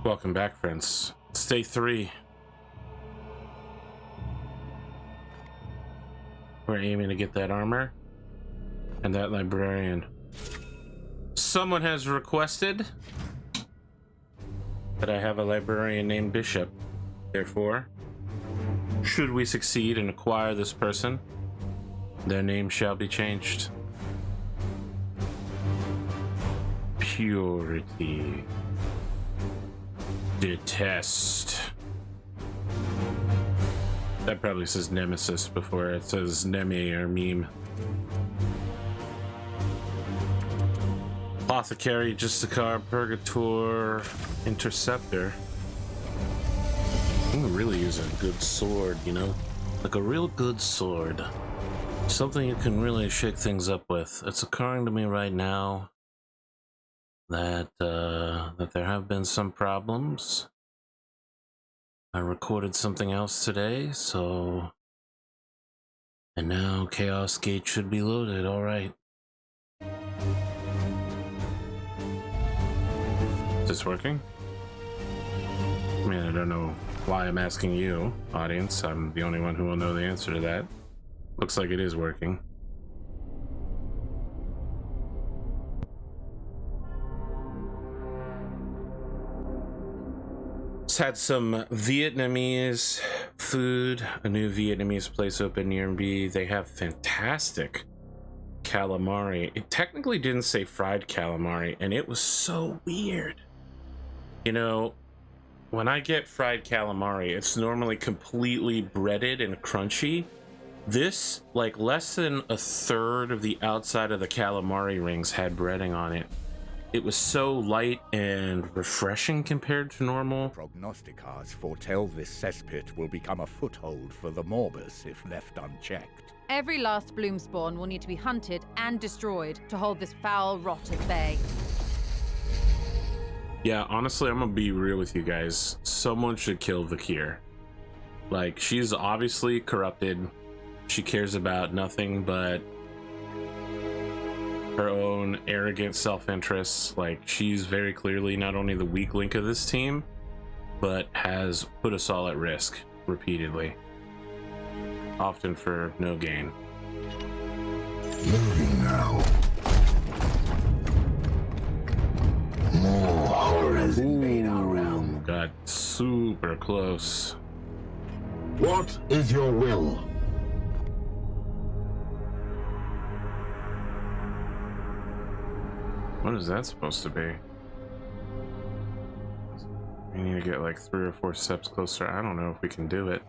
Welcome back, friends. It's day 3. We're aiming to get that armor and that librarian. Someone has requested that I have a librarian named Bishop. Therefore, should we succeed and acquire this person, their name shall be changed. Purity. Detest. That probably says Nemesis before it says Neme or Meme. Apothecary, Justicar, Purgator, Interceptor. I'm gonna really use a good sword, you know? Like a real good sword. Something you can really shake things up with. It's occurring to me right now that there have been some problems. I recorded something else today, so... And now Chaosgate should be loaded, alright. Is this working? I mean, I don't know why I'm asking you, audience. I'm the only one who will know the answer to that. Looks like it is working. Just had some Vietnamese food, a new Vietnamese place open near me. They have fantastic calamari. It technically didn't say fried calamari, and it was so weird. You know, when I get fried calamari, it's normally completely breaded and crunchy. This, like, less than a third of the outside of the calamari rings had breading on it. It was so light and refreshing compared to normal. Prognosticars foretell this cesspit will become a foothold for the Morbus if left unchecked. Every last bloom spawn will need to be hunted and destroyed to hold this foul rot at bay. Yeah, honestly, I'm gonna be real with you guys. Someone should kill Vakir. Like, she's obviously corrupted. She cares about nothing but her own arrogant self-interests. Like, she's very clearly not only the weak link of this team, but has put us all at risk repeatedly, often for no gain. Moving now. More horrors invade our realm. Got super close. What is your will? What is that supposed to be? We need to get like 3 or 4 steps closer. I don't know if we can do it.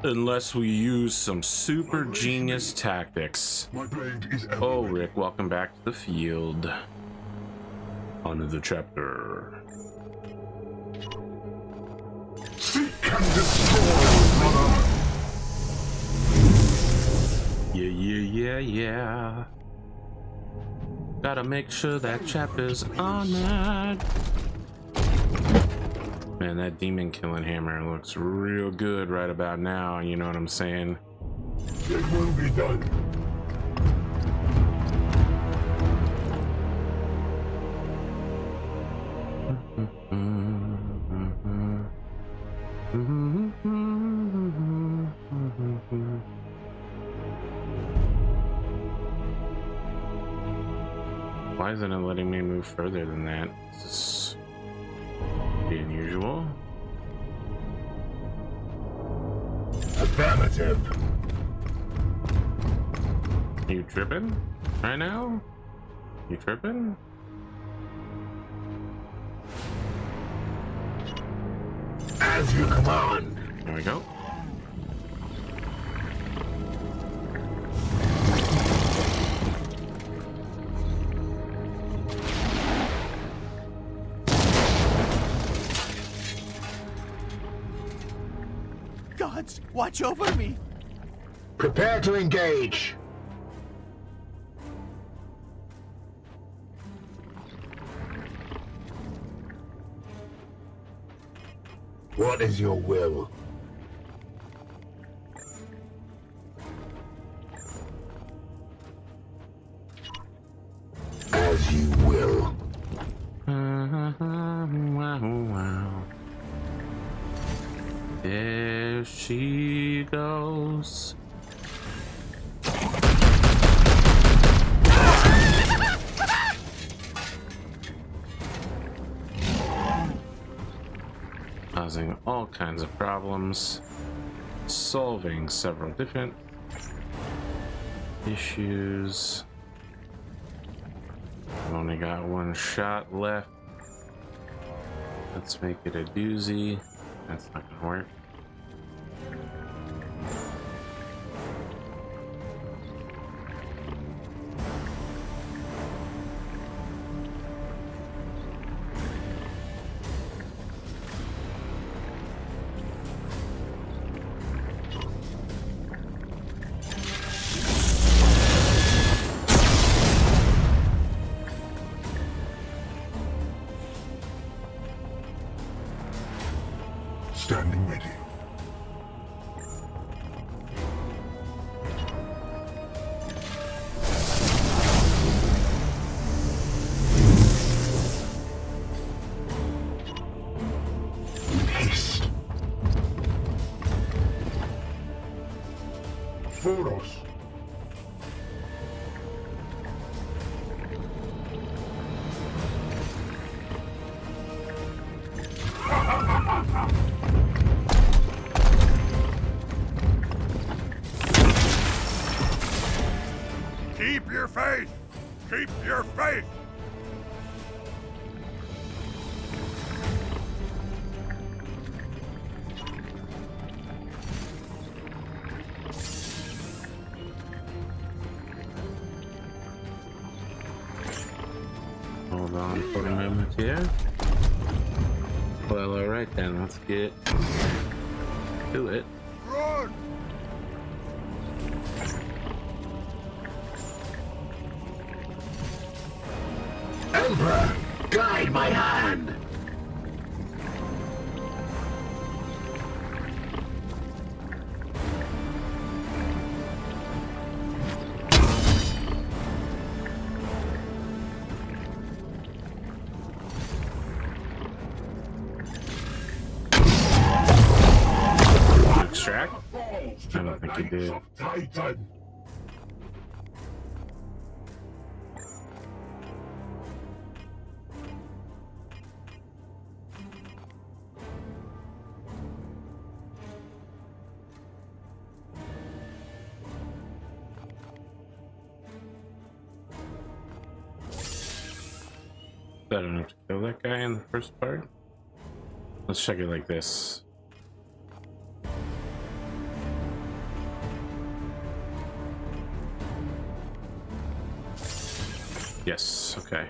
Unless we use some super genius tactics. My blade is Oh, Rick, welcome back to the field. Untitled Chapter. Seek and destroy, brother. Yeah. Gotta make sure that chapter's honored. Man, that demon killing hammer looks real good right about now, you know what I'm saying? It will be done. Why isn't it letting me move further than that? Is this unusual? Affirmative. You tripping right now? You tripping? As you command. There we go. Gods, watch over me! Prepare to engage. What is your will? As you will. There she goes. Causing all kinds of problems, solving several different issues. I've only got one shot left. Let's make it a doozy. That's not gonna work. Standing ready. In haste. Foros. Keep your faith! Keep your faith! Hold on for a moment here. Well, alright then, let's get to it. Run! Emperor, guide my hand! Extract? I don't think he did. Titan. I don't have to kill that guy in the first part. Let's check it like this. Yes, okay.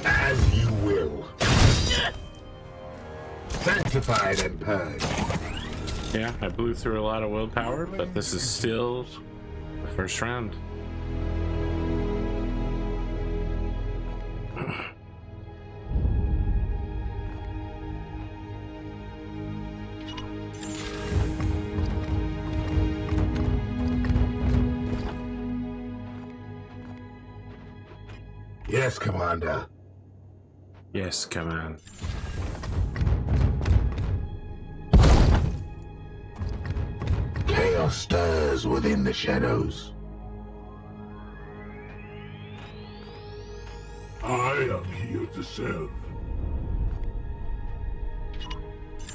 As you will. Sanctified and purged. Yeah, I blew through a lot of willpower, but this is still the first round. Yes, Commander. Yes, come on. Chaos stirs within the shadows. I am here to serve.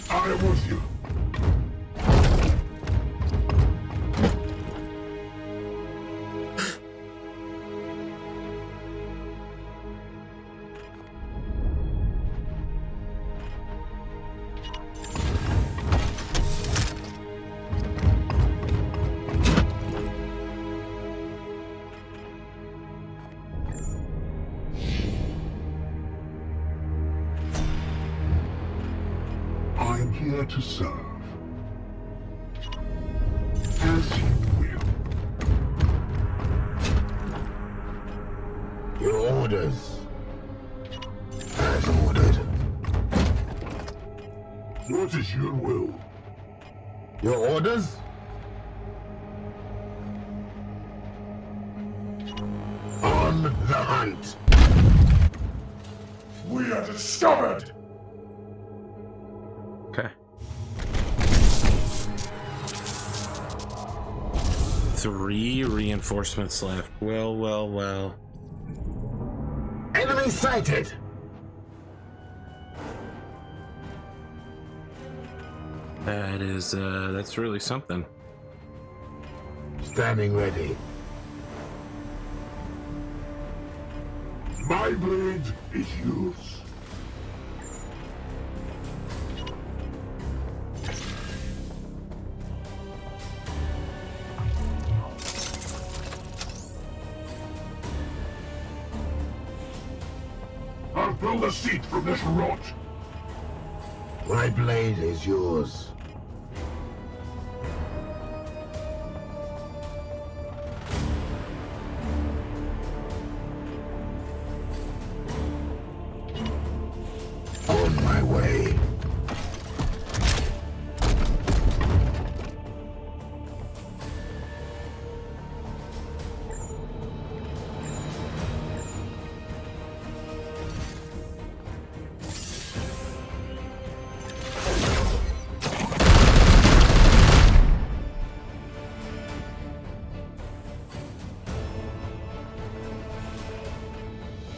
I am with you. I am here to serve. As you will. Your orders. As ordered. What is your will? Your orders? On the hunt! We are discovered! Okay. 3 reinforcements left. Well, well, well. Enemy sighted! That is, that's really something. Standing ready. My blade is yours. I'll build a seat from this rot. My blade is yours. On my way.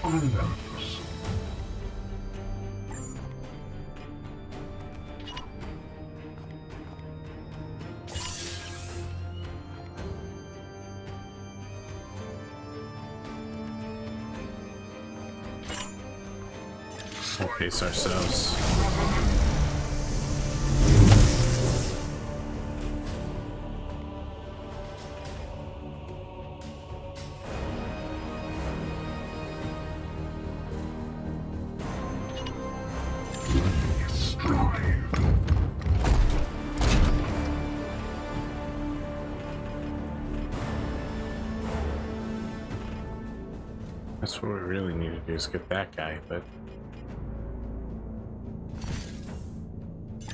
Unanimous. We'll pace ourselves. Strive. That's what we really need to do is get that guy, but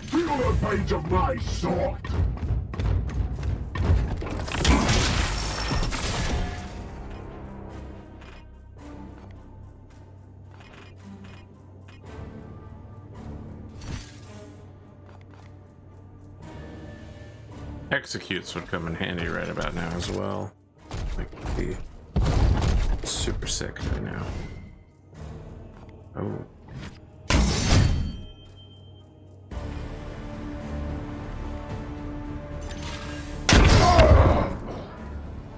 Feel the pain of my sword. executes would come in handy right about now as well. Like be super sick right now. Oh.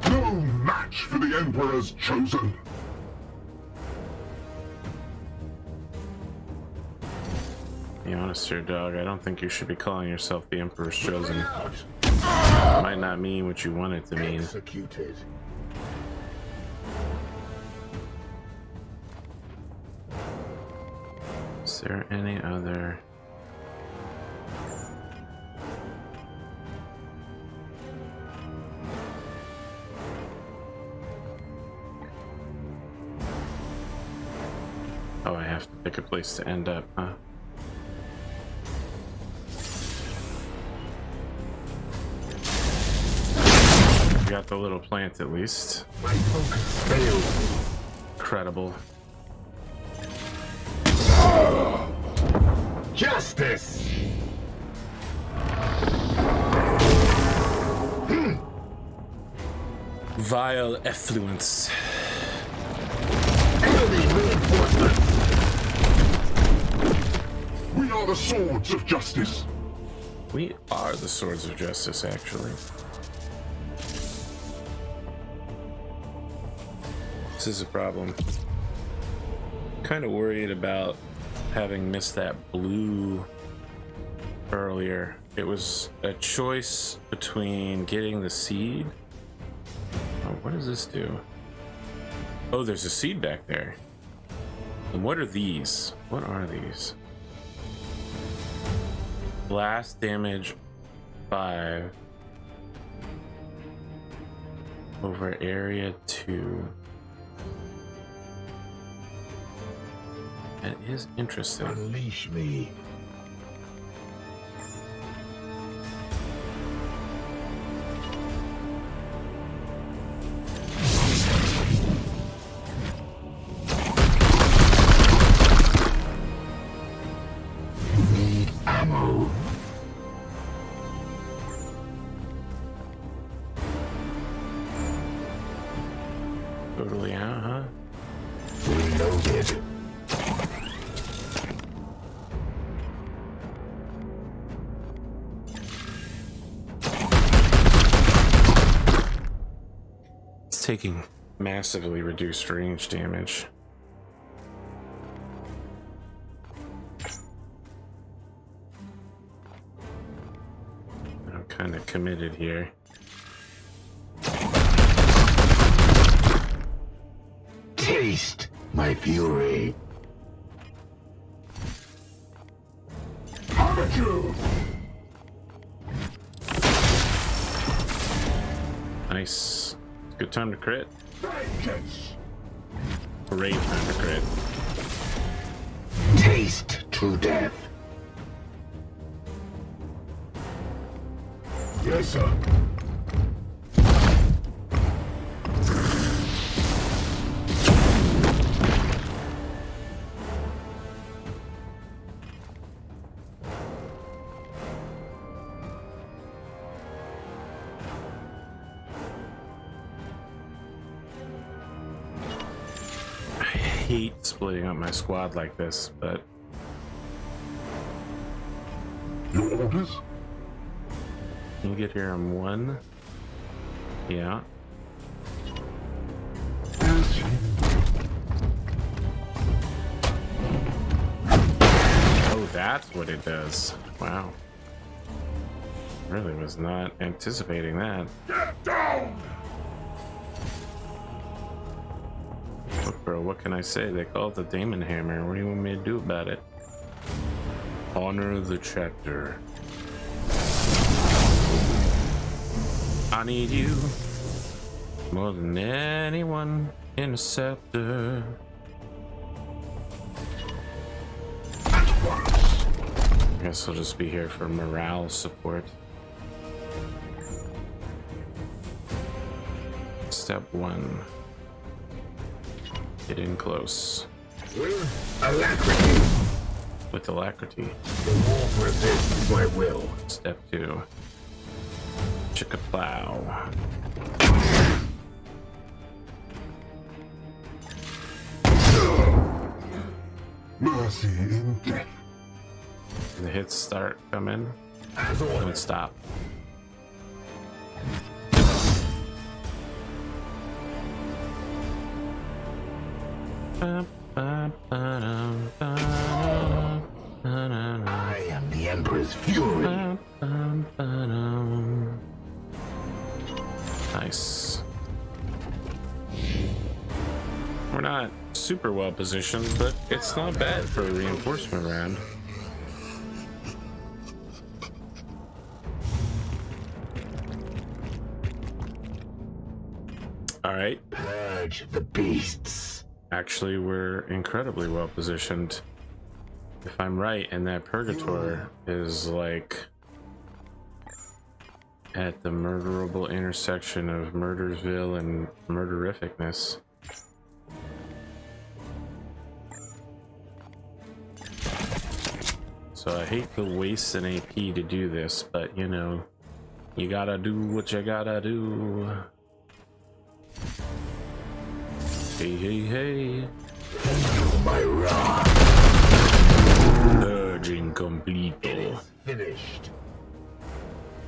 No match for the Emperor's chosen. Be honest here, dog. I don't think you should be calling yourself the Emperor's Chosen. Might not mean what you want it to mean. Executed. Is there any other? Oh, I have to pick a place to end up, huh? Got the little plant at least. My focus failed. Incredible. Justice! Vile effluence. Enemy reinforcements! We are the swords of justice. We are the swords of justice, actually. This is a problem. Kind of worried about having missed that blue earlier. It was a choice between getting the seed. Oh, what does this do? Oh, there's a seed back there. And what are these? What are these? Blast damage 5 over area 2. That is interesting. Unleash me. taking massively reduced range damage. I'm kind of committed here. Taste my fury. Amateur! Nice. Good time to crit. Vengeance! Great time to crit. Taste true death. Yes, sir. I hate splitting up my squad like this, but Your orders? can you get here in one? Yeah. As you... Oh, that's what it does. Wow. Really was not anticipating that. Get down! Look, bro, what can I say? They call it the Daemon Hammer. What do you want me to do about it? Honor the chapter. I need you more than anyone in a scepter. At once! I guess I'll just be here for morale support. Step 1. Get in close. With alacrity. With alacrity. The wolf resists my will. Step 2. Chick-a-plow. Mercy in death. The hits start coming. As ordered. Don't stop. I am the Emperor's fury. Nice. We're not super well positioned, but it's not bad for a reinforcement round. All right. Purge the beasts. Actually, we're incredibly well positioned. If I'm right, and that Purgator is like at the murderable intersection of Murdersville and Murderificness. So I hate to waste an AP to do this, but you know, you gotta do what you gotta do. Hey, hey, hey. My wrath Purging complete. is finished.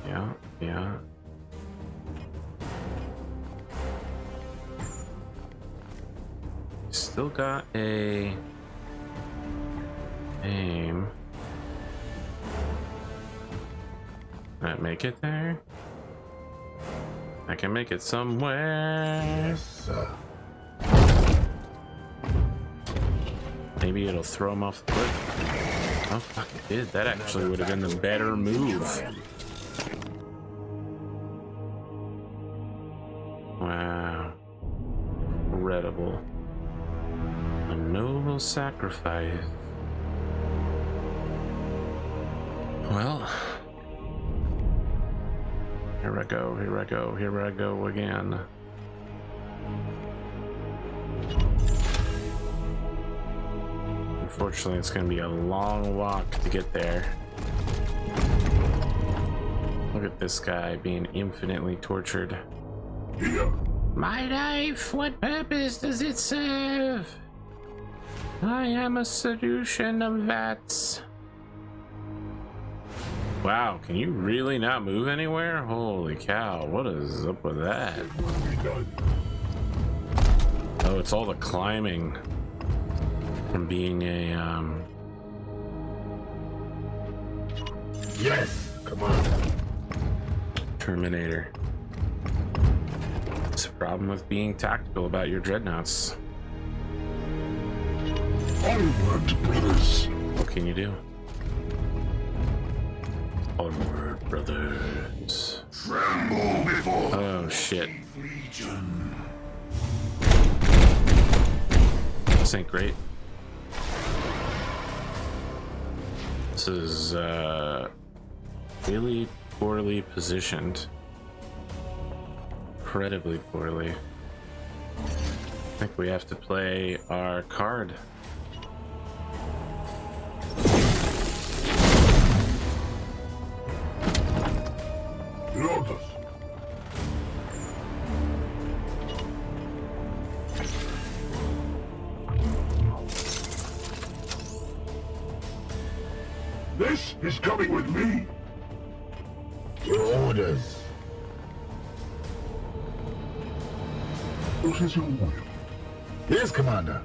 Yeah, yeah. Still got a aim. Can I make it there? I can make it somewhere. Yes, sir. Maybe it'll throw him off the cliff. Oh, fuck, it did. That actually would have been the better move. Wow. Incredible. A noble sacrifice. Well. Here I go, here I go, here I go again. Unfortunately, it's going to be a long walk to get there. Look at this guy being infinitely tortured. Here. My knife, what purpose does it serve? I am a solution of vats. Wow, can you really not move anywhere? Holy cow, what is up with that? It will be done. Oh, it's all the climbing from being a Yes, Commander. Terminator. It's a problem with being tactical about your dreadnoughts. Onward, brothers. What can you do? Onward, brothers. Tremble before Oh shit. Legion. This ain't great. This is really poorly positioned. Incredibly poorly. I think we have to play our card. Lotus. This is coming with me. Your orders. What is your will? Yes, Commander.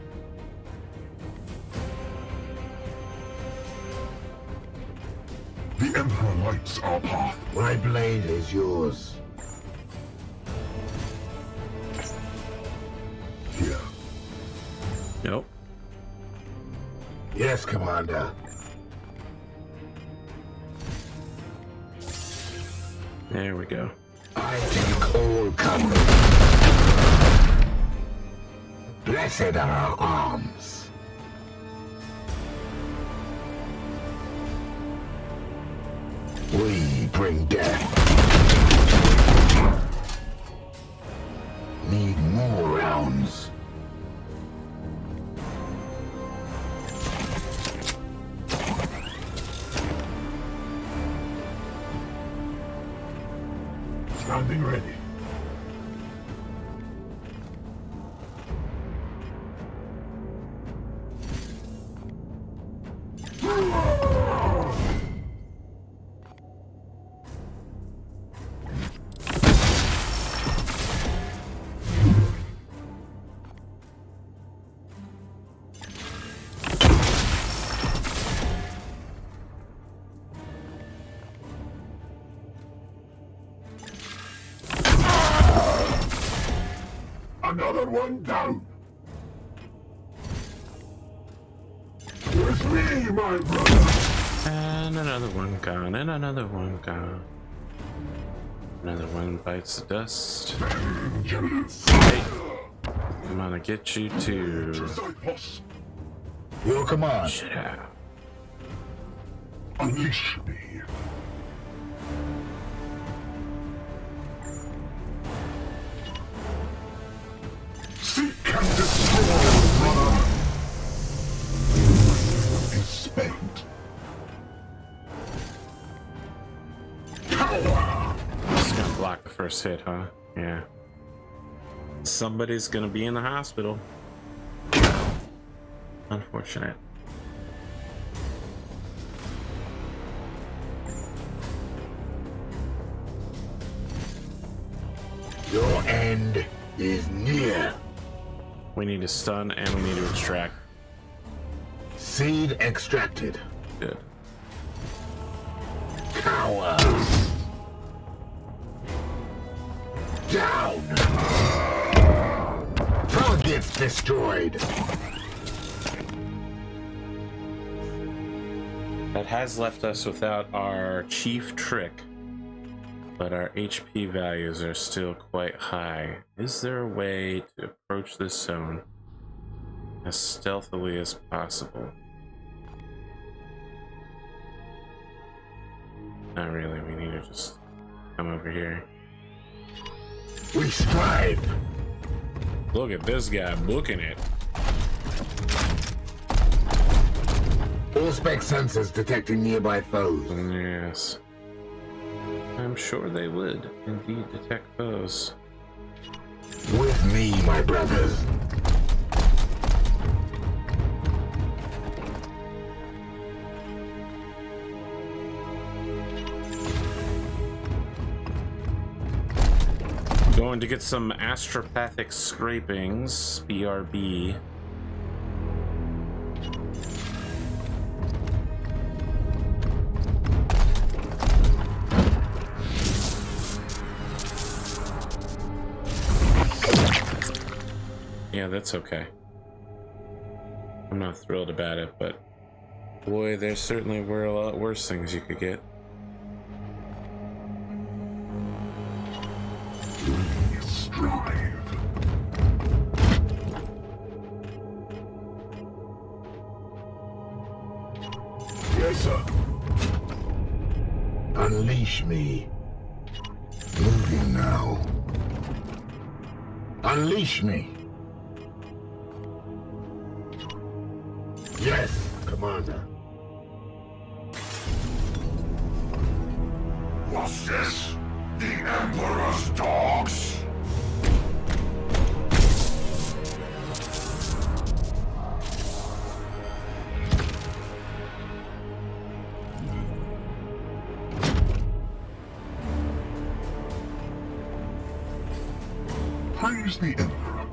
The Emperor lights our path. My blade is yours. Here. Nope. Yes, Commander. There we go. I take all comers. Blessed are our arms. We bring death. Need more rounds. Standing ready. Another one down. With me, my brother. And another one gone, and another one gone. Another one bites the dust. Vengeance. Hey, I'm gonna get you too. Disciples, Your command. Shit out. unleash me. Seek and destroy, brother. Is spent. Cower. Just gonna block the first hit, huh? Yeah. Somebody's gonna be in the hospital. Unfortunate. Your end is near. We need to stun and we need to extract. Seed extracted. Good. Cowards. Down. Targets destroyed. That has left us without our chief trick, but our HP values are still quite high. Is there a way to approach this zone as stealthily as possible? Not really, we need to just come over here. We strive. Look at this guy booking it. All spec sensors detecting nearby foes. Yes. I'm sure they would indeed detect foes. With me, my brothers. Going Going to get some astropathic scrapings, BRB. Yeah, that's okay. I'm not thrilled about it, but boy, there certainly were a lot worse things you could get. Strive. Yes, sir. Unleash me. Moving now. Unleash me. Yes, Commander. What's this? The Emperor's dogs? Praise the Emperor.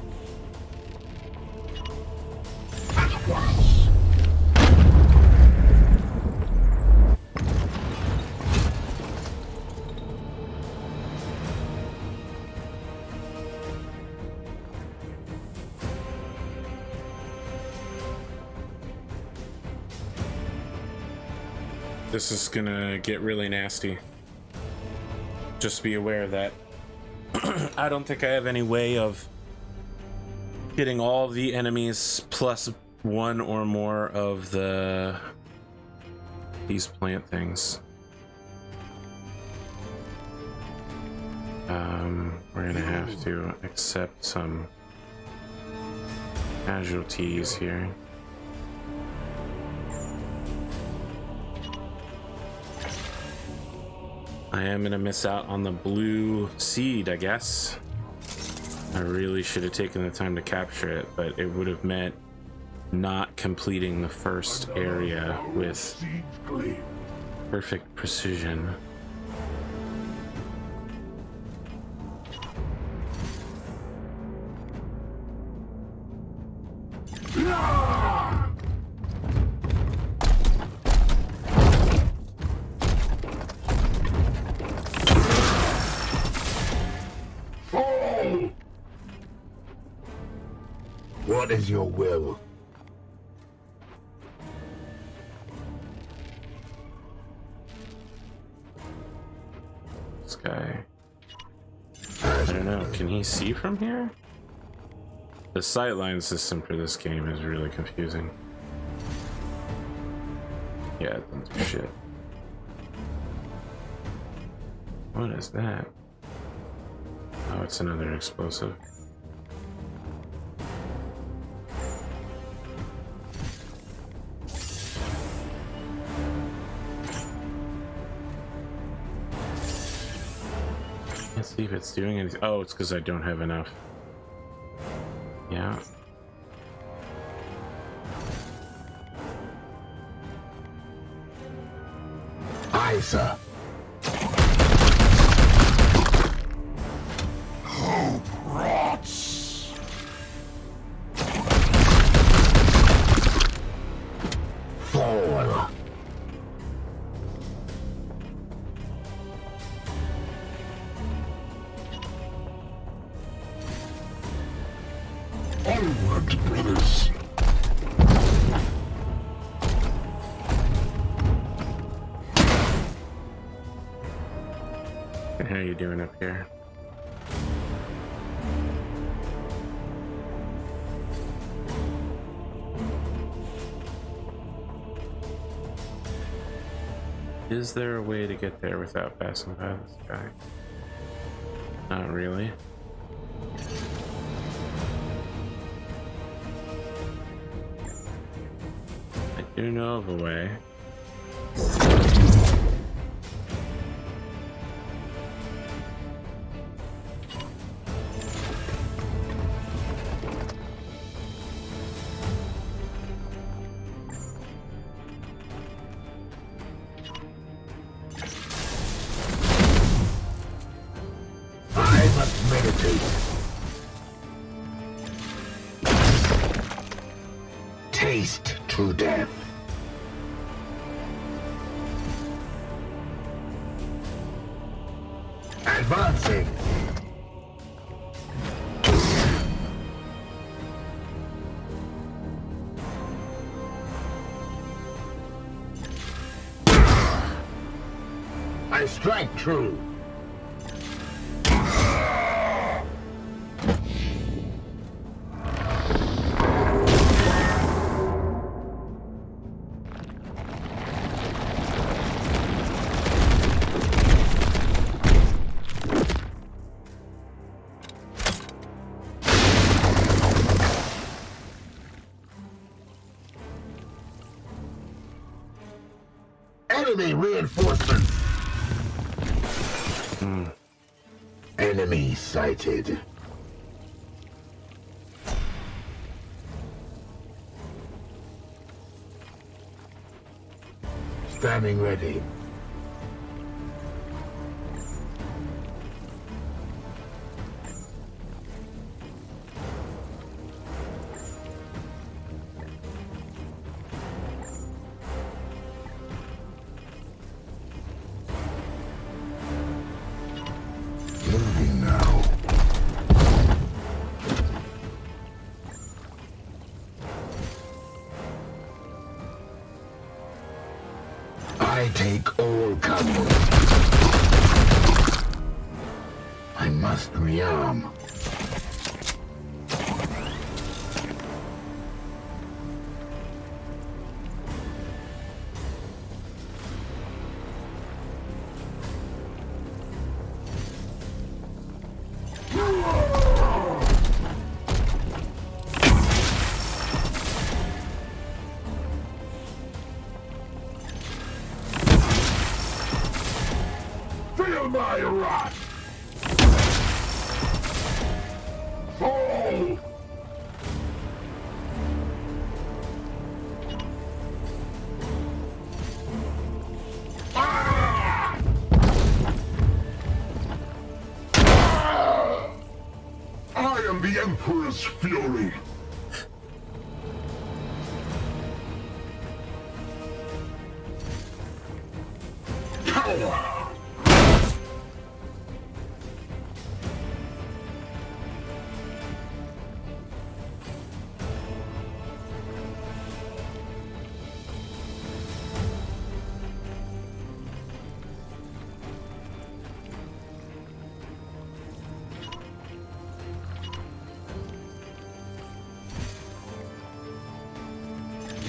At once. This is gonna get really nasty. Just be aware of that. I don't think I have any way of getting all the enemies plus one or more of these plant things. We're gonna have to accept some casualties here. I am gonna miss out on the blue seed, I guess. I really should have taken the time to capture it, but it would have meant not completing the first area with perfect precision. What is your will? This guy, I don't know, can he see from here? The sightline system for this game is really confusing. Yeah, it doesn't do shit. What is that? Oh, it's another explosive. Let's see if it's doing anything. Oh, it's because I don't have enough. Yeah. Aye, sir. Hope rots. Fall. Onward, brothers. How are you doing up here? Is there a way to get there without passing by this guy? Not really. I do know of a way. I must meditate. taste true death. Advancing. I strike true. Enemy reinforcements. Enemy sighted. Standing ready. Moving now. I take all comers. I must rearm. Feel my wrath! Fall! Ah! Ah! I am the Emperor's fury! Cower!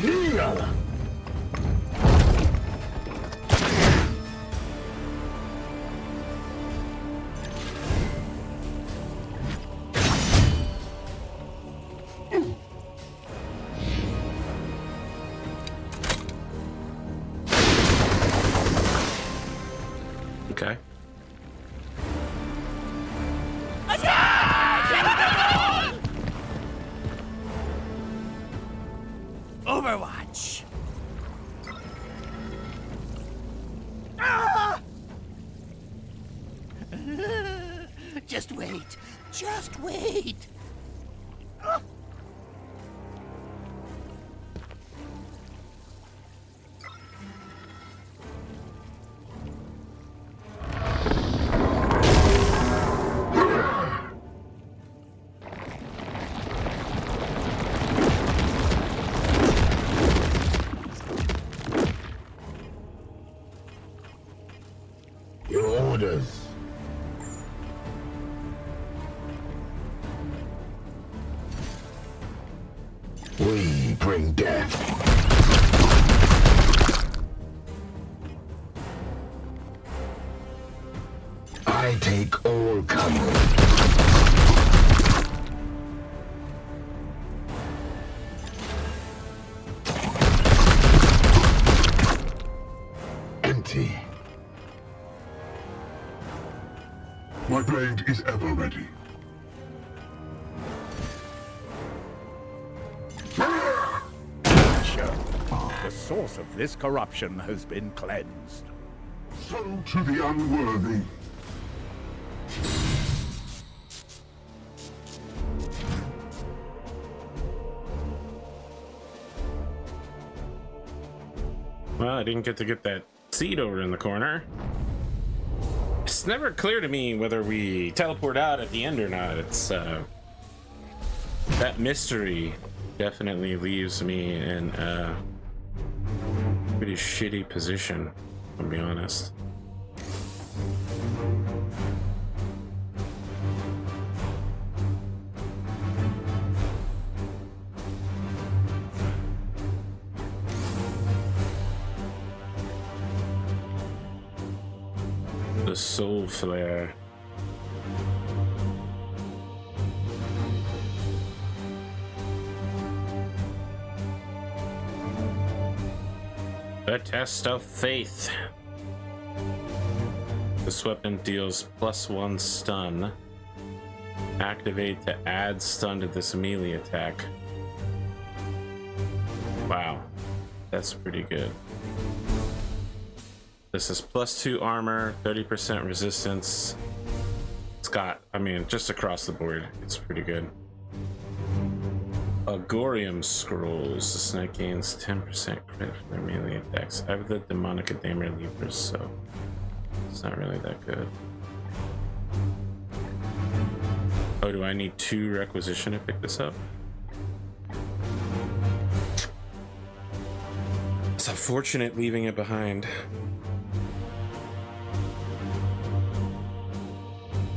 Kneel! Okay. Overwatch! Ah! Just wait. Just wait. Ah! Your orders. We bring death. I take all comers. Empty. My blade is ever ready. The source of this corruption has been cleansed. So to the unworthy. Well, I didn't get to get that seed over in the corner. It's never clear to me whether we teleport out at the end or not. It's that mystery definitely leaves me in a pretty shitty position, I'll be honest. The soul flare. The test of faith. This weapon deals +1 stun. Activate to add stun to this melee attack. Wow, that's pretty good. This is +2 armor, 30% resistance. It's got, I mean, just across the board, it's pretty good. Agorium scrolls. This knight gains 10% credit for their melee attacks. I have the demonic Daemonhunters levers, so it's not really that good. Oh, do I need 2 requisition to pick this up? It's unfortunate leaving it behind.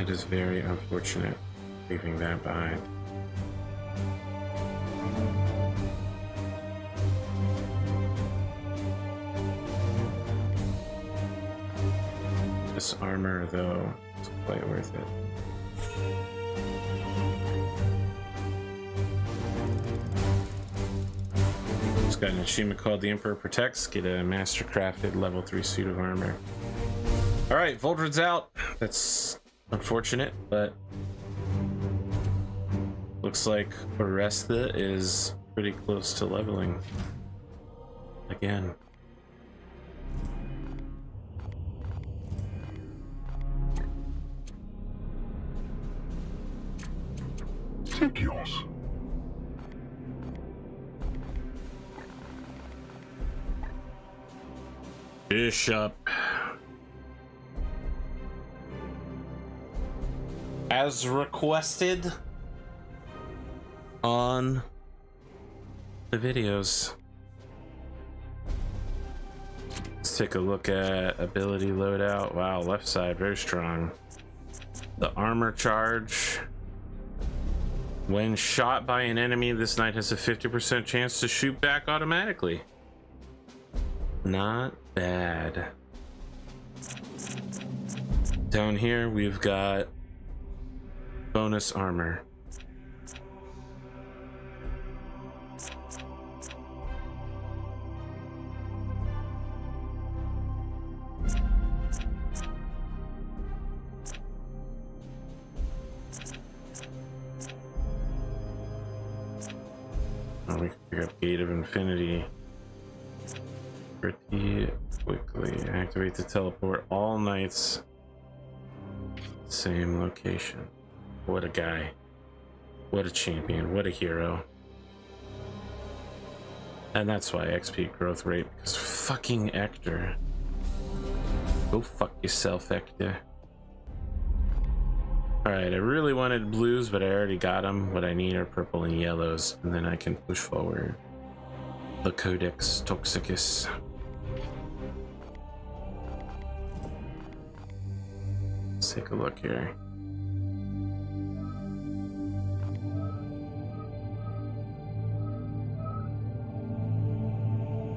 It is very unfortunate leaving that behind. This armor, though, is quite worth it. Just got an achievement called The Emperor Protects. Get a master-crafted level 3 suit of armor. Alright, Voldred's out. That's unfortunate, but looks like Oresta is pretty close to leveling again. Take yours. Bishop. As requested on the videos. Let's take a look at ability loadout. Wow, left side, very strong. The armor charge. When shot by an enemy, this knight has a 50% chance to shoot back automatically. Not bad. Down here, we've got bonus armor. Oh, we can pick up Gate of Infinity pretty quickly. Activate to teleport all knights. Same location. What a guy. What a champion. What a hero. And that's why XP growth rate, because fucking Ector. Go fuck yourself, Ector. Alright, I really wanted blues, but I already got them. What I need are purple and yellows, and then I can push forward. The Codex Toxicus. Let's take a look here.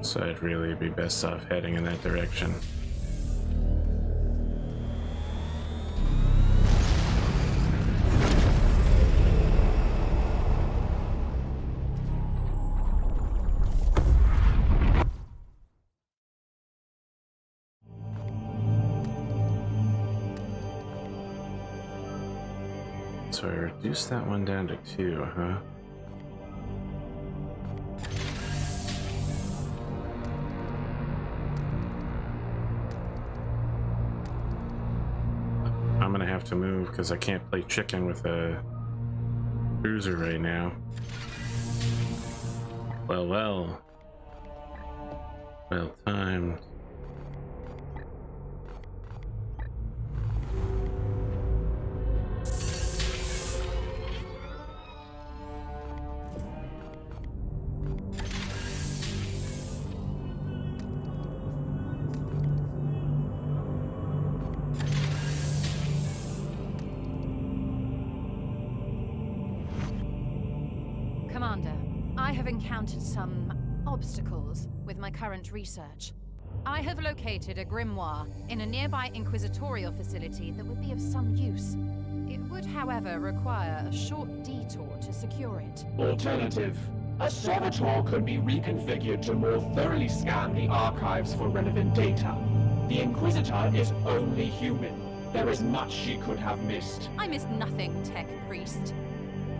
So I'd really be best off heading in that direction. So I reduced that one down to 2, huh? I'm gonna have to move because I can't play chicken with a cruiser right now. Well, well. Well timed. Commander, I have encountered some obstacles with my current research. I have located a grimoire in a nearby inquisitorial facility that would be of some use. It would, however, require a short detour to secure it. Alternative. A servitor could be reconfigured to more thoroughly scan the archives for relevant data. The Inquisitor is only human. There is much she could have missed. I missed nothing, Tech Priest.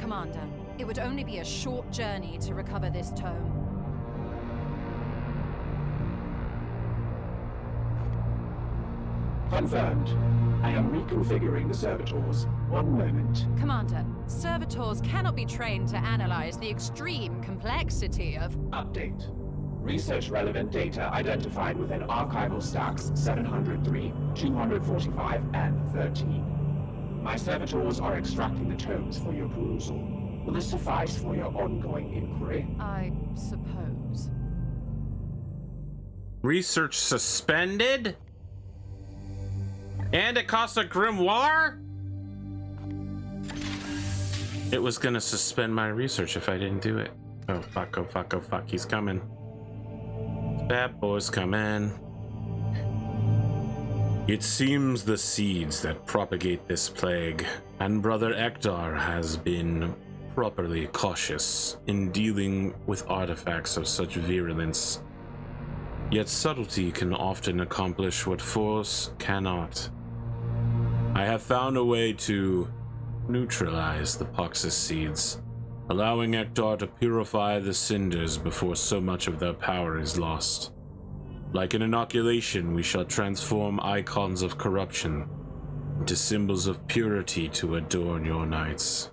Commander, it would only be a short journey to recover this tome. Confirmed. I am reconfiguring the servitors. One moment. Commander, servitors cannot be trained to analyze the extreme complexity of... Update. Research relevant data identified within archival stacks 703, 245, and 13. My servitors are extracting the tomes for your perusal. Will this suffice for your ongoing inquiry? I suppose. Research suspended? And it costs a grimoire? It was gonna suspend my research if I didn't do it. Oh fuck, oh fuck, oh fuck, he's coming. Bad boy's coming. It seems the seeds that propagate this plague, and Brother Ekdar has been properly cautious in dealing with artifacts of such virulence. Yet subtlety can often accomplish what force cannot. I have found a way to neutralize the Poxus seeds, allowing Ekdar to purify the cinders before so much of their power is lost. Like an inoculation, we shall transform icons of corruption into symbols of purity to adorn your nights.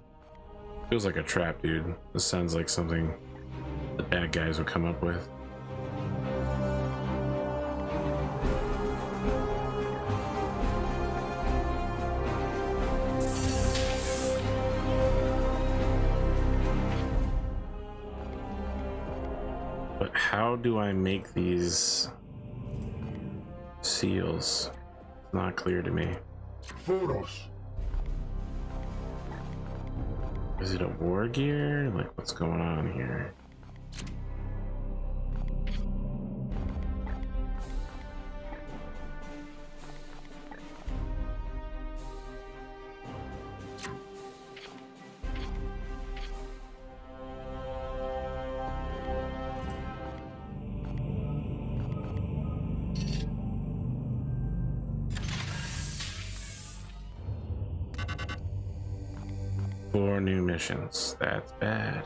Feels like a trap, dude. This sounds like something the bad guys would come up with. But how do I make these seals? It's not clear to me. Photos. Is it a war gear? Like, what's going on here? Four new missions. That's bad.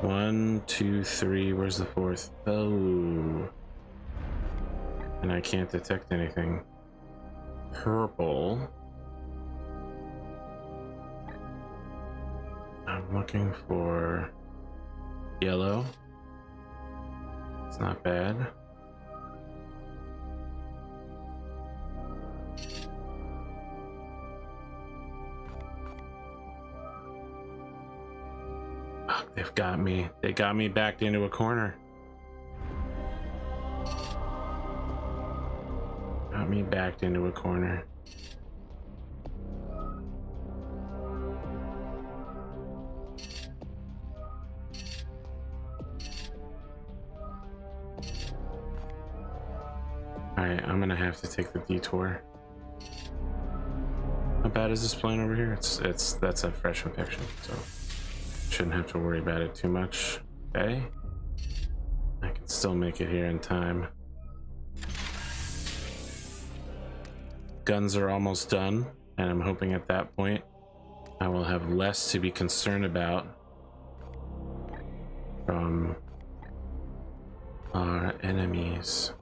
1, 2, 3. Where's the fourth? Oh. And I can't detect anything. Purple. I'm looking for yellow. It's not bad. They've got me. They got me backed into a corner. Got me backed into a corner. Alright, I'm gonna have to take the detour. How bad is this plane over here? That's a fresh infection, so shouldn't have to worry about it too much. Okay, I can still make it here in time. Guns are almost done, and I'm hoping at that point I will have less to be concerned about from our enemies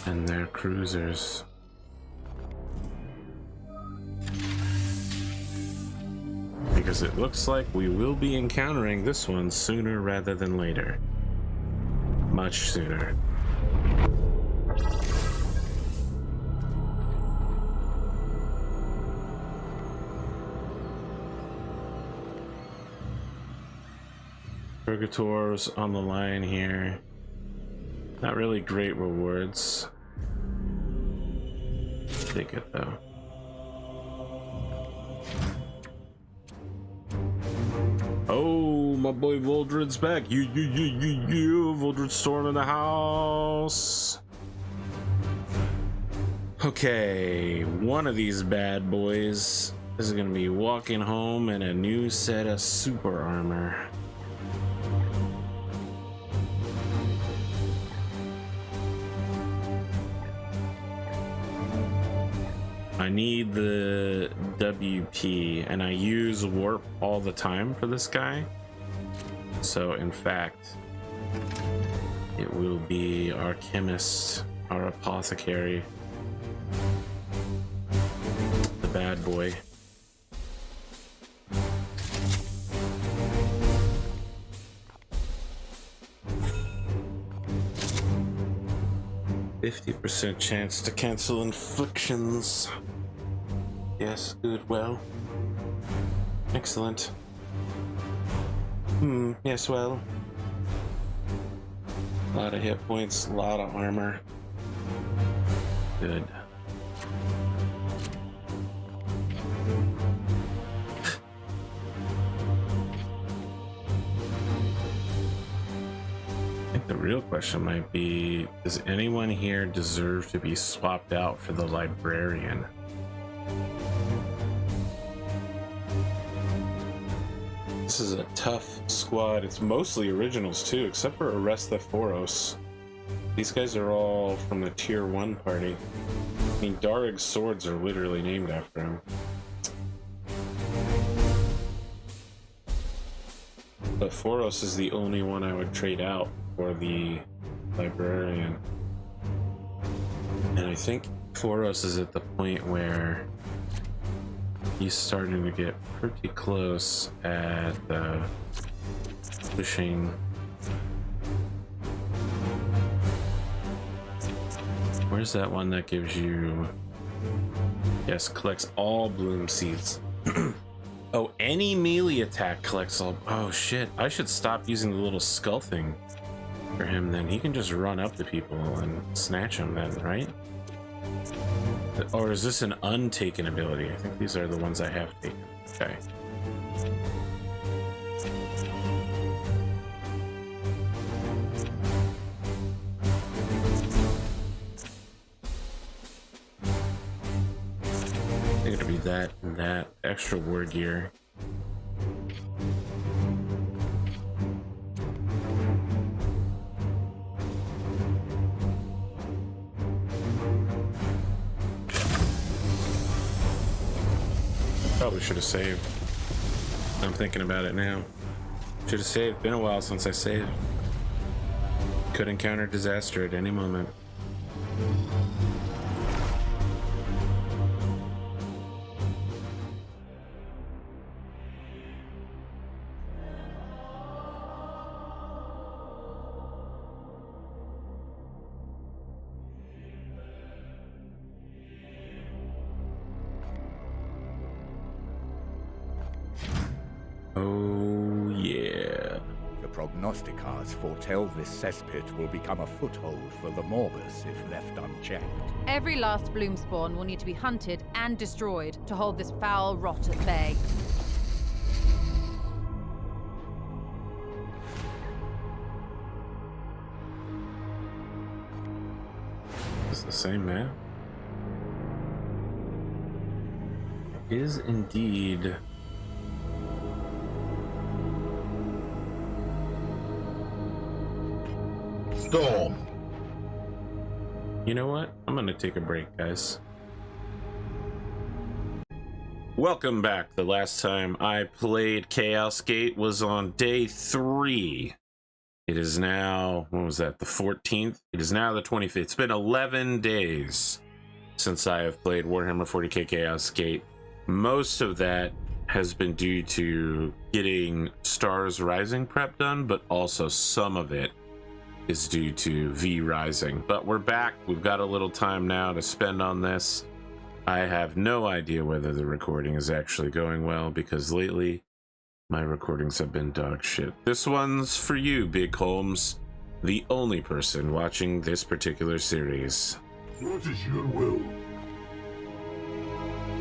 and their cruisers. Because because it looks like we will be encountering this one sooner rather than later. Much sooner. Purgator's on the line here. Not really great rewards. Take it though. Oh, my boy Voldred's back. Voldred storm in the house. Okay, one of these bad boys is gonna be walking home in a new set of super armor. I need the WP, and I use warp all the time for this guy. So in fact, it will be our chemist, our apothecary, the bad boy. %50 chance to cancel inflictions. Yes, good, well. Excellent. Yes, well. A lot of hit points, a lot of armor. Good. I think the real question might be, does anyone here deserve to be swapped out for the librarian? This is a tough squad. It's mostly originals too, except for Arrestaphoros. These guys are all from the tier 1 party. I mean, Darig's swords are literally named after him. But Phoros is the only one I would trade out for the librarian. And I think Phoros is at the point where he's starting to get pretty close at pushing. Where's that one that gives you? Yes, collects all bloom seeds. Oh, any melee attack collects all. Oh shit! I should stop using the little skull thing for him. Then he can just run up to people and snatch them. Then, right? Or is this an untaken ability? I think these are the ones I have taken. Okay. I think it'll be that and that. Extra war gear. Probably should have saved. I'm thinking about it now. Should have saved. Been a while since I saved. Could encounter disaster at any moment. Oh, yeah. The prognosticars foretell this cesspit will become a foothold for the Morbus if left unchecked. Every last bloom spawn will need to be hunted and destroyed to hold this foul rot at bay. It's the same map. It is indeed. Storm. You know what? I'm gonna take a break, guys. Welcome back. The last time I played Chaosgate was on day 3. It is now, what was that, the 14th? It is now the 25th. It's been 11 days since I have played Warhammer 40K Chaosgate. Most of that has been due to getting Stars Rising prep done, but also some of it is due to V Rising. But we're back. We've got a little time now to spend on this. I have no idea whether the recording is actually going well, because lately my recordings have been dog shit. This one's for you, Big Holmes, the only person watching this particular series. What is your will?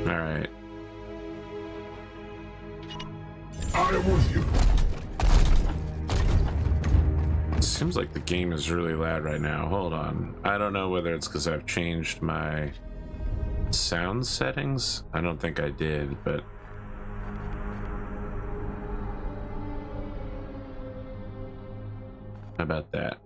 All right. I am with you. Seems like the game is really loud right now. Hold on. I don't know whether it's because I've changed my sound settings. I don't think I did, but how about that?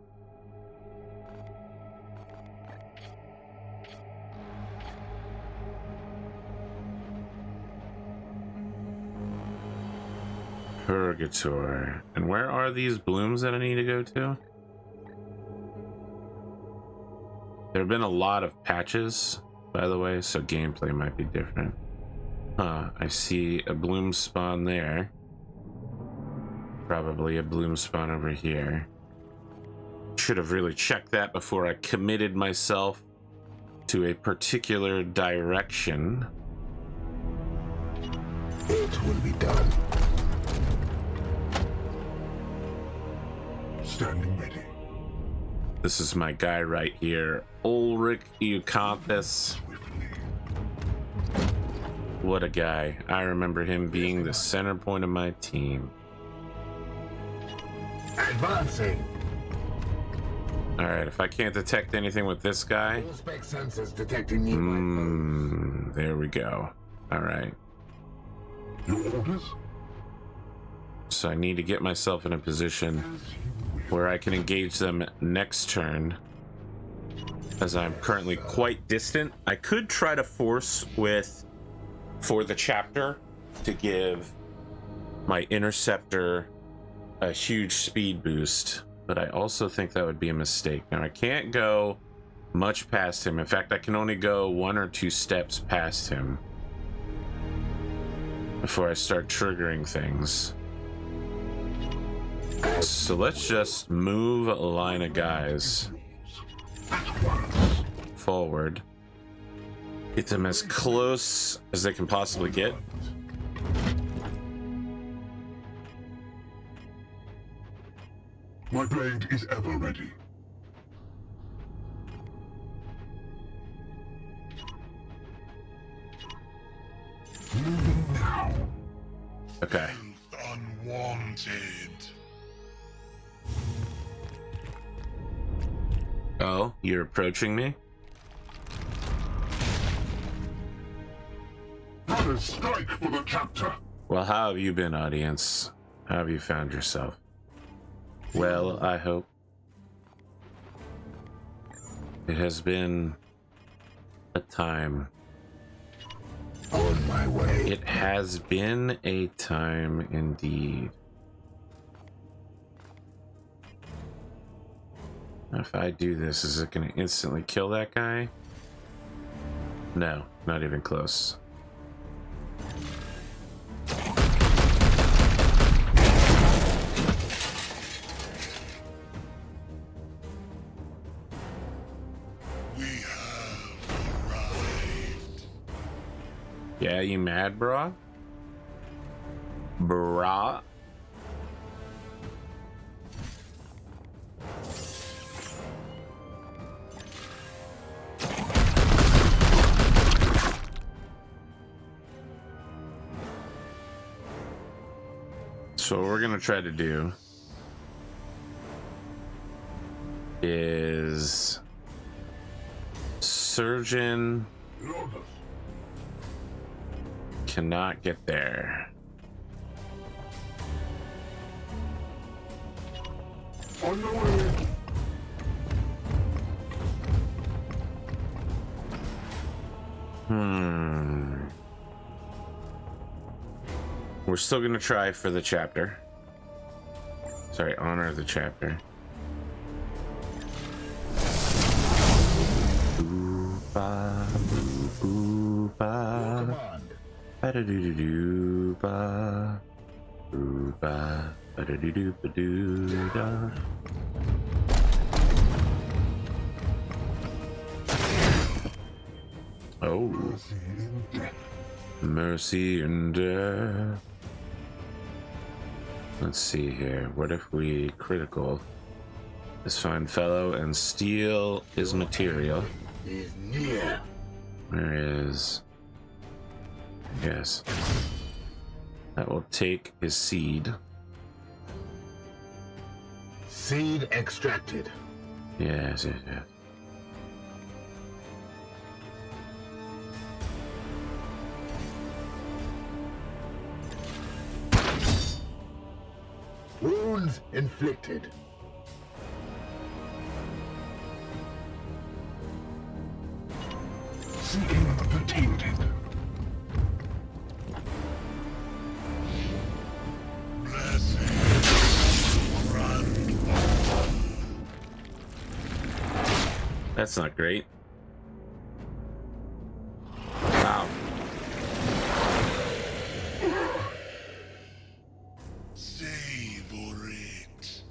Purgator. And where are these blooms that I need to go to? There have been a lot of patches, by the way, so gameplay might be different. Huh, I see a bloom spawn there. Probably a bloom spawn over here. Should have really checked that before I committed myself to a particular direction. It will be done. Standing ready. This is my guy right here, Ulrich Eucanthus. What a guy. I remember him being the center point of my team. Advancing. Alright, if I can't detect anything with this guy... Suspect sensors detecting nearby. There we go. Alright. Your orders? So I need to get myself in a position where I can engage them next turn, as I'm currently quite distant. I could try to force for the chapter to give my interceptor a huge speed boost, but I also think that would be a mistake. Now I can't go much past him. In fact, I can only go 1 or 2 steps past him before I start triggering things. So let's just move a line of guys forward. Get them as close as they can possibly get. My blade is ever ready. Moving now. Okay. Unwanted. Oh, you're approaching me? Brothers, strike for the chapter. Well, how have you been, audience? How have you found yourself? Well, I hope. It has been a time. On my way. It has been a time indeed. If I do this, is it going to instantly kill that guy? No, not even close. We have arrived. Yeah, you mad, brah? Brah? So what we're gonna try to do is Surgeon cannot get there. On the way. We're still gonna try for the chapter. Sorry, honor the chapter. Ooh, ba, ooh, ba. Command. Ba-da-doo-doo-doo, ba. Ooh, ba. Ba-da-doo-doo-ba-doo-da. Oh. Mercy and death. Let's see here. What if we critical this fine fellow and steal his material? Is near. Where is... Yes. That will take his seed. Seed extracted. Yes, yes, yes. Wounds inflicted. Seeking the tainted. That's not great. Wow. Savor it.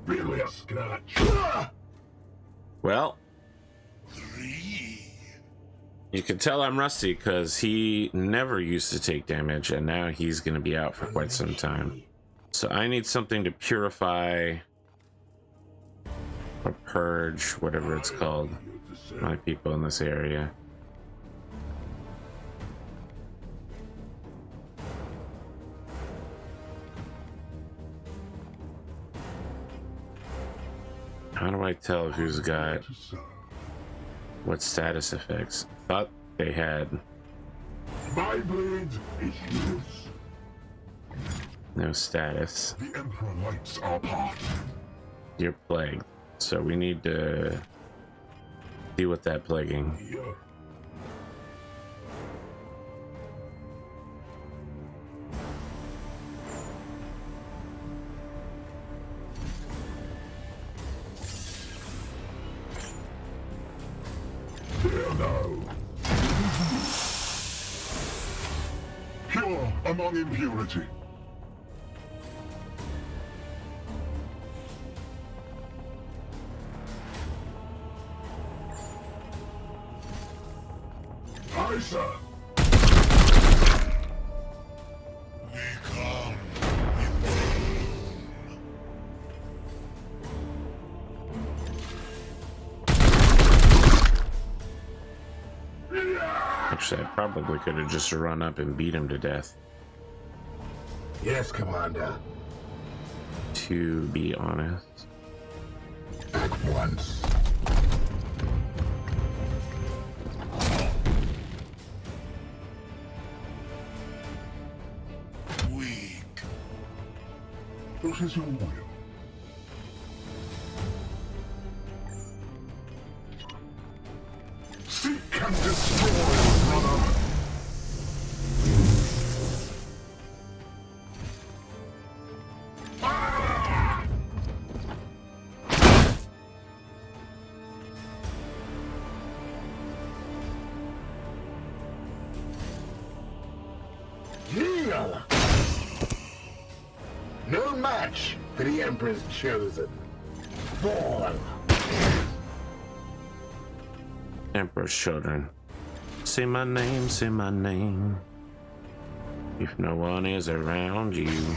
Really a scratch. Well, you can tell I'm rusty because he never used to take damage, and now he's going to be out for quite some time. So I need something to purify or purge, whatever it's called, my people in this area. How do I tell who's got what status effects? Thought they had. My blade is yours. No status. The Emperor lights our path. You're plagued. So we need to deal with that plaguing. Here. Here now. Pure among impurity. Aye, sir. We come Actually, I probably could have just run up and beat him to death, Yes, Commander. to be honest. At once. Weak. What is your will? Seek and destroy, brother. Kneel! No match for the Emperor's chosen. Fall. Emperor's children. Say my name, say my name. If no one is around you,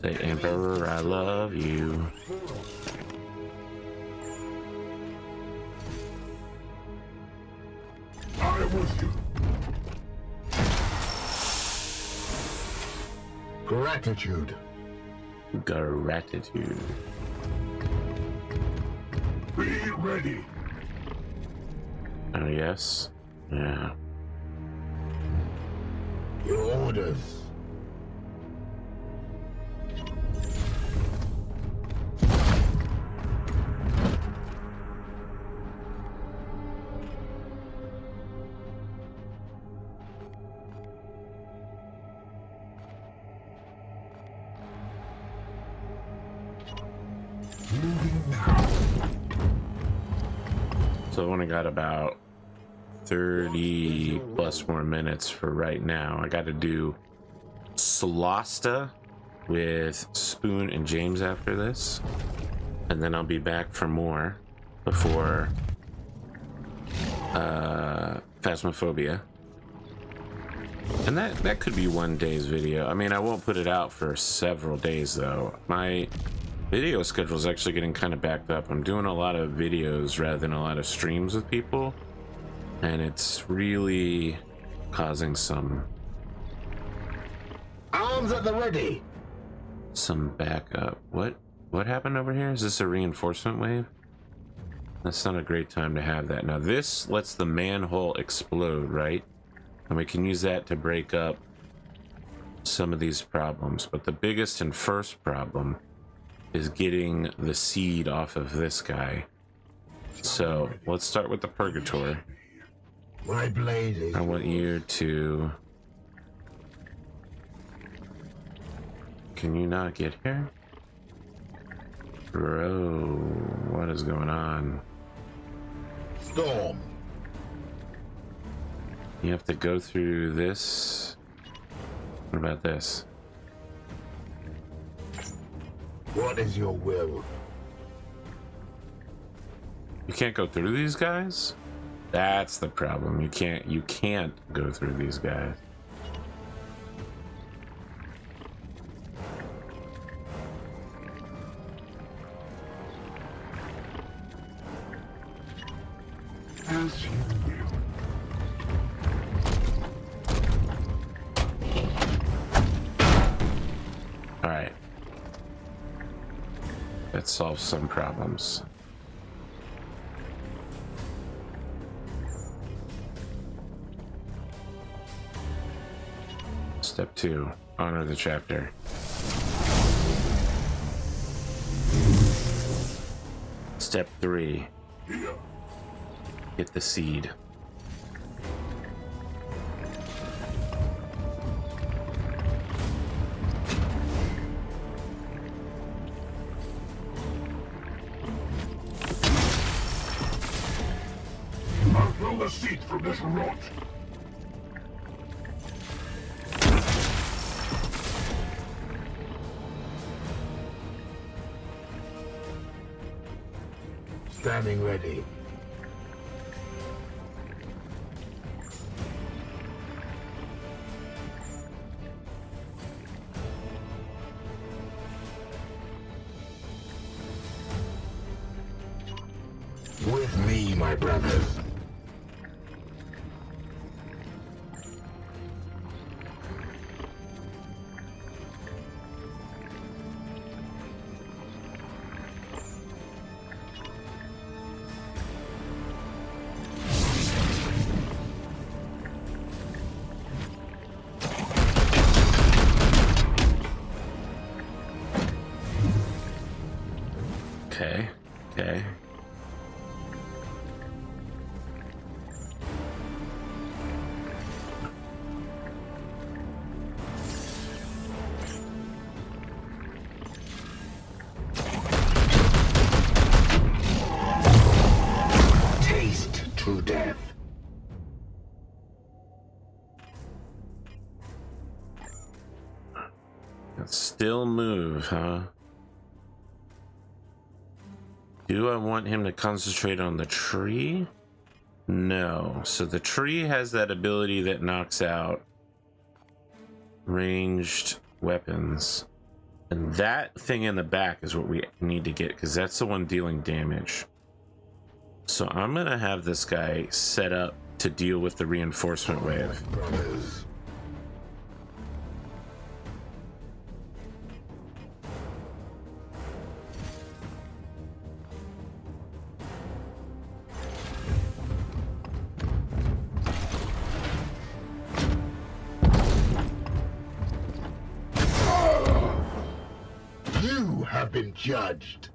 say Emperor, I love you. I am with you. Gratitude. Gratitude. Be ready. Oh, yes? Yeah. Your orders. Moving now. So I've only got about 30 plus more minutes for right now. I got to do Slosta with Spoon and James after this, and then I'll be back for more before Phasmophobia. And that could be one day's video. I mean, I won't put it out for several days though. My video schedule is actually getting kind of backed up. I'm doing a lot of videos rather than a lot of streams with people, and it's really causing some Arms at the ready. some backup. What happened over here? Is this a reinforcement wave? That's not a great time to have that. Now this lets the manhole explode, right? And we can use that to break up some of these problems. But the biggest and first problem is getting the seed off of this guy. So let's start with the Purgatory. My blade is I want you to... Can you not get here? Bro, what is going on? storm. You have to go through this. What about this? What is your will? You can't go through these guys? That's the problem. You can't go through these guys. As you will. All right. That solves some problems. Step 2, honor the chapter. Step 3, get the seed. I'll throw the seed from this rot. Standing ready. With me, my brothers. Okay, okay. Taste true death. Still move, huh? Do I want him to concentrate on the tree? No. So the tree has that ability that knocks out ranged weapons. And that thing in the back is what we need to get, because that's the one dealing damage. So I'm going to have this guy set up to deal with the reinforcement wave. Brothers. You have been judged.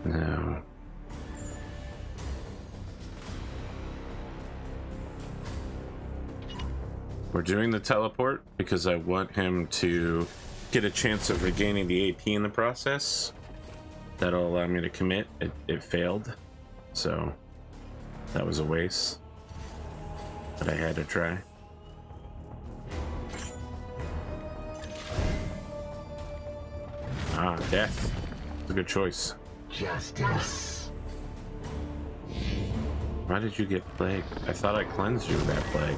No. We're doing the teleport because I want him to get a chance of regaining the AP in the process. That'll allow me to commit. It failed, so that was a waste, but I had to try. Ah, death. It's a good choice. Justice. Why did you get plague? I thought I cleansed you of that plague.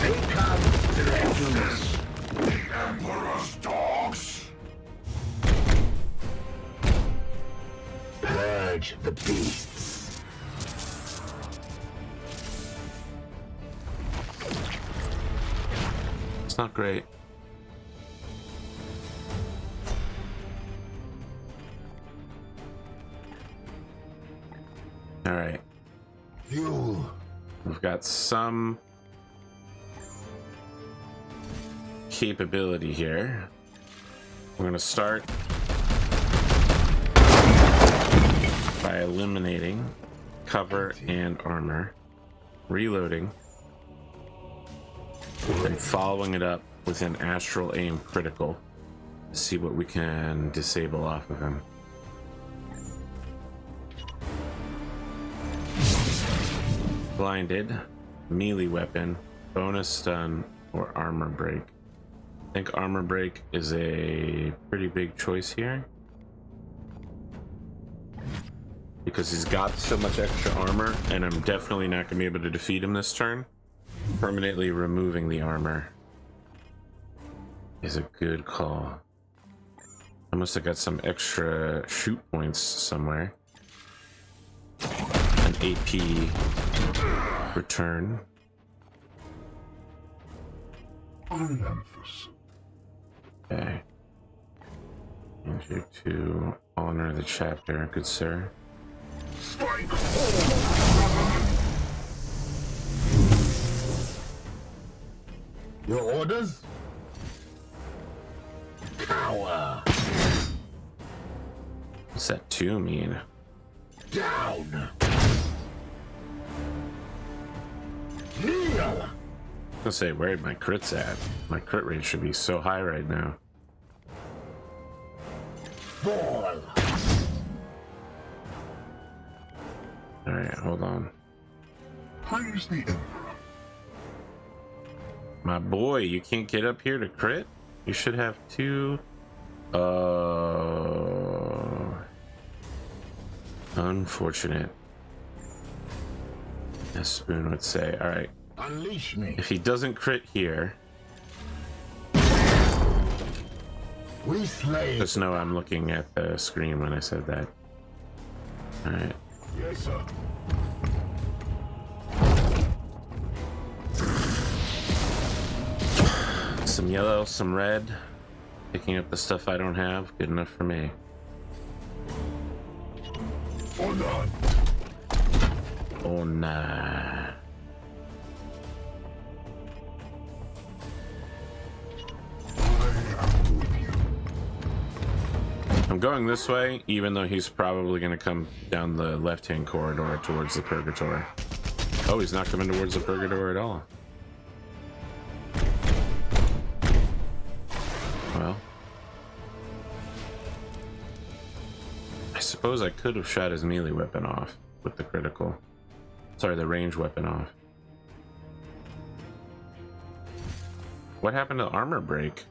They come directions. The Emperor's dogs. Purge the beasts. It's not great. All right. You. We've got some capability here. We're going to start by eliminating cover and armor, reloading, and following it up with an astral aim critical to see what we can disable off of him. Blinded, melee weapon, bonus stun, or armor break. I think armor break is a pretty big choice here because he's got so much extra armor, and I'm definitely not going to be able to defeat him this turn. Permanently removing the armor is a good call. I must have got some extra shoot points somewhere. An AP return. Okay. Need you to honor the chapter, good sir. Your orders? Cower. What's that 2 mean? Down. Kneel. I was gonna say, where are my crits at? My crit rate should be so high right now. Fall. Alright, hold on. Praise the Emperor. My boy, you can't get up here to crit? You should have 2. Unfortunate. As Spoon would say. Alright. Unleash me. If he doesn't crit here, We slay. just know I'm looking at the screen when I said that. Alright. Yes, sir. Some yellow, some red. Picking up the stuff I don't have. Good enough for me. Or not. Oh nah. I'm going this way, even though he's probably going to come down the left-hand corridor towards the Purgatory. Oh, he's not coming towards the Purgatory at all. Well, I suppose I could have shot his melee weapon off with the critical. Sorry, the range weapon off. What happened to armor break?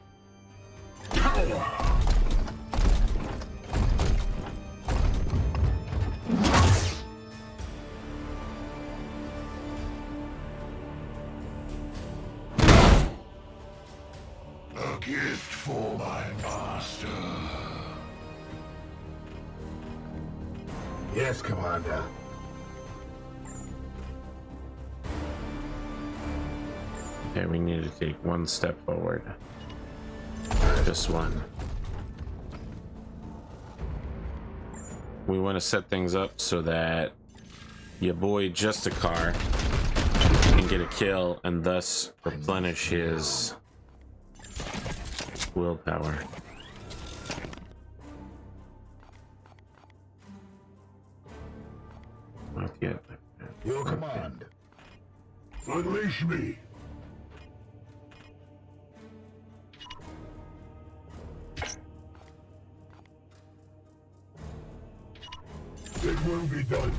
A gift for my master. Yes, Commander. Okay, we need to take one step forward. Just one. We want to set things up so that your boy Justicar can get a kill and thus replenish his willpower. Yeah. Your command. Unleash me. It will be done.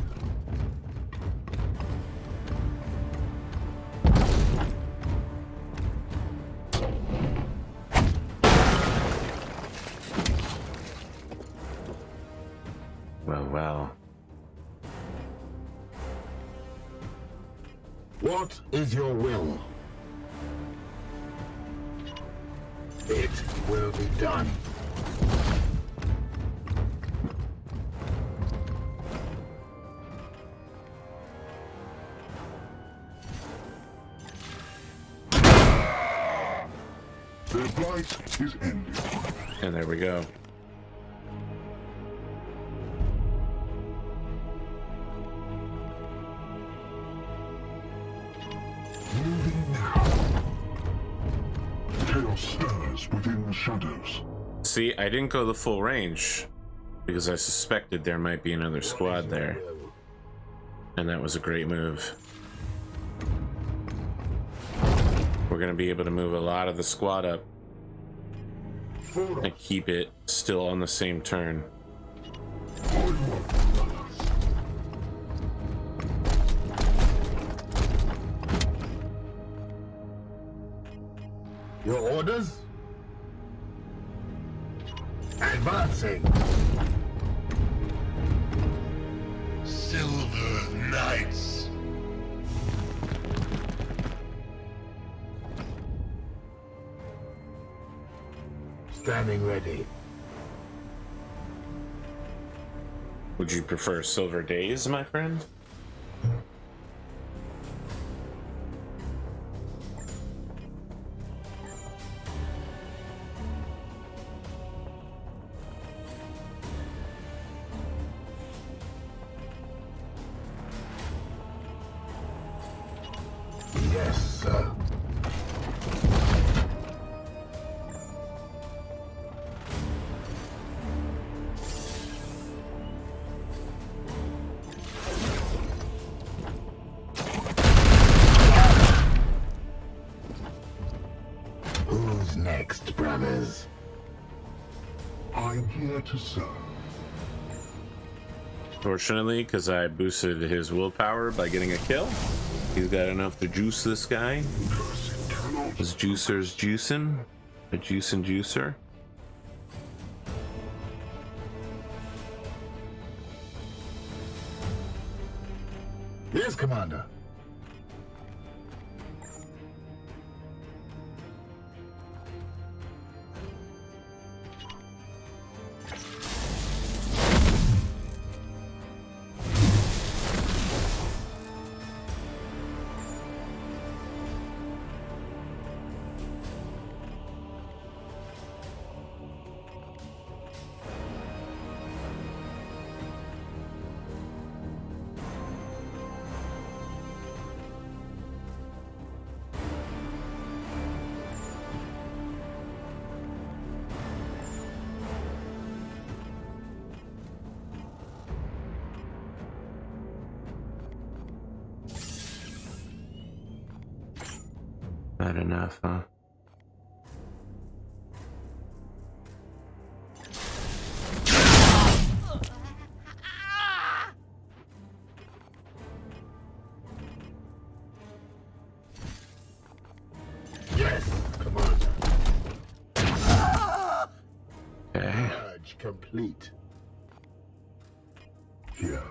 Well. What is your will? It will be done. Their fight is ended. And there we go. Moving now. Chaos stirs within the shadows. See, I didn't go the full range because I suspected there might be another squad there. And that was a great move. We're going to be able to move a lot of the squad up and keep it still on the same turn. Your orders? Advancing. Silver Knights. Standing ready. Would you prefer Silver Days, my friend? Yes, sir. Who's next, brothers? I'm here to serve. Fortunately, because I boosted his willpower by getting a kill, he's got enough to juice this guy. His juicer's juicing. A juicing juicer. Yes, Commander. Not enough, huh? Yes, Commander. Okay. Purge complete. Here.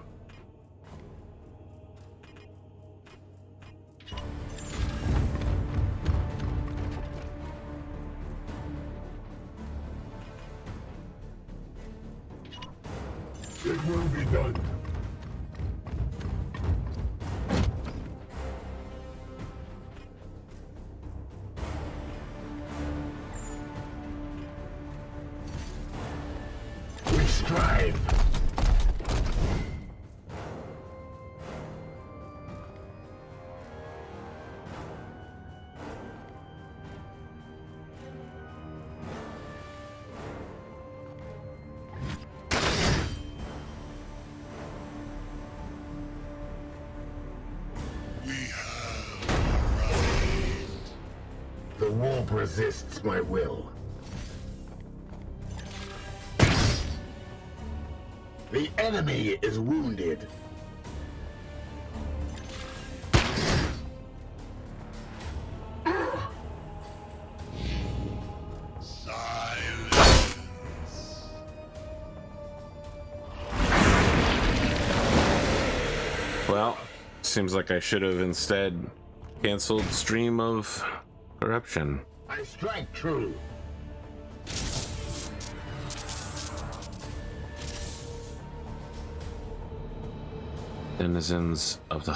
It will be done. We strive. resists my will. The enemy is wounded. Well, seems like I should have instead canceled stream of corruption. I strike true. Denizens of the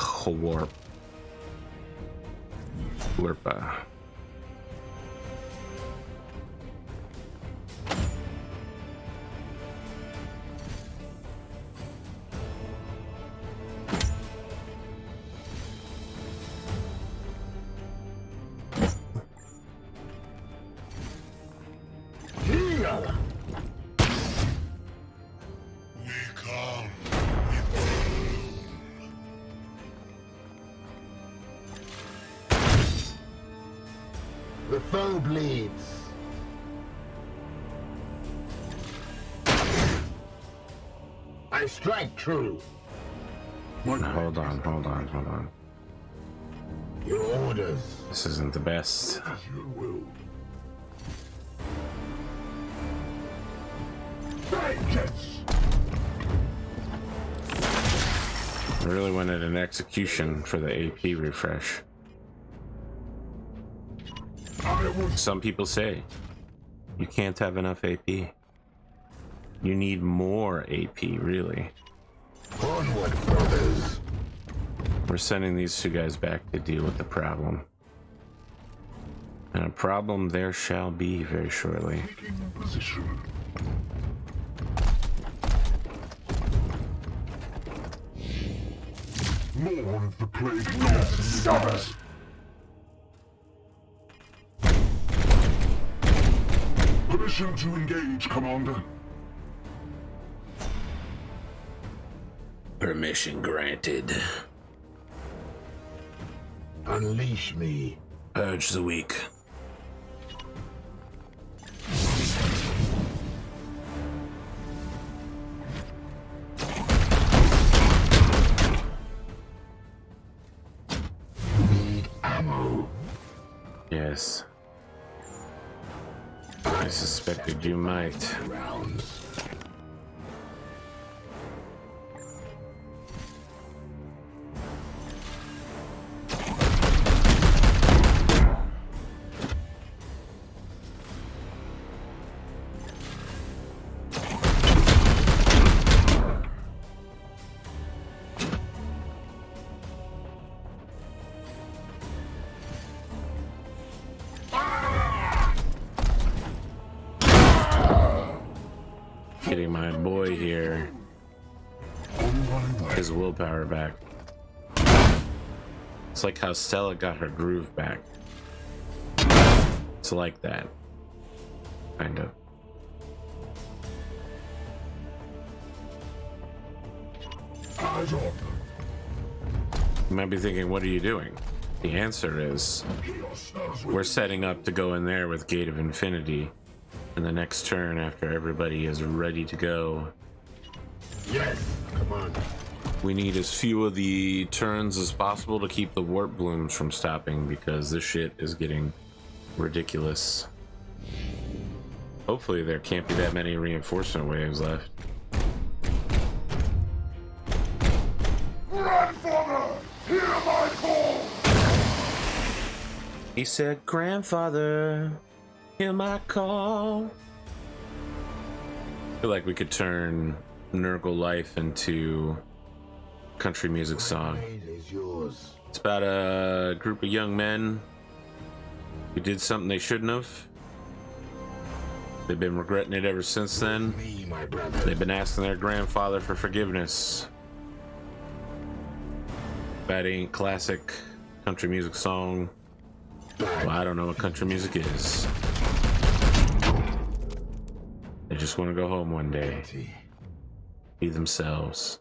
Warpa. The foe bleeds. I strike true. Hold on. Your orders. This isn't the best. As you will. Vengeance. I really wanted an execution for the AP refresh. Some people say you can't have enough AP. You need more AP, really. Onward, brothers. We're sending these two guys back to deal with the problem. And a problem there shall be very shortly. Taking position. More of the plague gods. Permission to engage, Commander. Permission granted. Unleash me. Purge the weak. Need ammo. Yes. I suspected you might. Rounds. Getting my boy here his willpower back. It's like how Stella got her groove back. It's like that. Kind of. Eyes on. You might be thinking, what are you doing? The answer is, we're setting up to go in there with Gate of Infinity. And the next turn, after everybody is ready to go, Yes, come on. we need as few of the turns as possible to keep the warp blooms from stopping, because this shit is getting ridiculous. Hopefully there can't be that many reinforcement waves left. Grandfather, hear my call. He said, grandfather, hear my call. I feel like we could turn Nurgle Life into country music song. Blade is yours. It's about a group of young men who did something they shouldn't have. They've been regretting it ever since then. Me, my brother. They've been asking their grandfather for forgiveness. That ain't classic country music song. Well, I don't know what country music is. They just want to go home one day, be themselves.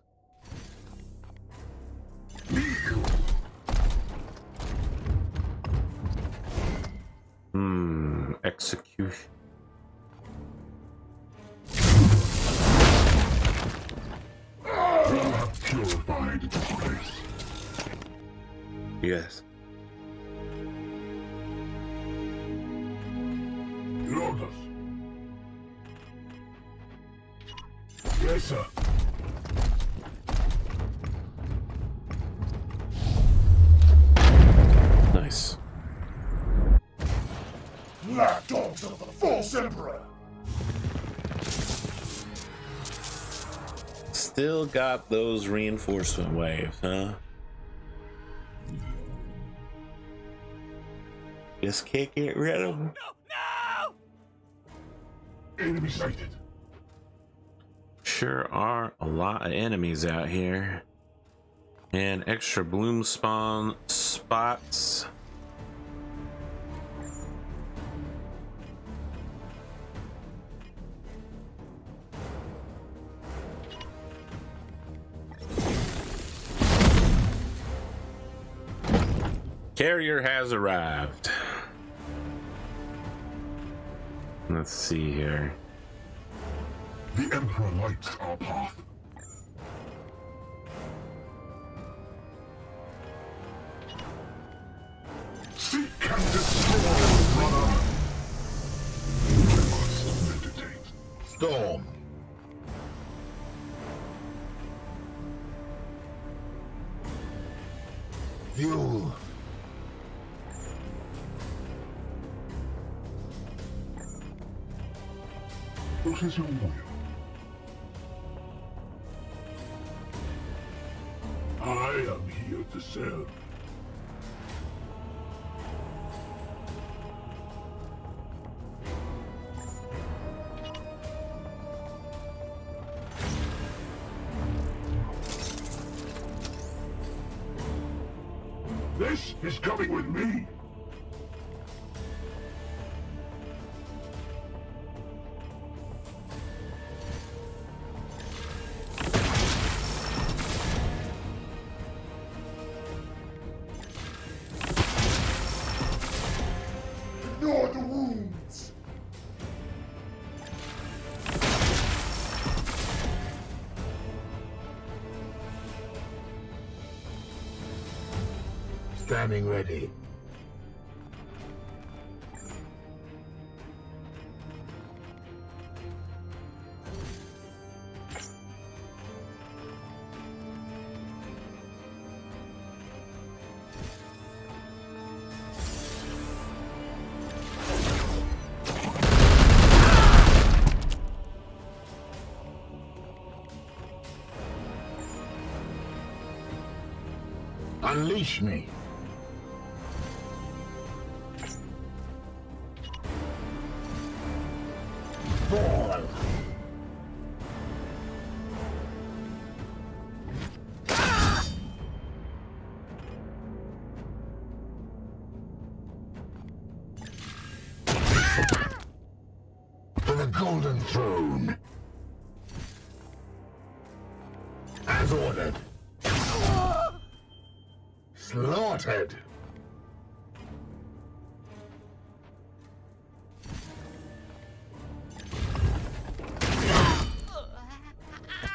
Execution. We have purified this place. Yes. Lotus. Yes, sir. Nice. Lapdogs of the false emperor. Still got those reinforcement waves, huh? Just can't get rid of them. No! Enemy sighted. Sure are a lot of enemies out here. And extra bloom spawn spots. Carrier has arrived. Let's see here. The emperor lights our path. Seek and destroy, brother. I must meditate. Storm. Fuel. What is your will? I am here to serve. This is coming with me. Ignore the wounds. Standing ready. Unleash me. Fall. For the golden throne. As ordered. Slaughtered.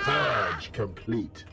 Purge complete.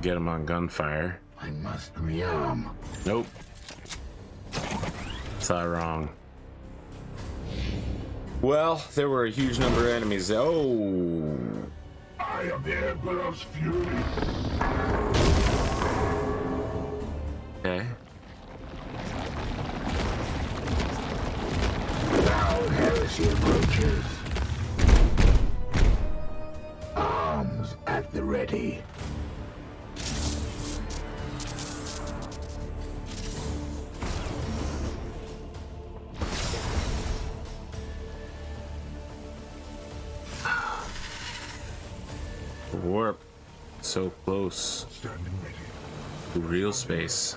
Get him on gunfire. I must rearm. Nope. Saw wrong. Well, there were a huge number of enemies. Oh. I am the Emperor's fury. Okay. ready. Warp. So close. Standing ready. To real space.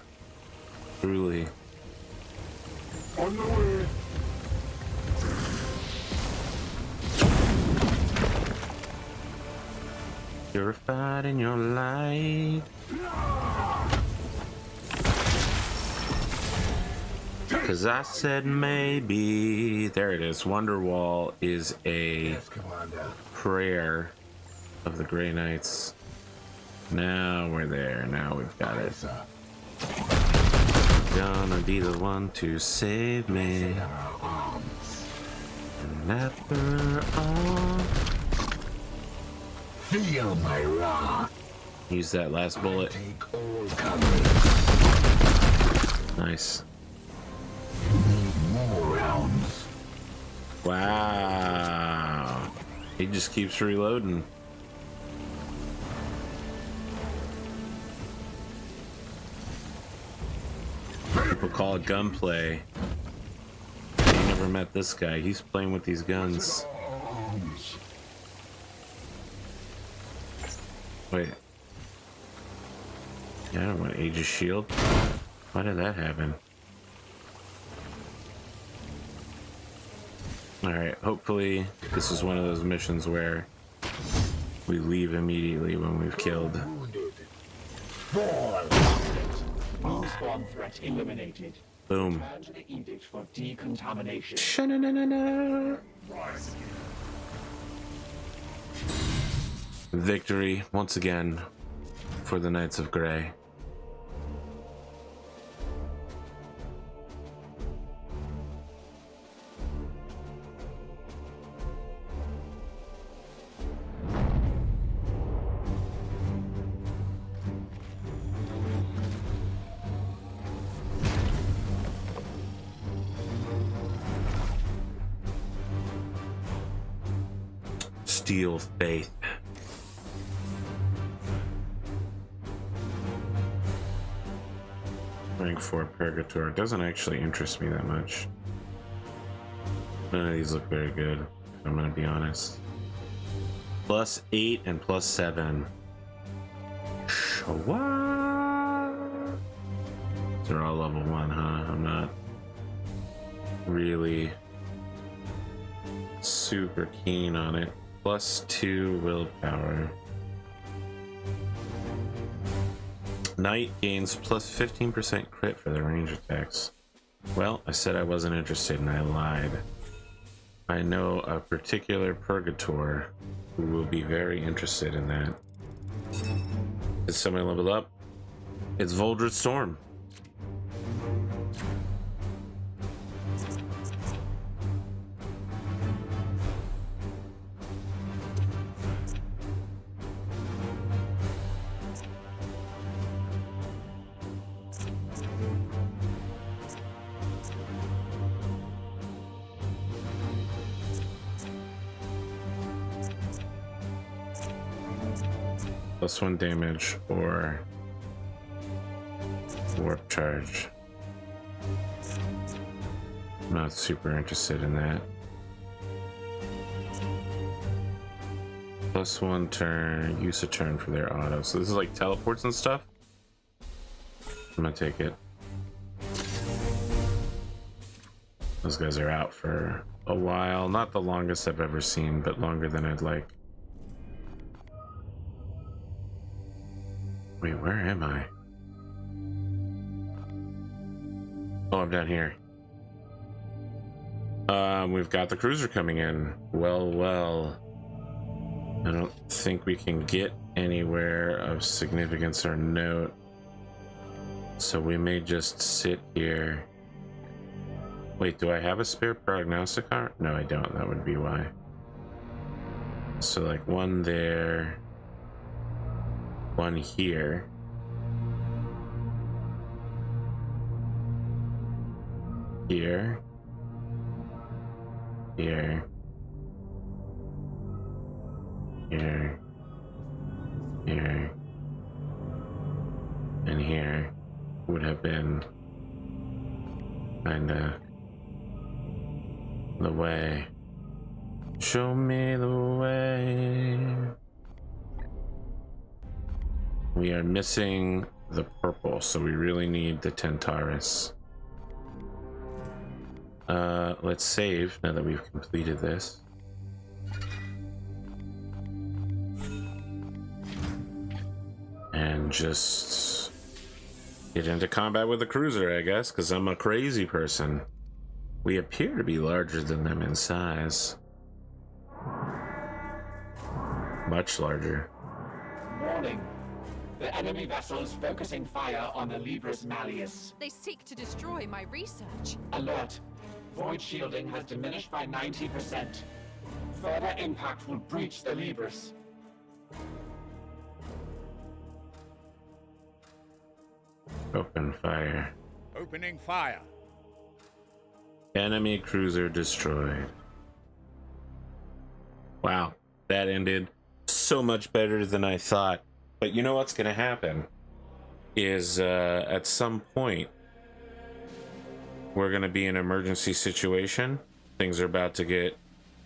Truly. On the way. Purified in your light. Cause I said maybe. There it is. Wonderwall is a Yes, Commander. prayer of the Grey Knights. Now we're there. Now we've got it. Yes, sir. Gonna be the one to save me. Our arms. And after all, Feel my wrath. use that last bullet. Take all comers. Nice. Need more rounds. Wow. He just keeps reloading. People call it gunplay. I never met this guy. He's playing with these guns. Arms. Wait. Yeah, I don't want Aegis Shield. Why did that happen? Alright, hopefully this is one of those missions where we leave immediately when we've killed. Wounded. Fall. New spawn threat eliminated. Boom. Return to the edict for decontamination. Sha-na-na-na-na. Victory once again for the Knights of Grey. Steel Faith. Rank 4 Purgator doesn't actually interest me that much. None of these look very good, I'm gonna be honest. +8 and +7. What? They're all level 1, huh? I'm not really super keen on it. +2 willpower. Knight gains +15% crit for their range attacks. Well, I said I wasn't interested and I lied. I know a particular Purgator who will be very interested in that. Is somebody leveled up? It's Voldred Storm. +1 damage or warp charge. I'm not super interested in that. +1 turn, use a turn for their auto. So this is like teleports and stuff. I'm gonna take it. Those guys are out for a while. Not the longest I've ever seen, but longer than I'd like. Wait, where am I? Oh, I'm down here. We've got the cruiser coming in. Well. I don't think we can get anywhere of significance or note. So we may just sit here. Wait, do I have a spare prognosticar? No, I don't. That would be why. So like one there. One here. Here. Here. Here. here, and here would have been kinda the way. Show me the way. We are missing the purple, so we really need the Tentaris. Let's save now that we've completed this. And just get into combat with the cruiser, I guess, because I'm a crazy person. We appear to be larger than them in size. Much larger. Warning. The enemy vessel is focusing fire on the Libris Malleus. They seek to destroy my research. Alert. Void shielding has diminished by 90%. Further impact will breach the Libris. Open fire. Opening fire. Enemy cruiser destroyed. Wow, that ended so much better than I thought. But you know what's going to happen is at some point we're going to be in an emergency situation. Things are about to get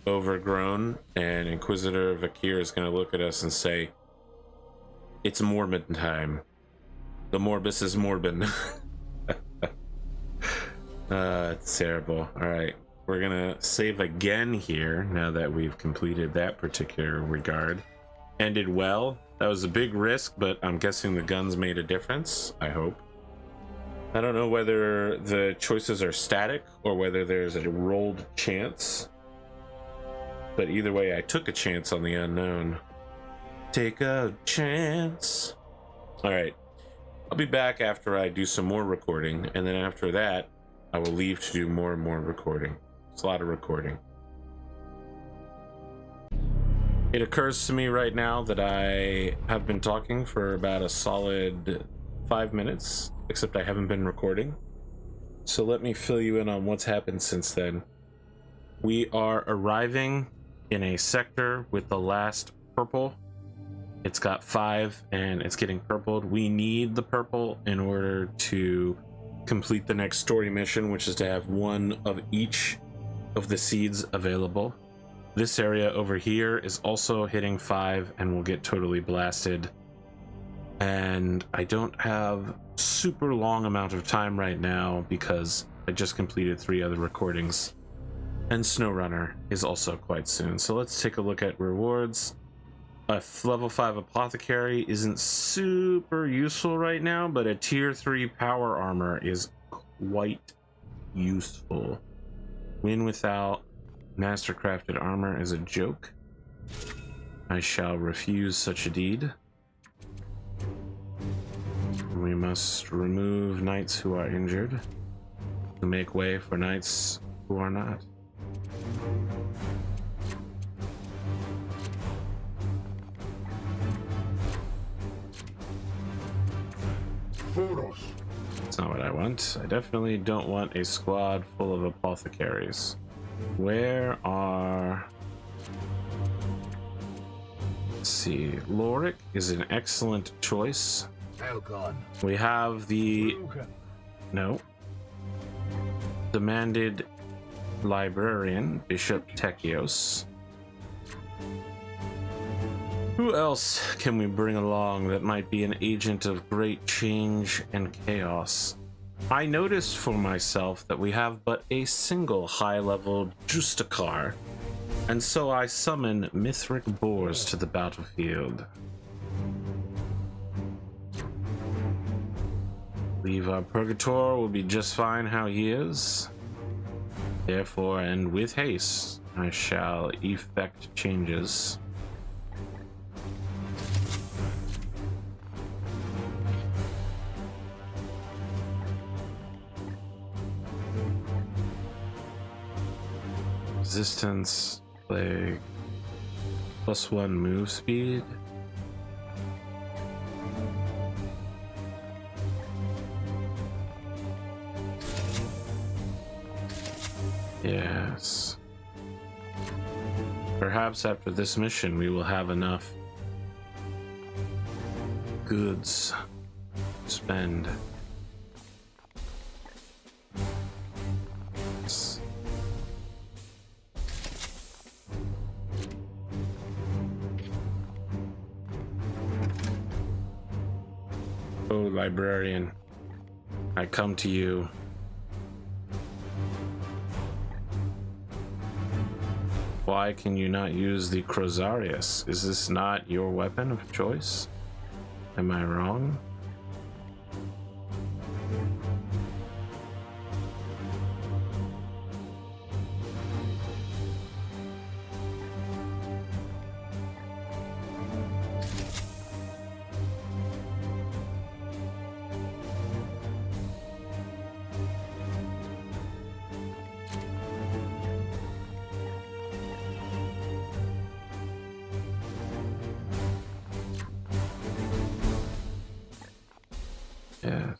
overgrown, and Inquisitor Vakir is going to look at us and say, "It's Morbin time. The Morbus is Morbin." It's terrible. All right, we're gonna save again here now that we've completed that particular regard. Ended well. That was a big risk, but I'm guessing the guns made a difference. I hope. I don't know whether the choices are static or whether there's a rolled chance, but either way, I took a chance on the unknown. Take a chance. All right, I'll be back after I do some more recording, and then after that I will leave to do more and more recording. It's a lot of recording. It occurs to me right now that I have been talking for about a solid 5 minutes, except I haven't been recording. So let me fill you in on what's happened since then. We are arriving in a sector with the last purple. It's got 5 and it's getting purpled. We need the purple in order to complete the next story mission, which is to have 1 of each of the seeds available. This area over here is also hitting 5 and will get totally blasted. And I don't have super long amount of time right now because I just completed 3 other recordings, and SnowRunner is also quite soon. So let's take a look at rewards. A level 5 apothecary isn't super useful right now, but a tier 3 power armor is quite useful. Win without mastercrafted armor is a joke. I shall refuse such a deed. We must remove knights who are injured to make way for knights who are not. That's not what I want. I definitely don't want a squad full of apothecaries. Where are... Let's see. Lorik is an excellent choice. We have the... No. Demanded librarian, Bishop Techios. Who else can we bring along that might be an agent of great change and chaos? I noticed for myself that we have but a single high-level Justicar, and so I summon Mithric Boars to the battlefield. Leave our Purgator will be just fine how he is. Therefore, and with haste, I shall effect changes. Resistance, plague, +1 move speed. Yes. Perhaps after this mission we will have enough goods spend. Oh, librarian, I come to you. Why can you not use the Crozarius? Is this not your weapon of choice? Am I wrong? Yeah.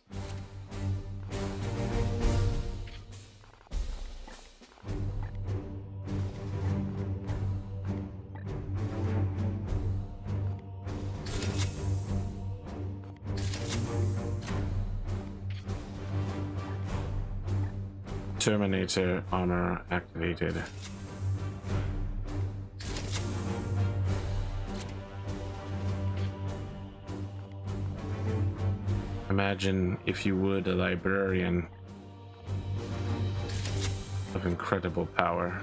Terminator armor activated. Imagine, if you would, a librarian of incredible power.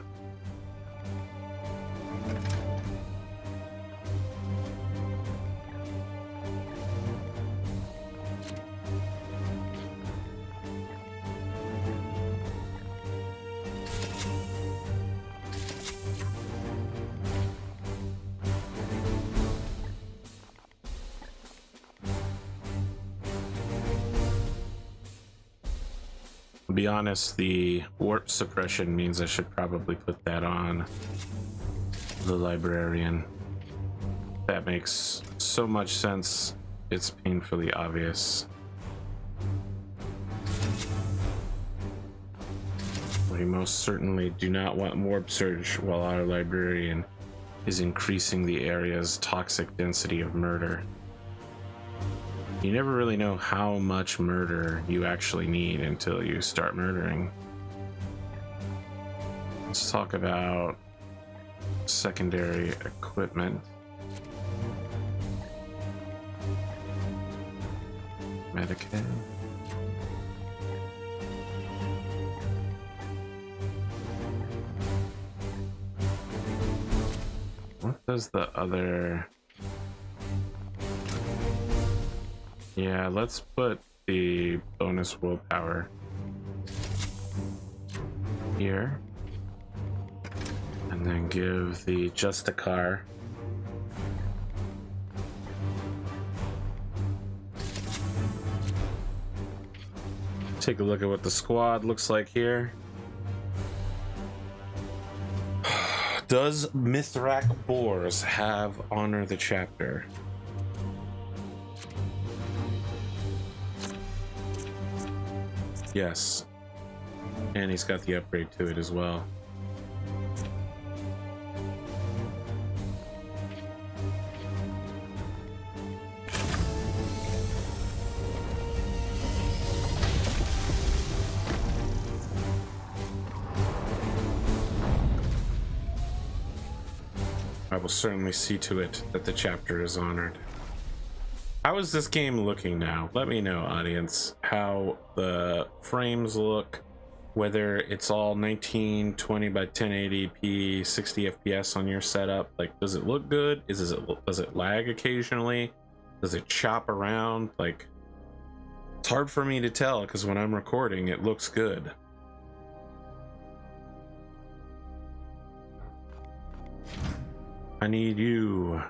To be honest, the warp suppression means I should probably put that on the librarian. That makes so much sense, it's painfully obvious. We most certainly do not want warp surge while our librarian is increasing the area's toxic density of murder. You never really know how much murder you actually need until you start murdering. Let's talk about secondary equipment. Medicaid. What does the other... Yeah, let's put the bonus willpower here. And then give the Justicar take a look at what the squad looks like here. Does Mithrak Boars have Honor the Chapter? Yes. And he's got the upgrade to it as well. I will certainly see to it that the chapter is honored. How is this game looking now? Let me know, audience, how the frames look, whether it's all 1920 by 1080p 60 fps on your setup. Like, does it look good? Does it lag occasionally? Does it chop around? Like, it's hard for me to tell because when I'm recording it looks good. I need you.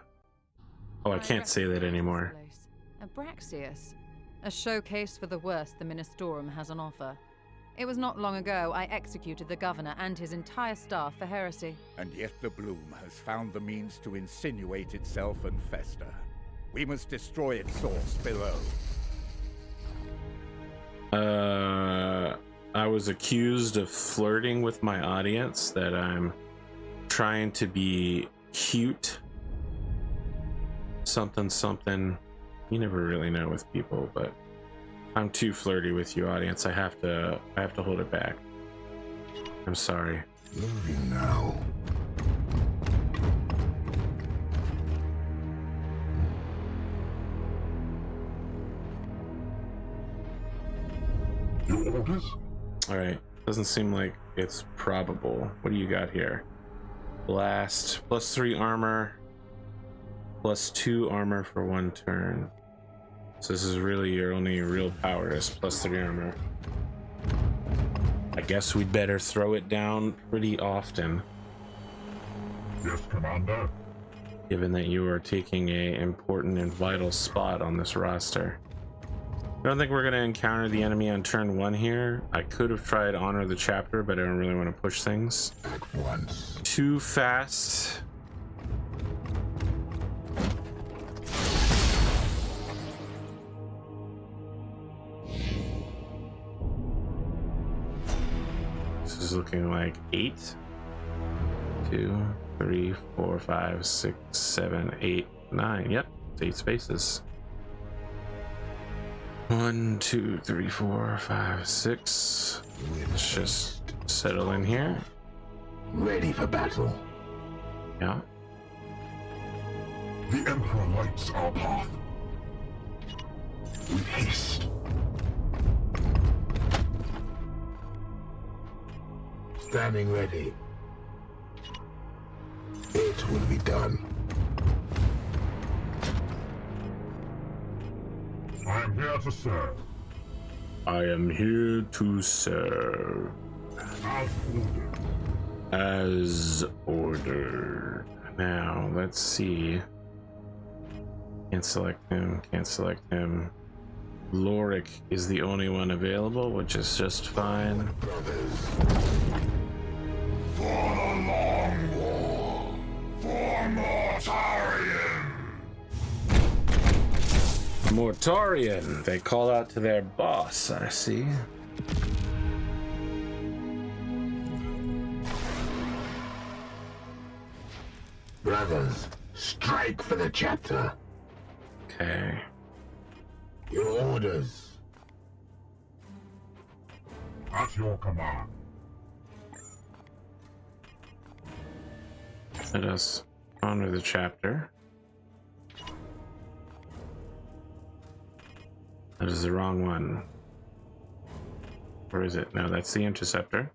Oh, I can't say that anymore. Abraxius, a showcase for the worst the Ministorum has on offer. It was not long ago I executed the governor and his entire staff for heresy. And yet the bloom has found the means to insinuate itself and fester. We must destroy its source below. I was accused of flirting with my audience, that I'm trying to be cute. Something, something. You never really know with people, but I'm too flirty with you, audience. I have to hold it back. I'm sorry. Moving now. Your orders? All right. Doesn't seem like it's probable. What do you got here? Blast, +3 armor, +2 armor for 1 turn. So this is really your only real power is +3 armor. I guess we'd better throw it down pretty often. Yes, Commander. Given that you are taking a important and vital spot on this roster. I don't think we're going to encounter the enemy on turn 1 here. I could have tried Honor the Chapter, but I don't really want to push things At once. too fast. This is looking like 8. 2, 3, 4, 5, 6, 7, 8, 9. Yep, it's 8 spaces. 1, 2, 3, 4, 5, 6. Let's just settle in here. Ready for battle. Yeah. The Emperor lights our path. With haste. Standing ready. It will be done. I am here to serve. I am here to serve. As ordered. As ordered. Now, let's see. Can't select him, can't select him. Lorik is the only one available, which is just fine. Brothers. For the long war. For Mortarion. Mortarion! They call out to their boss, I see. Brothers, strike for the chapter. Okay. Your orders. At your command. Let us honor the chapter. That is the wrong one. Or is it? No, that's the interceptor.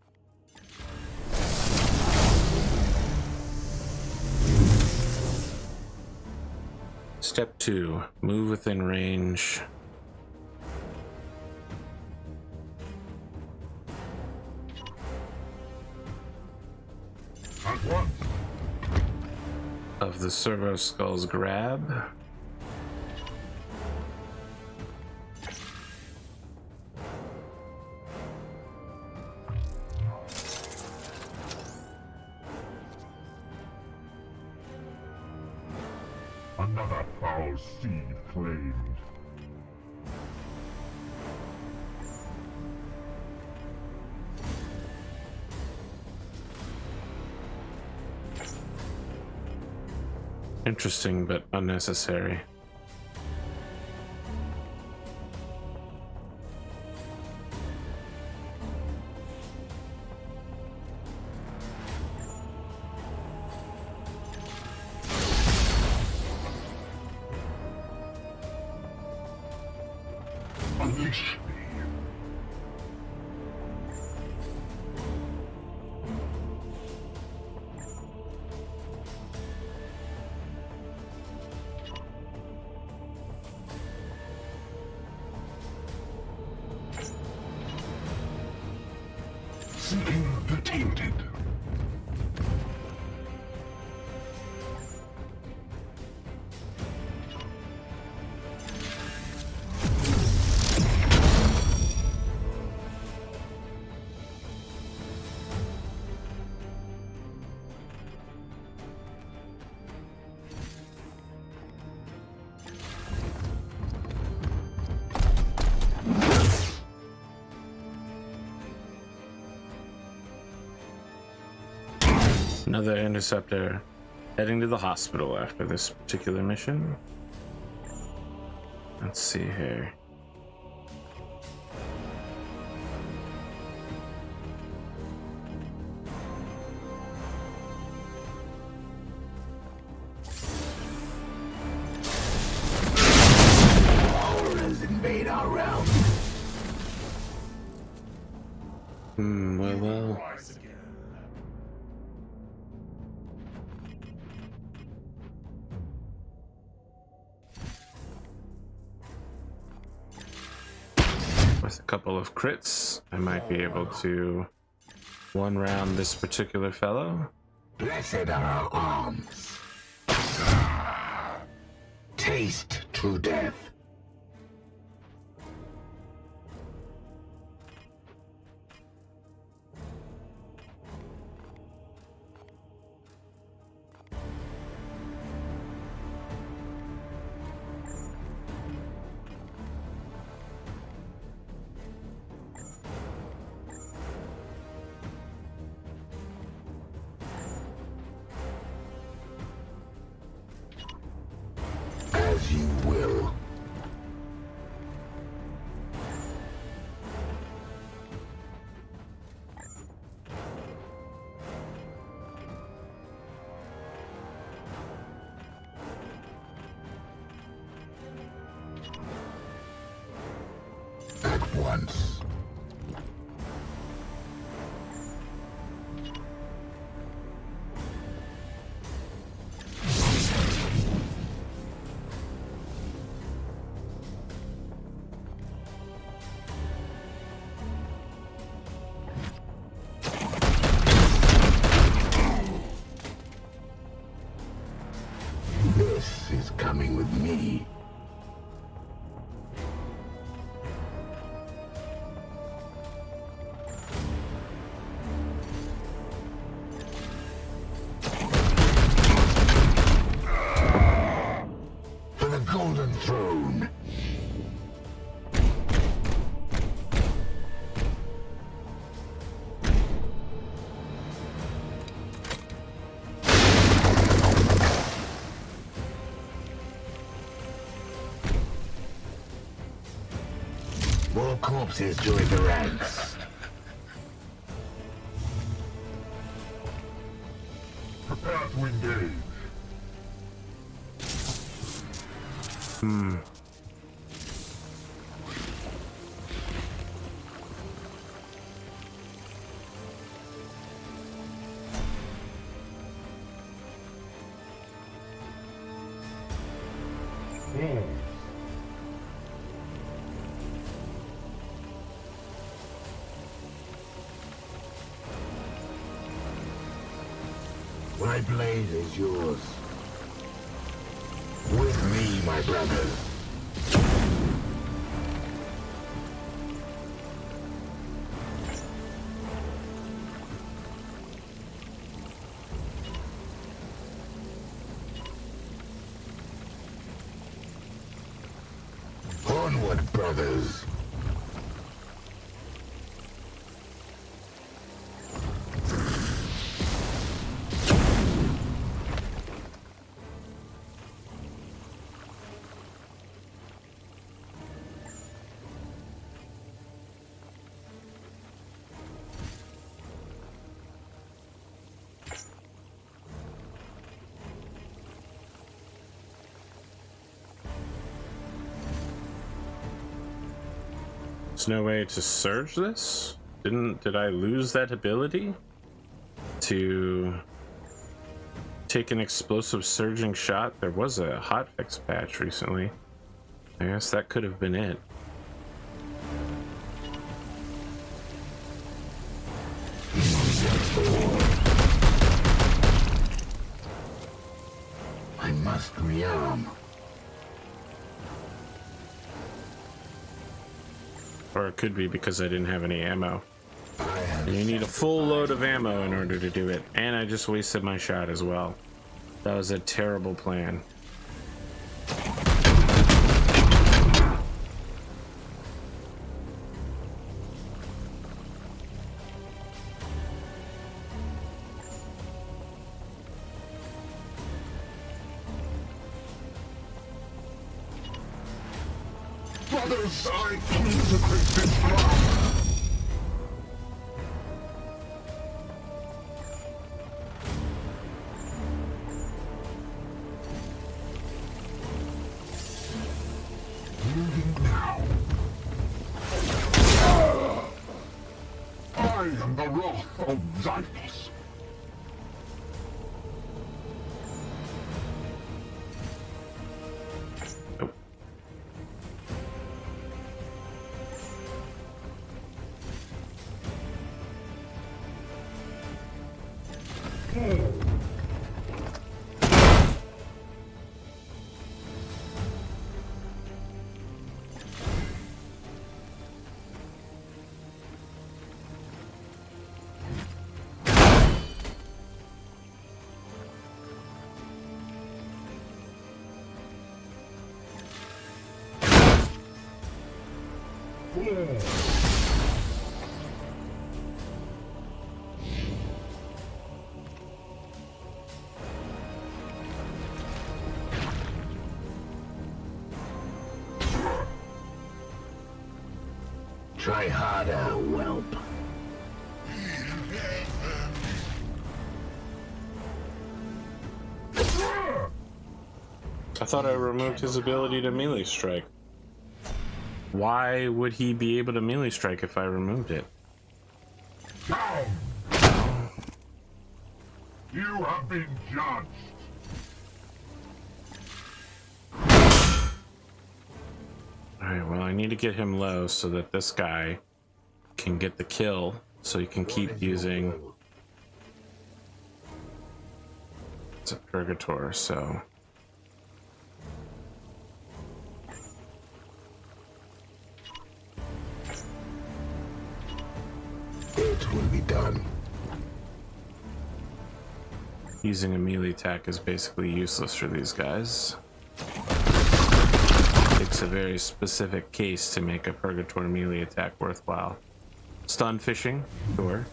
Step 2, move within range. At once. Of the Servo Skull's grab. Another foul seed claimed. Interesting, but unnecessary. Unleash me. Seeking the tainted. Another interceptor heading to the hospital after this particular mission. Let's see here. Horrors invade our realm. Well. With a couple of crits, I might be able to one round this particular fellow. Blessed are our arms. Taste true death. As you will. At once. This is coming with me. For the Golden Throne. More corpses join the ranks. Prepare to engage. My blade is yours. With me, my brothers. Onward, brothers. There's no way to surge this? Did I lose that ability to take an explosive surging shot? There was a hotfix patch recently. I guess that could have been it. I must rearm. Or it could be because I didn't have any ammo. I have And you need a full load of ammo in order to do it. And I just wasted my shot as well. That was a terrible plan. Brothers, I consecrate this ground. Moving now. I am the wrath of Xyphos. Try harder, whelp. I thought I removed his ability to melee strike. Why would he be able to melee strike if I removed it? Down! You have been judged. Alright, well, I need to get him low so that this guy can get the kill, so he can keep using... It's a Purgator, so... It will be done. Using a melee attack is basically useless for these guys. Takes a very specific case to make a Purgator melee attack worthwhile. Stun fishing, sure.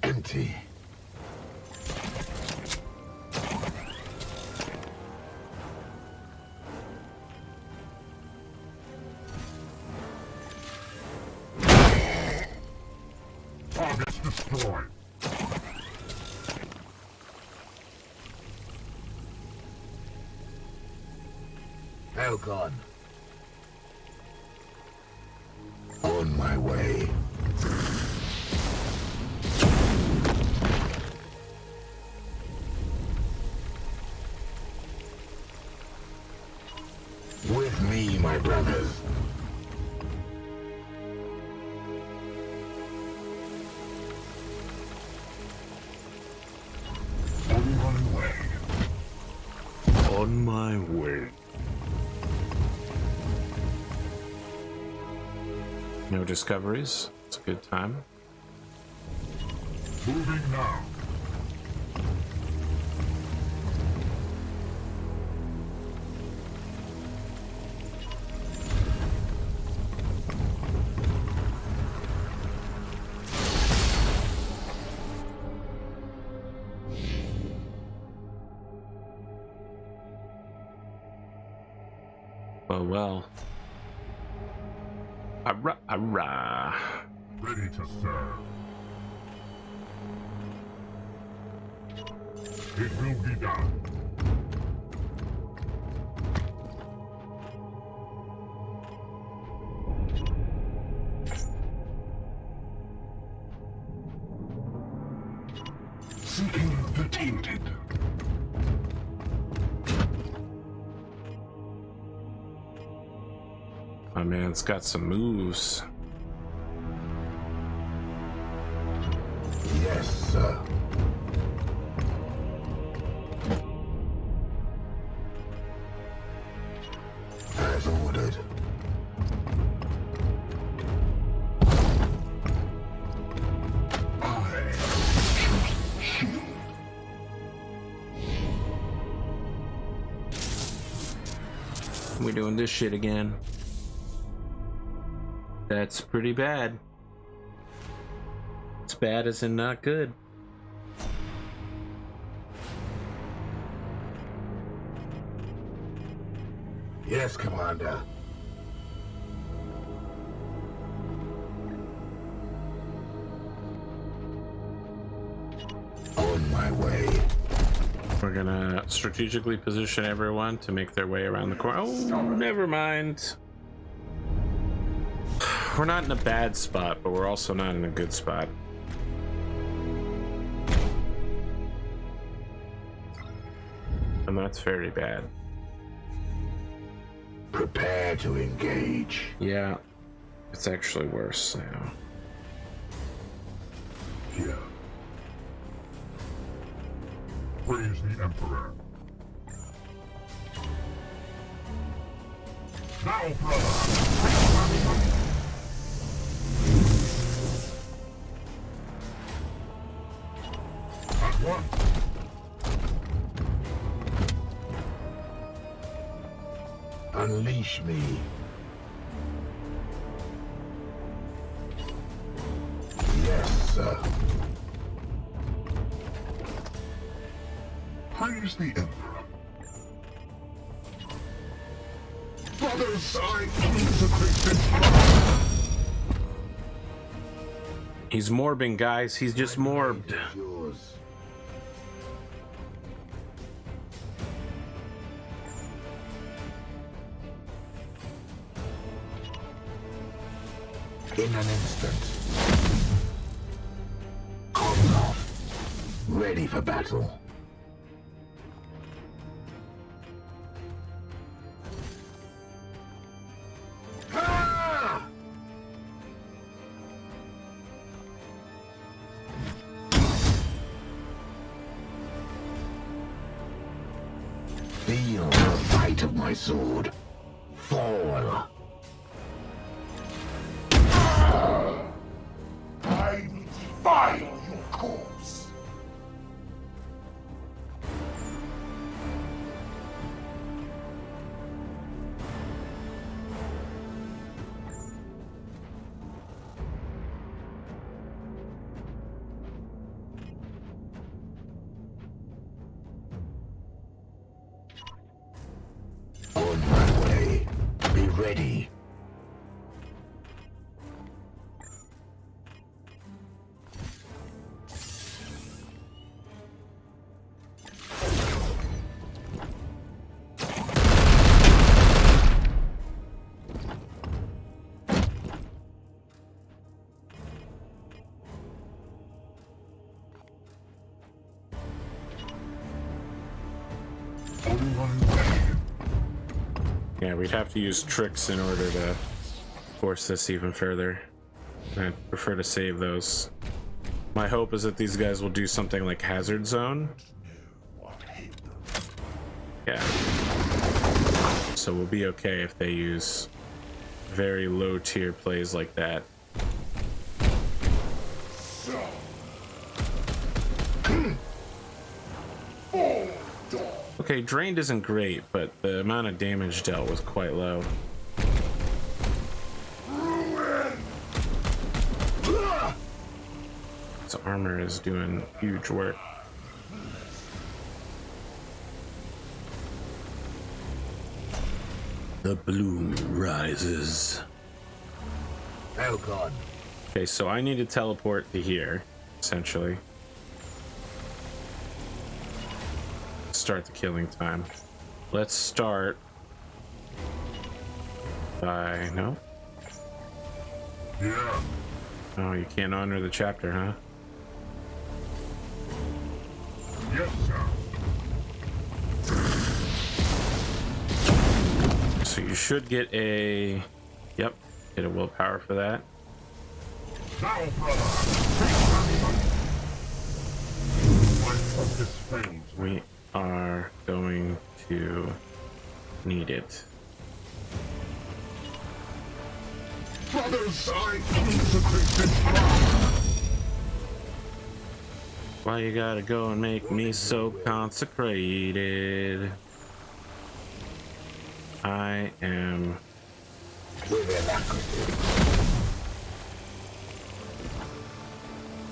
Empty. Targets destroyed. Helgon. On my way. With me, my brothers. On my way. On my way. No discoveries. It's a good time. Moving now. Oh well. Arrah, arrah. Ready to serve. It will be done. Seeking the tainted. My man's got some moves. Yes, sir. As ordered. I choose shield. We're doing this shit again. That's pretty bad. It's bad as in not good. Yes, Commander. On my way. We're gonna strategically position everyone to make their way around the corner. Oh, never mind. We're not in a bad spot, but we're also not in a good spot. And that's very bad. Prepare to engage. Yeah, it's actually worse now. Here. Praise the Emperor. Now, brother! At once. Unleash me. Yes, sir. Praise the Emperor. Brothers, I consecrate this blood. He's morbing, guys. He's just morbed. Yours. In an instant. Combat. Ready for battle. Ah! Feel the bite of my sword. Fall. I will defile your corpse. On my way. Be ready. On my way. Yeah, we'd have to use tricks in order to force this even further. I'd prefer to save those. My hope is that these guys will do something like Hazard Zone. Yeah. So we'll be okay if they use very low tier plays like that. Okay, drained isn't great, but the amount of damage dealt was quite low. His armor is doing huge work. The bloom rises. Elcon. Okay, so I need to teleport to here, essentially. Start the killing time. Let's start by no. Yeah. Oh, you can't honor the chapter, huh? Yes, sir. So you should get a yep, get a willpower for that. Now, brother. My focus fails. We are going to need it. Brothers, I consecrate this blood. Why you gotta go and make me so consecrated? I am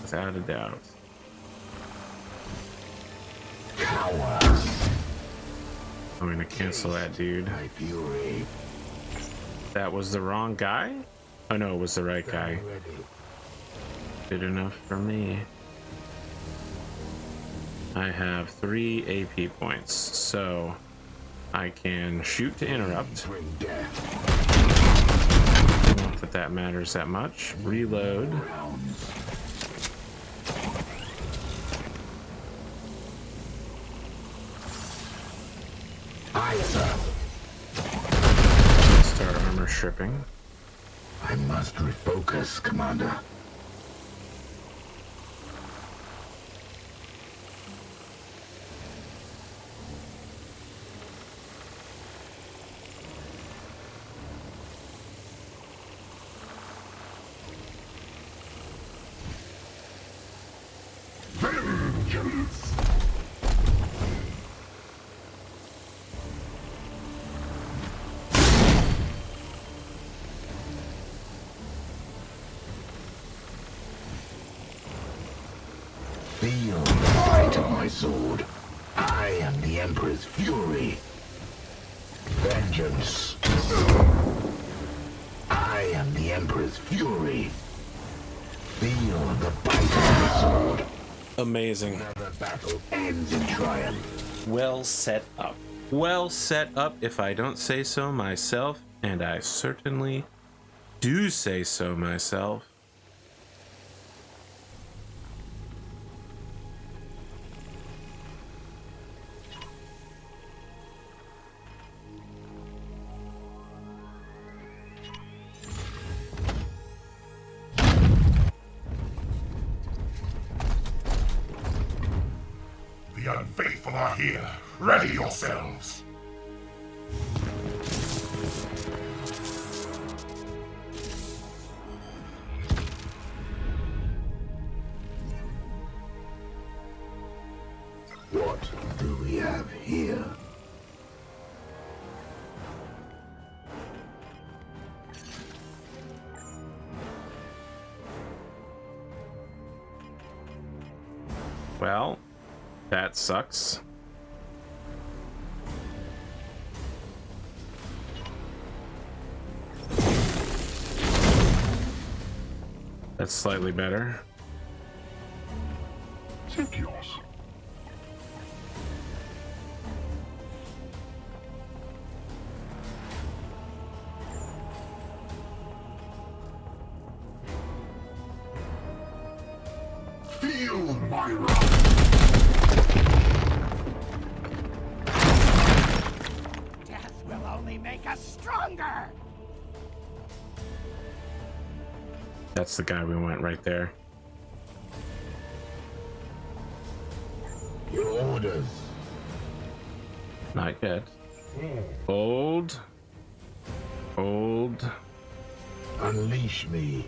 without a doubt. I'm gonna cancel that dude. My fury. That was the wrong guy? Oh no, it was the right guy. Ready. Good enough for me. I have 3 AP points, so I can shoot to interrupt. Bring death. Not that that matters that much. Reload. Rounds. Aye, sir. Start armor stripping. I must refocus, Commander. Vengeance! Feel the might of my sword. I am the Emperor's fury. Vengeance. I am the Emperor's fury. Feel the bite of my sword. Amazing. Another battle ends in triumph. Well set up. Well set up, if I don't say so myself, and I certainly do say so myself. The unfaithful are here. Ready yourselves. What do we have here? Well, that sucks. That's slightly better. Take yours. Feel my wrath. Death will only make us stronger! That's the guy we went right there. Your orders. Not yet. Hold. Hold. Unleash me.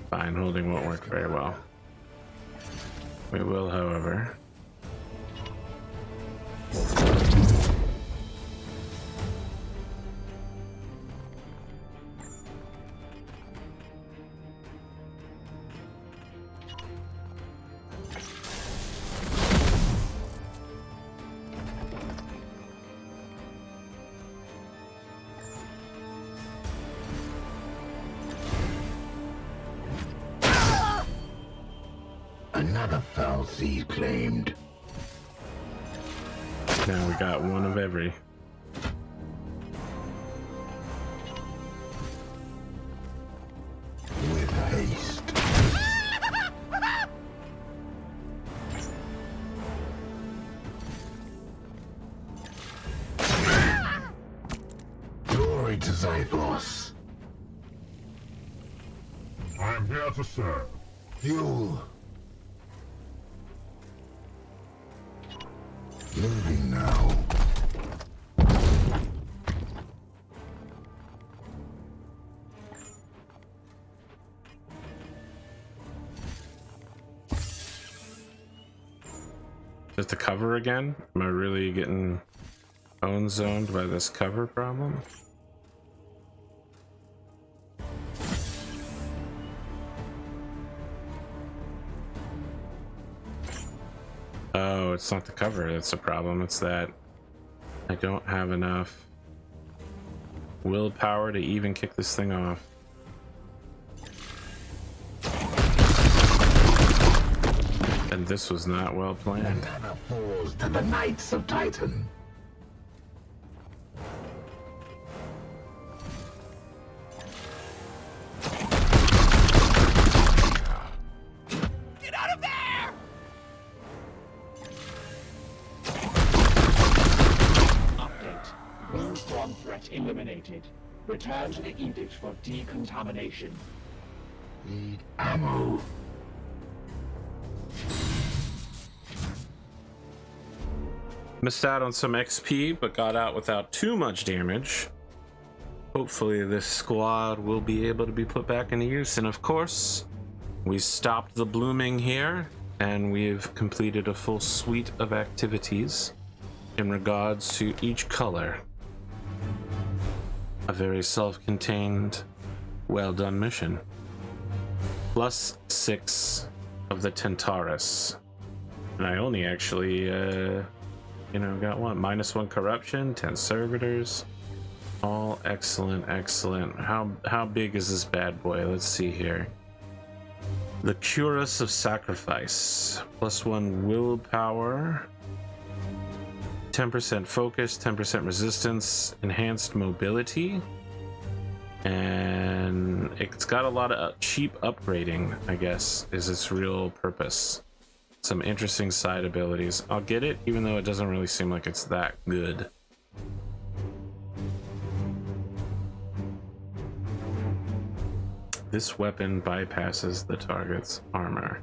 Fine, holding won't work very well. We will, however. Another foul seed claimed. Now we got one of every. With haste. Glory to Zyphos. I am here to serve. Fuel. Moving now. Is it the cover again? Am I really getting own zoned by this cover problem? Oh, it's not the cover that's the problem, it's that I don't have enough willpower to even kick this thing off. And this was not well planned. The banner falls to the Knights of Titan. Get out of there! Update. Windstorm threat eliminated. Return to the Edict for decontamination. Need ammo. Missed out on some XP, but got out without too much damage. Hopefully this squad will be able to be put back into use. And of course, we stopped the blooming here, and we've completed a full suite of activities in regards to each color. A very self-contained, well-done mission. +6 of the Tentaris. And I only actually, got one. -1 corruption, 10 servitors. All excellent, excellent. How big is this bad boy? Let's see here. The Curus of Sacrifice. +1 willpower. 10% focus, 10% resistance, enhanced mobility. And it's got a lot of cheap upgrading, I guess, is its real purpose. Some interesting side abilities. I'll get it, even though it doesn't really seem like it's that good. This weapon bypasses the target's armor.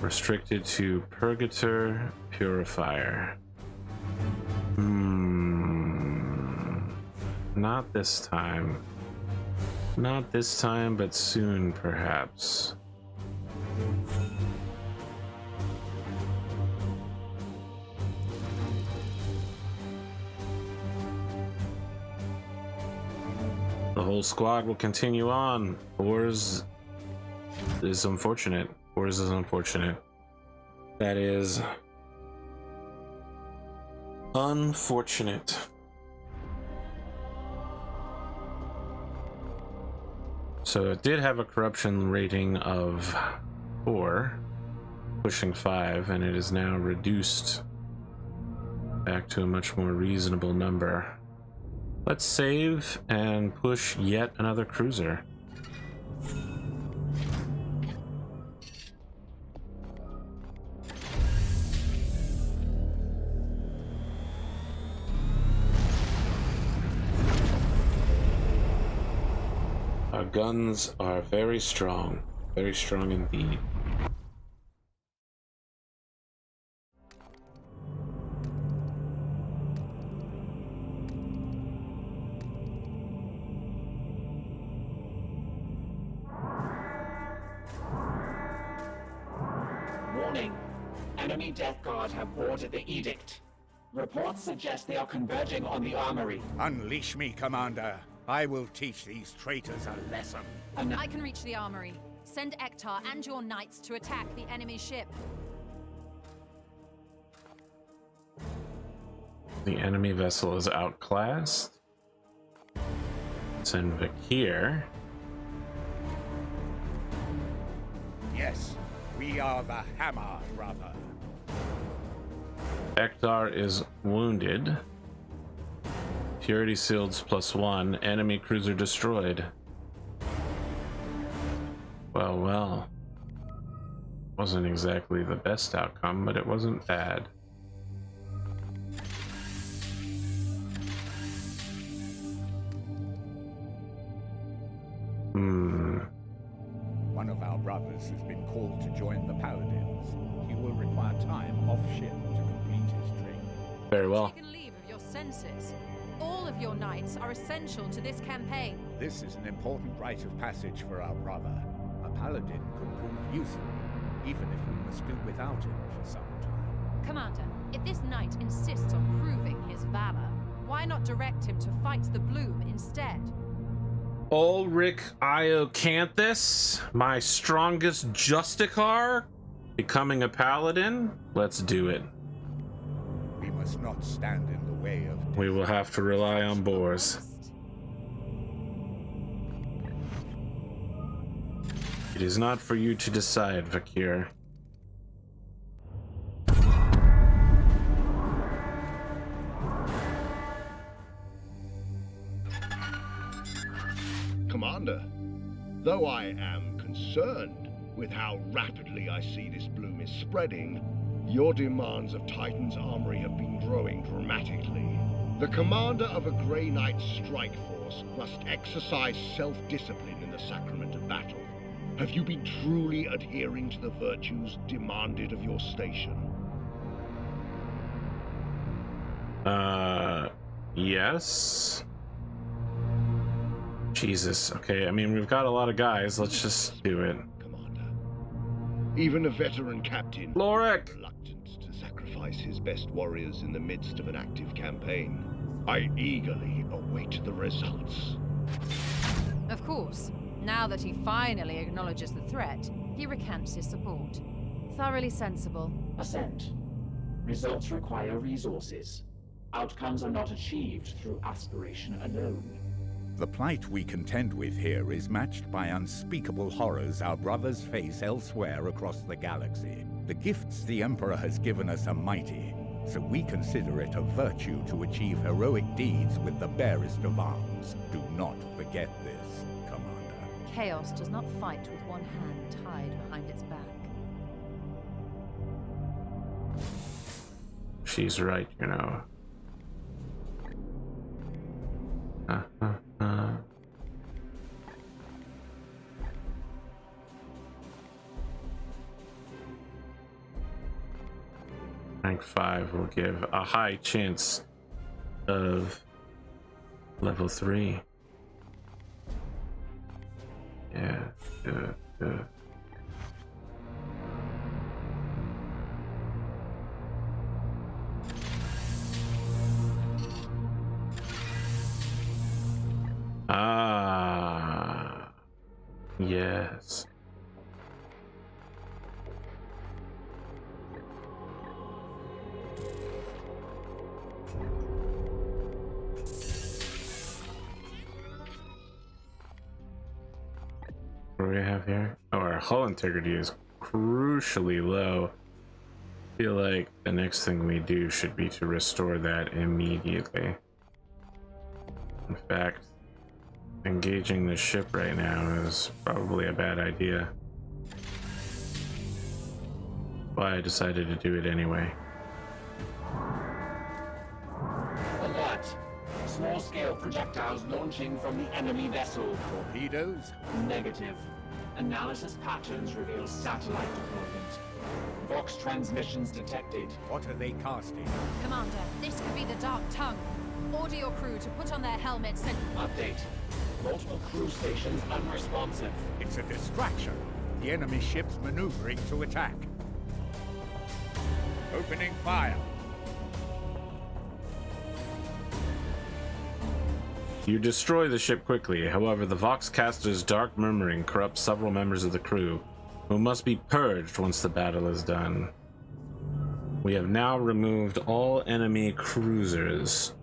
Restricted to Purgator, Purifier. Not this time. Not this time, but soon, perhaps. The whole squad will continue on. Ors is unfortunate. Ors is unfortunate. That is unfortunate. So it did have a corruption rating of 4, pushing 5, and it is now reduced back to a much more reasonable number. Let's save and push yet another cruiser. Our guns are very strong indeed. Warning. Enemy Death Guard have boarded the Edict. Reports suggest they are converging on the armory. Unleash me, Commander. I will teach these traitors a lesson. I can reach the armory. Send Ektar and your knights to attack the enemy ship. The enemy vessel is outclassed. Send Vakir. Yes, we are the Hammer, brother. Ektar is wounded. Purity Shields +1. Enemy cruiser destroyed. Well. Wasn't exactly the best outcome, but it wasn't bad. One of our brothers has been called to join the Paladins. He will require time off-ship to complete his training. Very well. Take leave of your senses. All of your knights are essential to this campaign. This is an important rite of passage for our brother. A Paladin could prove useful, even if we must do without him for some time. Commander, if this knight insists on proving his valor, why not direct him to fight the Bloom instead? Ulrich Iocanthus, my strongest Justicar, becoming a paladin? Let's do it. We must must not stand in the way of... We will have to rely on boars. It is not for you to decide, Vakir. Commander, though I am concerned with how rapidly I see this bloom is spreading, your demands of Titan's armory have been growing dramatically. The commander of a Grey Knight strike force must exercise self-discipline in the sacrament of battle. Have you been truly adhering to the virtues demanded of your station? Yes. Jesus, okay, I mean, we've got a lot of guys, let's just do it. Commander, even a veteran captain Lorik! is reluctant to sacrifice his best warriors in the midst of an active campaign. I eagerly await the results. Of course, now that he finally acknowledges the threat, he recants his support. Thoroughly sensible. Assent. Results require resources. Outcomes are not achieved through aspiration alone. The plight we contend with here is matched by unspeakable horrors our brothers face elsewhere across the galaxy. The gifts the Emperor has given us are mighty, so we consider it a virtue to achieve heroic deeds with the barest of arms. Do not forget this, Commander. Chaos does not fight with one hand tied behind its back. She's right, you know. Rank 5 will give a high chance of level 3. Yeah, good, good. Ah, yes. What do we have here? Oh, our hull integrity is crucially low. I feel like the next thing we do should be to restore that immediately. In fact, engaging the ship right now is probably a bad idea. Why I decided to do it anyway. Alert! Small-scale projectiles launching from the enemy vessel. Torpedoes? Negative. Analysis patterns reveal satellite deployment. Vox transmissions detected. What are they casting? Commander, this could be the Dark Tongue. Order your crew to put on their helmets and... Update. Multiple crew stations unresponsive. It's a distraction. The enemy ship's maneuvering to attack. Opening fire. You destroy the ship quickly, however the Voxcaster's dark murmuring corrupts several members of the crew, who must be purged once the battle is done. We have now removed all enemy cruisers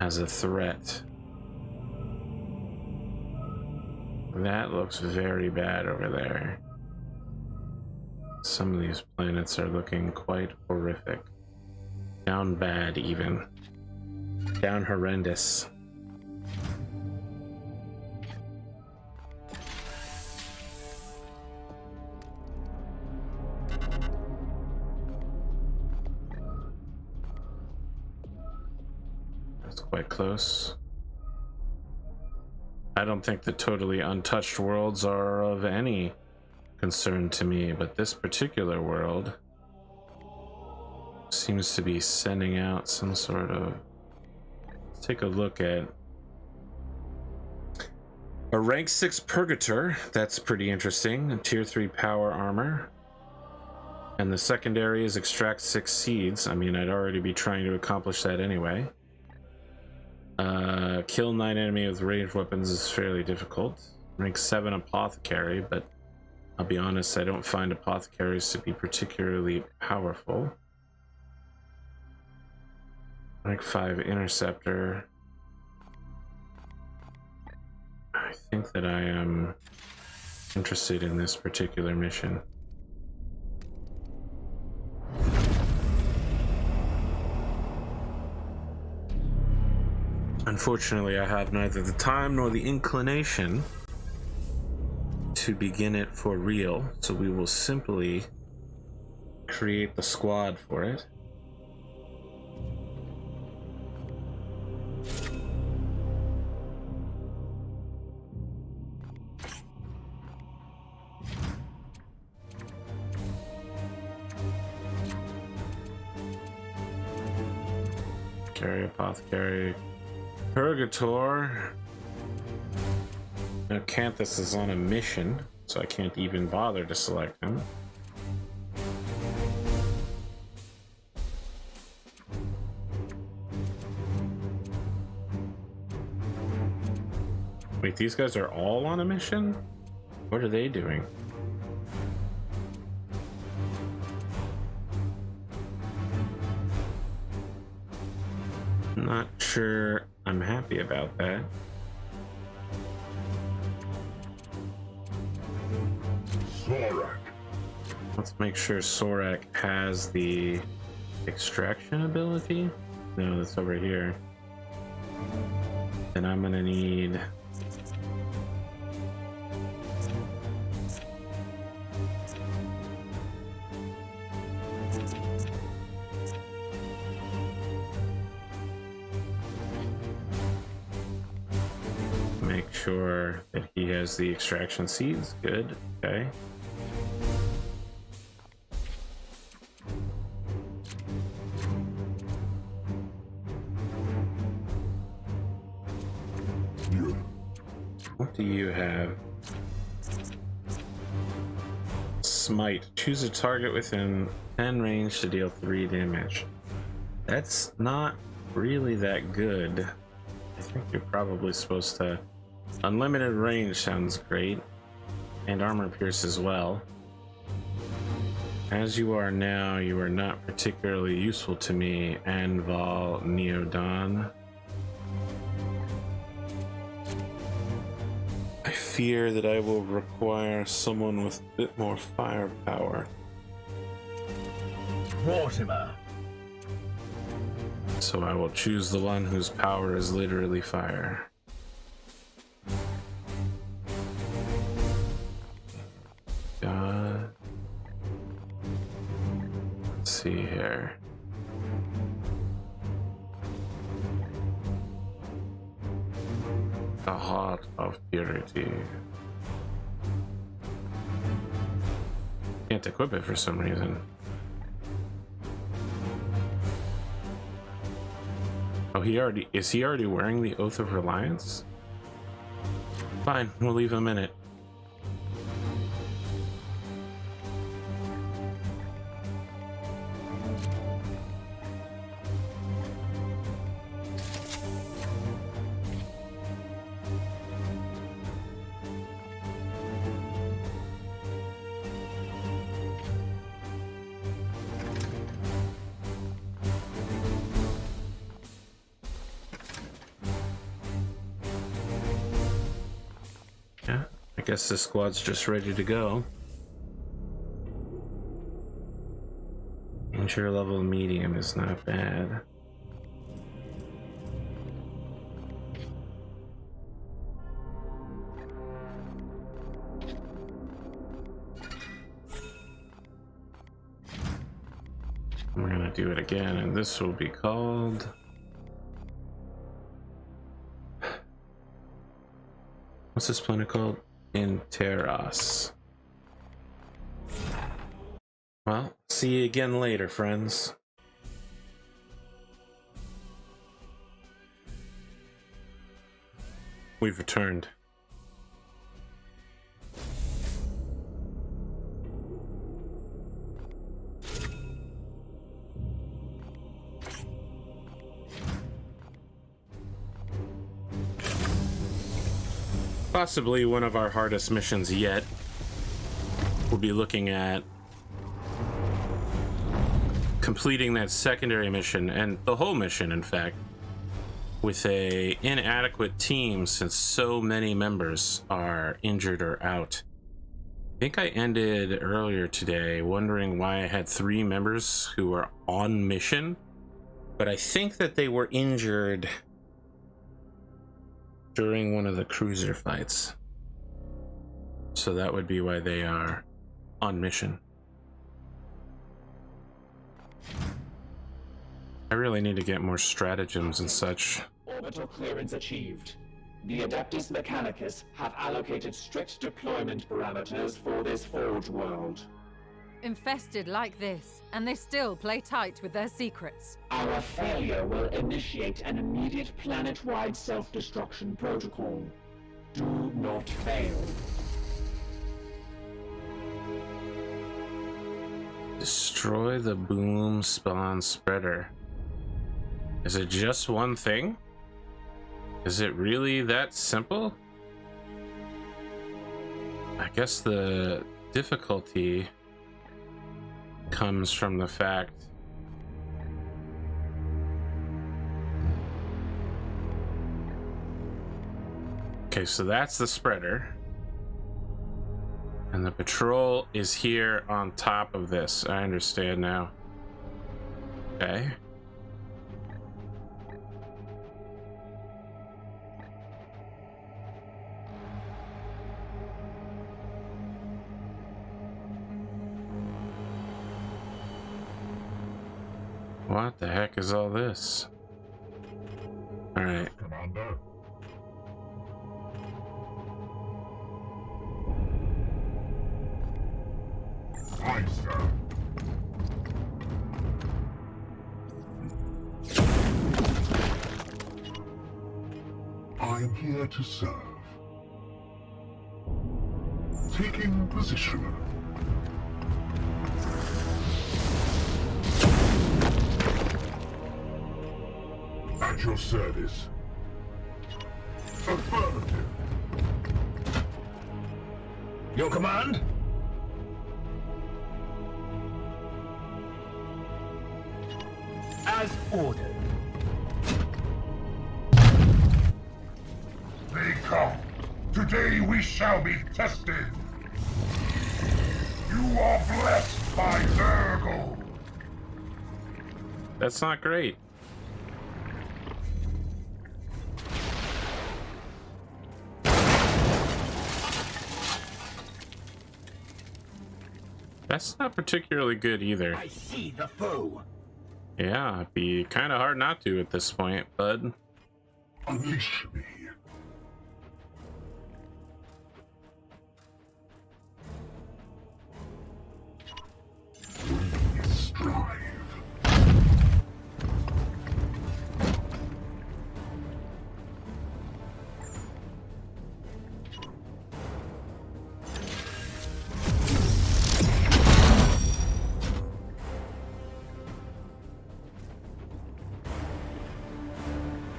as a threat. That looks very bad over there. Some of these planets are looking quite horrific. Down bad even. Down horrendous. That's quite close. I don't think the totally untouched worlds are of any concern to me, but this particular world seems to be sending out some sort of... Let's take a look at a rank 6 Purgator. That's pretty interesting. A tier 3 power armor. And the secondary is extract 6 seeds. I mean, I'd already be trying to accomplish that anyway. Kill 9 enemy with ranged weapons is fairly difficult. Rank 7 apothecary, but I'll be honest, I don't find apothecaries to be particularly powerful. Rank 5 interceptor. I think that I am interested in this particular mission. Unfortunately, I have neither the time nor the inclination to begin it for real, so we will simply create the squad for it. Carry, apothecary, purgator. Now Canthus is on a mission, so I can't even bother to select him. Wait, these guys are all on a mission? What are they doing? Not sure I'm happy about that. Sorak. Let's make sure Sorak has the extraction ability. No, that's over here. Then I'm gonna need make sure that he has the extraction seeds. Good. Okay. What do you have? Smite. Choose a target within 10 range to deal 3 damage. That's not really that good. I think you're probably supposed to... Unlimited range sounds great. And armor pierce as well. As you are now, you are not particularly useful to me, Anval Neodon. I fear that I will require someone with a bit more firepower. Mortimer. So I will choose the one whose power is literally fire. God. Let's see here. The heart of purity. Can't equip it for some reason. Oh, is he already wearing the Oath of Reliance? Fine, we'll leave him in it. Yeah, I guess this squad's just ready to go. Danger level medium is not bad. We're gonna do it again, and this will be called... What's this planet called? Interas. Well, see you again later, friends. We've returned. Possibly one of our hardest missions yet. We'll be looking at completing that secondary mission, and the whole mission, in fact, with a inadequate team since so many members are injured or out. I think I ended earlier today wondering why I had 3 members who were on mission, but I think that they were injured during one of the cruiser fights. So that would be why they are on mission. I really need to get more stratagems and such. Orbital clearance achieved. The Adeptus Mechanicus have allocated strict deployment parameters for this Forge world. Infested like this, and they still play tight with their secrets. Our failure will initiate an immediate planet-wide self-destruction protocol. Do not fail. Destroy the boom spawn spreader. Is it just one thing? Is it really that simple? I guess the difficulty comes from the fact okay, so that's the spreader, and the patrol is here on top of this. I understand now. Okay. What the heck is all this? All right. Commander. Aye, sir. I am here to serve. Taking position. At your service. Affirmative. Your command? As ordered. They come. Today we shall be tested. You are blessed by Nurgle. That's not great. That's not particularly good either. I see the foe. Yeah, it'd be kind of hard not to at this point, bud. Unleash me. We strive.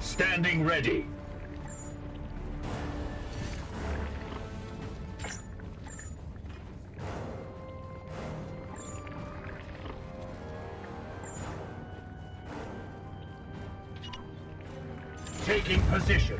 Standing ready. Taking position.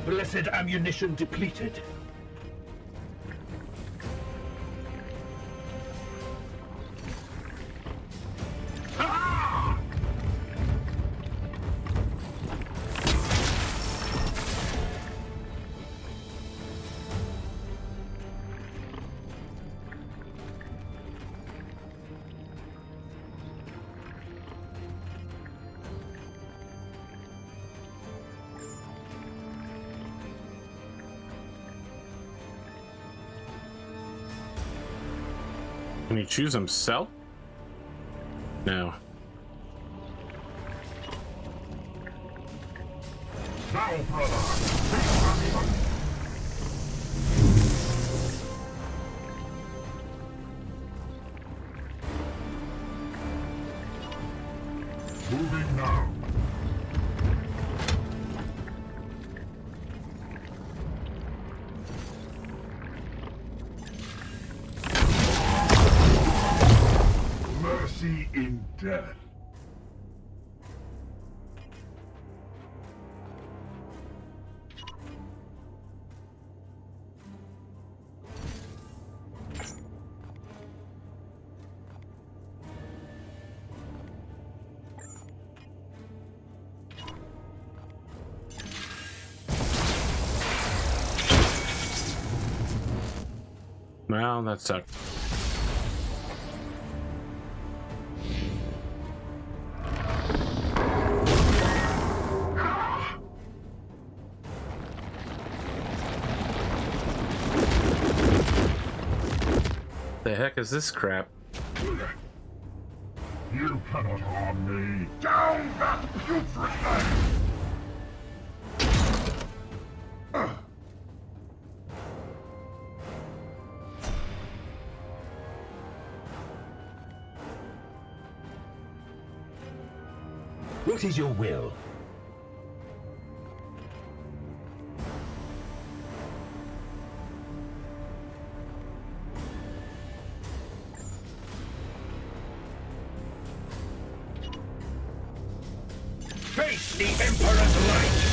Blessed ammunition depleted. Can he choose himself? No. Now, brother! Face action! Moving now. Mercy in death. Well, that sucked. The heck is this crap? You cannot harm me. Down that putrid thing! What is your will? Face the Emperor's light!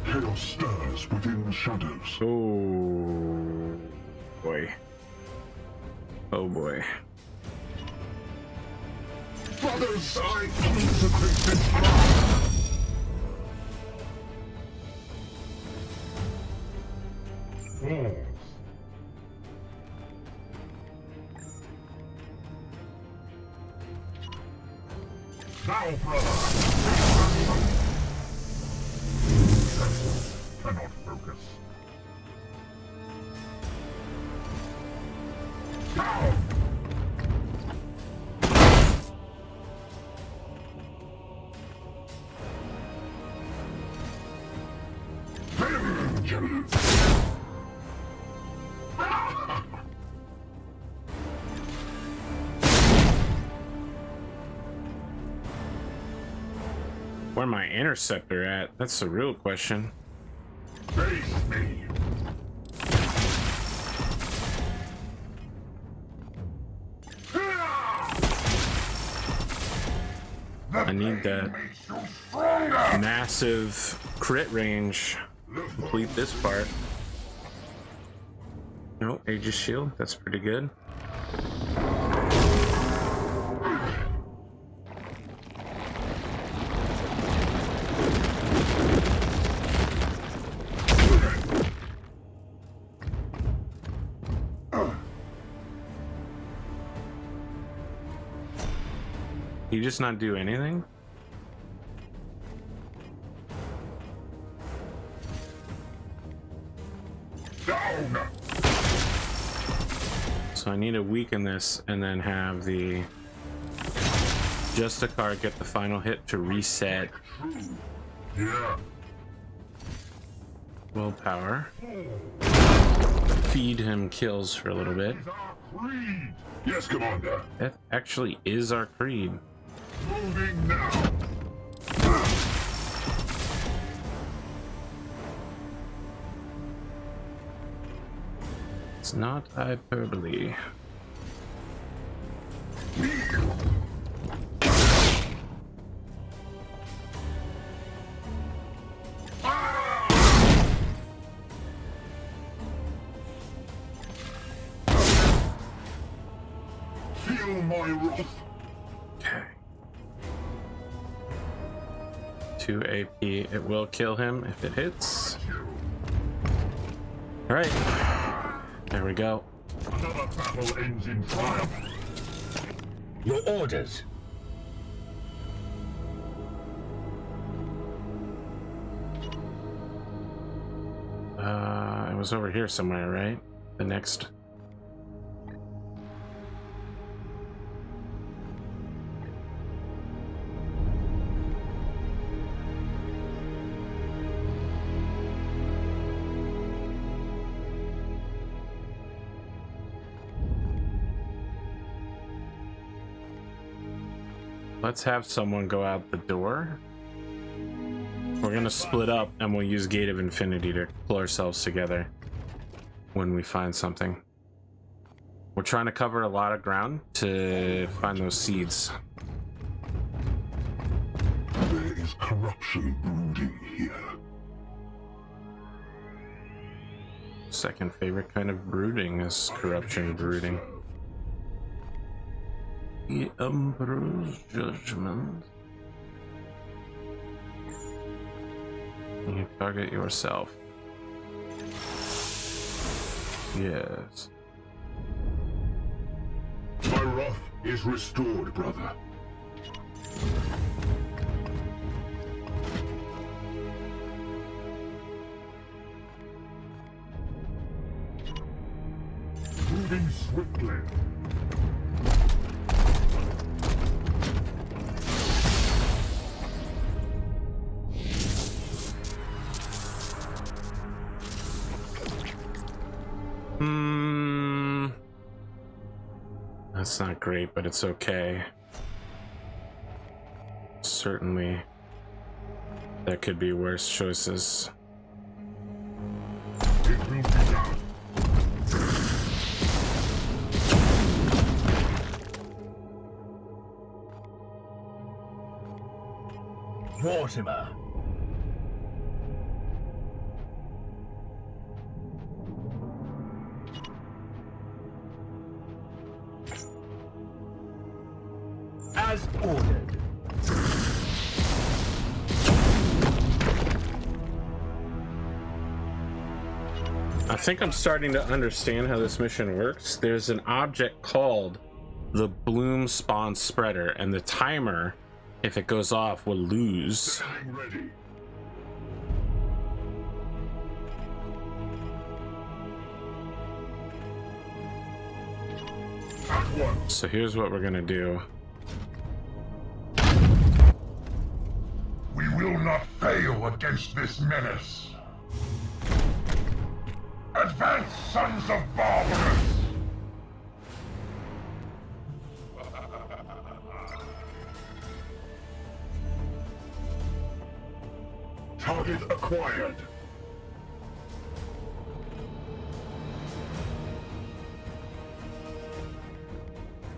Chaos stirs within the shadows. Oh boy. Oh boy. Brothers, I consecrate this blood! Falls. Now, brother! Cannot focus. Down! Vengeance! Where my interceptor at? That's the real question. Face me! I need that massive crit range to complete this part. No, Aegis Shield, that's pretty good. You just not do anything? Down! So I need to weaken this and then have the Justicar get the final hit to reset True. Yeah. willpower. Feed him kills for a little bit. Is our creed. Yes, Commander. That actually is our creed. Moving now. It's not hyperbole. Feel my wrath. Okay. 2 AP. It will kill him if it hits. All right. There we go. Another battle ends in triumph. Your orders. It was over here somewhere, right? The next. Let's have someone go out the door. We're gonna split up and we'll use Gate of Infinity to pull ourselves together when we find something. We're trying to cover a lot of ground to find those seeds. There is corruption brooding here. Second favorite kind of brooding is corruption brooding. The Emperor's Judgment. You target yourself. Yes. My wrath is restored, brother. Moving swiftly. That's not great, but it's okay. Certainly, there could be worse choices. It will be done. Mortimer. As ordered. I think I'm starting to understand how this mission works. There's an object called the Bloom Spawn Spreader, and the timer, if it goes off, will lose. Getting ready. At once. So here's what we're gonna do. We will not fail against this menace. Advance, sons of Barbarous! Target acquired.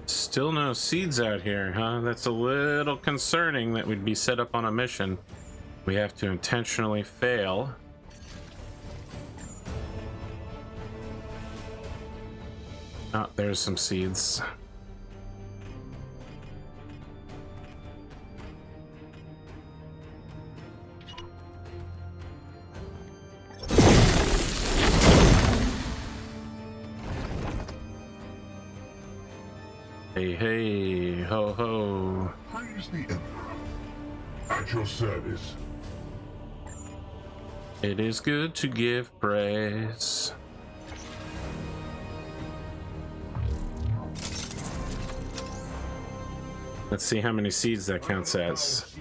Still no seeds out here, huh? That's a little concerning that we'd be set up on a mission. We have to intentionally fail. Oh, there's some seeds. Hey, hey, ho, ho. Praise the Emperor. At your service. It is good to give praise. Let's see how many seeds that counts as.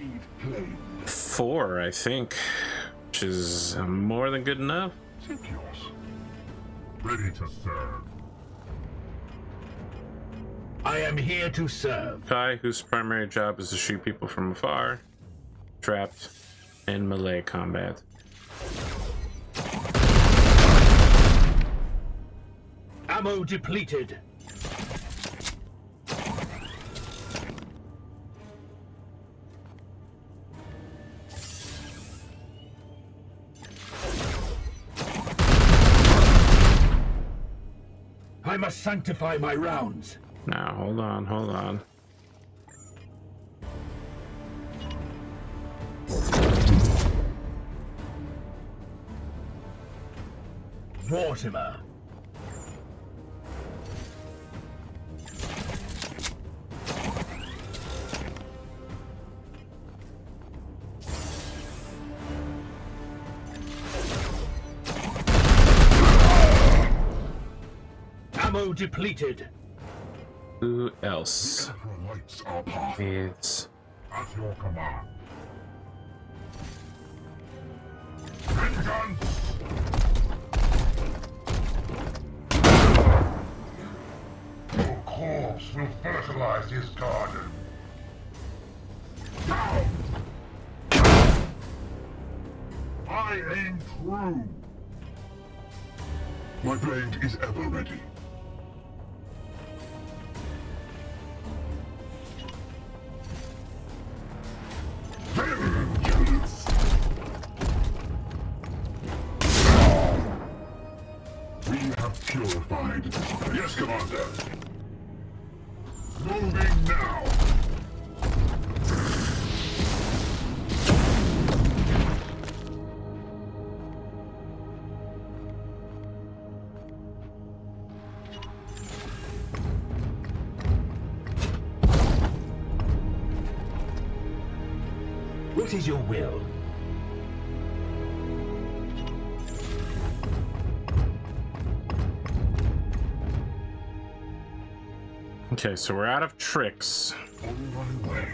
4, I think, which is more than good enough. Take yours. Ready to serve. I am here to serve. Kai, whose primary job is to shoot people from afar, trapped in melee combat. Ammo depleted. I must sanctify my rounds. Now, hold on, hold on. Mortimer. Ammo depleted. Who else? Emperor lights our path. It's At your command. Vengeance! Your corpse will fertilize his garden. Down! I aim true. My blade is ever ready. Vengeance! We have purified. Yes, Commander. Moving now. What is your will? okay, so we're out of tricks. On my way.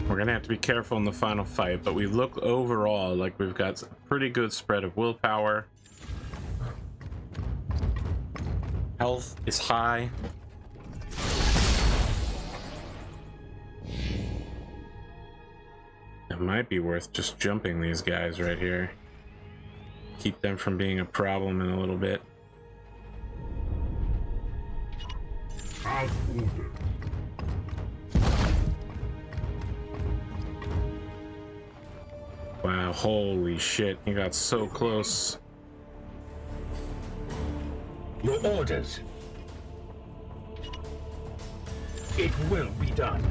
We're gonna have to be careful in the final fight, but we look overall like we've got a pretty good spread of willpower. Health is high. It might be worth just jumping these guys right here. Keep them from being a problem in a little bit. As ordered. Wow, holy shit, he got so close. Your orders. It will be done.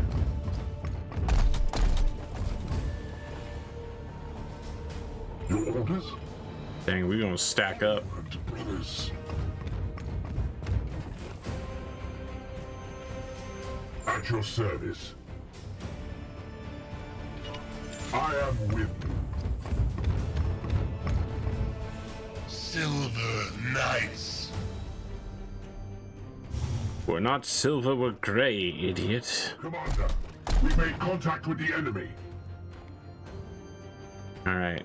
Your orders? Dang, we're gonna stack up. And brothers. At your service. I am with you. Silver Knights. We're not silver, we're gray, idiot. Commander, we made contact with the enemy. Alright.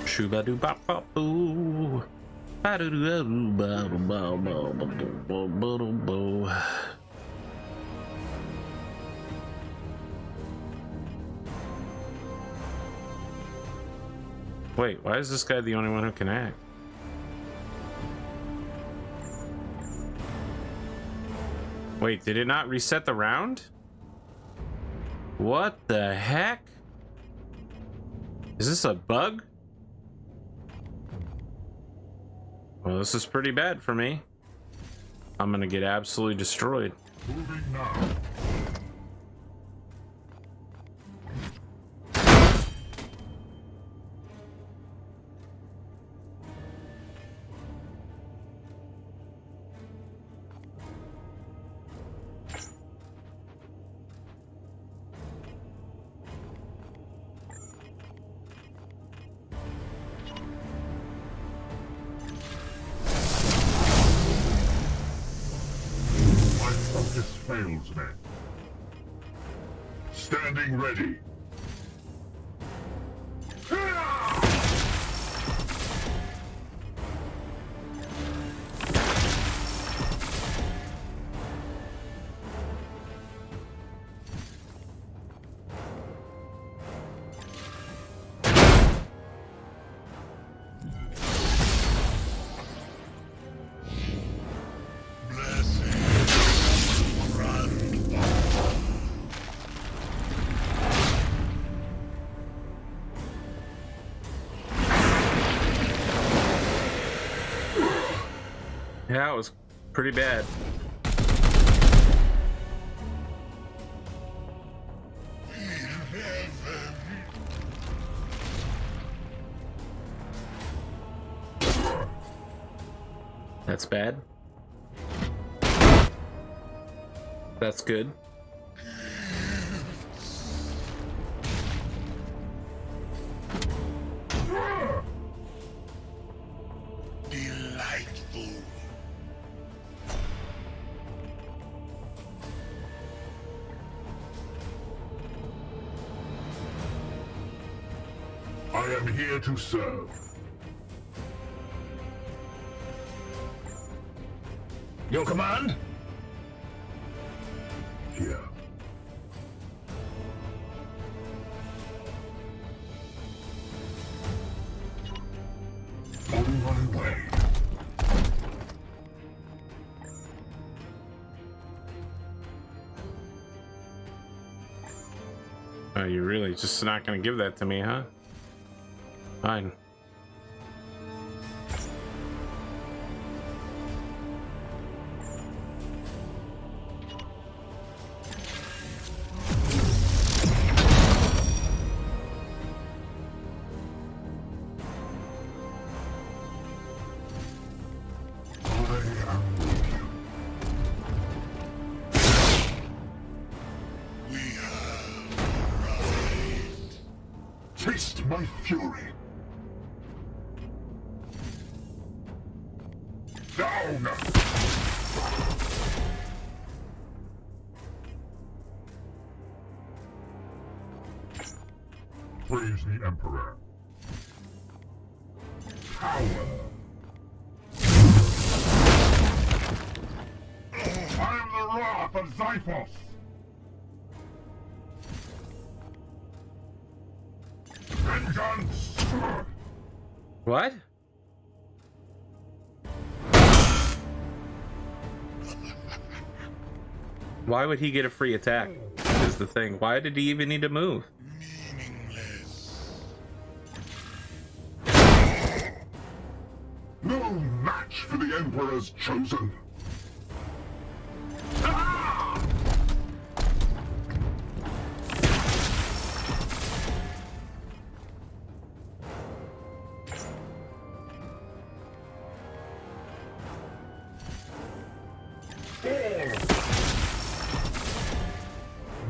Shoo-ba-doo-bop-bop-boo. Ba-doo-doo-ba-ba-ba-ba-ba-ba-ba-ba-ba. Wait, why is this guy the only one who can act? Wait, did it not reset the round? What the heck? Is this a bug? Well, this is pretty bad for me. I'm gonna get absolutely destroyed. Moving now. Fails me. Standing ready. Yeah, it was pretty bad. That's bad. That's good. Delightful. I am here to serve. Your command? Here. On my way. Oh, you're really just not gonna give that to me, huh? Fine. Taste my fury. Down! Praise the Emperor. Power. I am the wrath of Xiphos. Vengeance! What? Why would he get a free attack? Is the thing. Why did he even need to move? Meaningless. No match for the Emperor's chosen. Ah!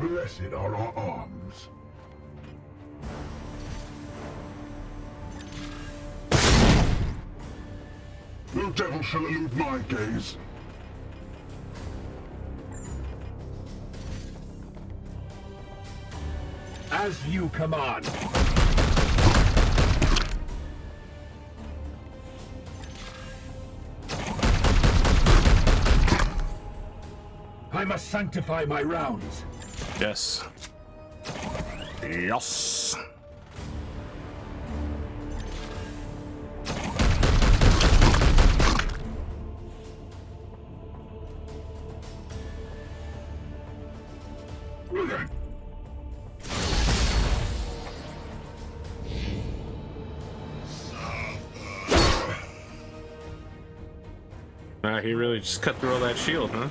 Blessed are our arms. No devil shall elude my gaze. As you command. I must sanctify my rounds. Yes. Yes. He really just cut through all that shield, huh?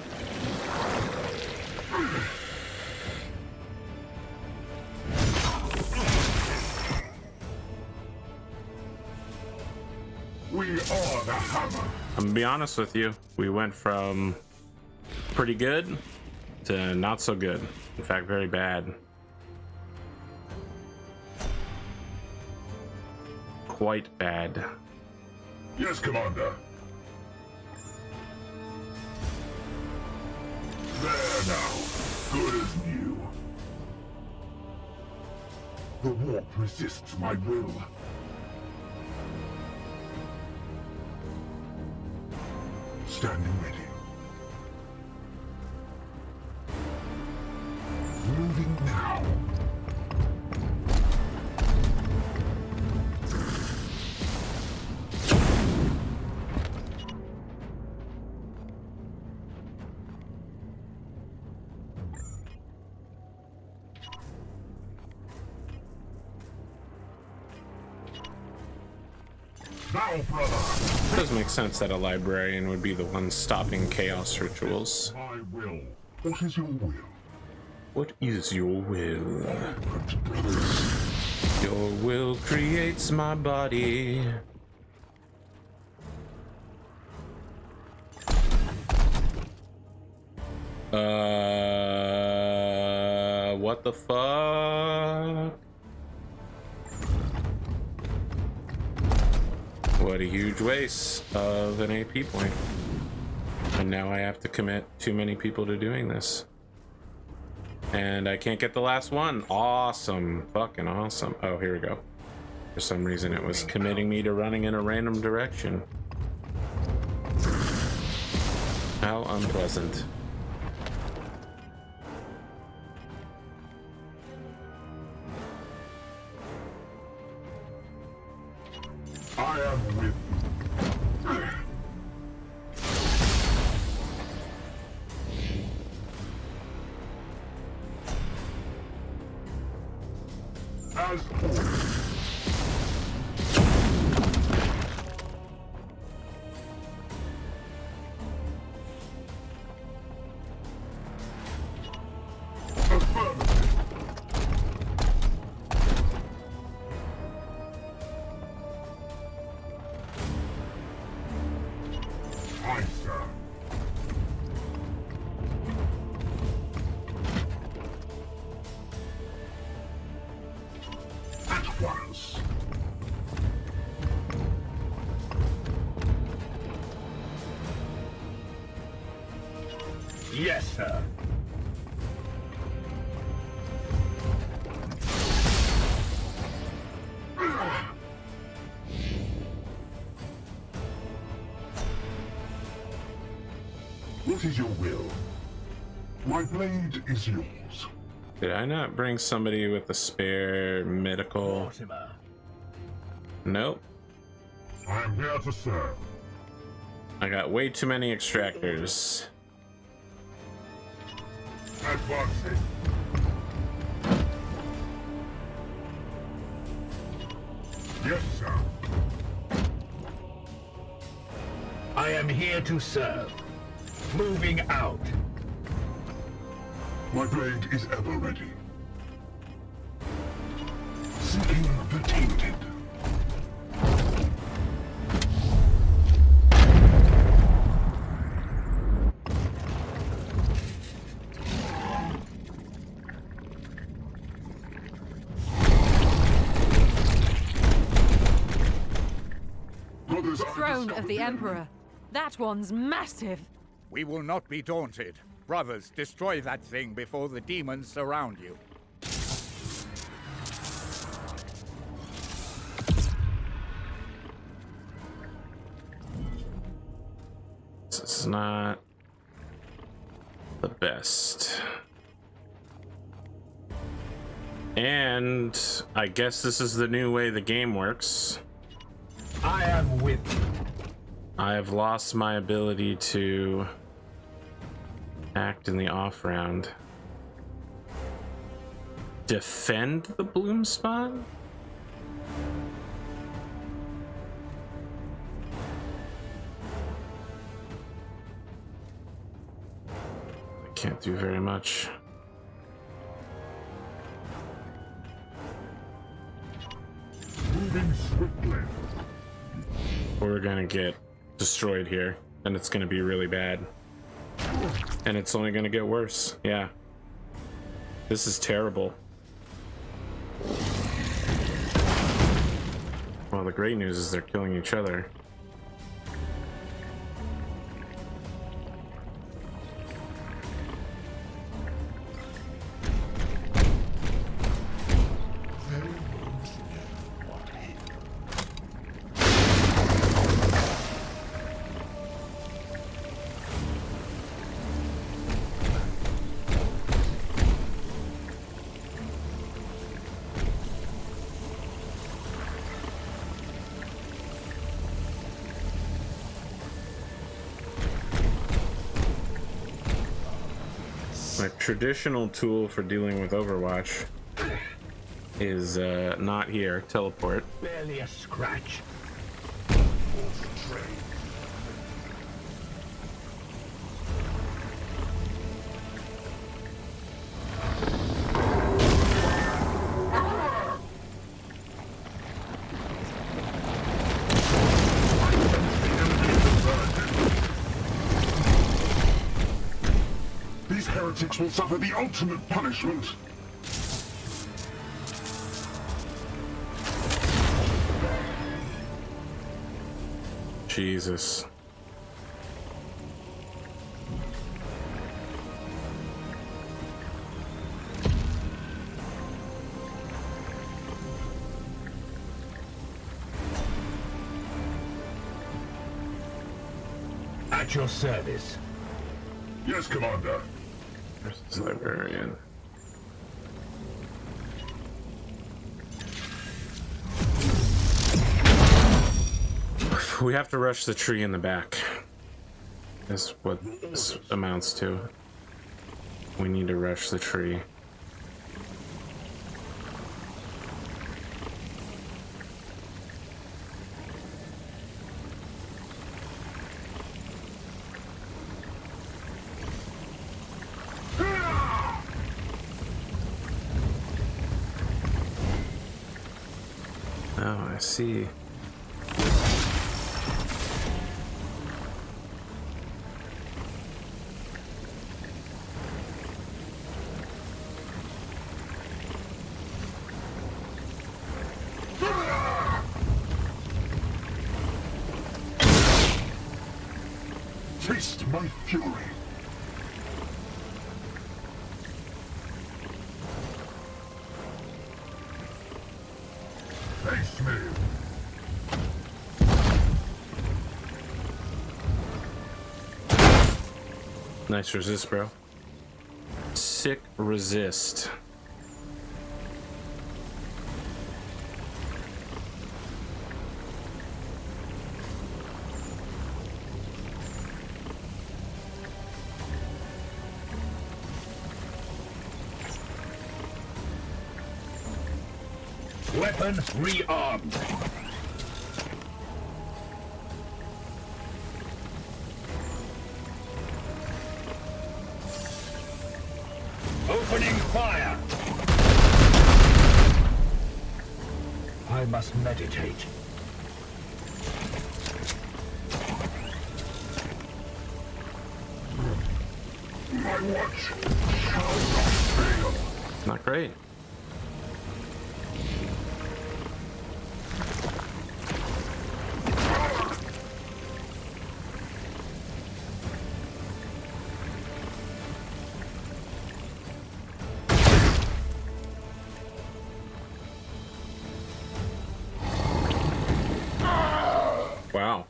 We are the hammer. I'm gonna be honest with you. We went from pretty good to not so good. In fact, very bad. Quite bad. Yes, Commander. There now. Good as new. The warp resists my will. Standing ready. Moving now. Now, brother. It does make sense that a librarian would be the one stopping chaos rituals. My will. What is your will? What is your will? But brothers, Your will creates my body. What the fuck? What a huge waste of an AP point. And now I have to commit too many people to doing this. And I can't get the last one. Awesome. Fucking awesome. Oh, here we go. For some reason it was committing me to running in a random direction. How unpleasant. I am with you. As ordered. Affirmative. Aye, sir. At once. Yes, sir. What is your will? My blade is yours. Did I not bring somebody with a spare medical? Mortimer. Nope. I am here to serve. I got way too many extractors. Advancing. Yes, sir. I am here to serve. Moving out. My blade is ever ready. Seeking the tainted. Brothers, I Throne of discovered the Emperor. That one's massive. We will not be daunted. Brothers, destroy that thing before the demons surround you. This is not the best. And I guess this is the new way the game works. I am with you. I have lost my ability to act in the off round. Defend the bloom spot? I can't do very much. moving swiftly. We're gonna get destroyed here, and it's gonna be really bad. And it's only gonna get worse. Yeah. This is terrible. Well, the great news is they're killing each other. My traditional tool for dealing with Overwatch is not here. Teleport. Barely a scratch. These heretics will suffer the ultimate punishment. Jesus. At your service. Yes, Commander. Where's the librarian? We have to rush the tree in the back. That's what this amounts to. We need to rush the tree. Oh, I see. Taste my fury. Face me. Nice resist, bro. Sick resist. Weapon rearmed. Opening fire. I must meditate. My watch shall not fail. Not great. Wow.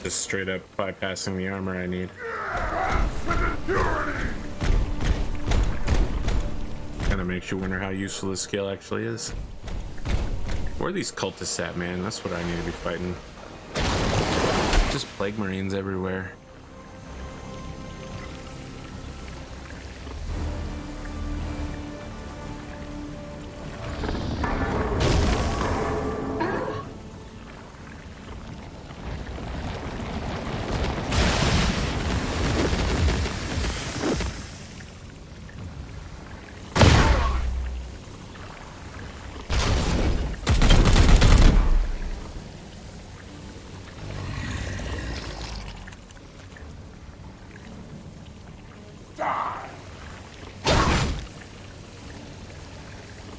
Just straight up bypassing the armor I need. Kinda makes you wonder how useful this skill actually is. Where are these cultists at, man? That's what I need to be fighting. Just plague marines everywhere.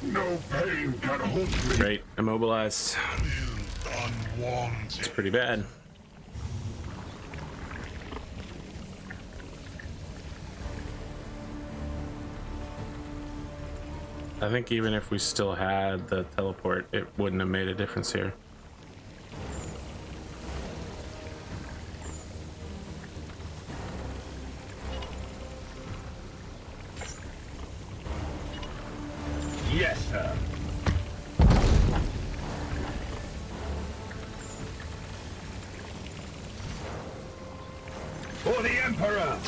No pain can hold me. Great, immobilized. It's pretty bad. I think even if we still had the teleport, it wouldn't have made a difference here. Yes, sir. For the Emperor!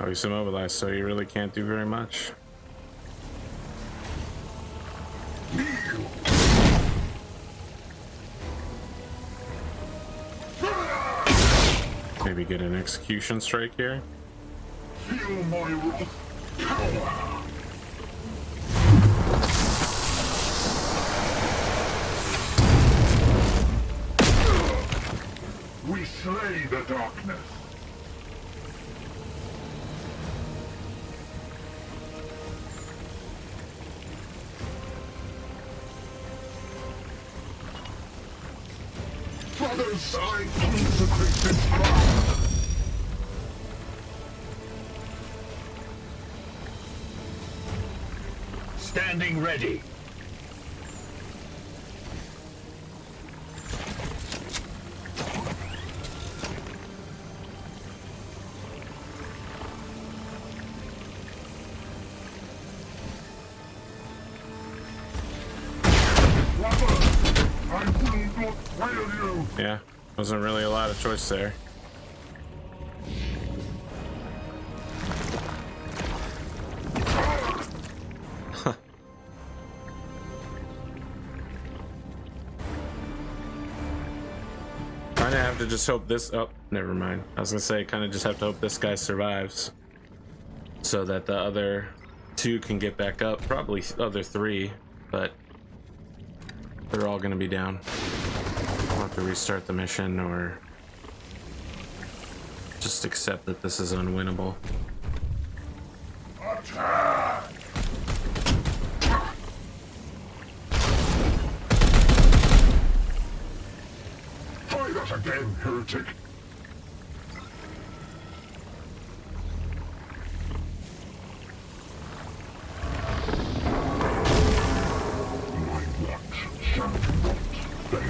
Oh, he's immobilized, so he really can't do very much. Maybe get an execution strike here. Feel my wrath. Power. We slay the darkness. Brothers, I consecrate this ground. Standing ready. Yeah, wasn't really a lot of choice there. Kind of have to just hope this. Oh, never mind. I was gonna say, kind of just have to hope this guy survives, so that the other two can get back up. Probably other three, but they're all gonna be down. I'll have to restart the mission or just accept that this is unwinnable. Attack! Try that again, heretic. My watch shall not fail.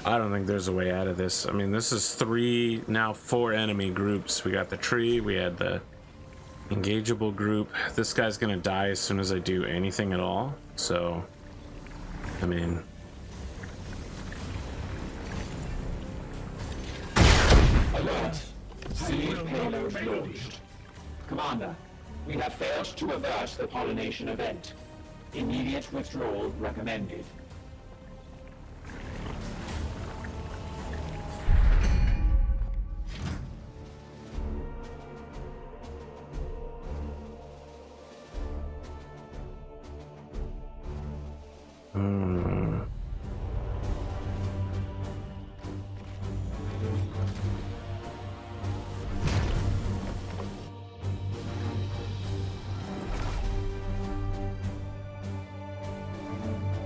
I don't think there's a way out of this. I mean, this is three, now four enemy groups. We got the tree, we had the engageable group. This guy's gonna die as soon as I do anything at all. So, I mean... Alert! Seed payload launched. Commander, we have failed to avert the pollination event. Immediate withdrawal recommended.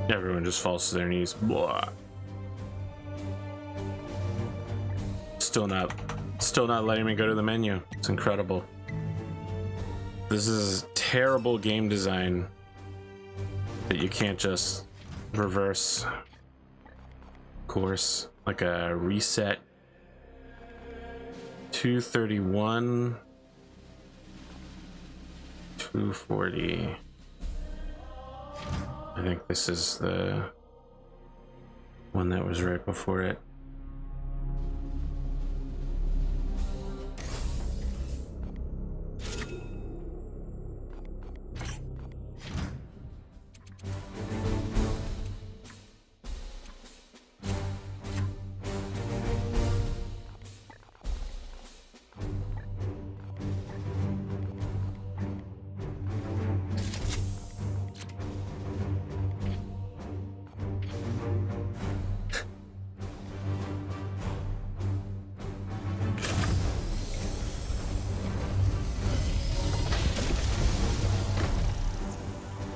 Everyone just falls to their knees. Blah. Still not letting me go to the menu. It's incredible. This is terrible game design that you can't just reverse course, like a reset. 231, 240. I think this is the one that was right before it.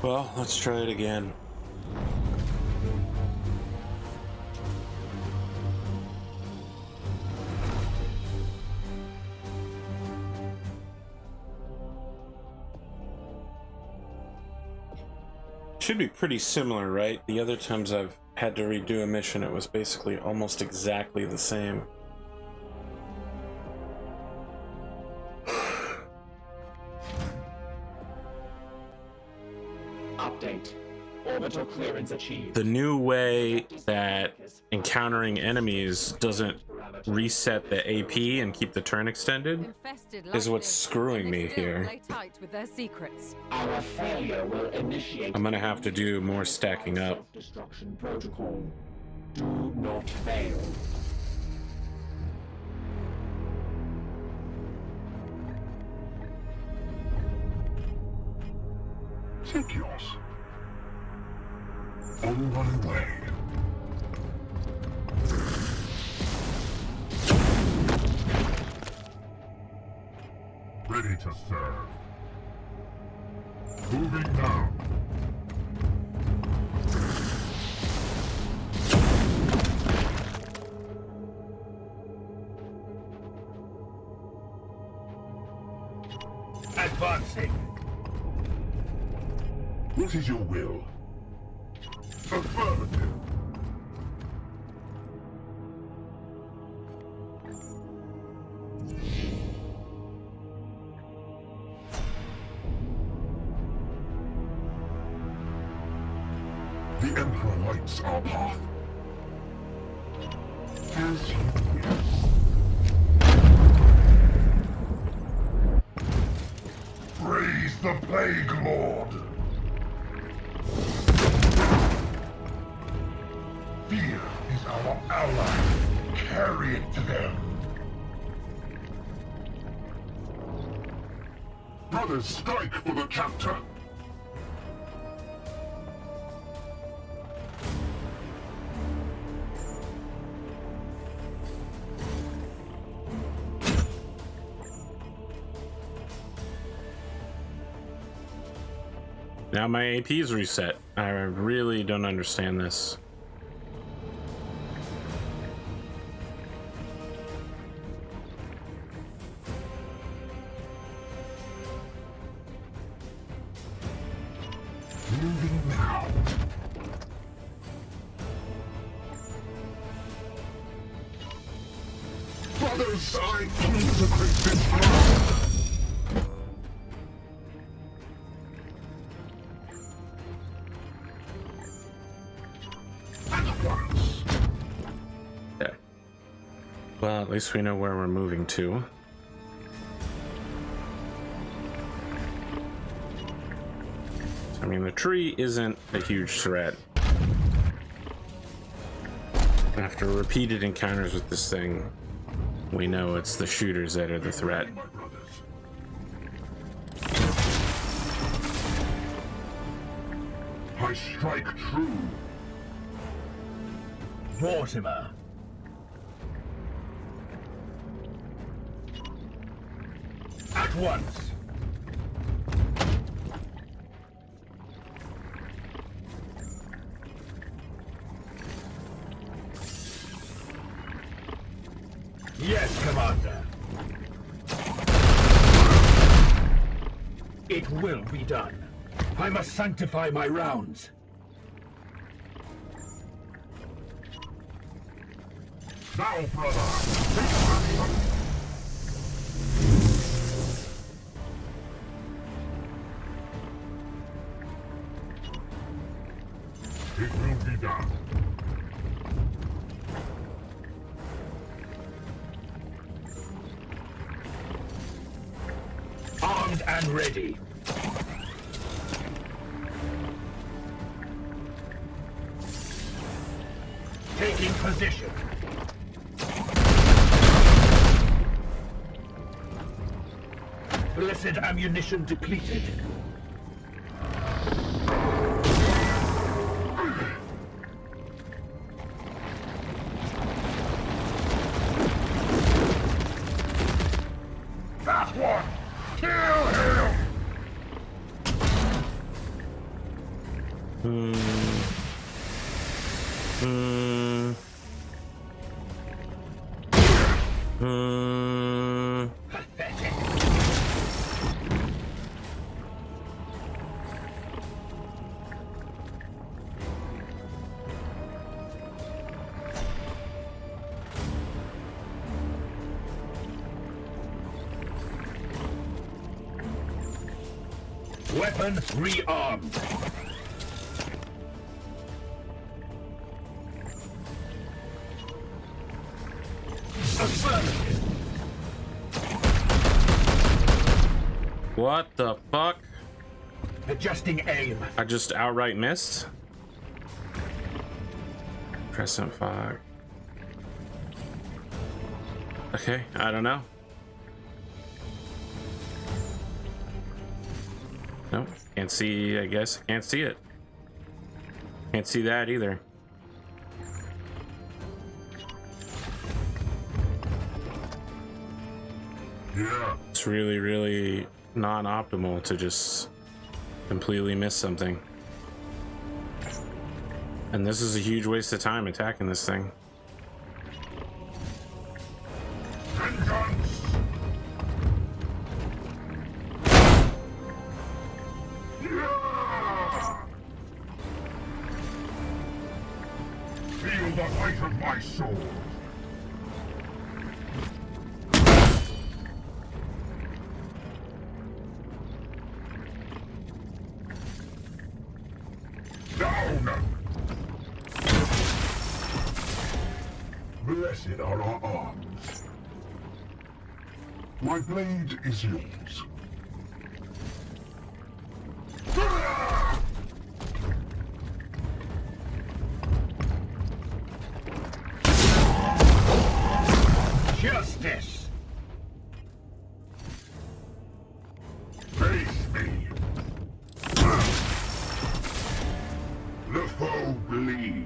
Well, let's try it again. Should be pretty similar, right? The other times I've had to redo a mission, it was basically almost exactly the same. Update. Orbital clearance achieved. The new way that encountering enemies doesn't reset the AP and keep the turn extended is what's screwing me here. Play tight with their secrets. Our failure will initiate. I'm gonna have to do more stacking up. Self-destruction protocol. Do not fail. Take yours. On my way. Ready to serve. Moving now. Advancing. What is your will? Affirmative. The Emperor lights our path. As you will. Praise the Plague Lord! Fear is our ally. Carry it to them. Brothers, strike for the chapter. Now my AP's reset. I really don't understand this. Moving now. Brothers, I consecrate this blood. At once. Okay. Well, at least we know where we're moving to. I mean, the tree isn't a huge threat. After repeated encounters with this thing, we know it's the shooters that are the threat. My brothers. I strike true. Mortimer. At once. Yes, Commander. It will be done. I must sanctify my rounds. Now, brother. Take action. It will be done. Armed and ready. Taking position. Blessed ammunition depleted. That one! Kill him! Pathetic. Weapon rearmed. Affirmative. What the fuck? Adjusting aim. I just outright missed. Crescent fog. Okay, I don't know. Nope, can't see, I guess. Can't see it. Can't see that either. Yeah. It's really, really non-optimal to just completely miss something. And this is a huge waste of time attacking this thing. Vengeance! Yeah! Feel the light of my sword. Down! Blessed are our arms. My blade is yours. Justice. Face me. The foe bleeds.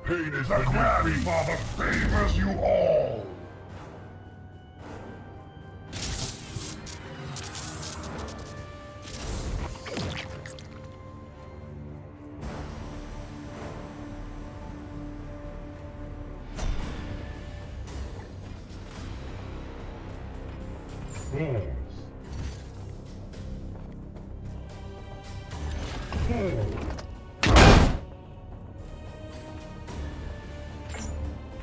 Pain is the grandfather favors you all.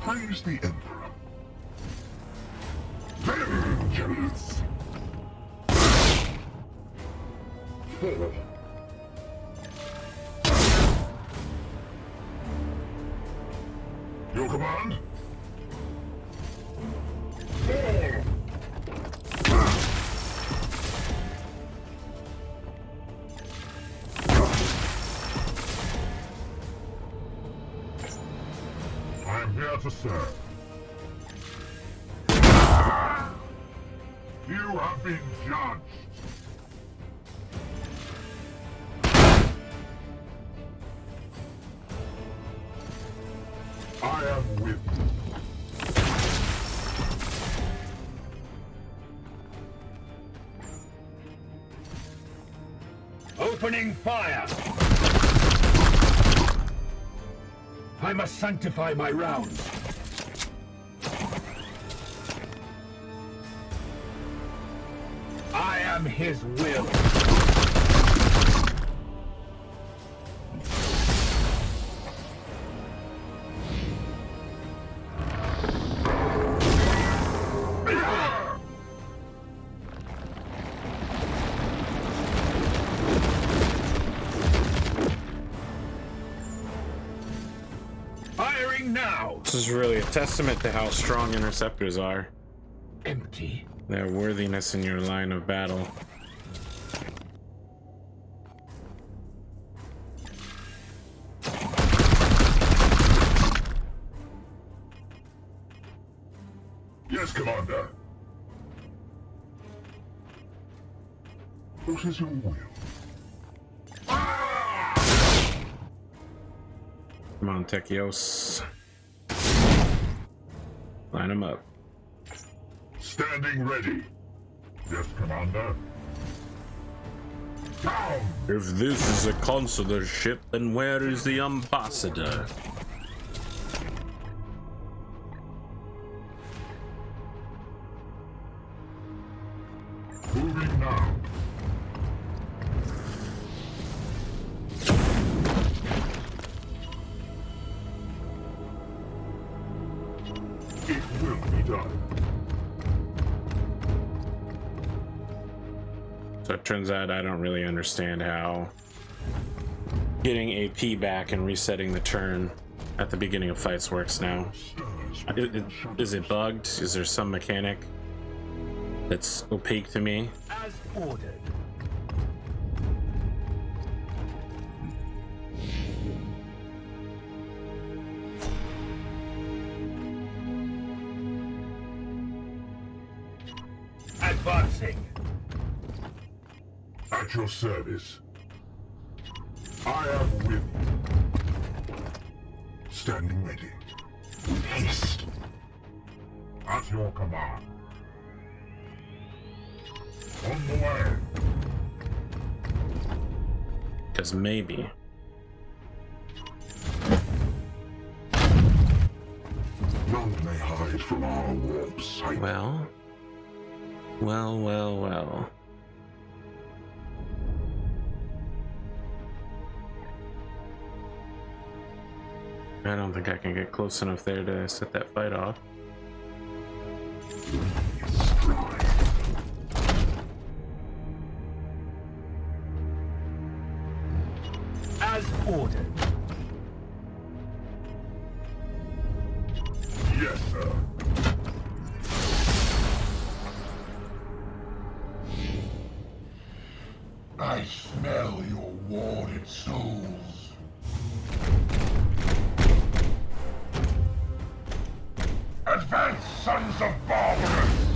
Praise the Emperor. Vengeance! Your command? I'm here to serve. You have been judged. I am with you. Opening fire. I must sanctify my rounds. I am his will. Firing now. This is really a testament to how strong interceptors are. Empty. Their worthiness in your line of battle. Yes, Commander. What is your will? Come on, Techios. Line them up. Standing ready. Yes, Commander. Down! If this is a consular ship, then where is the ambassador? done. So it turns out I don't really understand how getting AP back and resetting the turn at the beginning of fights works now. Is it bugged? Is there some mechanic that's opaque to me? As ordered. Advancing. At your service. I am with you. Standing ready. With haste. At your command. On the way. Because maybe. None may hide from our warp sight. Well. I don't think I can get close enough there to set that fight off. As ordered. Yes, sir. I smell your warded souls. Advance, sons of barbarous!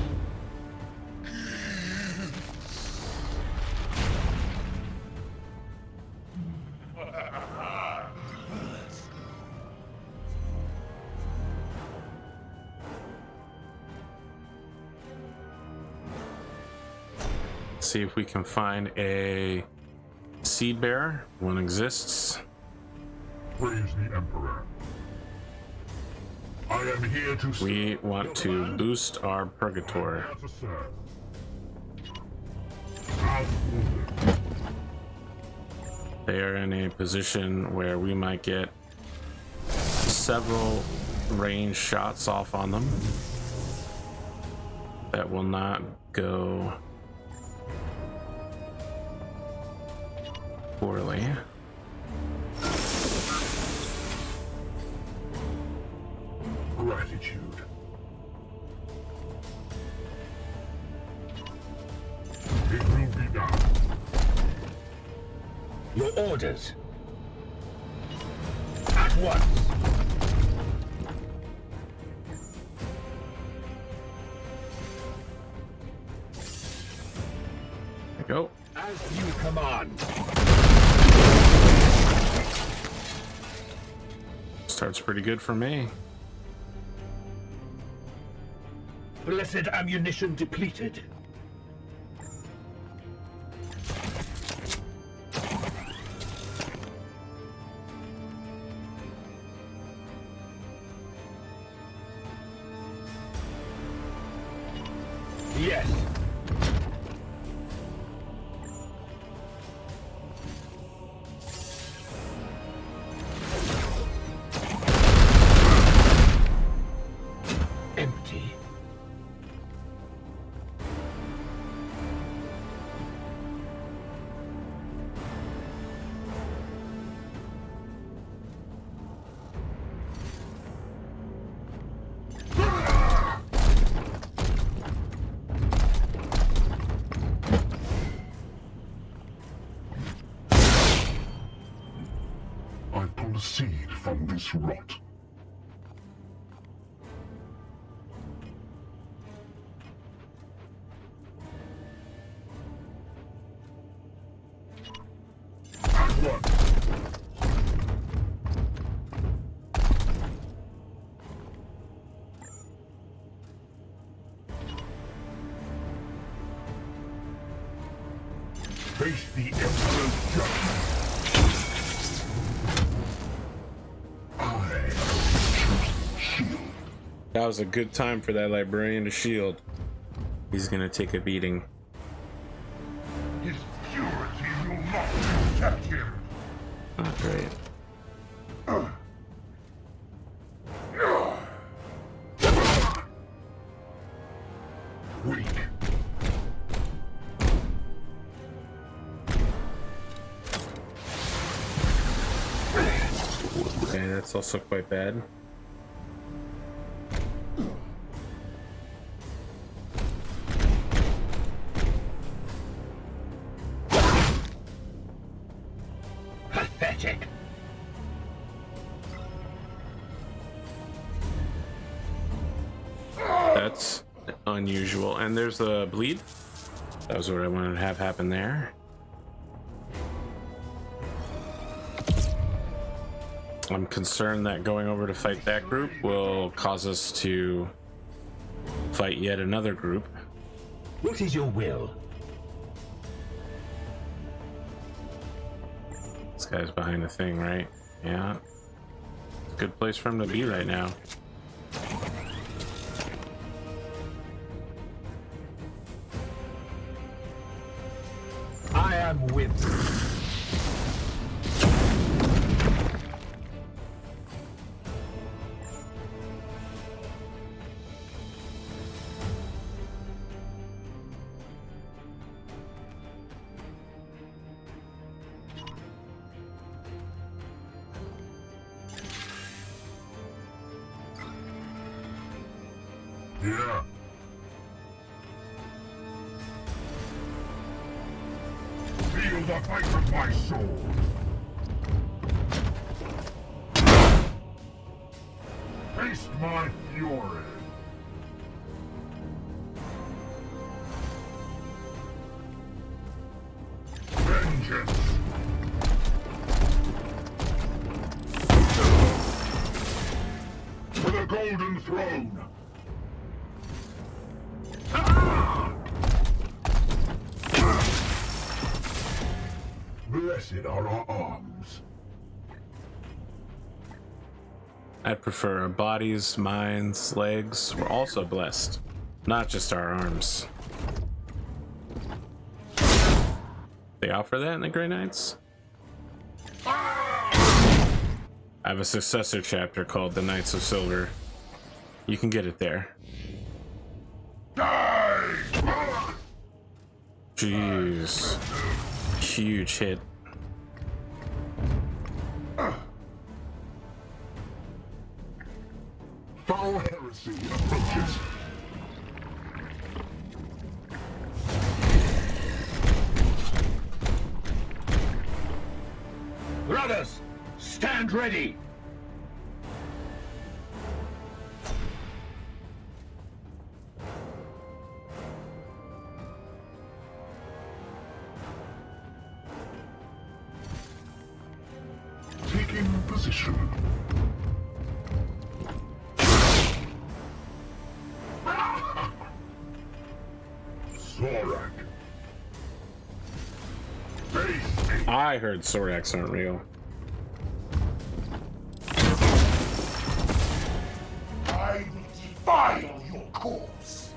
See if we can find a seed bearer. One exists. Praise the Emperor. I am here to serve. We want to boost our Purgator. To serve. As ordered. They are in a position where we might get several range shots off on them. That will not go poorly. Gratitude. It will be done. Your orders. At once. There we go. As you command. Starts pretty good for me. Blessed ammunition depleted. Yes. Empty. I pull a seed from this rot. At once. Face the Emperor's judgment. That was a good time for that librarian to shield. He's gonna take a beating. His purity will not protect him. Not great. Okay, that's also quite bad. Pathetic. That's unusual. And there's a bleed. That was what I wanted to have happen there. I'm concerned that going over to fight that group will cause us to fight yet another group. What is your will? This guy's behind the thing, right? Yeah. Good place for him to be right now. I am with you. Yeah. Feel the fight of my sword. Taste my fury. Vengeance. For the Golden Throne. Blessed are our arms. I'd prefer our bodies, minds, legs were also blessed, not just our arms. They offer that in the Grey Knights? I have a successor chapter called the Knights of Silver. You can get it there. Die! Jeez. Huge hit. Foul heresy approaches. Brothers, stand ready. Taking position. Zorak. Face me. I heard Soraks aren't real. I will defile your corpse.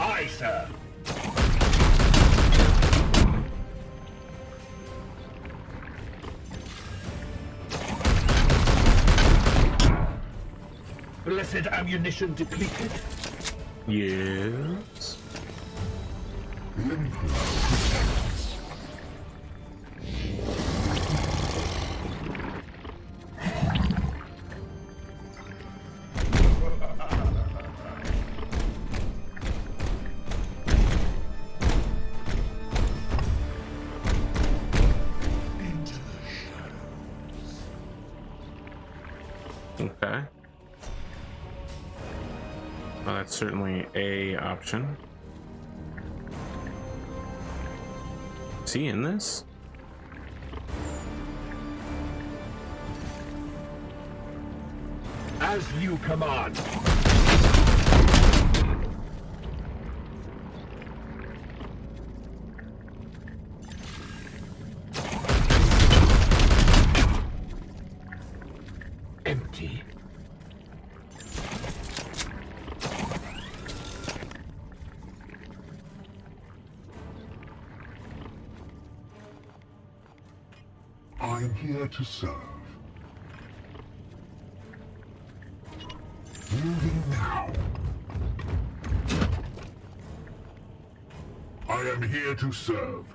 Aye, sir. Blessed ammunition depleted. Yes. The Emperor protects. Into the shadows. Okay. Well, that's certainly a option. Is he in this? As you command. I'm here to serve. Moving now. I am here to serve.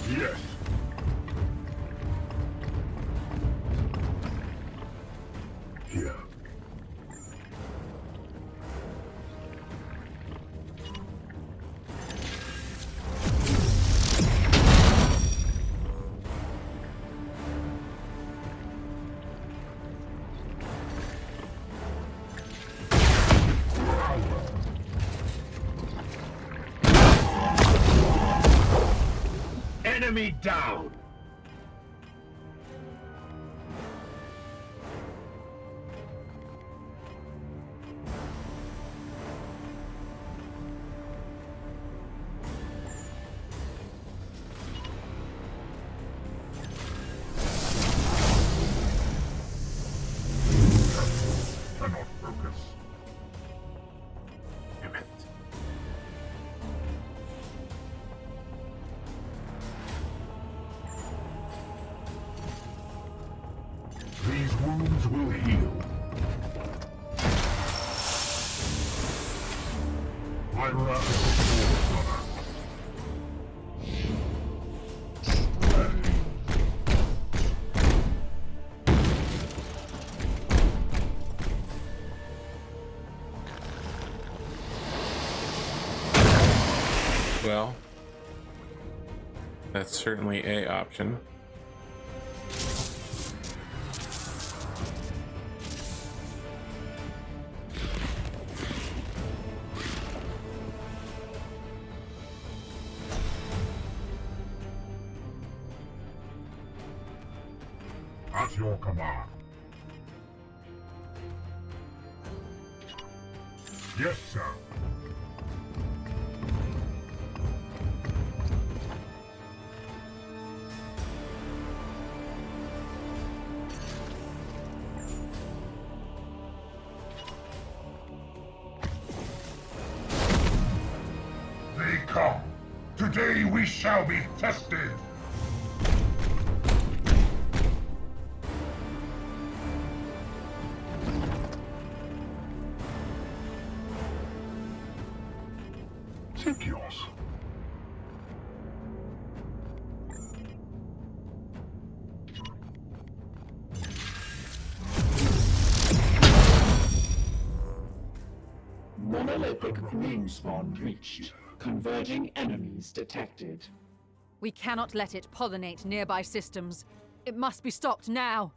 Yes. Here. Enemy down! Cannot focus. Damn it. These wounds will heal. My wrath is brother. Well, that's certainly a option. At your command. Yes, sir. They come. Today we shall be tested. Take yours. Monolithic green spawn reached. Converging enemies detected. We cannot let it pollinate nearby systems. It must be stopped now.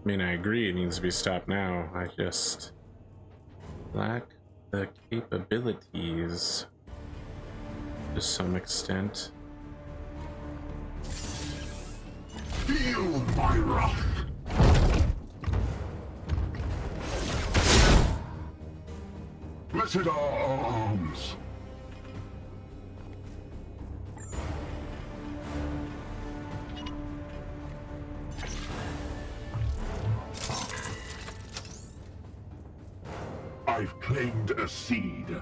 I mean, I agree it needs to be stopped now. I just lack the capabilities to some extent. Feel my wrath. Blessed are our arms. I've claimed a seed.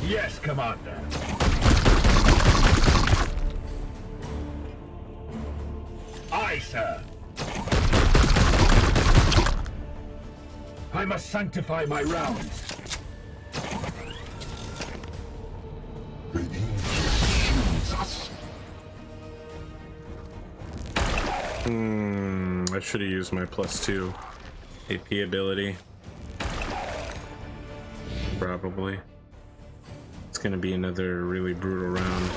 Yes, Commander. Aye, sir. I must sanctify my rounds. The Aegis shields us. I should have used my +2 AP ability. Probably. It's gonna be another really brutal round.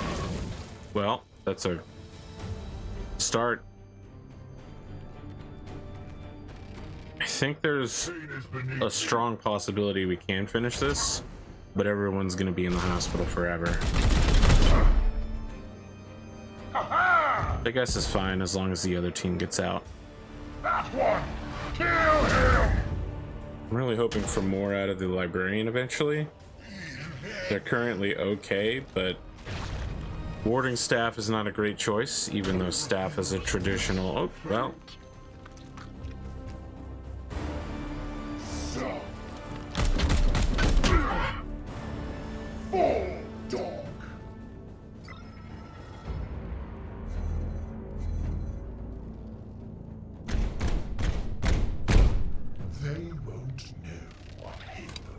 Well, that's a start. I think there's a strong possibility we can finish this, but everyone's gonna be in the hospital forever. I guess it's fine as long as the other team gets out. That one! Kill him! I'm really hoping for more out of the librarian eventually. They're currently okay, but warding staff is not a great choice, even though staff is a traditional... Oh, well. Full dog! They won't know what hit them.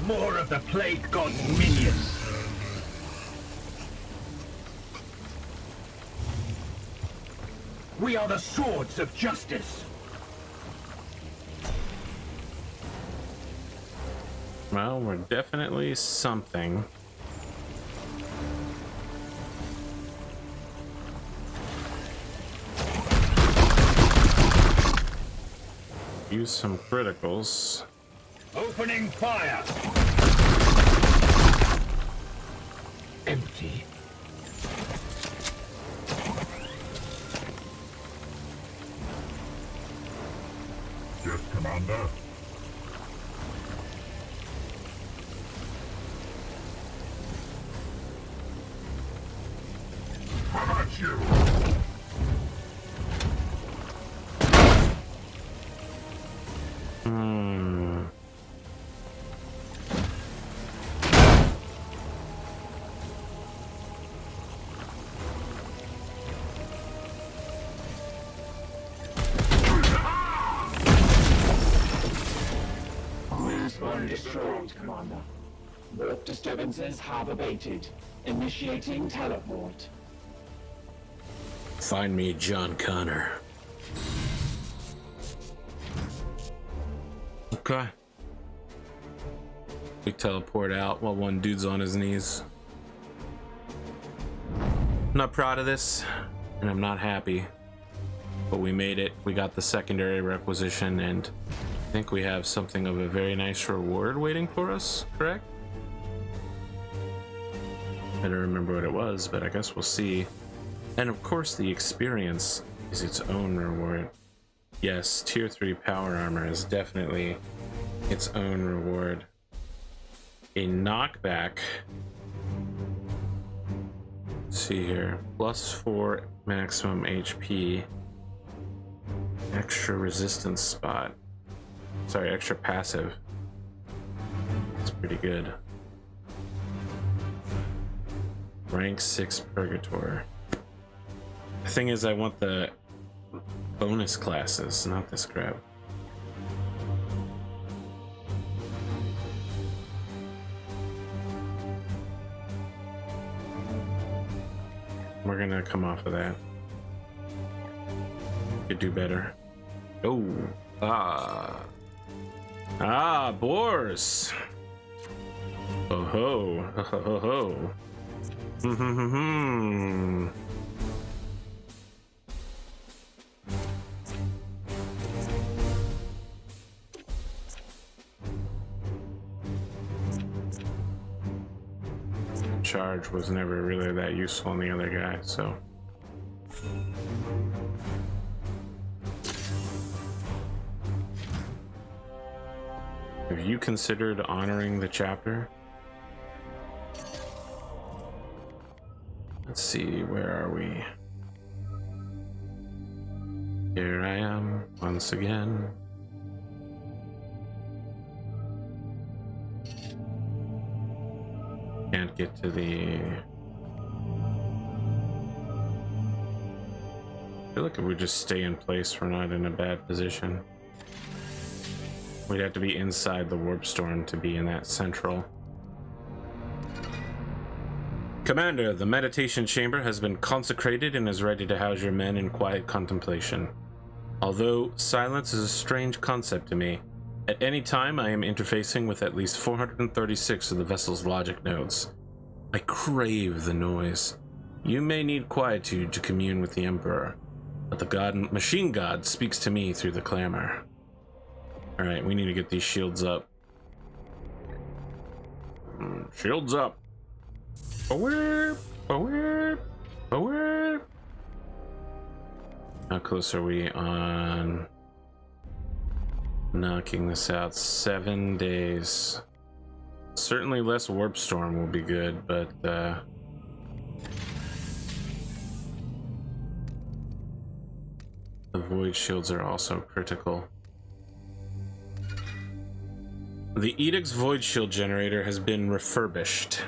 More of the Plague God's minions. We are the swords of justice. Well, we're definitely something. Use some criticals. Opening fire. Empty. Yes, Commander. How about you? One destroyed, Commander. Both disturbances have abated. Initiating teleport. Find me John Connor. Okay. We teleport out while one dude's on his knees. I'm not proud of this, and I'm not happy. But we made it. We got the secondary requisition, and I think we have something of a very nice reward waiting for us, correct? I don't remember what it was, but I guess we'll see. And of course, the experience is its own reward. Yes, tier 3 power armor is definitely its own reward. A knockback. Let's see here. +4 maximum HP. Extra resistance spot. Sorry, extra passive. That's pretty good. Rank 6 Purgator. The thing is, I want the bonus classes, not this crap. We're gonna come off of that. Could do better. Oh, boars. Oh ho, ho ho. Charge was never really that useful on the other guy, so. Have you considered honoring the chapter? Let's see, where are we? Here I am, once again. Can't get to the... I feel like if we just stay in place, we're not in a bad position. We'd have to be inside the warp storm to be in that central. Commander, the meditation chamber has been consecrated and is ready to house your men in quiet contemplation. Although silence is a strange concept to me, at any time I am interfacing with at least 436 of the vessel's logic nodes. I crave the noise. You may need quietude to commune with the Emperor, but the machine god speaks to me through the clamor. Alright, we need to get these shields up. Shields up! Forward! Forward! Forward! How close are we on knocking this out? 7 days. Certainly less warp storm will be good, but the void shields are also critical. The Edict's void shield generator has been refurbished.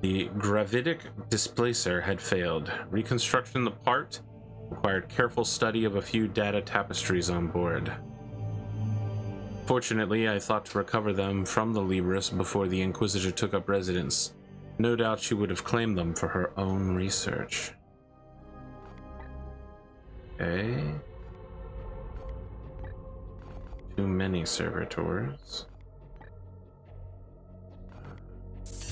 The gravitic displacer had failed. Reconstruction of the part required careful study of a few data tapestries on board. Fortunately, I thought to recover them from the Libris before the Inquisitor took up residence. No doubt she would have claimed them for her own research. Okay. Too many servitors.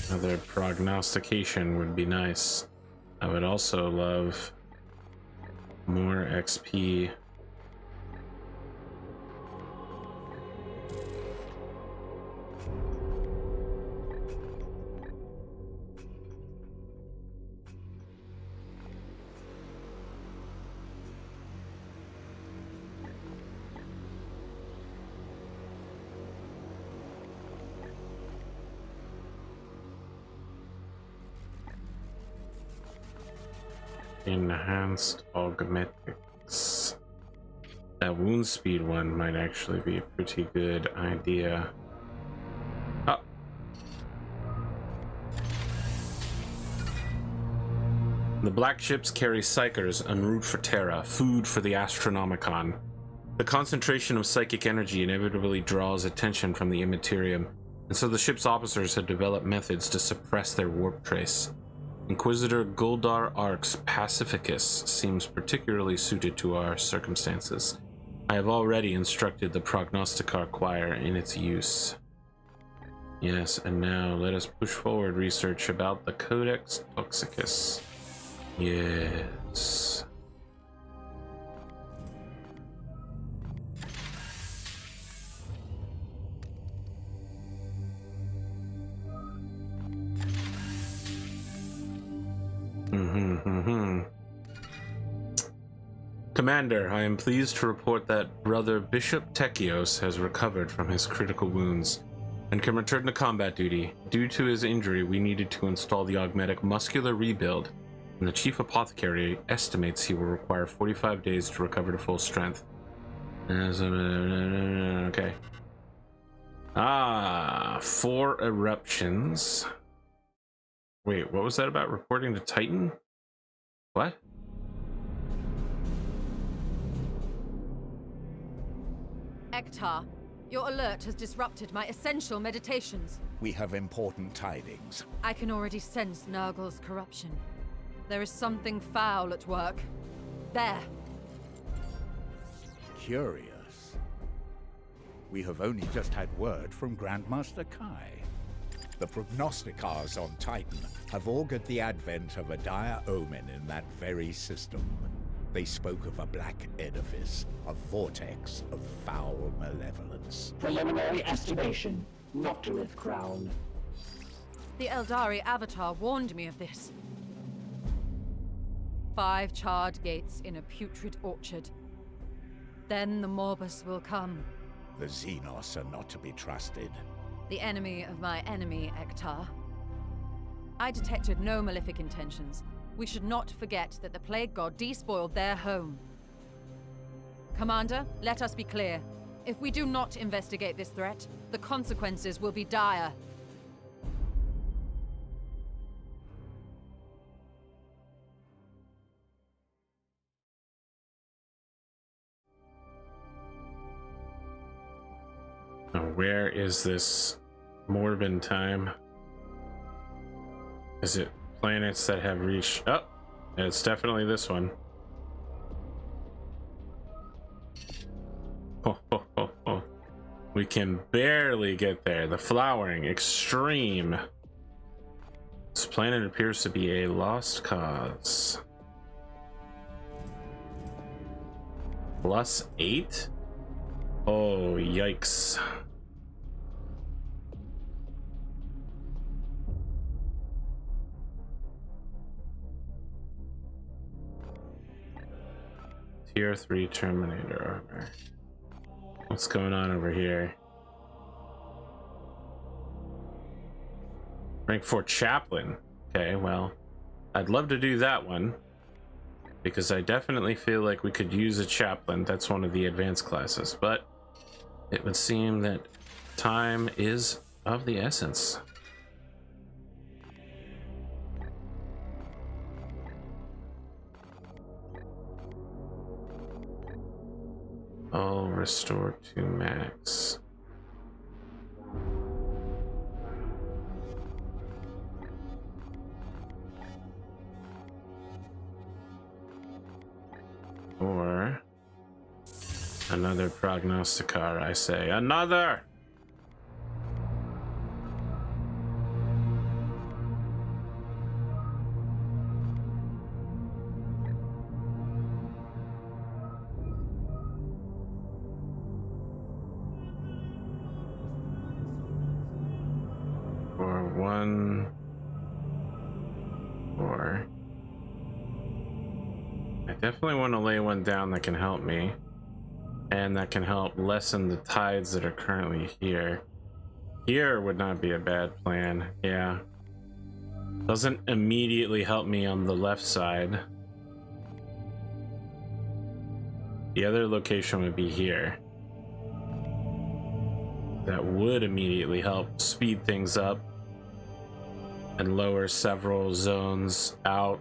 Another prognostication would be nice. I would also love more XP. Enhanced augmetics. That wound speed one might actually be a pretty good idea. Oh. The black ships carry psychers en route for Terra, food for the Astronomicon. The concentration of psychic energy inevitably draws attention from the Immaterium, and so the ship's officers have developed methods to suppress their warp trace. Inquisitor Goldar Ark's Pacificus seems particularly suited to our circumstances. I have already instructed the Prognosticar Choir in its use. Yes, and now let us push forward research about the Codex Toxicus. Yes. Commander, I am pleased to report that Brother Bishop Techios has recovered from his critical wounds and can return to combat duty. Due to his injury, we needed to install the augmetic muscular rebuild, and the Chief Apothecary estimates he will require 45 days to recover to full strength. Okay. 4 eruptions. Wait, what was that about reporting to Titan? What? Ektar, your alert has disrupted my essential meditations. We have important tidings. I can already sense Nurgle's corruption. There is something foul at work. There. Curious. We have only just had word from Grandmaster Kai. The prognosticars on Titan have augured the advent of a dire omen in that very system. They spoke of a black edifice, a vortex of foul malevolence. Preliminary estimation, Nocturith Crown. The Eldari Avatar warned me of this. 5 charred gates in a putrid orchard. Then the Morbus will come. The Xenos are not to be trusted. The enemy of my enemy, Ektar. I detected no malefic intentions. We should not forget that the Plague God despoiled their home. Commander, let us be clear. If we do not investigate this threat, the consequences will be dire. Now, where is this Morbin time? Is it planets that have reached? Oh, it's definitely this one. Ho, ho, ho, ho. We can barely get there. The flowering extreme. This planet appears to be a lost cause. +8? Oh, yikes. Tier 3 Terminator armor. What's going on over here? Rank 4 Chaplain. Okay, well, I'd love to do that one, because I definitely feel like we could use a Chaplain. That's one of the advanced classes, but it would seem that time is of the essence. All restore to max. Or another prognosticar, I say. Another! Or one. Or I definitely want to lay one down that can help me, and that can help lessen the tides that are currently here. Here would not be a bad plan. Yeah, doesn't immediately help me on the left side. The other location would be here. That would immediately help speed things up and lower several zones out.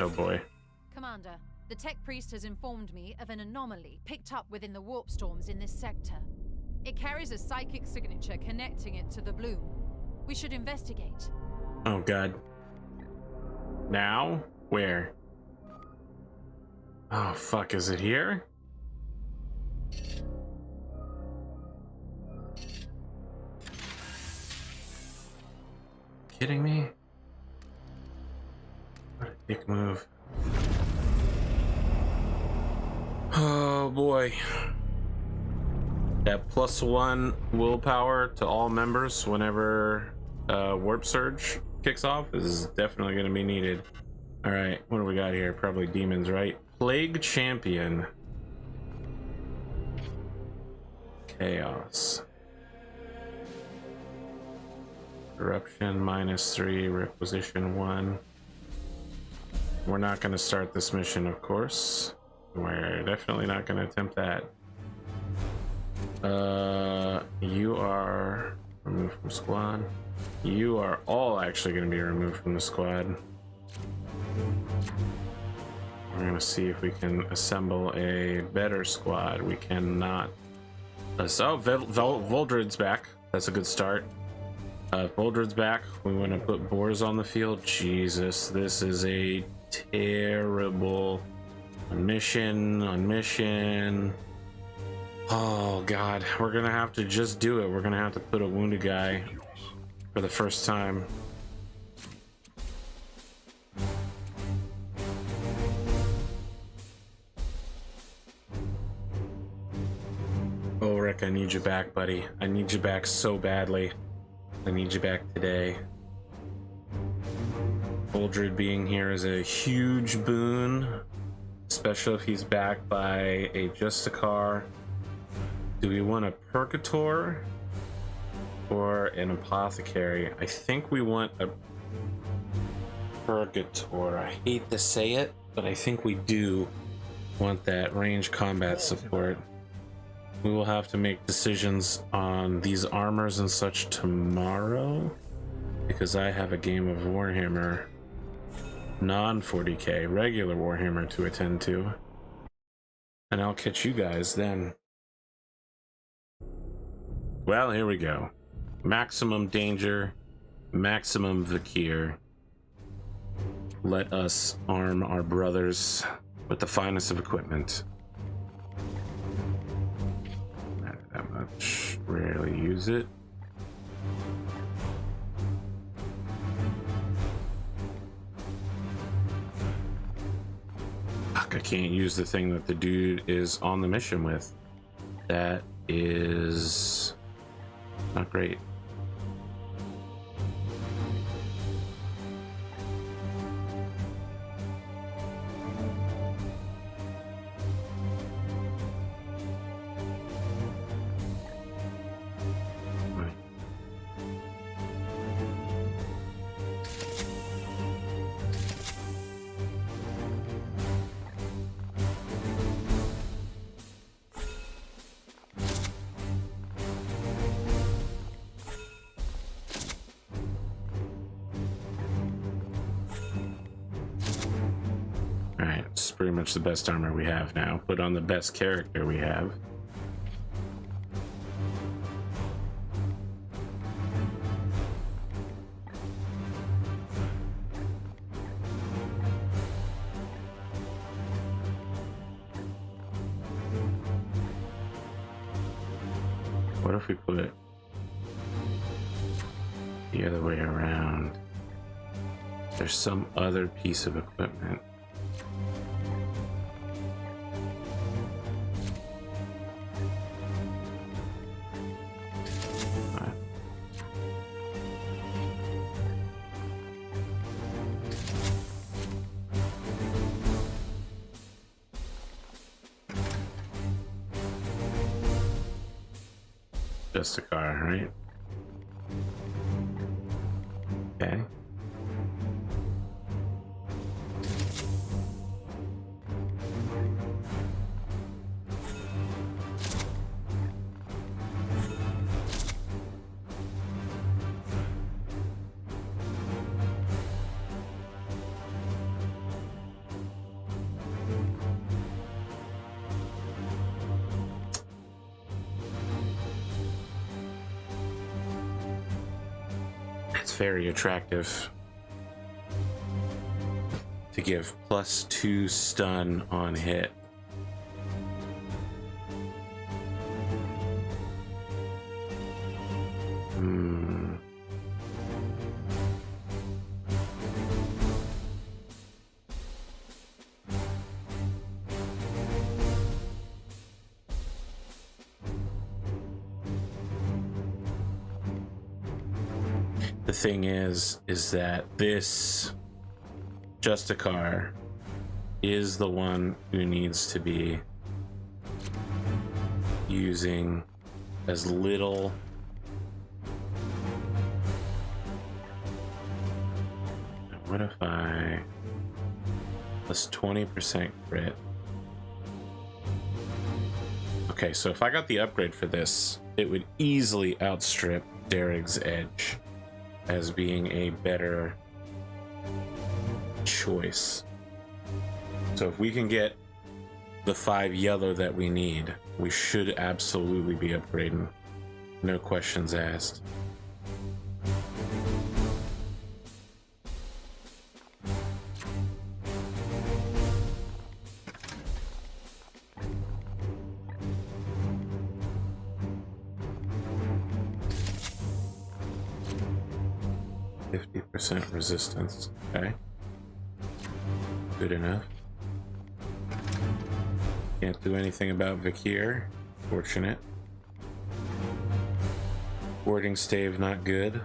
Oh boy. Commander, the tech priest has informed me of an anomaly picked up within the warp storms in this sector. It carries a psychic signature connecting it to the bloom. We should investigate. Oh god. Now? Where? Oh fuck, is it here? Kidding me? What a dick move. Oh boy. That +1 willpower to all members whenever warp surge kicks off is definitely going to be needed. All right, what do we got here? Probably demons, right? Plague champion. Chaos. Corruption -3, requisition 1. We're not going to start this mission, of course. We're definitely not going to attempt that. You are removed from squad. You are all actually going to be removed from the squad. We're going to see if we can assemble a better squad. We cannot. Oh, Voldred's back. That's a good start. Voldred's back. We want to put Boars on the field. Jesus, this is a terrible mission on mission. Oh god, we're gonna have to just do it. We're gonna have to put a wounded guy for the first time. Oh Rick, I need you back, buddy. I need you back so badly. I need you back today. Voldred being here is a huge boon, especially if he's backed by a Justicar. Do we want a Purgator or an apothecary. I think we want a purgator. I hate to say it, but I think we do want that range combat support. We will have to make decisions on these armors and such tomorrow, because I have a game of Warhammer non-40k, regular Warhammer to attend to. And I'll catch you guys then. Well, here we go. Maximum danger, maximum Vakir. Let us arm our brothers with the finest of equipment. Not that much. Rarely use it. Fuck, I can't use the thing that the dude is on the mission with. That is not great. Alright, it's pretty much the best armor we have now. Put on the best character we have. What if we put it the other way around? There's some other piece of equipment. Just a car, right? Okay. Very attractive to give +2 stun on hit. The thing is that this Justicar is the one who needs to be using as little what if I +20% crit? Okay, so if I got the upgrade for this, it would easily outstrip Derek's Edge as being a better choice. So if we can get the 5 yellow that we need, we should absolutely be upgrading. No questions asked. Resistance. Okay. Good enough. Can't do anything about Vakir. Fortunate. Warding stave not good.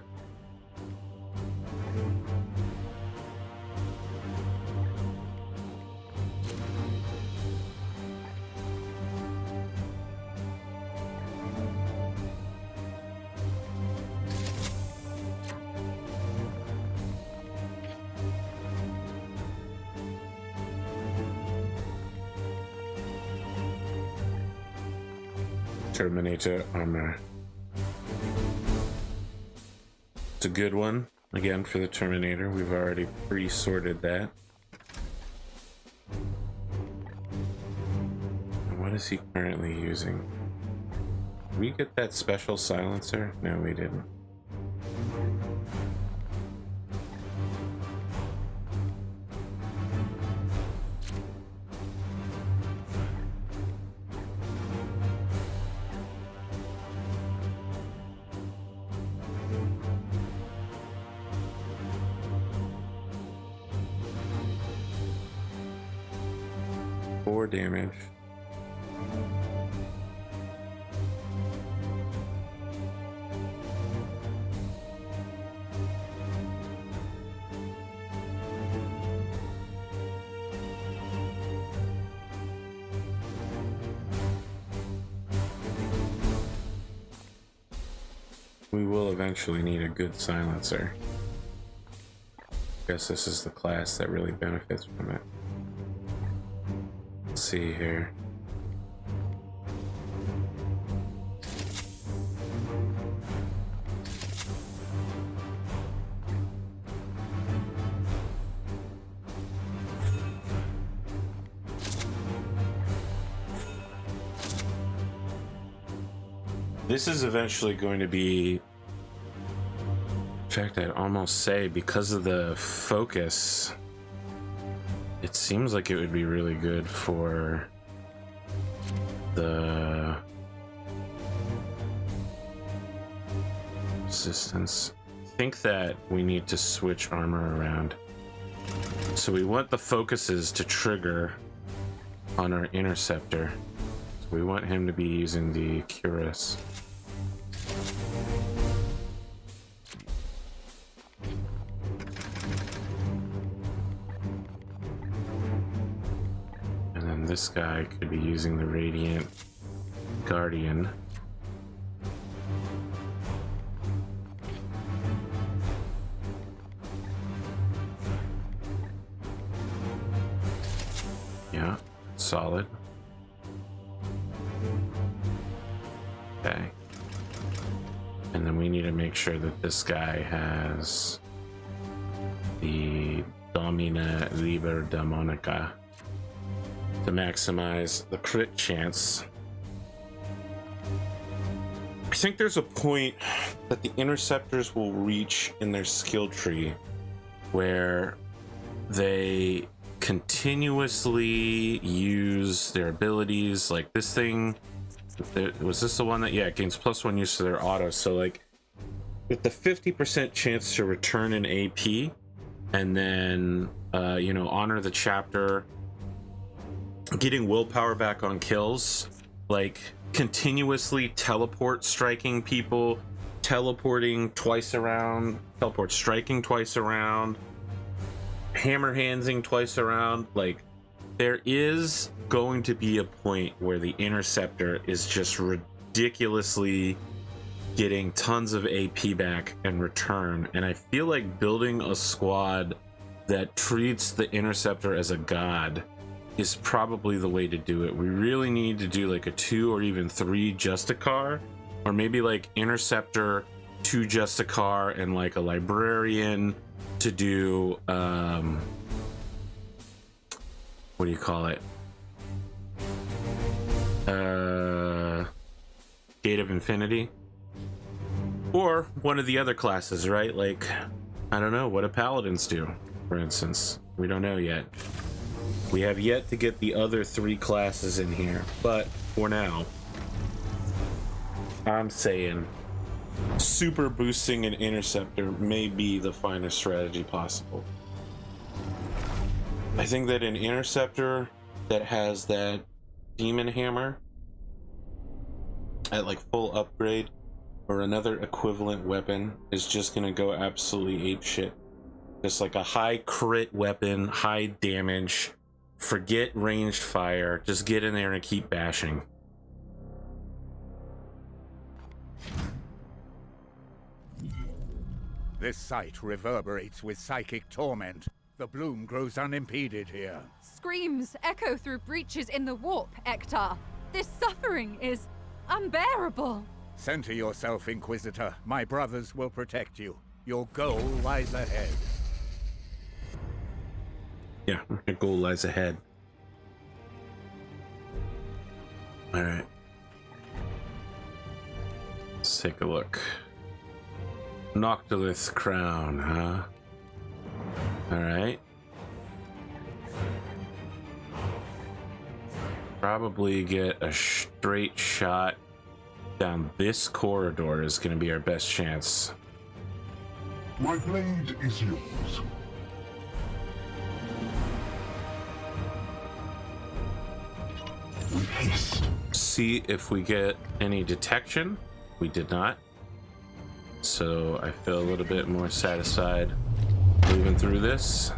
Terminator armor. It's a good one. Again, for the Terminator, we've already pre-sorted that. And what is he currently using? Did we get that special silencer? No, we didn't. Damage. We will eventually need a good silencer. Guess this is the class that really benefits from it. Let's see here. This is eventually going to be, in fact, I'd almost say, because of the focus, it seems like it would be really good for the resistance. I think that we need to switch armor around. So we want the focuses to trigger on our interceptor. So we want him to be using the Cuirass. This guy could be using the Radiant Guardian. Yeah, solid. Okay. And then we need to make sure that this guy has the Domina Liber Demonica to maximize the crit chance. I think there's a point that the interceptors will reach in their skill tree where they continuously use their abilities. Like this thing, was this the one that, yeah, it gains +1 use to their auto. So like with the 50% chance to return an AP and then you know, honor the chapter, getting willpower back on kills, like continuously teleport striking people, teleporting twice around, teleport striking twice around, hammer handsing twice around. Like there is going to be a point where the interceptor is just ridiculously getting tons of AP back and return, and I feel like building a squad that treats the interceptor as a god is probably the way to do it. We really need to do like a 2 or even 3 Justicar, or maybe like interceptor, 2 Justicar, and like a librarian to do what do you call it, Gate of Infinity, or one of the other classes, right? Like I don't know, what do paladins do, for instance? We don't know yet. We have yet to get the other 3 classes in here, but for now, I'm saying super boosting an interceptor may be the finest strategy possible. I think that an interceptor that has that demon hammer at like full upgrade or another equivalent weapon is just gonna go absolutely apeshit. Just like a high crit weapon, high damage. Forget ranged fire, just get in there and keep bashing. This site reverberates with psychic torment. The bloom grows unimpeded here. Screams echo through breaches in the warp, Ektar. This suffering is unbearable. Center yourself, Inquisitor. My brothers will protect you. Your goal lies ahead. Yeah, your goal lies ahead. All right. Let's take a look. Noctilus crown, huh? All right. Probably get a straight shot down this corridor is going to be our best chance. My blade is yours. With haste. See if we get any detection. We did not. So I feel a little bit more satisfied moving through this.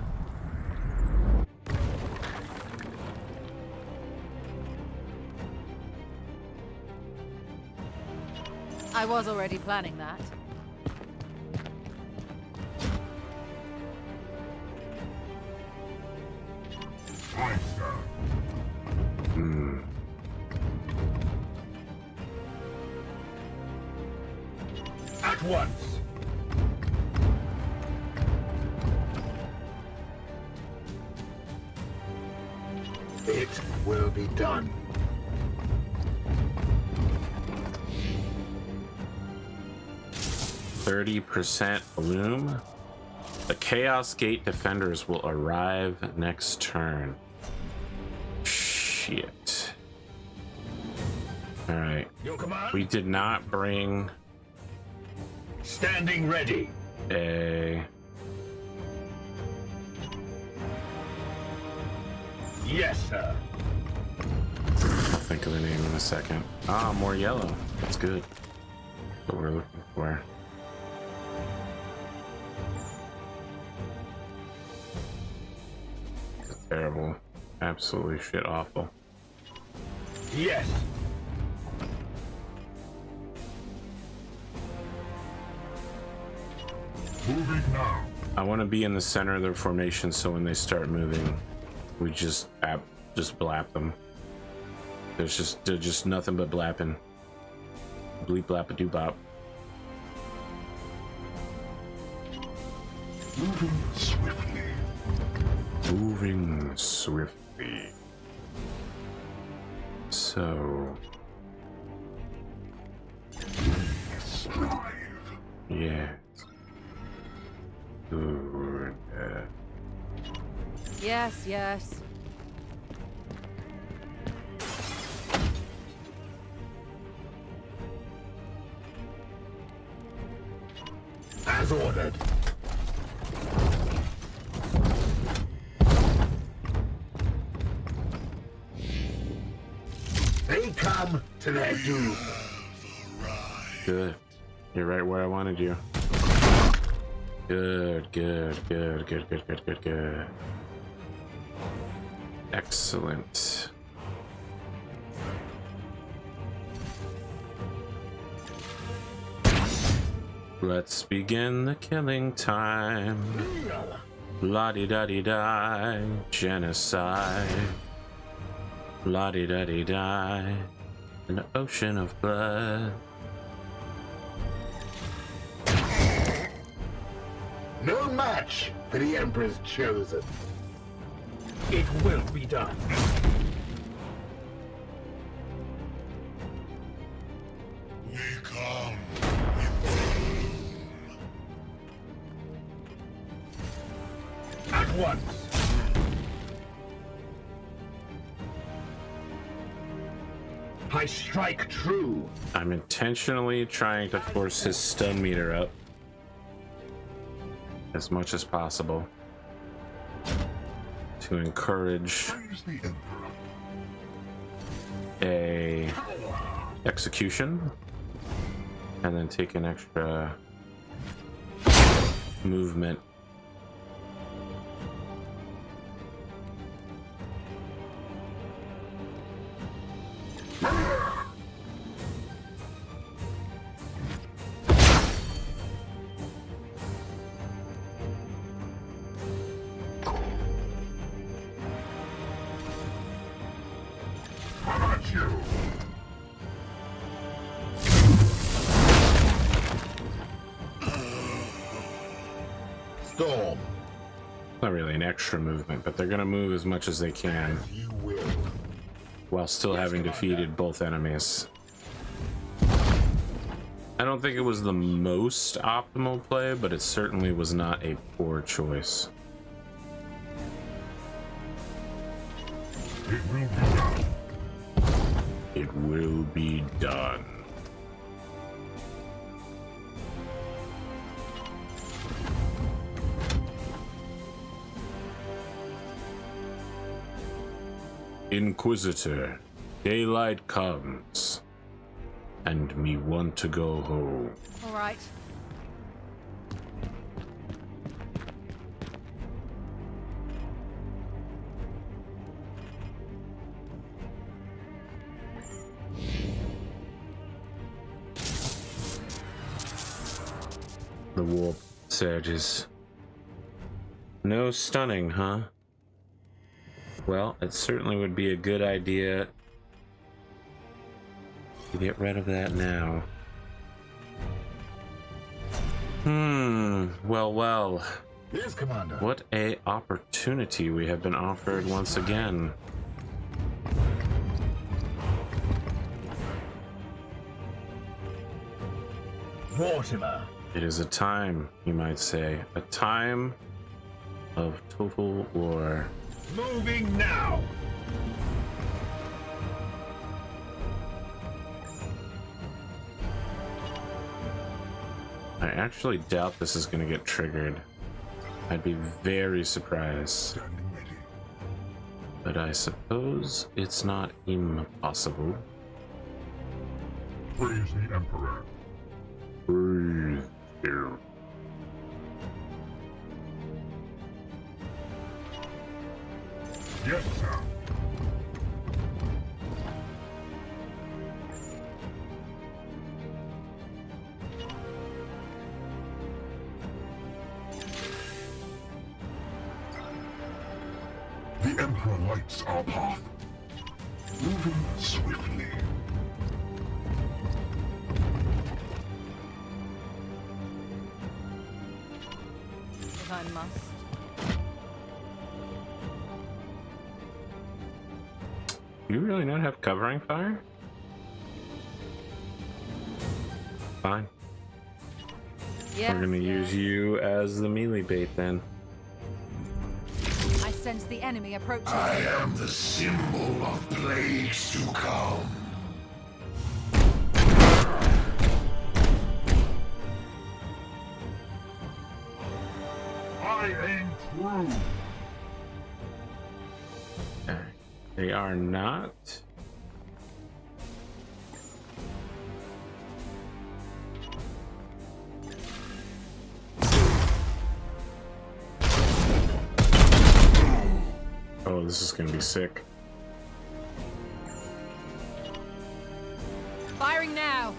I was already planning that. Right, sir. At once. It will be done. %30 bloom. The Chaosgate Defenders will arrive next turn. Shit. Alright. Your command? We did not bring Standing ready. a... Yes, sir. I'll think of the name in a second. Ah, more yellow. That's good. What we're looking for. Terrible. Absolutely shit awful. Yes. Moving now. I want to be in the center of their formation so when they start moving, we just blap them. They're just nothing but blapping. Bleep blap a doo bop. Moving swiftly. Moving swiftly. So Strive. yes. Good. Yes, yes. As ordered. They come to their doom. Good. You're right where I wanted you. Good, good, good, good, good, good, good, good. Excellent. Let's begin the killing time. La-di-da-di-di, genocide. La-di-da-di-di, an ocean of blood. No match for the Emperor's chosen. It will be done. We come. At once. I strike true. I'm intentionally trying to force his stun meter up as much as possible to encourage Praise the Emperor. a execution and then take an extra movement. How about you? storm. Not really an extra movement, but they're gonna move as much as they can You will. while still having defeated both enemies. I don't think it was the most optimal play, but it certainly was not a poor choice. It will be done. It will be done. Inquisitor, daylight comes, and me want to go home. All right. The warp surges. No stunning, huh? Well, it certainly would be a good idea to get rid of that now. Well. Yes, Commander. What a opportunity we have been offered once again. Mortimer. It is a time, you might say, a time of total war. Moving now. I actually doubt this is going to get triggered. I'd be very surprised. Standing ready. But I suppose it's not impossible. Praise the Emperor. Breathe here. Yes, sir. The Emperor lights our path. Moving swiftly. If I must. You really not have covering fire? Fine. Yes, We're gonna use you as the melee bait then. I sense the enemy approaching. I am the symbol of plagues to come. I aim true. They are not. Oh, this is gonna be sick. Firing now.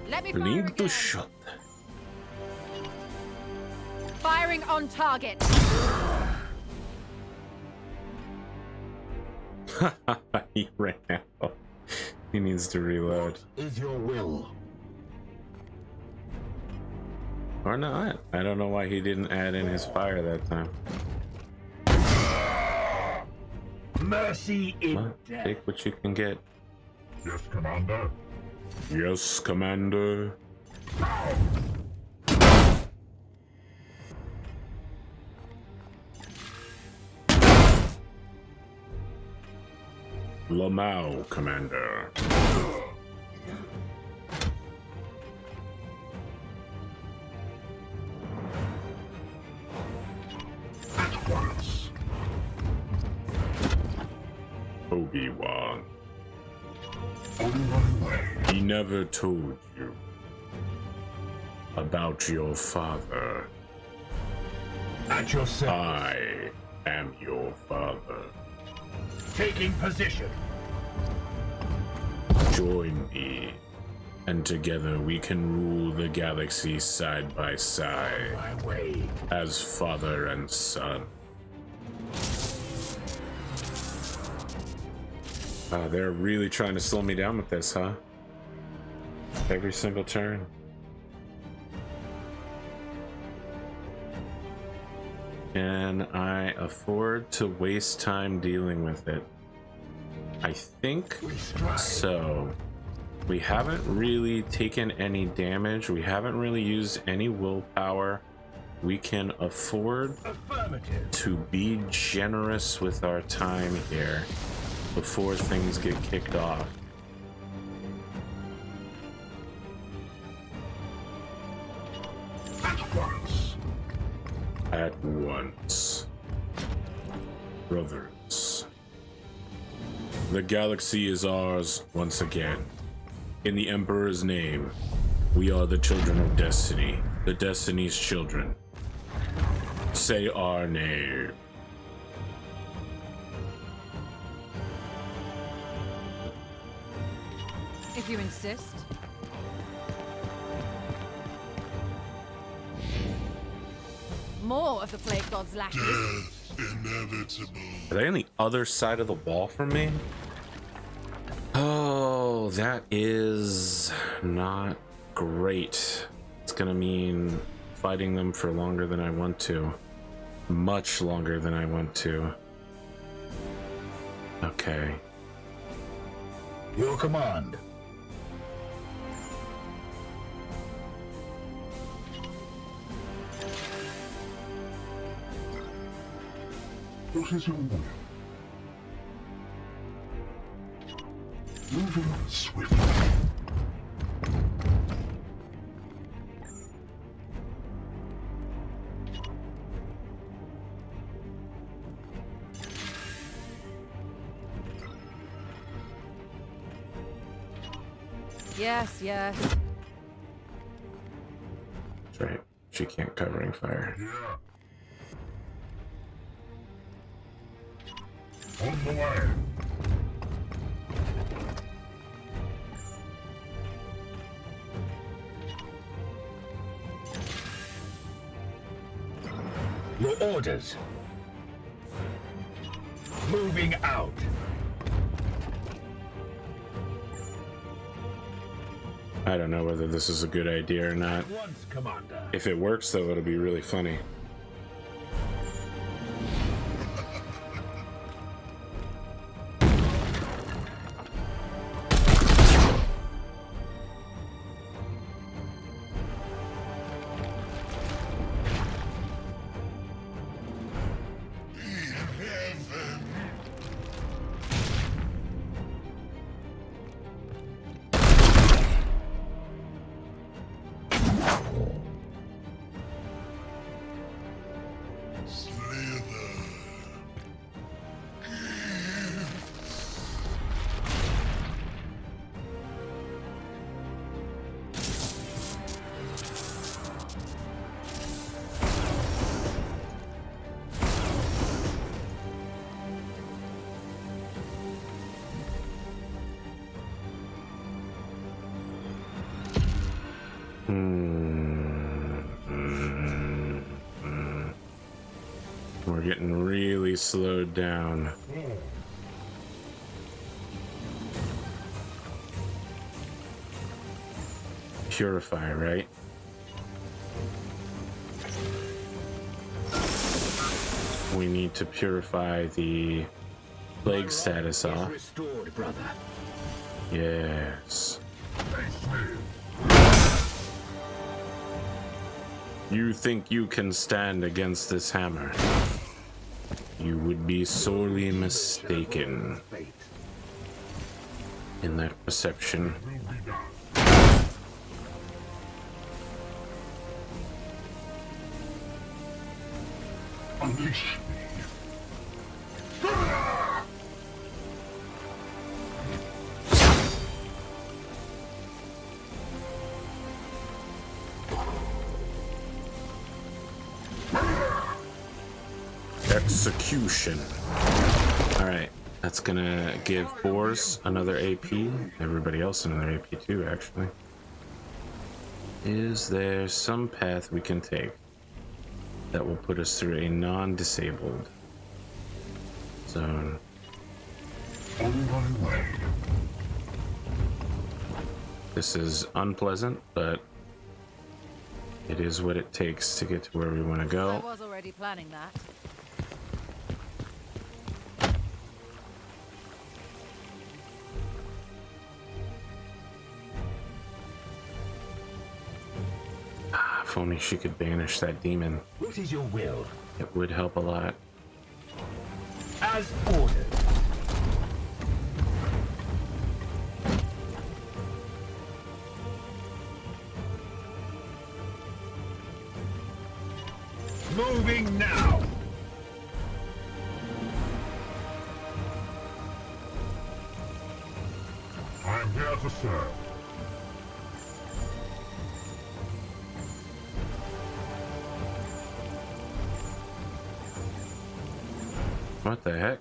Let me fire Need to again. shot. Firing on target. He ran out. He needs to reload. Is your will? Or not. I don't know why he didn't add in his fire that time. Mercy in Well, death. take what you can get. Yes, Commander. Yes, Commander. Lamau, Commander. At once. Obi-Wan. On my way. He never told you about your father. At your service. I am your father. Taking position. Join me, and together we can rule the galaxy side by side My way. as father and son. They're really trying to slow me down with this, huh? every single turn. Can I afford to waste time dealing with it? I think so. We haven't really taken any damage. We haven't really used any willpower. We can afford to be generous with our time here before things get kicked off. At once. Brothers. The galaxy is ours once again. In the Emperor's name, we are the children of destiny, the Destiny's children. Say our name. If you insist. More of the Plague God's lackeys. Inevitable. Are they on the other side of the wall from me? Oh, that is not great. It's gonna mean fighting them for longer than I want to. Much longer than I want to. Okay. Your command. What is your will? Moving swiftly. Yes, yes. That's right. She can't covering fire. Yeah. On the way. Your orders. Moving out. I don't know whether this is a good idea or not. Once, Commander. If it works, though, it'll be really funny. We're getting really slowed down. Purifier, right? We need to purify the plague status off. Restored, brother. Yes. You think you can stand against this hammer? You would be sorely mistaken in that perception. Unleash me. Execution. Alright, that's gonna give Boars another AP. Everybody else another AP too, actually. Is there some path we can take that will put us through a non-disabled zone? On my way. This is unpleasant, but it is what it takes to get to where we want to I go. was already planning that. If only she could banish that demon. What is your will? It would help a lot. As ordered. Moving now. I am here to serve. What the heck?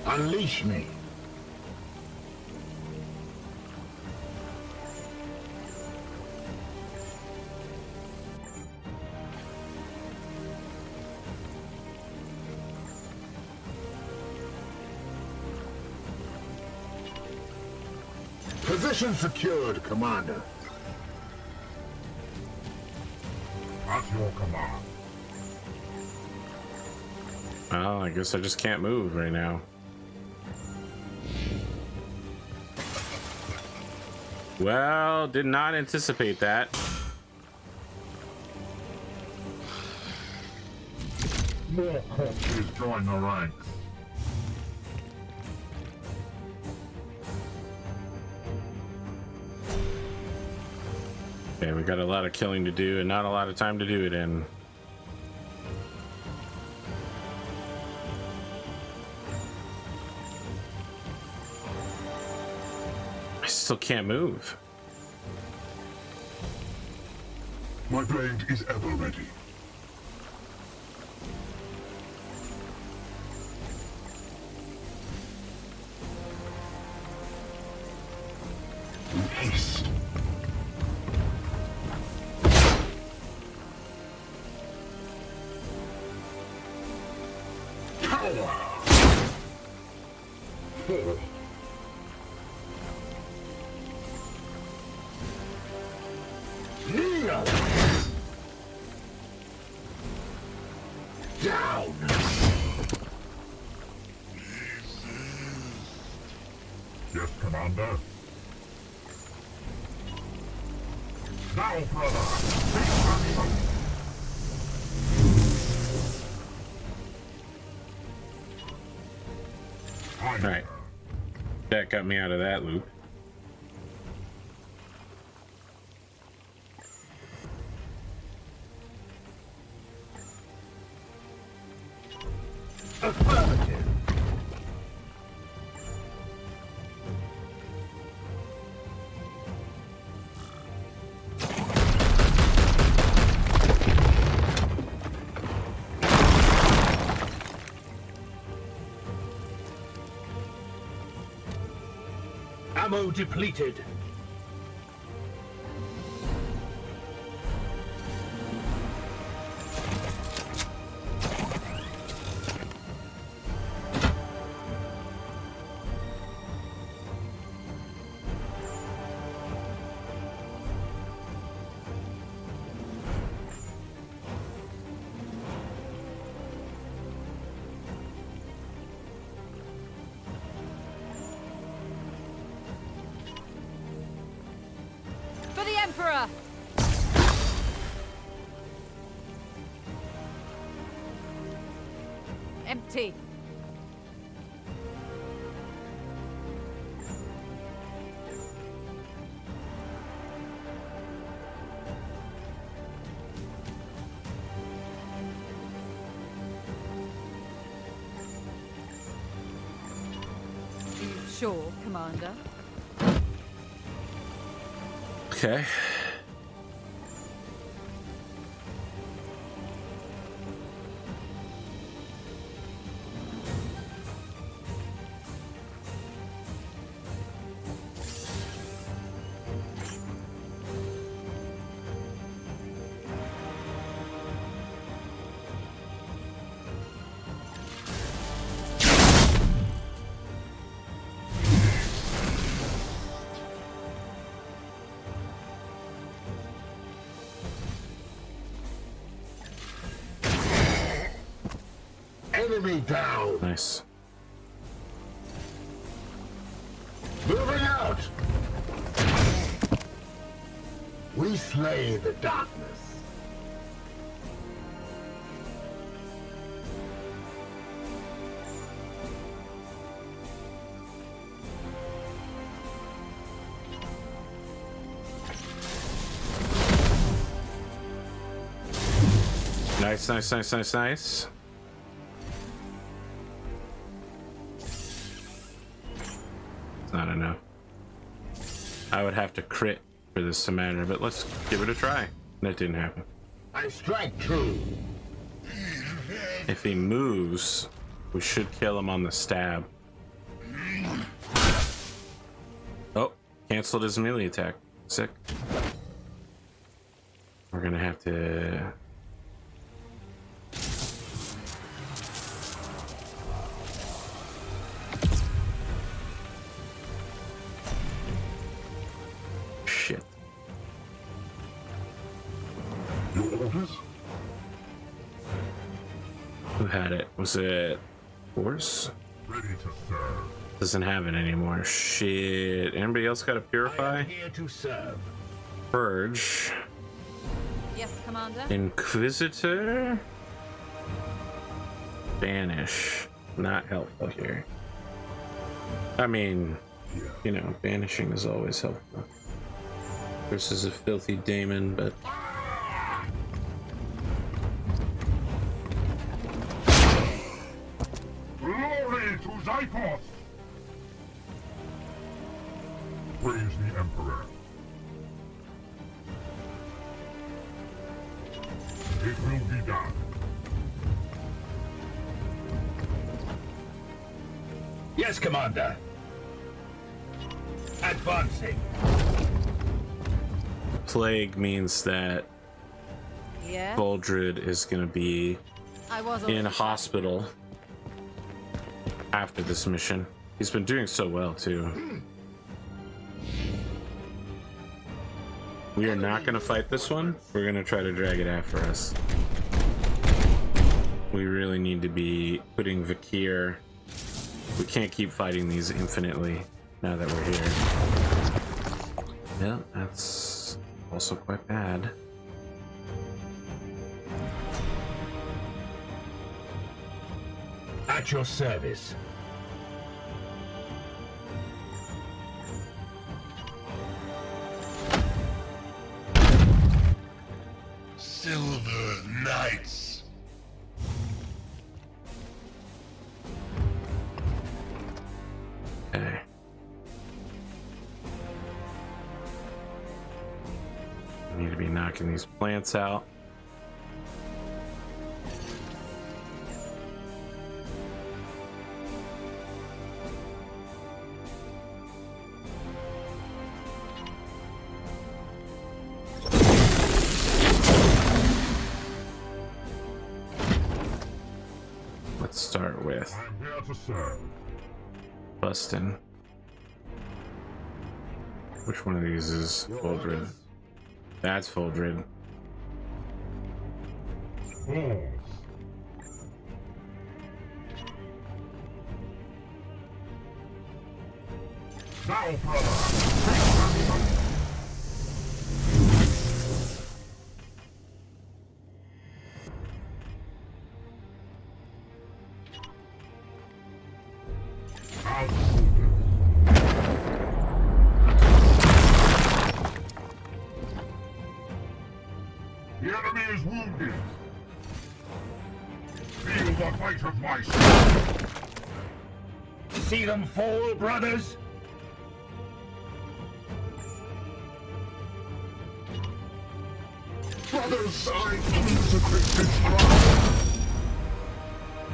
Unleash me. Position secured, Commander. At your command. Well, I guess I just can't move right now. Well, did not anticipate that. More corpses join the ranks. Okay, we got a lot of killing to do and not a lot of time to do it in. I still can't move. My blade is ever ready. In haste. Power. Fall. Kneel. Down. Yes, Commander. Now, brother. Take action. All right, that got me out of that loop. Affirmative. Ammo depleted. For the Emperor! Empty. You sure, Commander? Okay. Enemy down. Nice. Moving out. We slay the darkness. Nice, nice, nice, nice, nice. It's not enough. I would have to crit for this to matter, but let's give it a try. That didn't happen. I strike true. If he moves, we should kill him on the stab. Oh, canceled his melee attack. Sick. We're gonna have to... Shit. Your orders? Who had it? Was it Force? Ready to serve. Doesn't have it anymore. Shit. Anybody else got a I Purify? am here to serve. Purge. Yes, Commander? Inquisitor. Banish. Not helpful here. I mean, you know, banishing is always helpful. Versus a filthy daemon, but... Glory to Zyphos! Praise the Emperor. It will be done. Yes, Commander. Advancing. Plague means that Yeah? Boldred is gonna be I was in hospital after this mission. He's been doing so well too. We are not gonna fight this one. We're gonna try to drag it after us. We really need to be putting Vakir. We can't keep fighting these infinitely now that we're here. Yeah, that's also quite bad. At your service. Silver Knights. Okay. We need to be knocking these plants out. Let's start with I'm here to serve. Bustin. Which one of these is Foldred? That's Foldred. Balls. Now, brother. The enemy is wounded. Feel the fight of my soul. See them fall, brothers? Brothers, I consecrate this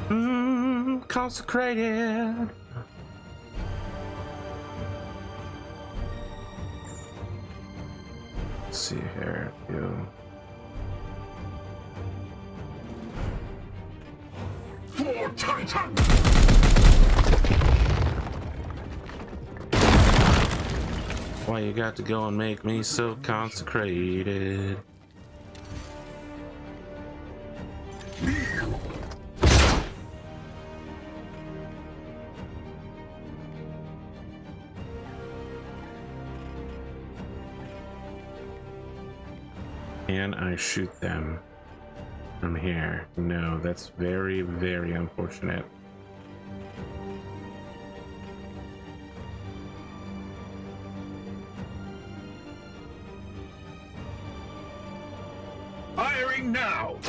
ground. Consecrated. Let's see here. You. For Titan! Why you got to go and make me so consecrated? Can I shoot them from here? No, that's very, very unfortunate. Firing now!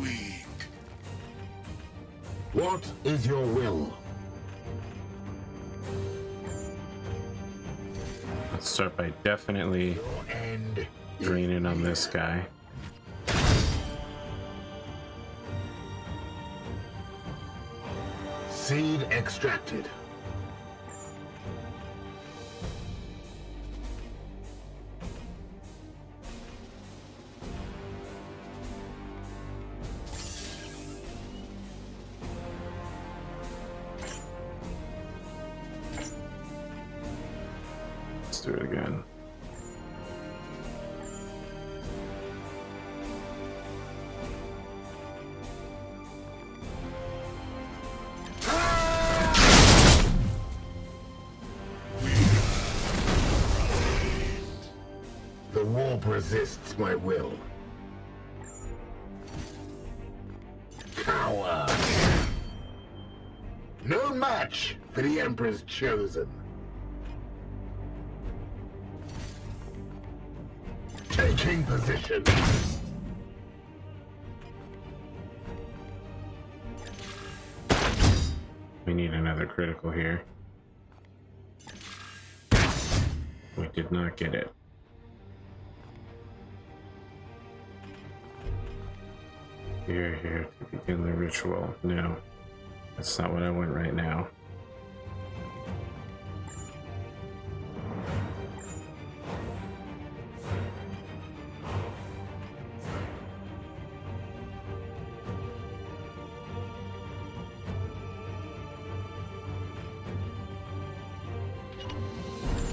Weak. What is your will? Let's start by definitely End. draining on this guy. Seed extracted. Let's do it again. The warp resists my will. Coward. No match for the Emperor's chosen. Taking position. We need another critical here. We did not get it. Here to begin the ritual. No, that's not what I want right now.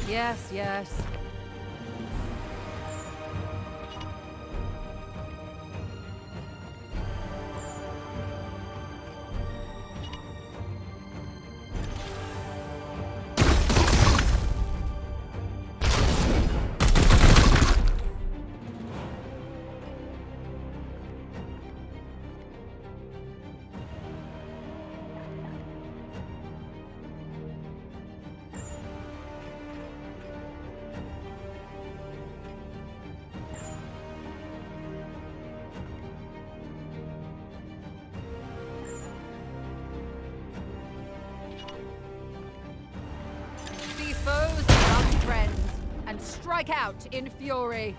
Yes, yes. See foes and love friends, and strike out in fury.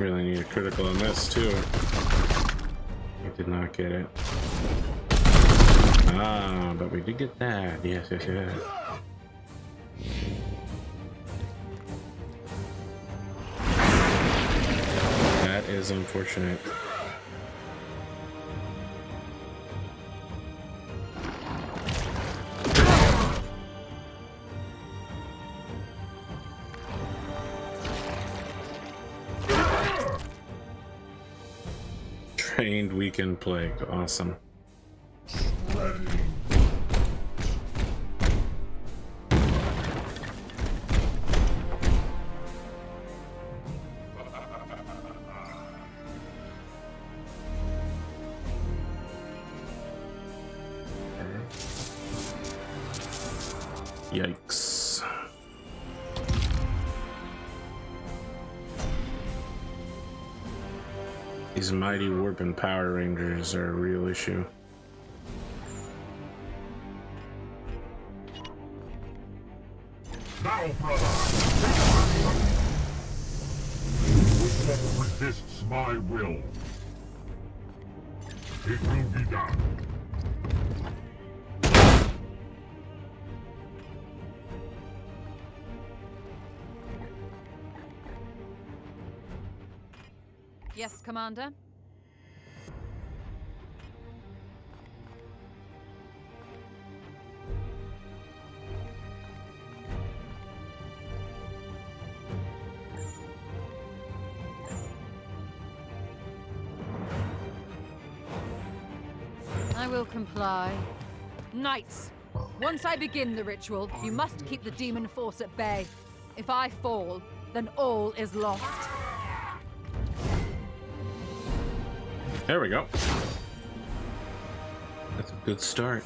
Really need a critical on this too. We did not get it. Ah, but we did get that. Yes. That is unfortunate. Trained, weakened, plagued. Awesome. Yikes. These mighty warp and power rangers are a real issue. Now, brother! Which one resists my will? It will be done. Yes, Commander? will comply. Knights, once I begin the ritual, you must keep the demon force at bay. If I fall, then all is lost. There we go. That's a good start.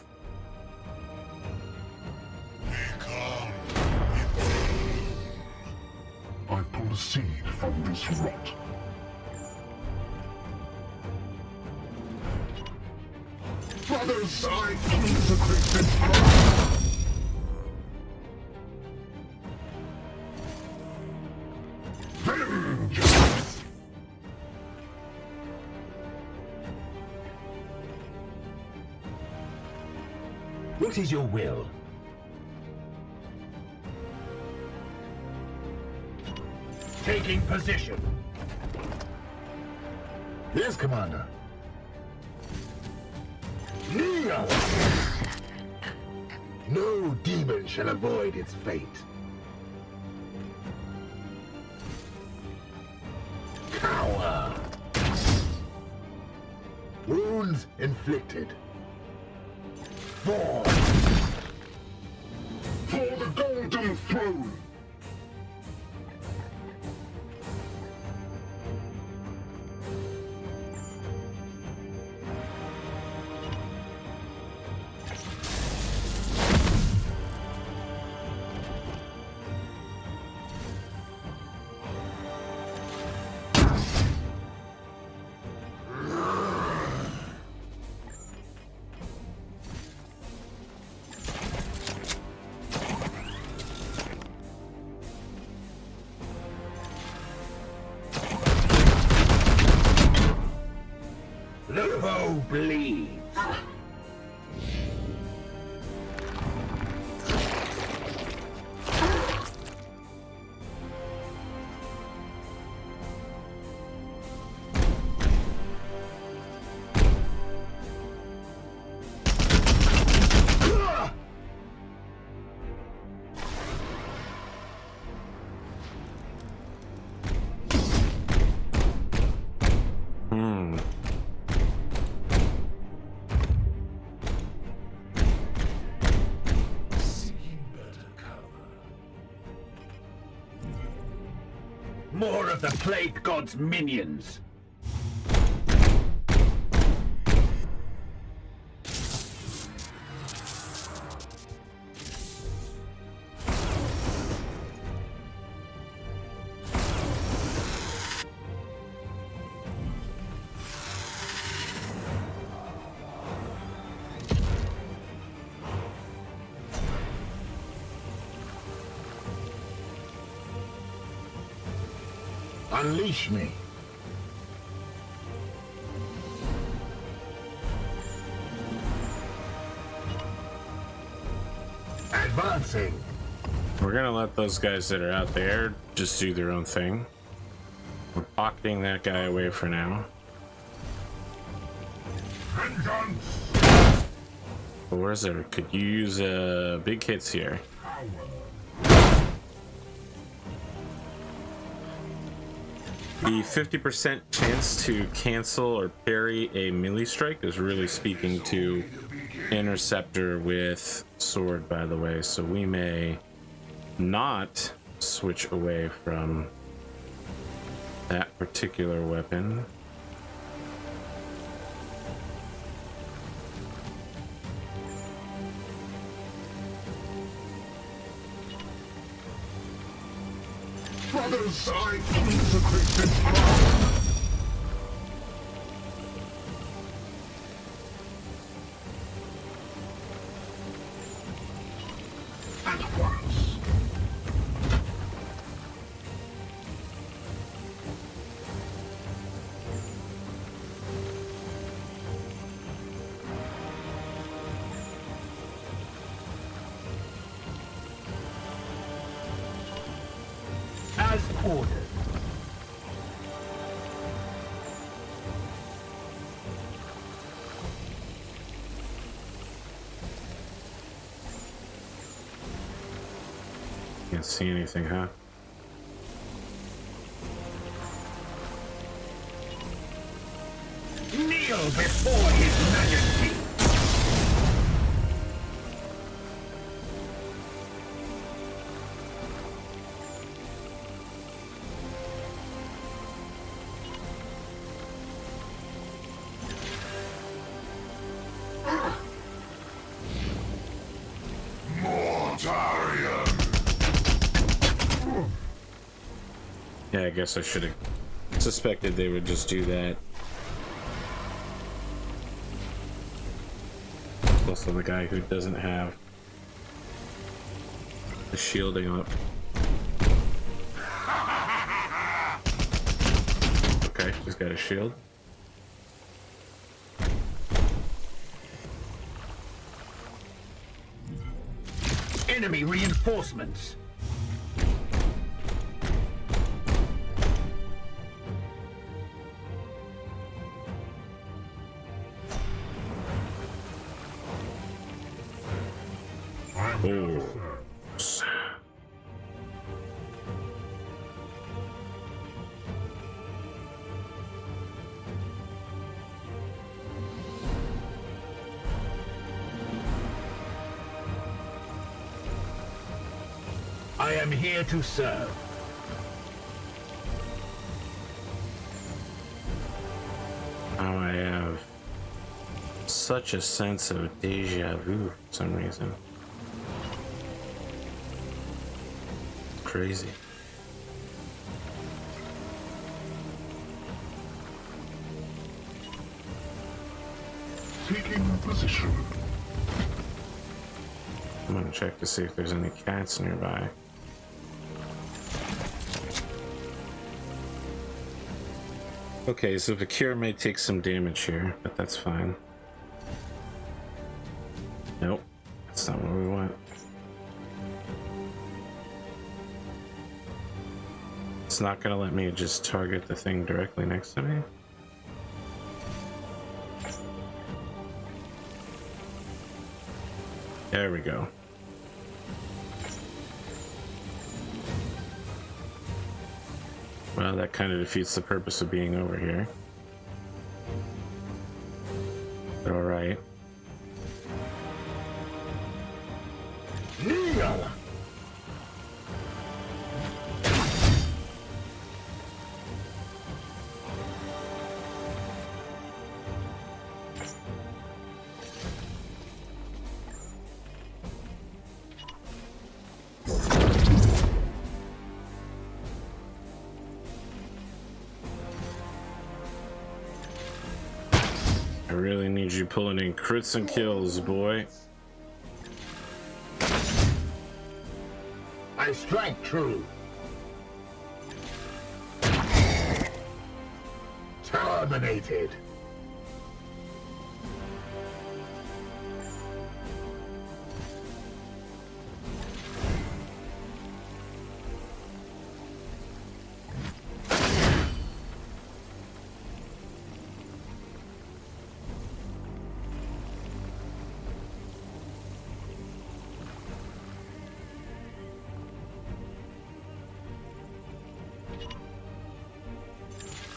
I've pulled a seed from this rot. Brothers, I consecrate this blood. Vengeance! What is your will? Taking position. Yes, Commander. Kneel! No demon shall avoid its fate. Cower! Wounds inflicted. For the Golden Throne! The foe bleeds. More of the Plague God's minions. Unleash me. Advancing. We're gonna let those guys that are out there just do their own thing. We're pocketing that guy away for now. Vengeance. Or is there? Could you use big hits here? The 50% chance to cancel or parry a melee strike is really speaking to Interceptor with sword, by the way, so we may not switch away from that particular weapon. Brothers, I consecrate this blood. At once. As ordered. Can't see anything, huh? Kneel before his majesty. Yeah, I guess I should have suspected they would just do that. Also the guy who doesn't have the shielding up. Okay, he's got a shield. Enemy reinforcements. Oh. I am here to serve. Oh, I have such a sense of deja vu for some reason. Crazy. Taking position. I'm gonna check to see if there's any cats nearby. Okay, so Vakir may take some damage here, but that's fine. Nope, that's not what we want. It's not gonna let me just target the thing directly next to me. There we go. Well, that kind of defeats the purpose of being over here. But all right. I really need you pulling in crits and kills, boy. I strike true. Terminated.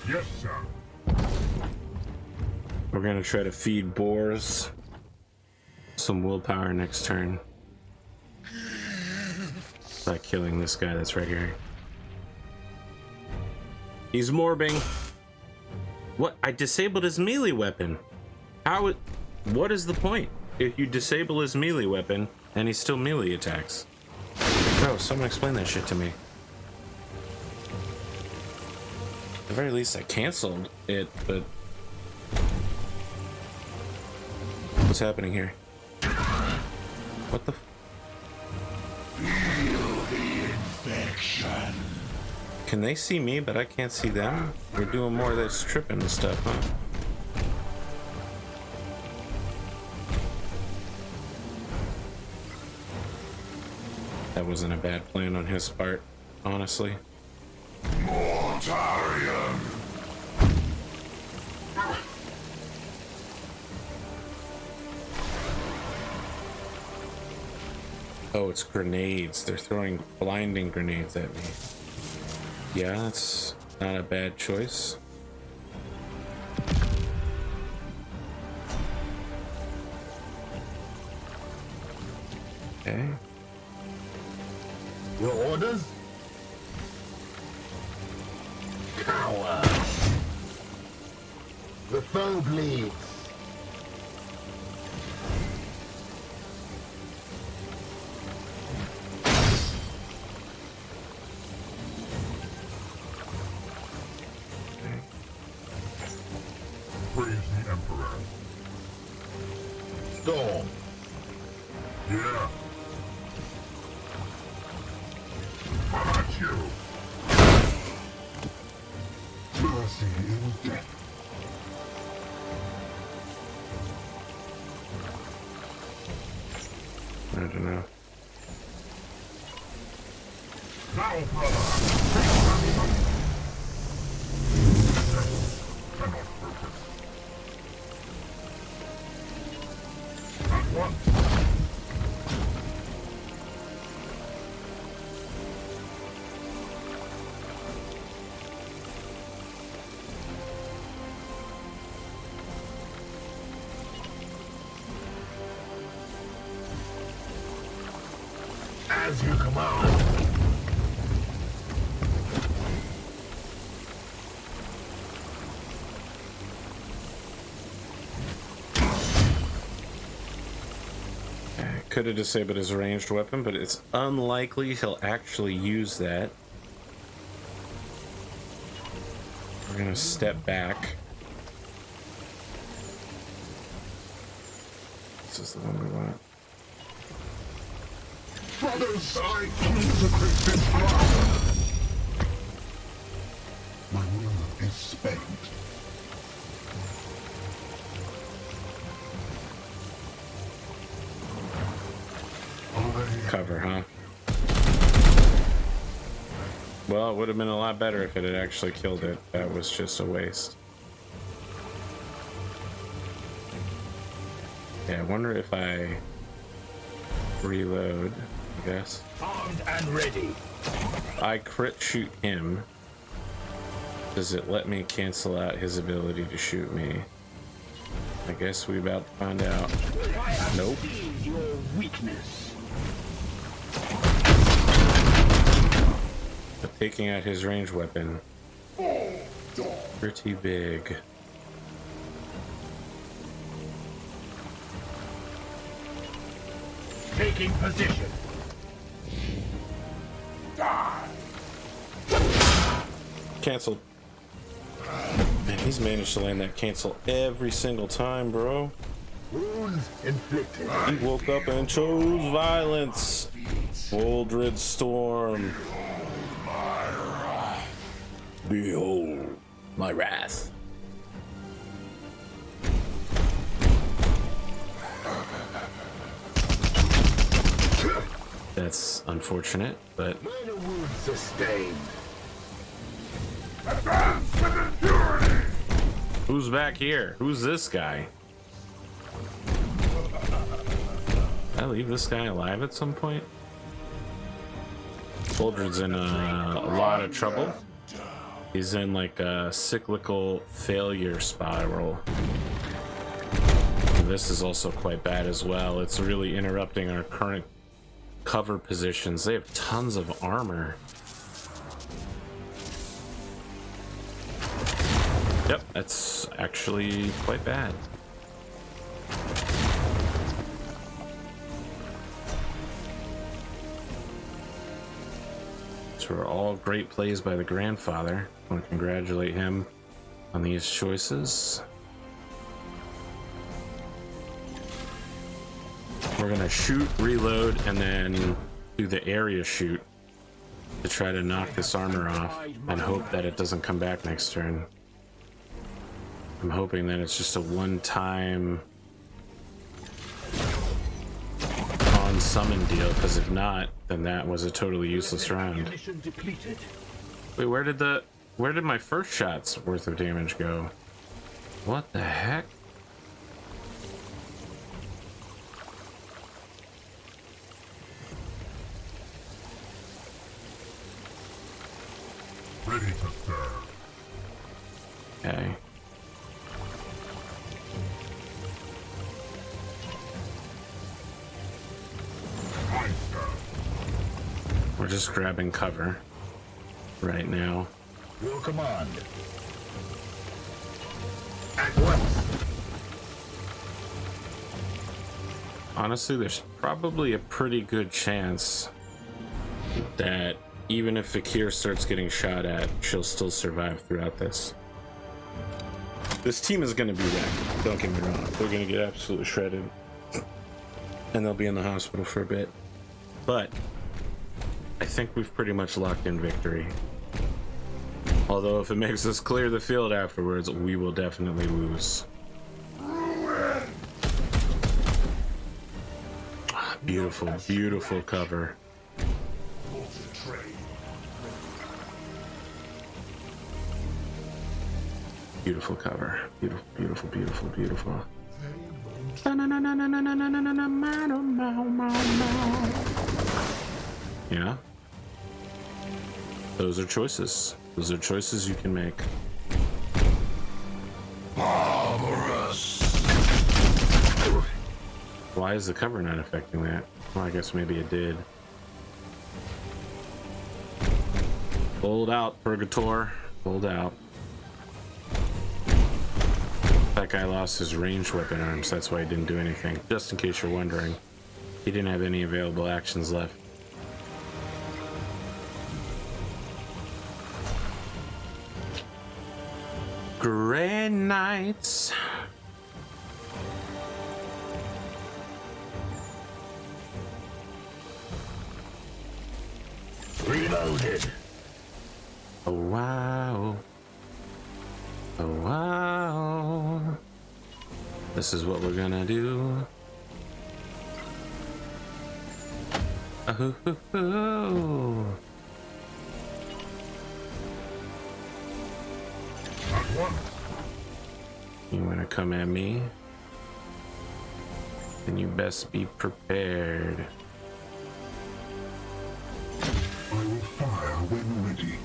Yes, sir. We're gonna try to feed boars some willpower next turn by killing this guy that's right here. He's morbing. What? I disabled his melee weapon. How? What is the point if you disable his melee weapon and he still melee attacks? Bro, someone explain that shit to me. At the very least, I canceled it, but what's happening here? What the? Feel the infection. Can they see me, but I can't see them? We're doing more of this tripping and stuff, huh? That wasn't a bad plan on his part, honestly. Mortarium. Oh, it's grenades. They're throwing blinding grenades at me. Yeah, that's not a bad choice. Okay. Your orders? Cower. The foe bleeds. praise the Emperor. Storm. Yeah. How about you? Mercy in death. I don't know. Now, brother. Cannot focus. At once. As you command. Could have disabled his ranged weapon, but it's unlikely he'll actually use that. We're gonna step back. This is the one we want. Brothers, I consecrate this blood. My will is spent. Cover, huh? Well, it would have been a lot better if it had actually killed it. That was just a waste. Yeah, I wonder if I reload, I guess. Armed and ready. I crit shoot him. Does it let me cancel out his ability to shoot me? I guess we about to find out. Nope. Your weakness. But taking out his ranged weapon. Pretty big. Taking position. Cancelled. Man, he's managed to land that cancel every single time, bro. Wounds inflicted. He woke up and chose violence. Woldred Storm. Behold my wrath. That's unfortunate, but Minor wounds sustained. Advance with impurity! who's back here? Who's this guy? Did I leave this guy alive at some point? Woldred's in a lot of trouble. He's in like a cyclical failure spiral. This is also quite bad as well. It's really interrupting our current cover positions. They have tons of armor. Yep, that's actually quite bad. These were all great plays by the grandfather. I want to congratulate him on these choices. We're gonna shoot, reload, and then do the area shoot to try to knock this armor off and hope that it doesn't come back next turn. I'm hoping that it's just a one-time on summon deal, because if not, then that was a totally useless round. Wait, where did my first shot's worth of damage go? What the heck? Ready to serve. Okay. We're just grabbing cover right now. Your command. At once. Honestly, there's probably a pretty good chance that even if Fakir starts getting shot at, she'll still survive throughout this. This team is going to be wrecked. Don't get me wrong. They're going to get absolutely shredded. And they'll be in the hospital for a bit. But I think we've pretty much locked in victory. Although if it makes us clear the field afterwards, we will definitely lose. Beautiful, beautiful cover. Beautiful cover. Beautiful, beautiful, beautiful, beautiful. Yeah. Those are choices. Those are choices you can make. Barbarous. Why is the cover not affecting that? Well, I guess maybe it did. Hold out, Purgator. Hold out. That guy lost his ranged weapon arms, that's why he didn't do anything. Just in case you're wondering, he didn't have any available actions left. Grey Knights. Reloaded. Oh wow. Oh wow. This is what we're gonna do. Oh, oh, oh. You wanna come at me? Then you best be prepared. I will fire when ready.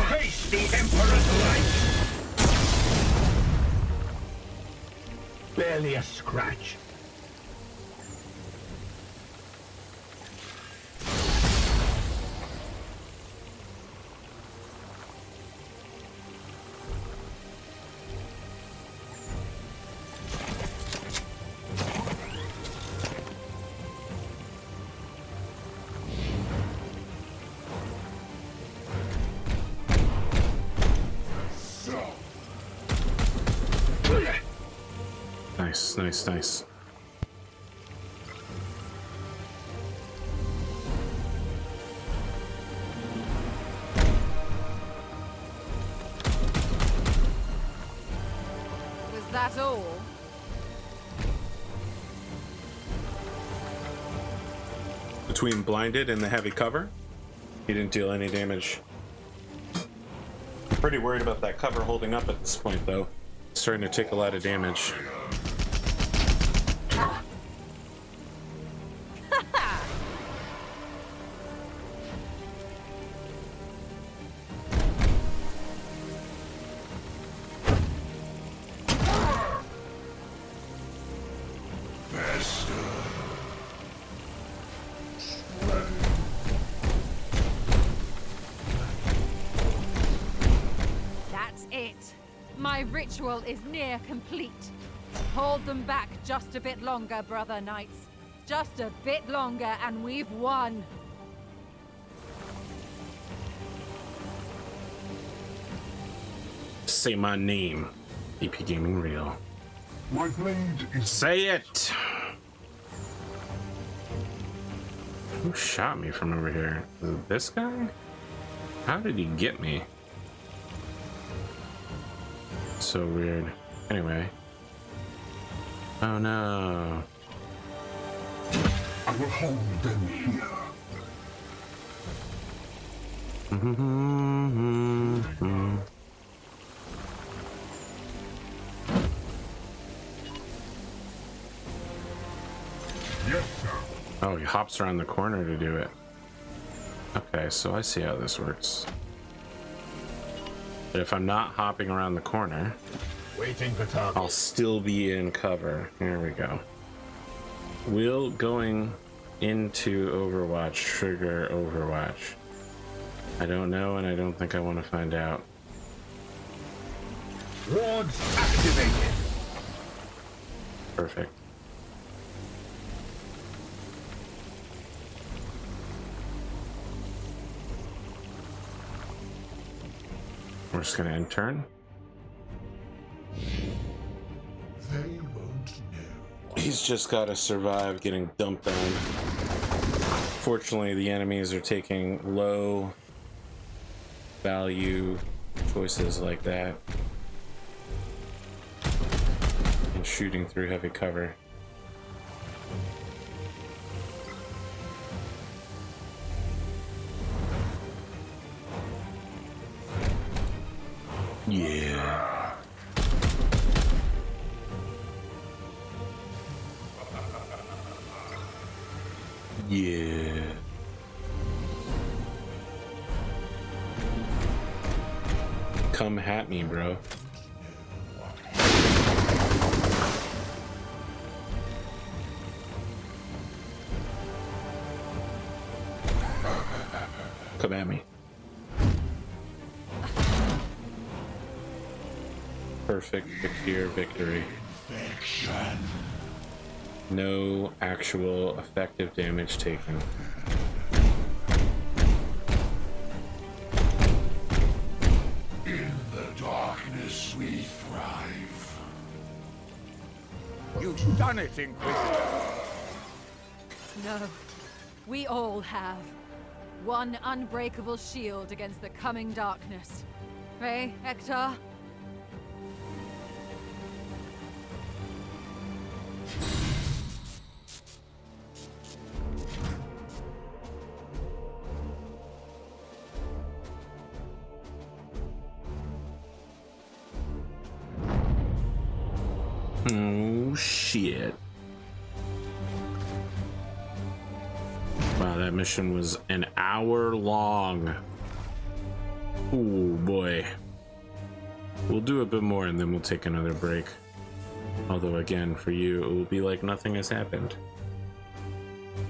Face the Emperor's light! Barely a scratch. Nice, nice, nice. Was that all? Between blinded and the heavy cover, he didn't deal any damage. I'm pretty worried about that cover holding up at this point, though. It's starting to take a lot of damage. That's it. My ritual is near complete. Hold them back just a bit longer, brother knights. Just a bit longer and we've won. Say my name. APGamingREAL. My blade is Say it! Who shot me from over here? Is it this guy? How did he get me? So weird. Anyway. Oh no. I will hold them here. Yes, sir. Oh, he hops around the corner to do it. Okay, so I see how this works. But if I'm not hopping around the corner, Waiting for target. I'll still be in cover. Here we go. Will going into Overwatch trigger Overwatch? I don't know, and I don't think I want to find out. Wards activated. Perfect. We're just gonna end turn. They won't know. He's just gotta survive getting dumped on. Fortunately, the enemies are taking low value choices like that and shooting through heavy cover. Yeah. Yeah. Come at me, bro. Come at me. Perfect secure victory. No actual effective damage taken. In the darkness we thrive. You've done it, Inquisitor. No, we all have. One unbreakable shield against the coming darkness. Hey, Hector? Oh shit. Wow, that mission was an hour long. Oh boy. We'll do a bit more and then we'll take another break. Although again, for you, it will be like nothing has happened.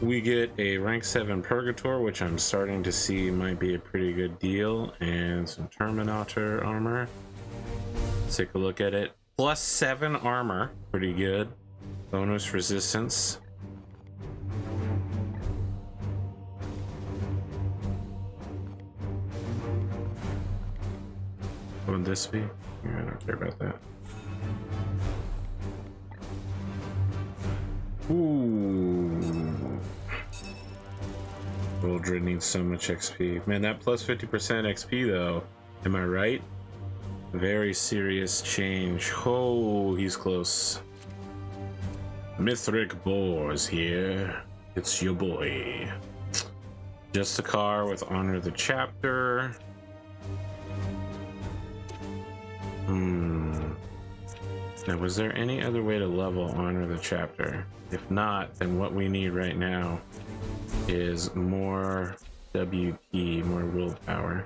We get a rank 7 Purgator, which I'm starting to see might be a pretty good deal, and some Terminator armor. Let's take a look at it. +7 armor, pretty good. Bonus resistance. What would this be? Yeah, I don't care about that. Ooh. Wildred needs so much XP. Man, that plus 50% XP though. Am I right? Very serious change. Oh, he's close. Mithric Boars here. It's your boy. Just a car with Honor the Chapter. Now, was there any other way to level Honor the Chapter? If not, then what we need right now is more WP, more willpower.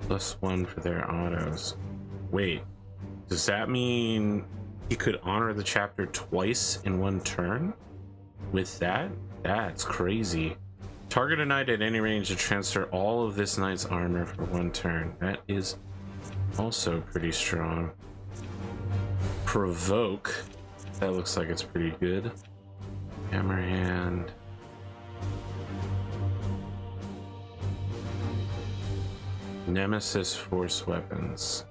+1 for their autos. Wait, does that mean he could honor the chapter twice in one turn? With that? That's crazy. Target a knight at any range to transfer all of this knight's armor for one turn. That is also pretty strong. Provoke. That looks like it's pretty good. Hammerhand. Nemesis force weapons.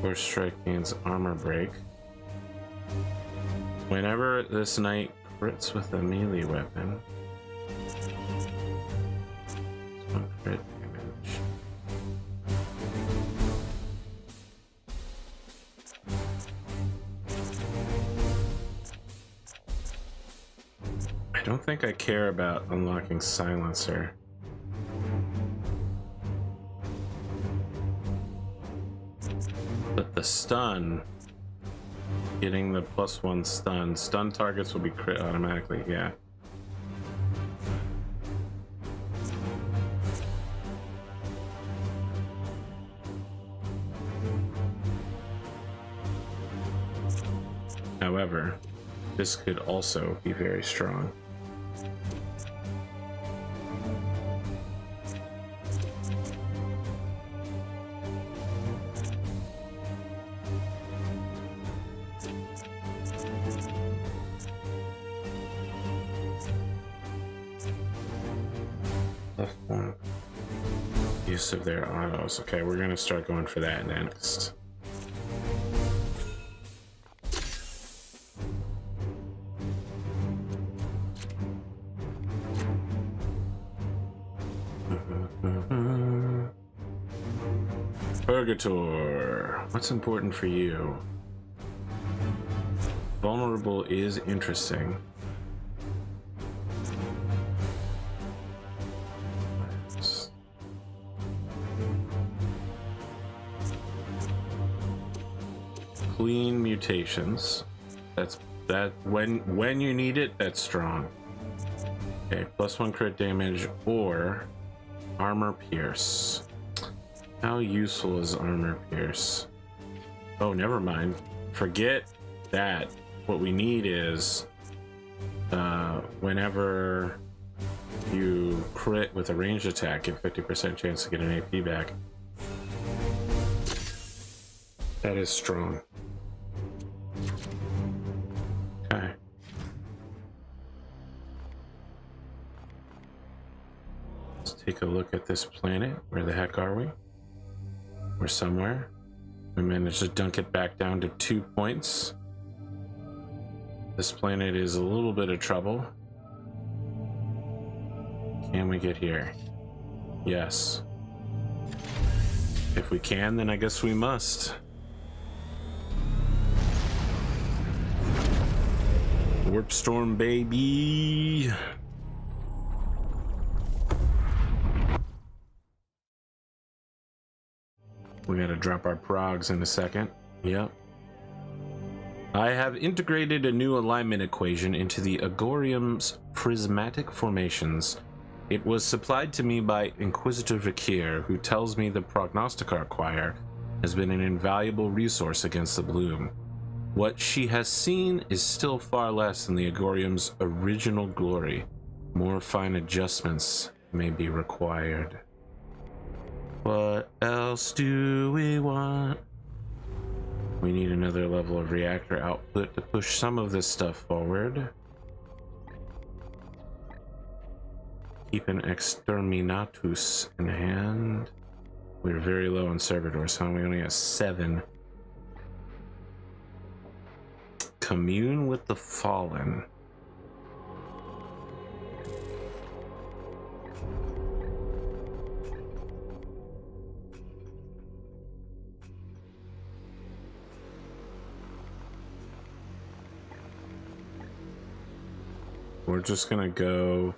Force strike gains armor break. Whenever this knight crits with a melee weapon, one crit damage. I don't think I care about unlocking Silencer. But the stun, getting the +1 stun targets will be crit automatically, yeah. However, this could also be very strong. Left one. Use of their autos. Okay, we're gonna start going for that next. Purgator. What's important for you? Vulnerable is interesting. Clean mutations. That's that when you need it, that's strong. Okay, +1 crit damage or armor pierce. How useful is armor pierce? Oh, never mind. Forget that. What we need is whenever you crit with a ranged attack, you have 50% chance to get an AP back. That is strong. Okay. Let's take a look at this planet. Where the heck are we? We're somewhere. We managed to dunk it back down to 2 points. This planet is a little bit of trouble. Can we get here? Yes. If we can, then I guess we must. Warp storm, baby. We gotta drop our progs in a second. Yep. I have integrated a new alignment equation into the Agorium's prismatic formations. It was supplied to me by Inquisitor Vakir, who tells me the Prognosticar Choir has been an invaluable resource against the Bloom. What she has seen is still far less than the Agorium's original glory. More fine adjustments may be required. What else do we want? We need another level of reactor output to push some of this stuff forward. Keep an Exterminatus in hand. We're very low on servitor, so we only have 7. Commune with the Fallen. We're just gonna go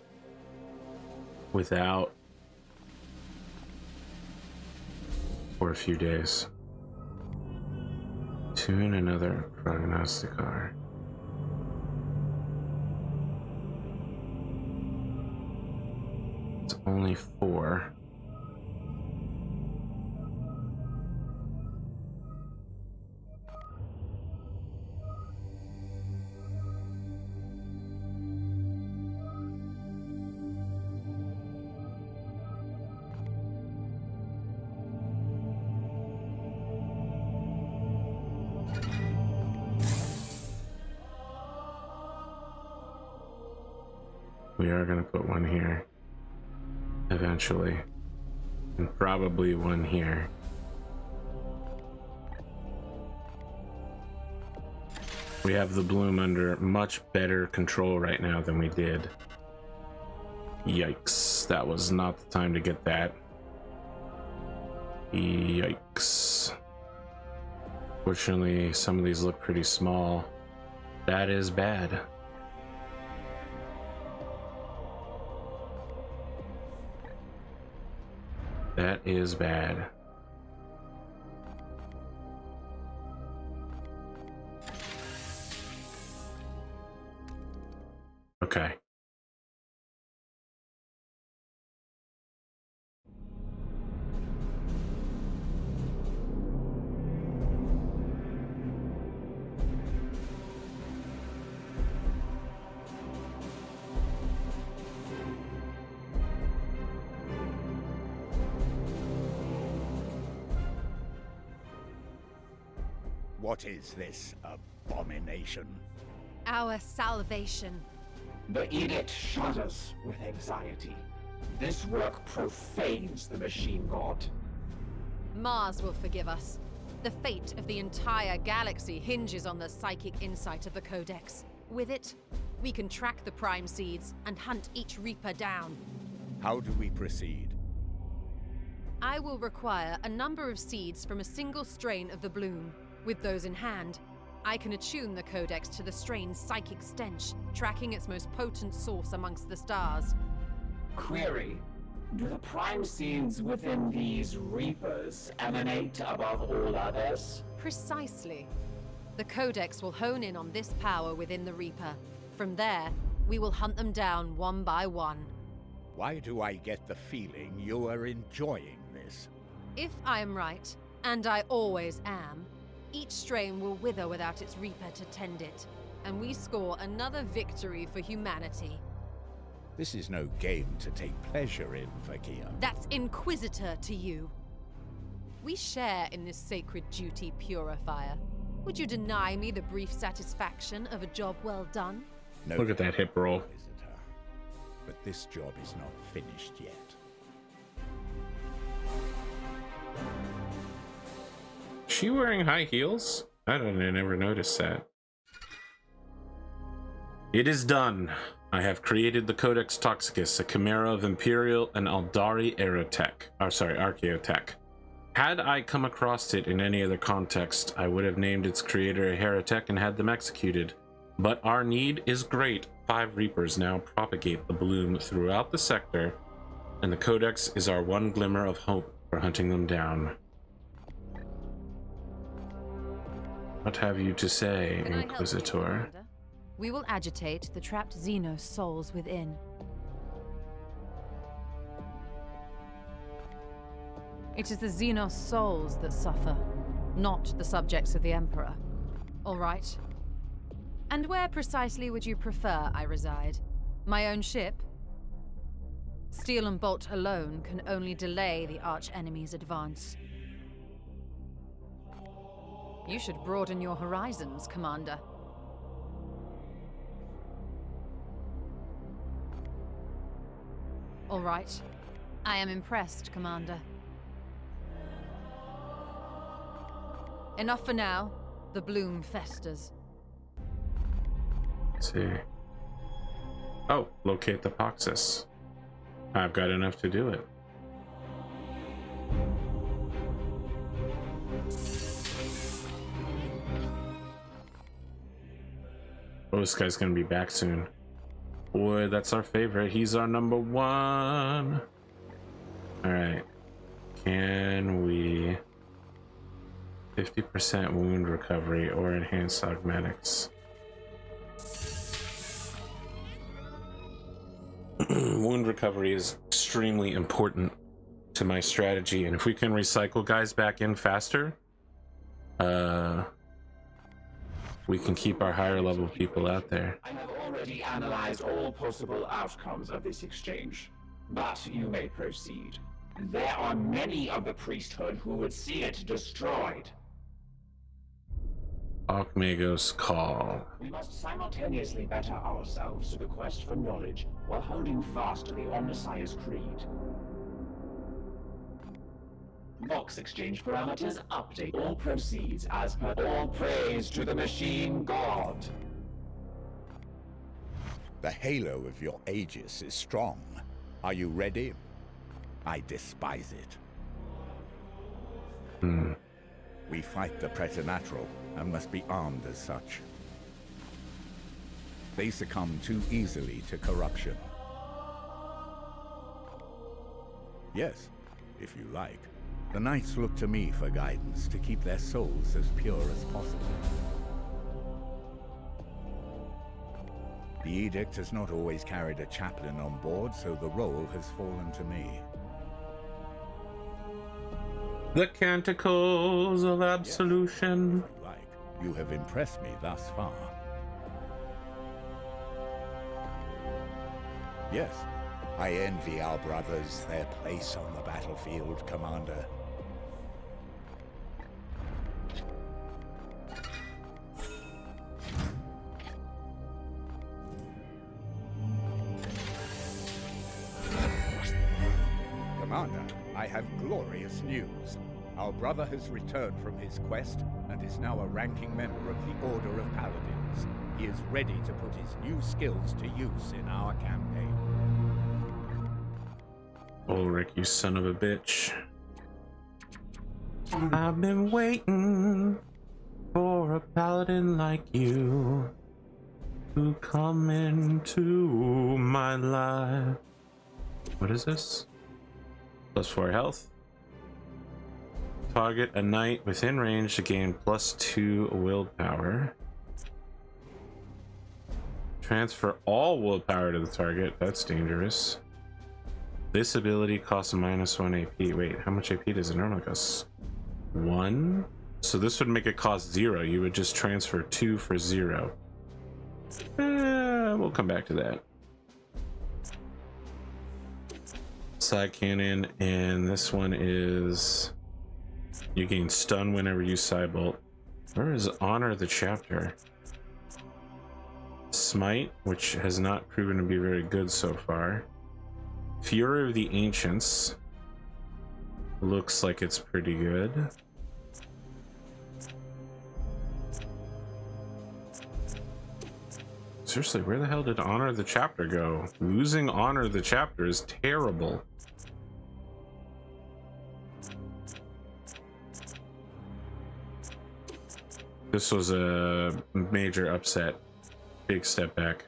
without for a few days. Tune another Prognosticar. It's only 4. We are going to put one here eventually, and probably one here. We have the Bloom under much better control right now than we did. Yikes, that was not the time to get that. Yikes. Fortunately, some of these look pretty small. That is bad. That is bad. Okay. What is this abomination? Our salvation. The edict shudders with anxiety. This work profanes the machine god. Mars will forgive us. The fate of the entire galaxy hinges on the psychic insight of the Codex. With it, we can track the Prime Seeds and hunt each Reaper down. How do we proceed? I will require a number of seeds from a single strain of the bloom. With those in hand, I can attune the Codex to the strain's psychic stench, tracking its most potent source amongst the stars. Query: do the Prime Seeds within these Reapers emanate above all others? Precisely. The Codex will hone in on this power within the Reaper. From there, we will hunt them down one by one. Why do I get the feeling you are enjoying this? If I am right, and I always am, each strain will wither without its Reaper to tend it, and we score another victory for humanity. This is no game to take pleasure in, Vakia. That's Inquisitor to you. We share in this sacred duty, Purifier. Would you deny me the brief satisfaction of a job well done? No, Look at that hip roll. Visitor. But this job is not finished yet. Is she wearing high heels? I never noticed that. It is done. I have created the Codex Toxicus, a chimera of Imperial and Aldari Archaeotech. Had I come across it in any other context, I would have named its creator a heretic and had them executed. But our need is great. 5 Reapers now propagate the bloom throughout the sector, and the Codex is our one glimmer of hope for hunting them down. What have you to say, Can I help you, Inquisitor? Commander? We will agitate the trapped Xenos souls within. It is the Xenos souls that suffer, not the subjects of the Emperor. All right. And where precisely would you prefer I reside? My own ship? Steel and bolt alone can only delay the arch-enemy's advance. You should broaden your horizons, Commander. All right. I am impressed, Commander. Enough for now. The bloom festers. Let's see. Oh, locate the Poxus. I've got enough to do it. Oh, this guy's gonna be back soon. Boy, that's our favorite. He's our number 1. Alright. Can we... 50% wound recovery or enhanced augmentics? Wound recovery is extremely important to my strategy, and if we can recycle guys back in faster, we can keep our higher level people out there. I have already analyzed all possible outcomes of this exchange, but you may proceed. There are many of the priesthood who would see it destroyed. Alchemagos call. We must simultaneously better ourselves to the quest for knowledge while holding fast to the Omnissiah's creed. Vox exchange parameters update. All proceeds as per. All praise to the machine god. The halo of your Aegis is strong. Are you ready? I despise it. We fight the preternatural and must be armed as such. They succumb too easily to corruption. Yes, if you like. The Knights look to me for guidance to keep their souls as pure as possible. The Edict has not always carried a chaplain on board, so the role has fallen to me. The Canticles of Absolution. If you like. You have impressed me thus far. Yes, I envy our brothers their place on the battlefield, Commander. Commander, I have glorious news. Our brother has returned from his quest and is now a ranking member of the Order of Paladins. He is ready to put his new skills to use in our campaign. Ulrich, you son of a bitch. I've been waiting for a paladin like you to come into my life. What is this? +4 health. Target a knight within range to gain +2 willpower. Transfer all willpower to the target. That's dangerous. This ability costs -1 AP. Wait, how much AP does it normally cost? 1? So this would make it cost 0. You would just transfer 2 for 0. We'll come back to that. Side cannon, and this one is you gain stun whenever you sidebolt. Where is Honor the Chapter? Smite, which has not proven to be very good so far. Fury of the Ancients looks like it's pretty good. Seriously, where the hell did Honor the Chapter go? Losing Honor the Chapter is terrible. This was a major upset. Big step back.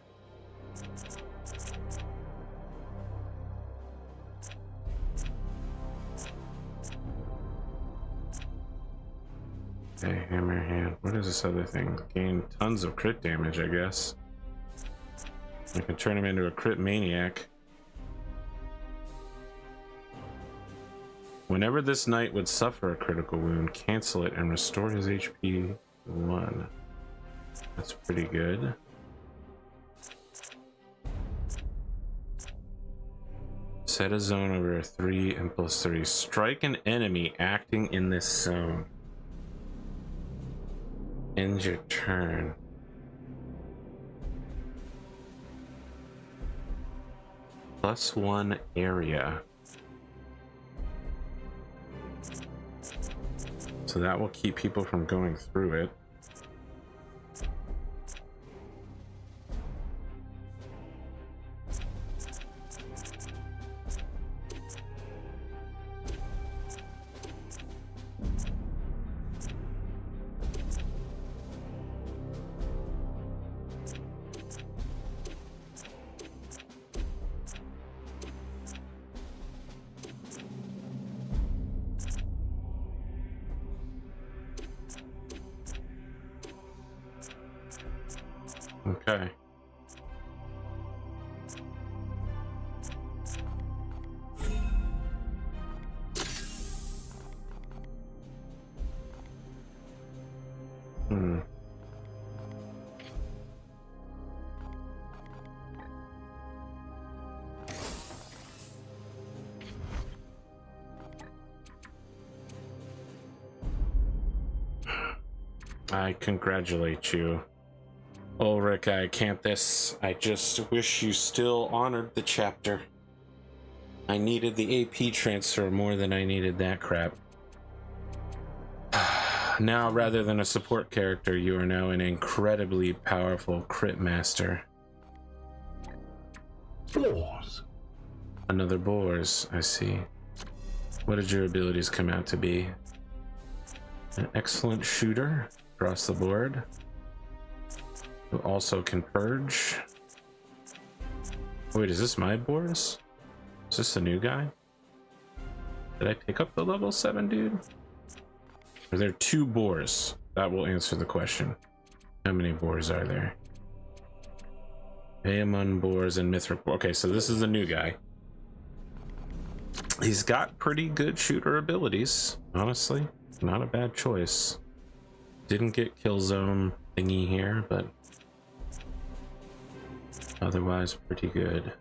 Okay, hammer hand. What is this other thing? Gain tons of crit damage, I guess. I can turn him into a crit maniac. Whenever this knight would suffer a critical wound, cancel it and restore his HP 1. That's pretty good. Set a zone over a 3 and +3. Strike an enemy acting in this zone. End your turn. +1 area. So that will keep people from going through it. Okay. I congratulate you. Ulrich, I can't this. I just wish you still honored the chapter. I needed the AP transfer more than I needed that crap. Now, rather than a support character, you are now an incredibly powerful crit master. Boars. Another boars, I see. What did your abilities come out to be? An excellent shooter across the board. Who also can purge. Wait, is this my boars? Is this a new guy? Did I pick up the level 7 dude? Are there 2 boars? That will answer the question. How many boars are there? Aemon boars and Mithril. Okay, so this is a new guy. He's got pretty good shooter abilities, honestly. Not a bad choice. Didn't get kill zone thingy here, but otherwise pretty good.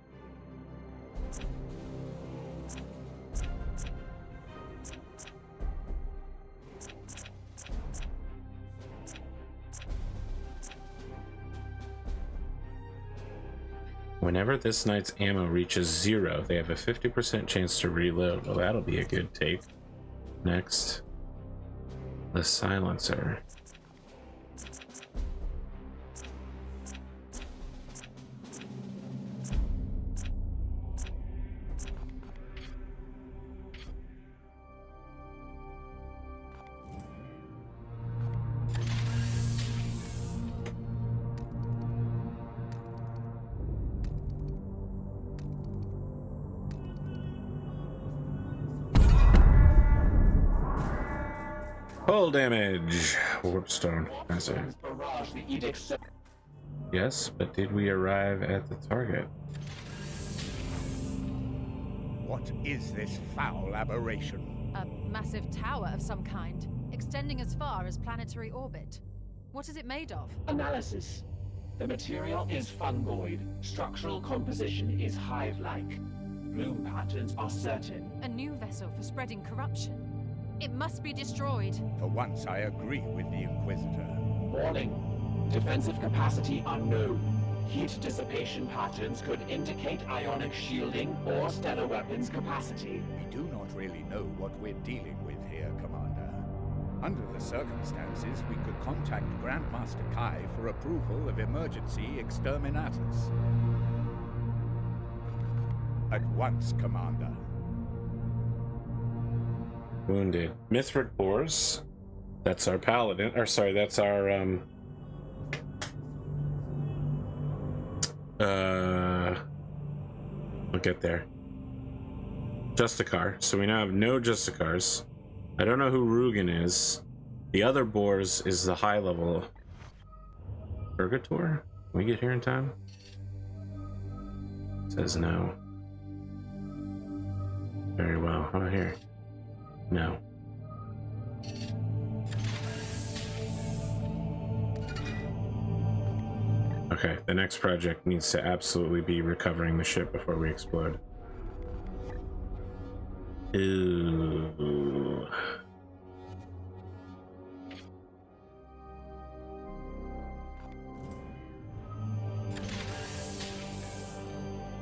Whenever this knight's ammo reaches 0, they have a 50% chance to reload. Well, that'll be a good take. Next, the silencer. Full damage. Warpstone. That's it. Yes, but did we arrive at the target? What is this foul aberration? A massive tower of some kind, extending as far as planetary orbit. What is it made of? Analysis. The material is fungoid. Structural composition is hive-like. Bloom patterns are certain. A new vessel for spreading corruption. It must be destroyed. For once, I agree with the Inquisitor. Warning. Defensive capacity unknown. Heat dissipation patterns could indicate ionic shielding or stellar weapons capacity. We do not really know what we're dealing with here, Commander. Under the circumstances, we could contact Grandmaster Kai for approval of emergency exterminatus. At once, Commander. Wounded. Mithril boars. That's our paladin. Or sorry, that's our I'll get there. Justicar. So we now have no Justicars. I don't know who Rugen is. The other boars is the high level. Purgator? Can we get here in time? Says no. Very well. How about here? No. Okay, the next project needs to absolutely be recovering the ship before we explode. Ooh.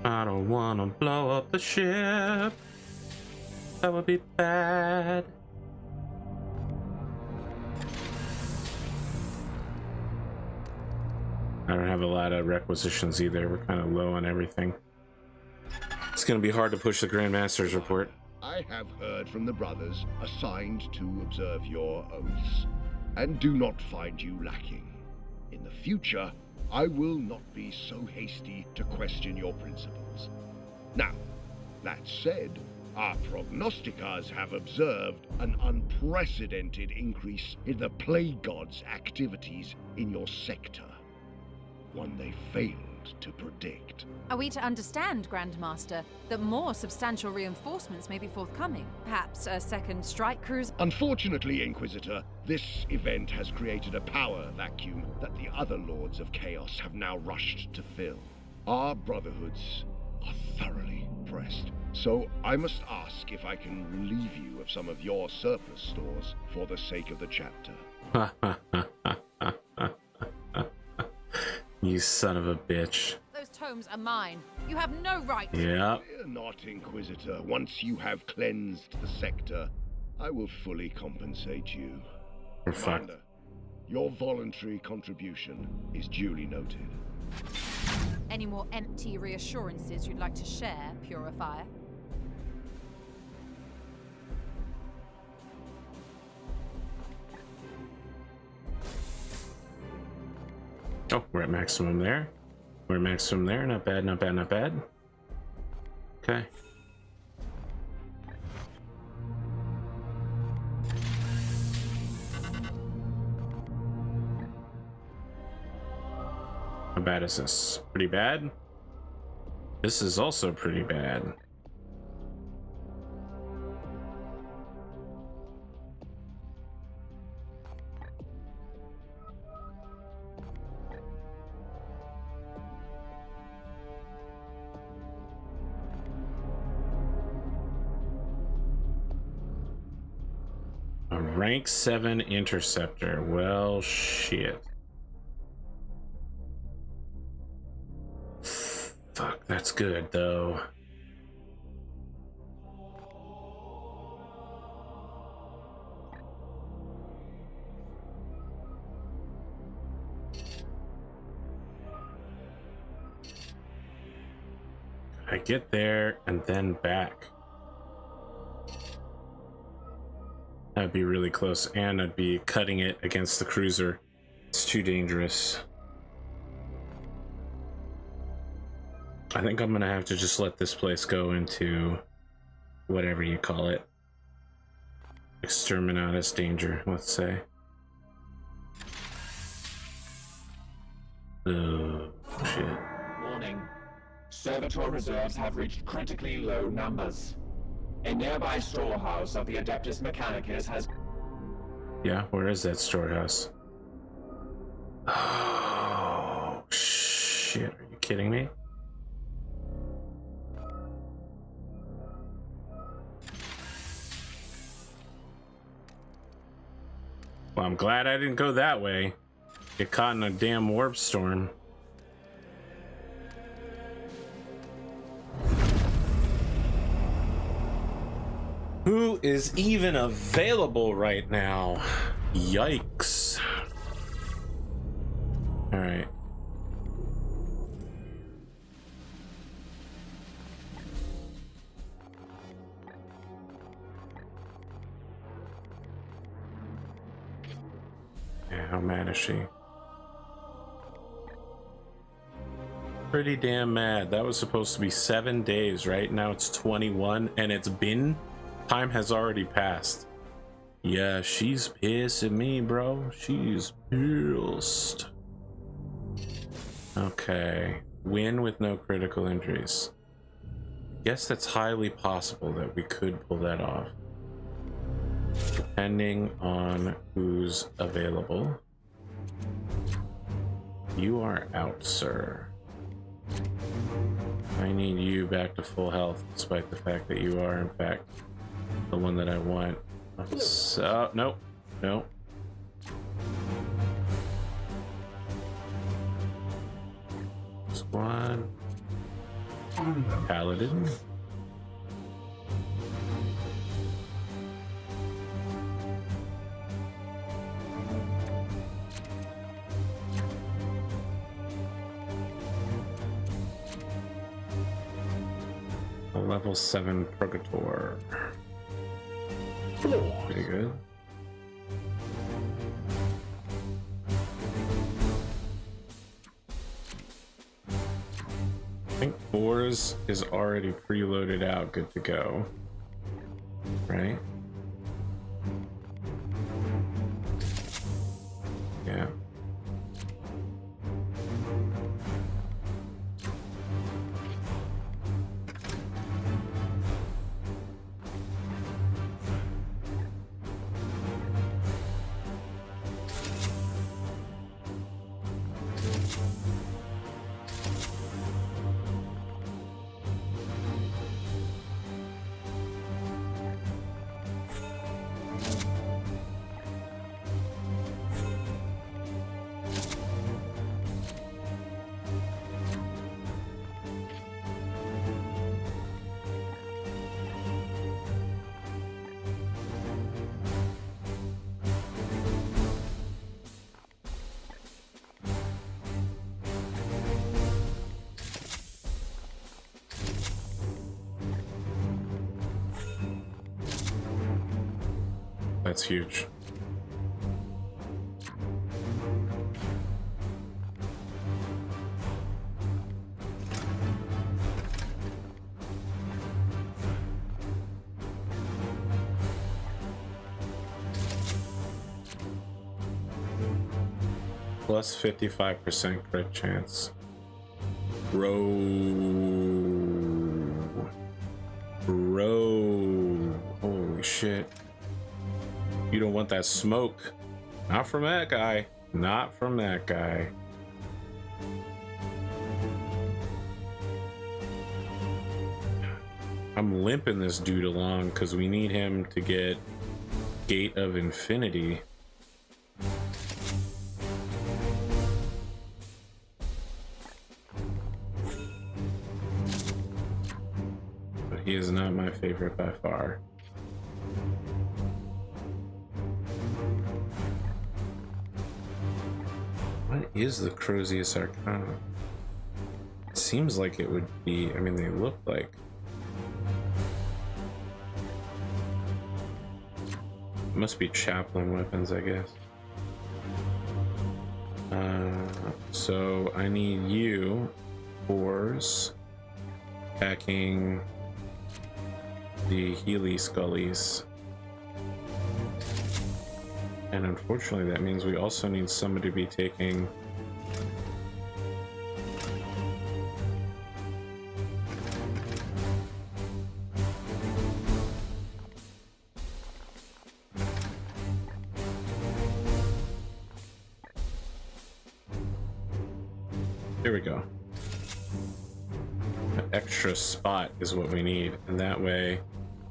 I don't want to blow up the ship. That would be bad. I don't have a lot of requisitions either. We're kind of low on everything. It's going to be hard to push the Grandmaster's report. I have heard from the brothers assigned to observe your oaths, and do not find you lacking. In the future, I will not be so hasty to question your principles. Now, that said, our prognosticators have observed an unprecedented increase in the Plague God's activities in your sector. One they failed to predict. Are we to understand, Grandmaster, that more substantial reinforcements may be forthcoming? Perhaps a second strike cruise? Unfortunately, Inquisitor, this event has created a power vacuum that the other Lords of Chaos have now rushed to fill. Our brotherhoods are thoroughly pressed, so I must ask if I can relieve you of some of your surplus stores for the sake of the chapter. You son of a bitch. Those tomes are mine. You have no right. Yeah. Fear not, Inquisitor. Once you have cleansed the sector, I will fully compensate you. We're fucked. Commander, your voluntary contribution is duly noted. Any more empty reassurances you'd like to share, Purifier? Oh, we're at maximum there. We're at maximum there. Not bad, not bad, not bad. Okay. How bad is this? Pretty bad? This is also pretty bad. A rank 7 interceptor. Well, shit. Fuck That's good though. I get there and then back. That'd be really close, and I'd be cutting it against the cruiser. It's too dangerous. I think I'm gonna have to just let this place go into whatever you call it. Exterminatus danger, let's say. Oh, shit. Warning. Servitor reserves have reached critically low numbers. A nearby storehouse of the Adeptus Mechanicus has... Yeah, where is that storehouse? Oh, shit. Are you kidding me? Well, I'm glad I didn't go that way. Get caught in a damn warp storm. Who is even available right now? Yikes. All right. Yeah, how mad is she? Pretty damn mad. That was supposed to be 7 days, right? Now it's 21, and it's been... Time has already passed. Yeah, she's pissed at me, bro. She's pissed. Okay. Win with no critical injuries. Guess that's highly possible that we could pull that off. Depending on who's available. You are out, sir. I need you back to full health, despite the fact that you are, in fact, the one that I want. So, nope, nope. Squad. Paladin. A level 7 Purgator. Pretty good. I think Boars is already preloaded out, good to go. Right? Yeah. That's huge. Plus 55% crit chance. Bro. Holy shit. You don't want that smoke. Not from that guy. Not from that guy. I'm limping this dude along because we need him to get Gate of Infinity. He is not my favorite by far. What is the Crozius Arcana? It seems like it would be, I mean, they look like. Must be chaplain weapons, I guess. So I need you, Boars, attacking the Healy Scullies. And unfortunately, that means we also need somebody to be taking Here we go. An extra spot is what we need, and that way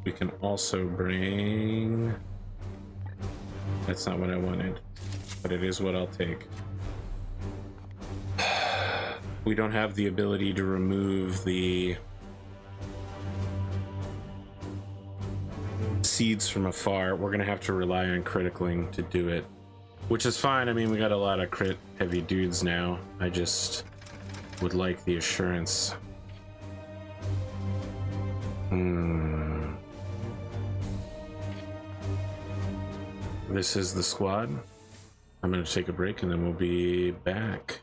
we can also bring. That's not what I wanted, but it is what I'll take. We don't have the ability to remove the seeds from afar. We're gonna have to rely on criticling to do it, which is fine. I mean, we got a lot of crit heavy dudes now. I just would like the assurance. This is the squad. I'm gonna take a break and then we'll be back.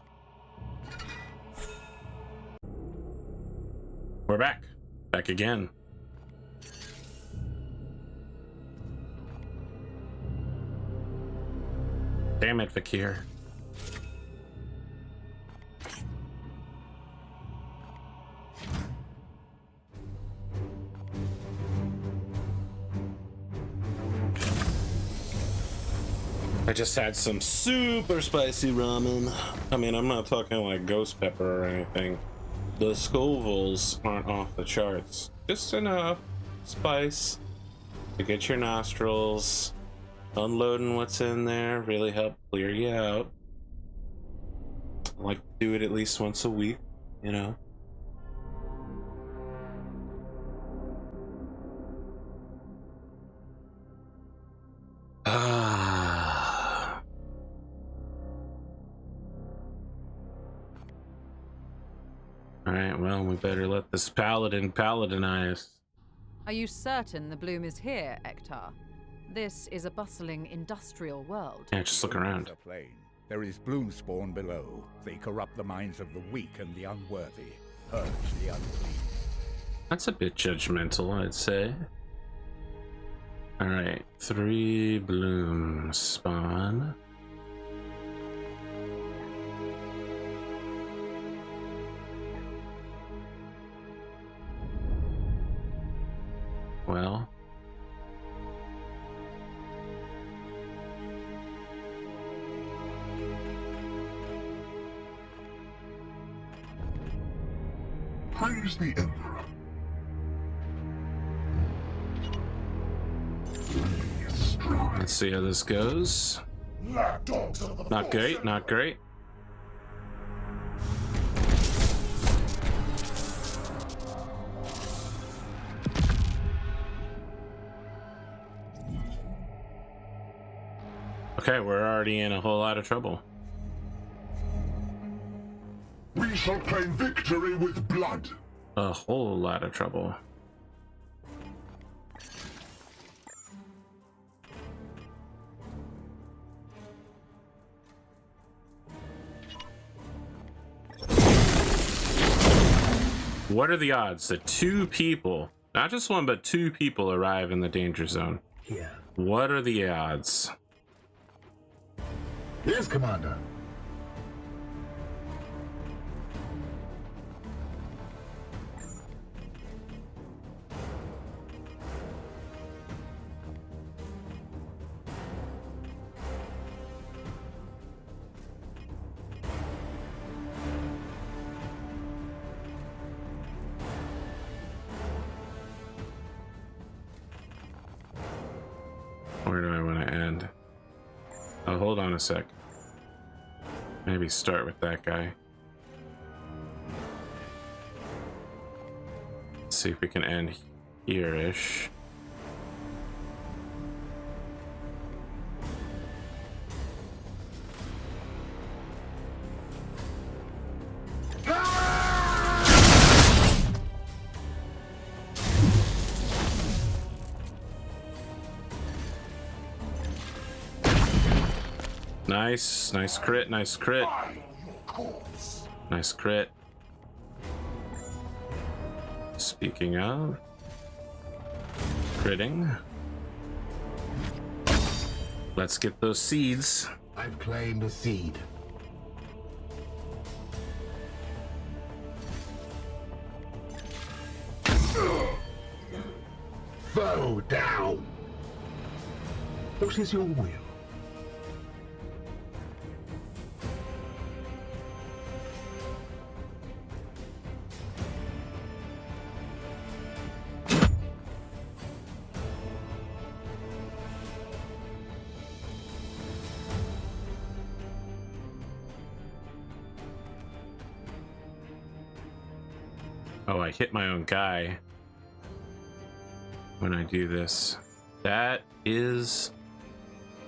We're back. Back again. Damn it, Vakir. I just had some super spicy ramen. I mean, I'm not talking like ghost pepper or anything. The Scovilles aren't off the charts. Just enough spice to get your nostrils unloading what's in there, really help clear you out. I like to do it at least once a week, you know. Alright, well, we better let this paladin paladinize. Are you certain the bloom is here, Ektar? This is a bustling industrial world. Yeah, just look around. The plain. There is bloom spawn below. They corrupt the minds of the weak and the unworthy. Purge the unclean. That's a bit judgmental, I'd say. Alright, 3 blooms spawn. Well, praise the Emperor. let's see how this goes. Not great, not great. Okay, we're already in a whole lot of trouble. We shall claim victory with blood. A whole lot of trouble. What are the odds that 2 people, not just 1, but 2 people arrive in the danger zone? Yeah. What are the odds? Yes, Commander. Where do I want to end? Oh, hold on a sec. Maybe start with that guy. Let's see if we can end here-ish. Nice crit, nice crit. Nice crit. Speaking of critting, let's get those seeds. I've claimed a seed. Foe down. What is your will? Oh, I hit my own guy when I do this. That is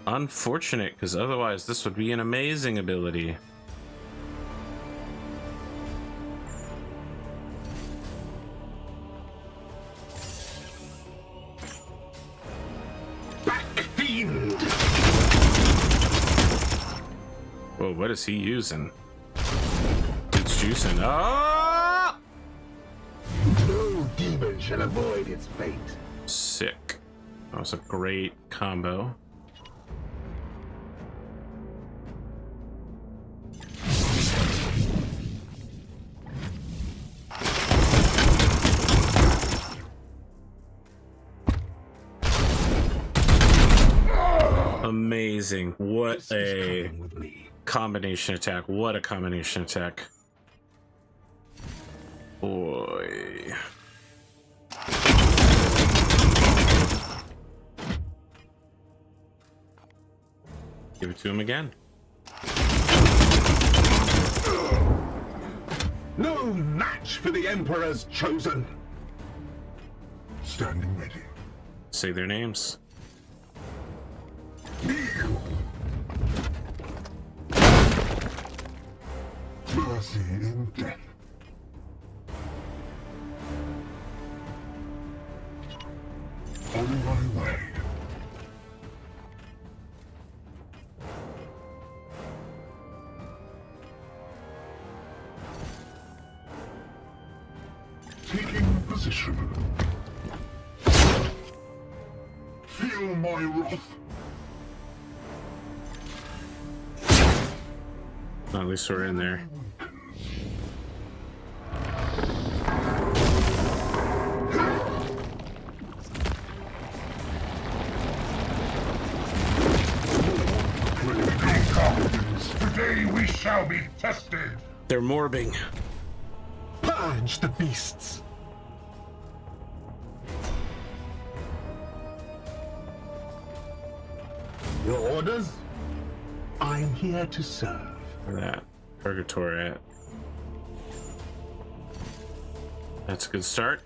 unfortunate, because otherwise this would be an amazing ability. Back fiend. Whoa, what is he using? It's juicing. Oh! No demon shall avoid its fate. Sick. That was a great combo. Amazing. What a combination attack. What a combination attack. Boy. Give it to him again. No match for the Emperor's chosen. Standing ready. Say their names. Mercy in death. On my way. Taking position. Feel my wrath. Well, at least we're in there. Today we shall be tested. They're morbing. Purge the beasts. Your orders? I'm here to serve. Where that purgatory at? That's a good start.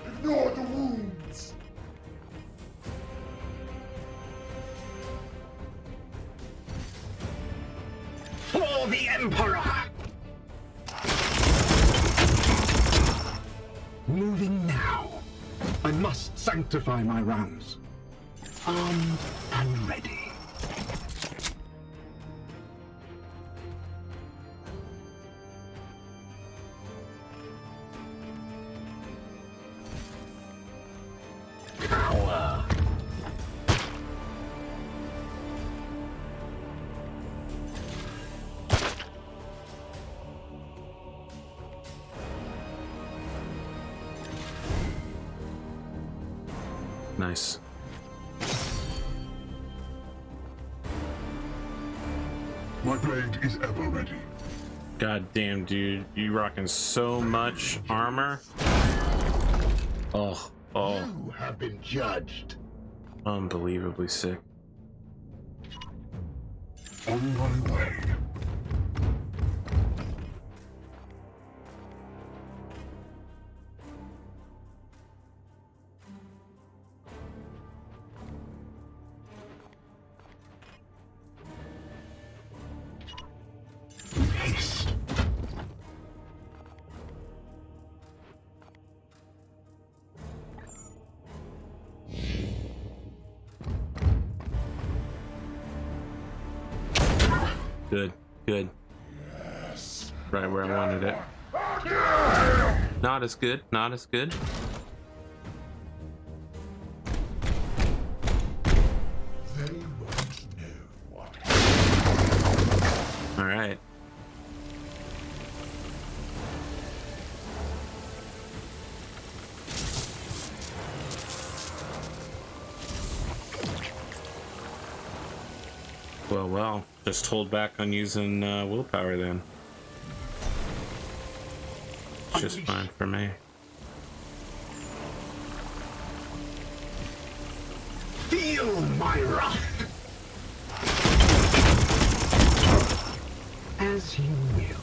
Ignore the wounds. For the Emperor! Moving now. I must sanctify my rounds. Armed and ready. Cower. Nice. My blade is ever ready. God damn, dude. You rocking so much armor. Oh, You have been judged. unbelievably sick. On my way. Haste. Good, good. Right where I wanted it. Not as good, not as good. They won't know what. All right. Well, just hold back on using willpower then. Just fine for me. Feel my wrath. As you will.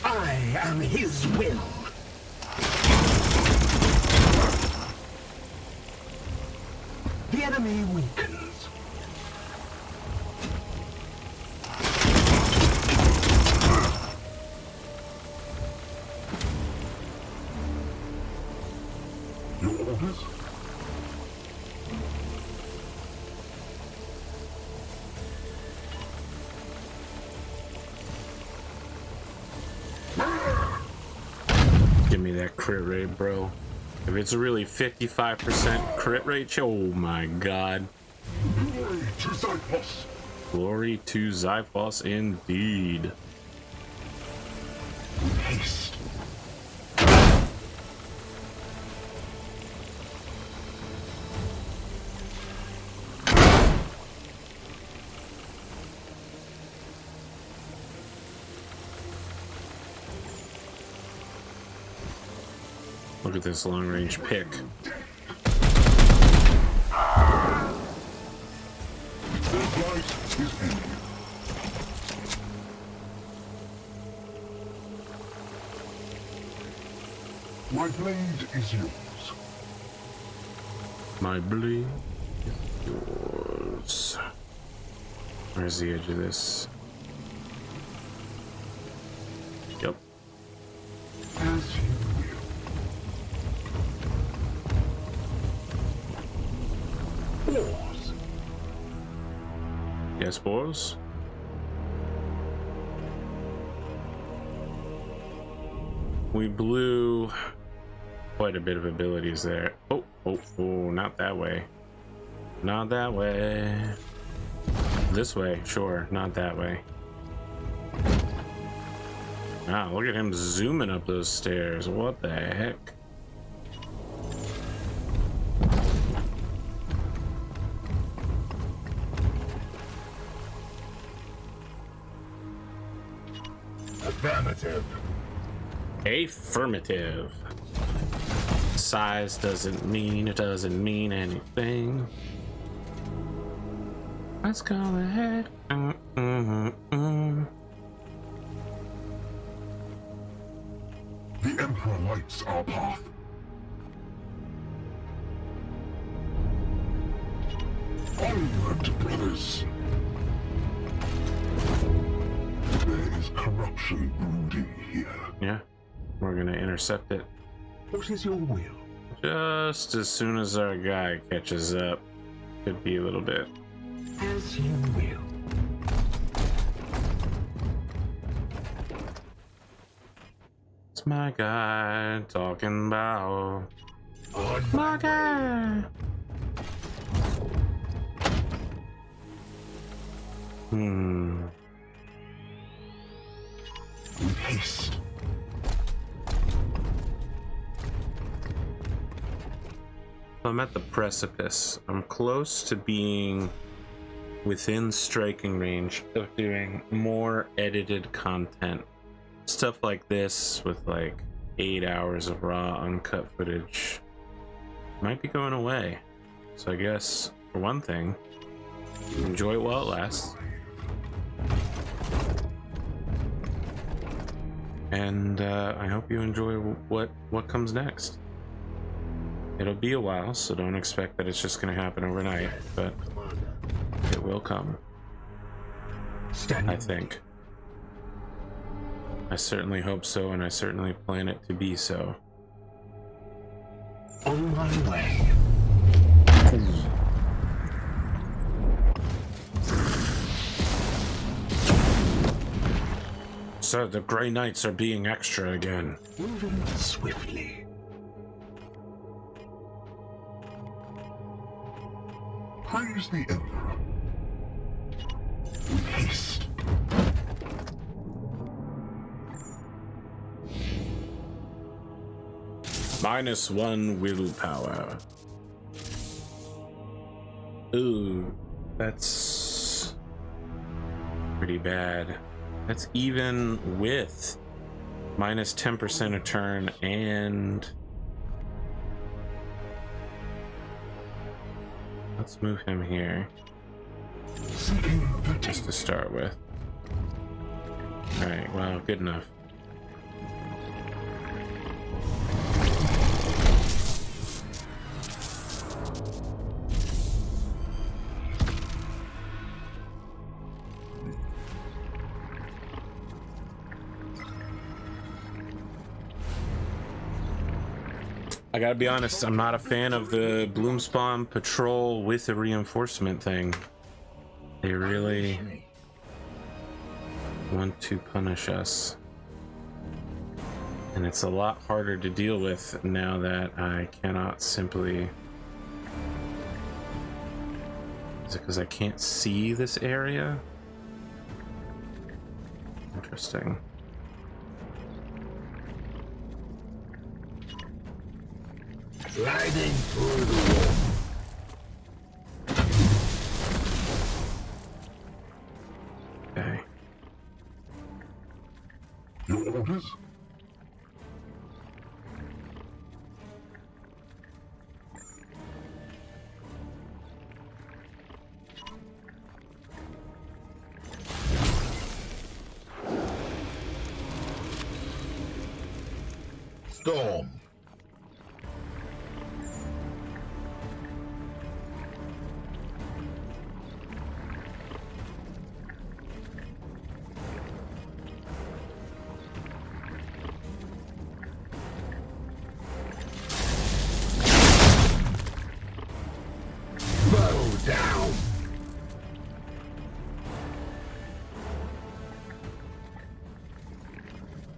I am his will. The enemy weakens. Your orders? Give me that crit rate, bro. If it's really 55% crit rate, oh my god. Glory to Zyphos! Glory to Zyphos indeed. Haste. Look at this long range pick. The light is ending. My blade is yours. My blade is yours. Where's the edge of this? Yep. As you will. Yours. Yes, boys. We blew quite a bit of abilities there. Oh, not that way. Not that way. This way, sure, not that way. Wow, look at him zooming up those stairs. What the heck? Affirmative. Affirmative. Size doesn't mean anything. Let's go ahead. The Emperor lights our path. Onward, brothers. There is corruption brooding here. Yeah, we're gonna intercept it. What is your will? Just as soon as our guy catches up. Could be a little bit. As you will. It's my guy talking about. My guy. With haste. I'm at the precipice. I'm close to being within striking range of doing more edited content. Stuff like this with like 8 hours of raw uncut footage might be going away. So I guess for one thing, enjoy it while it lasts. And I hope you enjoy what comes next. It'll be a while, so don't expect that it's just going to happen overnight, but it will come. I think. I certainly hope so, and I certainly plan it to be so. On my way. So the Grey Knights are being extra again. Moving swiftly. Praise the Emperor. With haste. -1 willpower. Ooh, that's pretty bad. That's even with -10% a turn and let's move him here just to start with. All right, well, good enough. I gotta be honest, I'm not a fan of the Bloomspawn patrol with a reinforcement thing. They really want to punish us. And it's a lot harder to deal with now that I cannot simply... Is it because I can't see this area? Interesting. Sliding through the wall. Okay. Your orders? Storm. Down.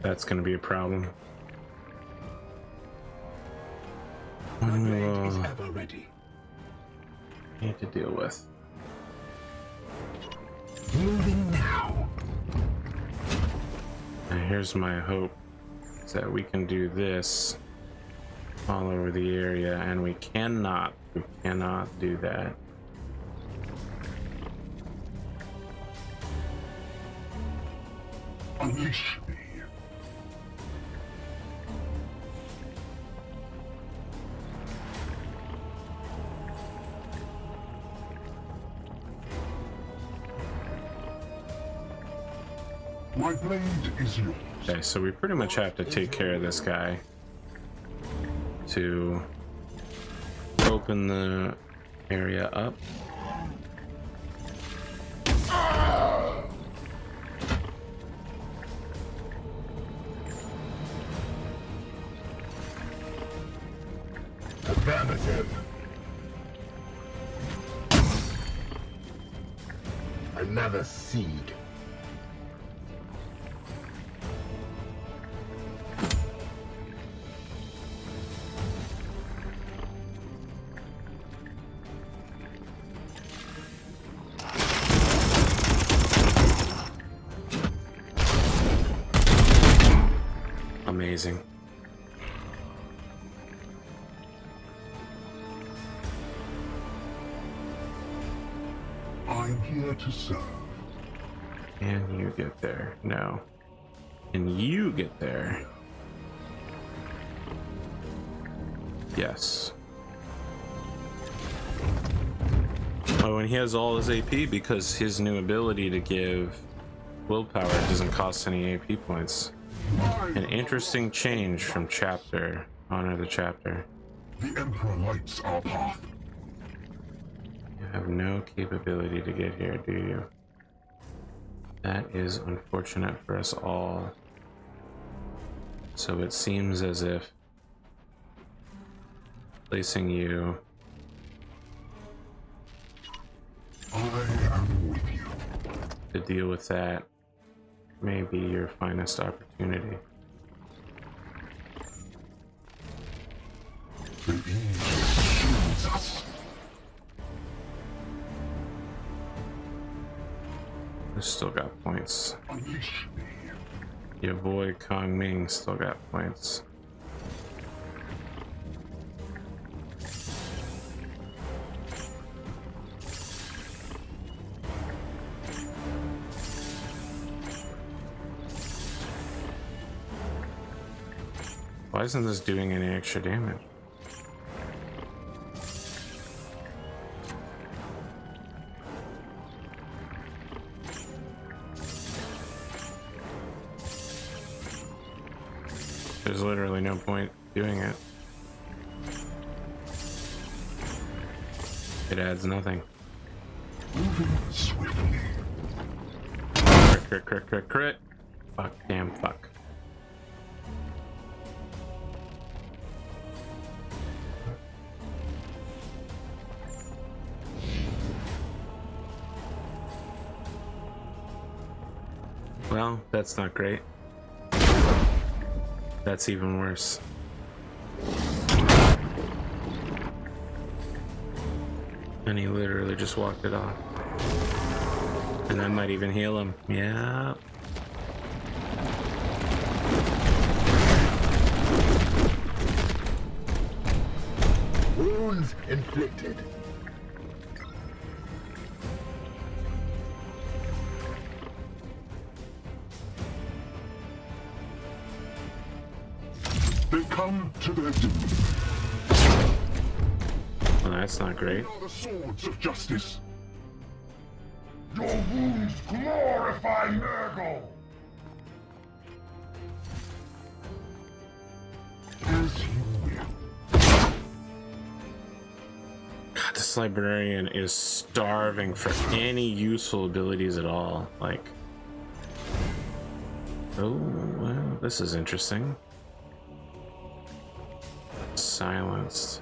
That's gonna be a problem. My One we blade is will ever ready. need to deal with. Moving now. And here's my hope, is that we can do this all over the area, and we cannot do that. Unleash me. My blade is yours. Okay, so we pretty much have to take care of this guy to open the area up. Affirmative. Another seed. Amazing. I'm here to serve. Can you get there? No. Can you get there? Yes. Oh, and he has all his AP because his new ability to give willpower doesn't cost any AP points. An interesting change from chapter. Honor the chapter. The Emperor lights our path. You have no capability to get here, do you? That is unfortunate for us all. So it seems as if placing you... I am with you. To deal with that may be your finest opportunity. The Aegis shields us. You still got points. Unleash me. Your boy Kong Ming still got points. Why isn't this doing any extra damage? There's literally no point doing it. It adds nothing. Moving swiftly. Crit, crit, crit, crit, crit. Fuck, damn, fuck. Well, that's not great. That's even worse. And he literally just walked it off. And that might even heal him. Yeah. Wounds inflicted. They come to their doom. Well, that's not great. They are the swords of justice. Your wounds glorify Nurgle. As you will. God, this librarian is starving for any useful abilities at all. Like, oh, well, this is interesting. Silenced.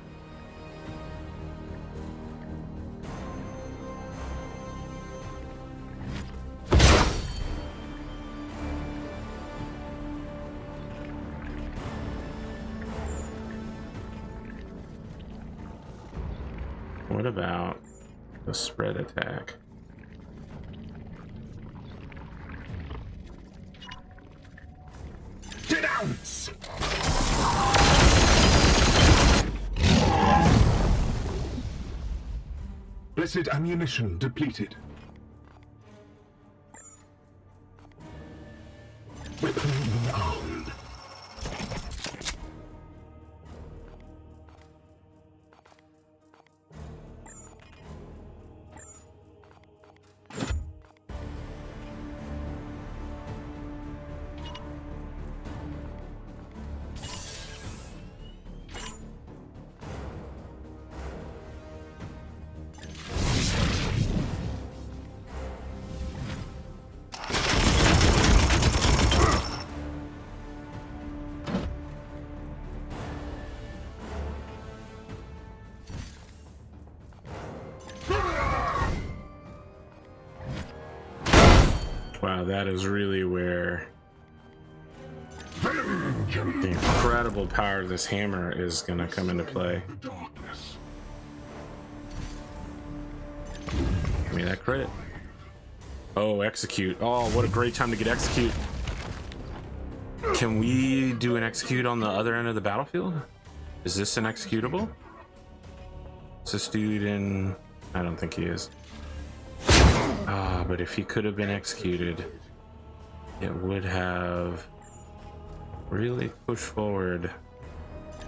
What about the spread attack? Denounce! Blessed ammunition depleted. Weapon armed. Wow, that is really where the incredible power of this hammer is gonna come into play. Darkness. Give me that credit. Oh, execute. Oh, what a great time to get execute. Can we do an execute on the other end of the battlefield? Is this an executable? Is this dude in... I don't think he is. Ah, but if he could have been executed, it would have really pushed forward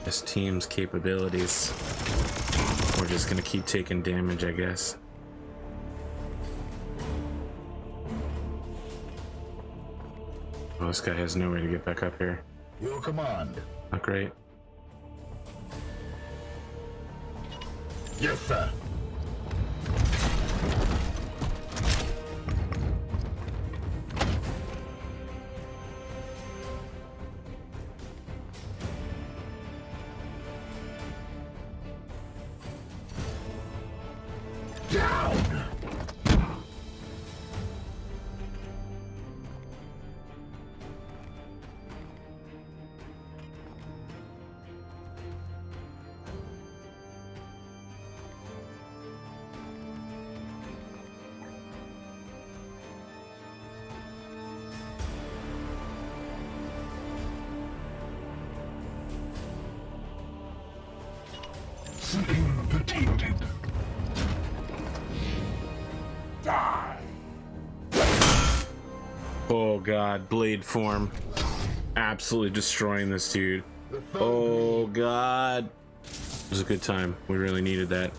this team's capabilities. We're just gonna keep taking damage, I guess. Well, this guy has no way to get back up here. Your command. Not great. Yes, sir. Down! Seeking the tainted. Die! Oh god, blade form. Absolutely destroying this dude. Oh god. It was a good time. We really needed that.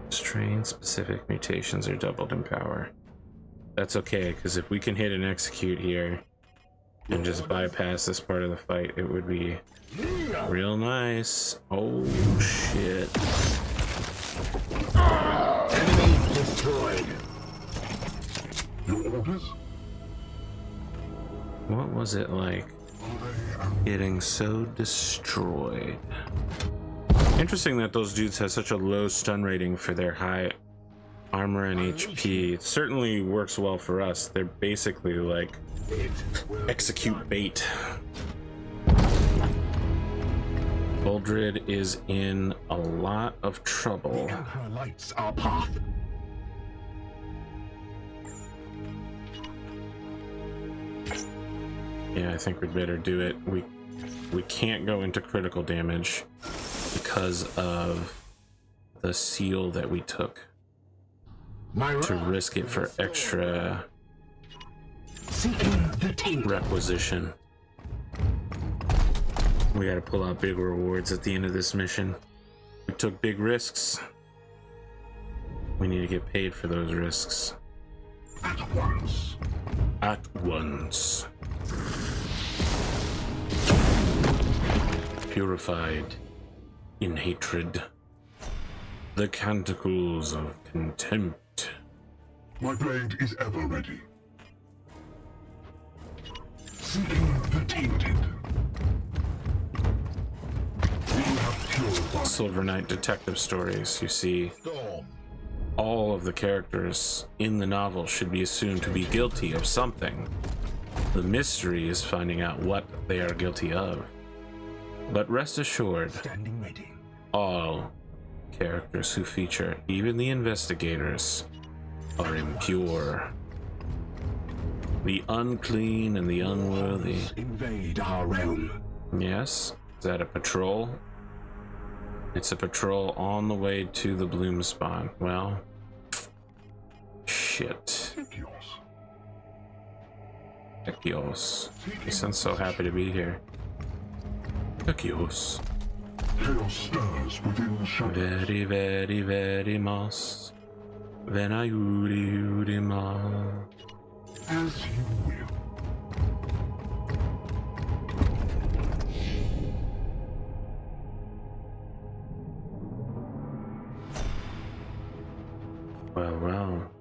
Strain specific mutations are doubled in power. That's okay, because if we can hit and execute here and just bypass this part of the fight, it would be real nice. Oh shit. Enemy destroyed. Your orders? What was it like getting so destroyed? Interesting that those dudes have such a low stun rating for their high armor and HP. It certainly works well for us. They're basically like execute bait. Boldred is in a lot of trouble. Emperor lights our path. Yeah, I think we'd better do it. We can't go into critical damage because of the seal that we took to risk it for extra Seeking the tainted. requisition. We gotta pull out big rewards at the end of this mission. We took big risks. We need to get paid for those risks. At once. At once. Purified in hatred. The canticles of contempt. My blade is ever ready. Seeking the tainted. We have purified. Silver Knight detective stories. You see, Storm. all of the characters in the novel should be assumed to be guilty of something. The mystery is finding out what they are guilty of. But rest assured, Standing ready. all characters who feature, even the investigators, are impure. The unclean and the unworthy. Invade our realm. Yes? Is that a patrol? It's a patrol on the way to the bloom spawn. Well, shit. Ekios. He sounds so happy to be here. Ekios. Chaos stirs within the shadows. Very, very, very mas. Venayuri ma. As you will. Well, well.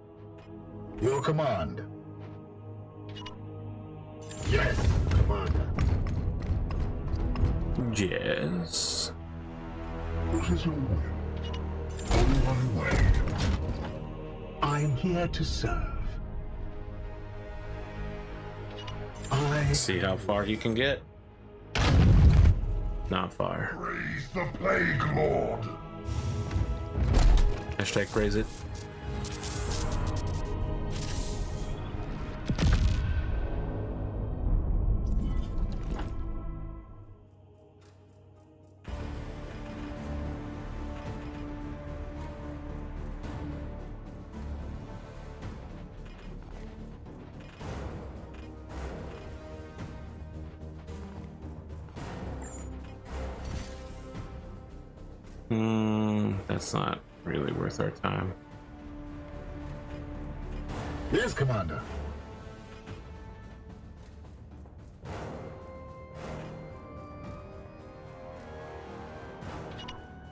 Your command. Yes, Commander. Yes. What is your will? On my way. I'm here to serve. See how far he can get. Not far. Praise the Plague Lord. Hashtag praise it. That's not really worth our time. Yes, Commander.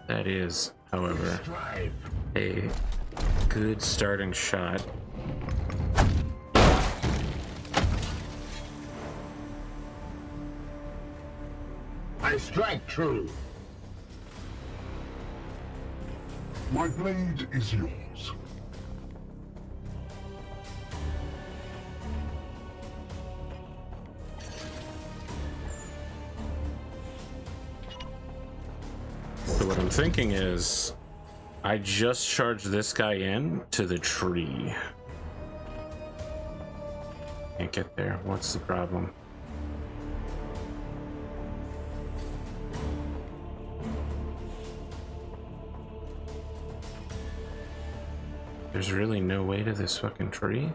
That is, however, Strive. a good starting shot. I strike true. My blade is yours. So what I'm thinking is, I just charge this guy in to the tree. Can't get there. What's the problem? There's really no way to this fucking tree?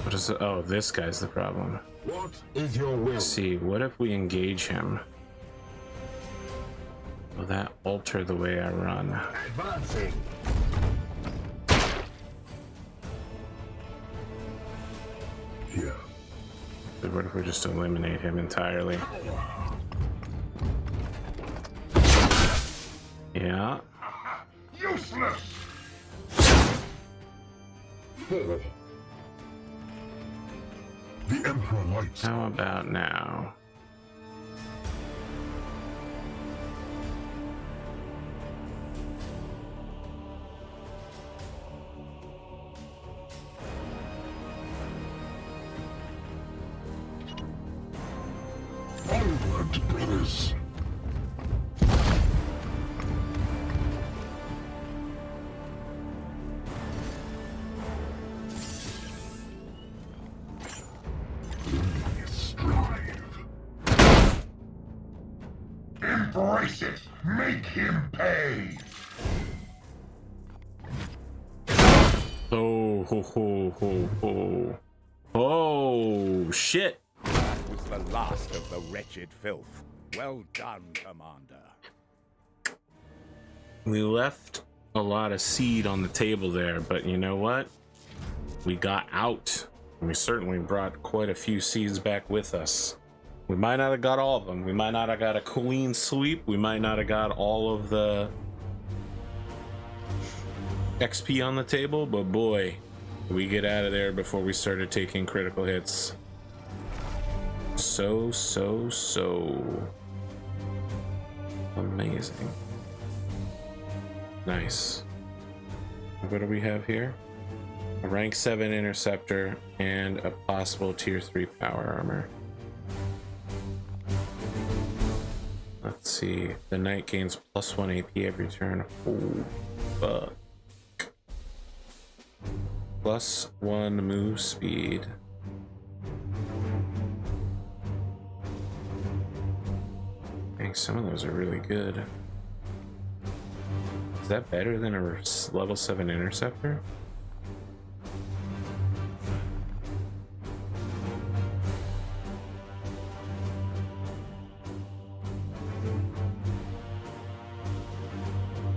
What is it? Oh, this guy's the problem. What is your will? Let's see, what if we engage him? Will that alter the way I run? Advancing. Here. But what if we just eliminate him entirely? Yeah. Useless! 4. The Emperor lights. How about now? Onward, brothers. Embrace it! Make him pay! Oh, ho, ho, ho, ho. Oh, shit. That was the last of the wretched filth. Well done, Commander. We left a lot of seed on the table there, but you know what? We got out. And we certainly brought quite a few seeds back with us. We might not have got all of them. We might not have got a clean sweep. We might not have got all of the XP on the table, but boy, we get out of there before we started taking critical hits. So amazing. Nice. What do we have here? A rank 7 interceptor and a possible tier 3 power armor. Let's see. The knight gains +1 AP every turn. Oh, fuck. +1 move speed. Dang, some of those are really good. Is that better than a level 7 interceptor?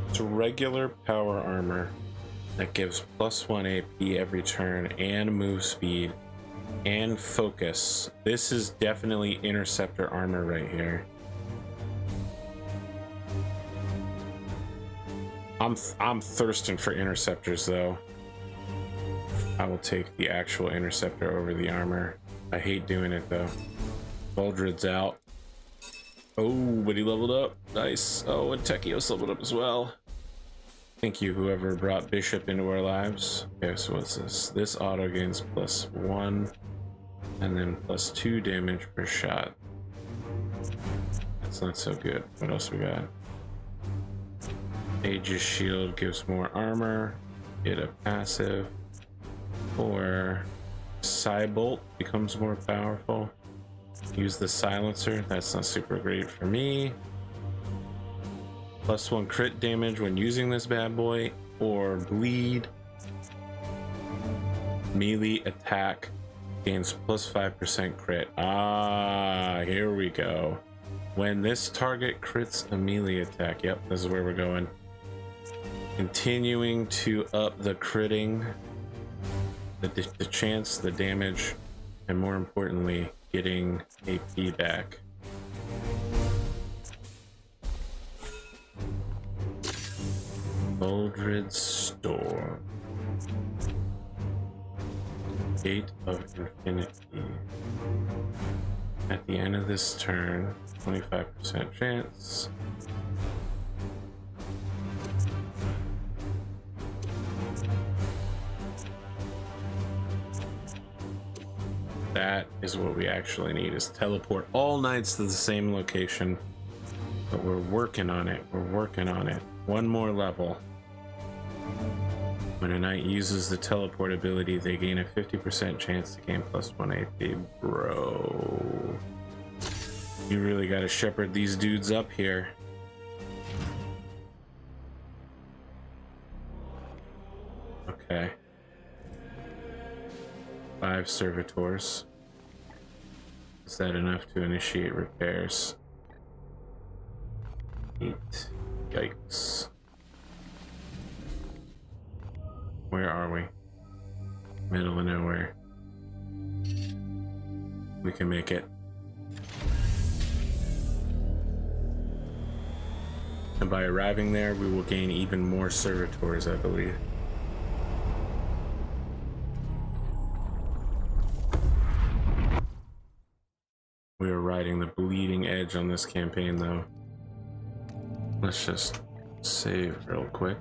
It's regular power armor that gives +1 AP every turn and move speed and focus. This is definitely interceptor armor right here. I'm thirsting for interceptors though. I will take the actual interceptor over the armor. I hate doing it though. Boldred's out. Oh, but he leveled up. Nice. Oh, and Techios leveled up as well. Thank you, whoever brought Bishop into our lives. Okay, so what's this? This auto gains +1 and then +2 damage per shot. That's not so good. What else we got? Aegis Shield gives more armor. Get a passive. Or Psybolt becomes more powerful. Use the silencer. That's not super great for me. +1 crit damage when using this bad boy, or bleed. Melee attack gains +5% crit. Ah, here we go. When this target crits a melee attack. Yep, this is where we're going. Continuing to up the critting, the chance, the damage, and more importantly, getting AP back. Boldred Storm. Gate of Infinity. At the end of this turn, 25% chance. That is what we actually need, is teleport all knights to the same location. But we're working on it. We're working on it. One more level. When a knight uses the teleport ability, they gain a 50% chance to gain +1 AP. Bro. You really gotta shepherd these dudes up here. Okay. 5 servitors. Is that enough to initiate repairs? 8. Yikes. Where are we? Middle of nowhere. We can make it. And by arriving there, we will gain even more servitors, I believe. We are riding the bleeding edge on this campaign, though. Let's just save real quick.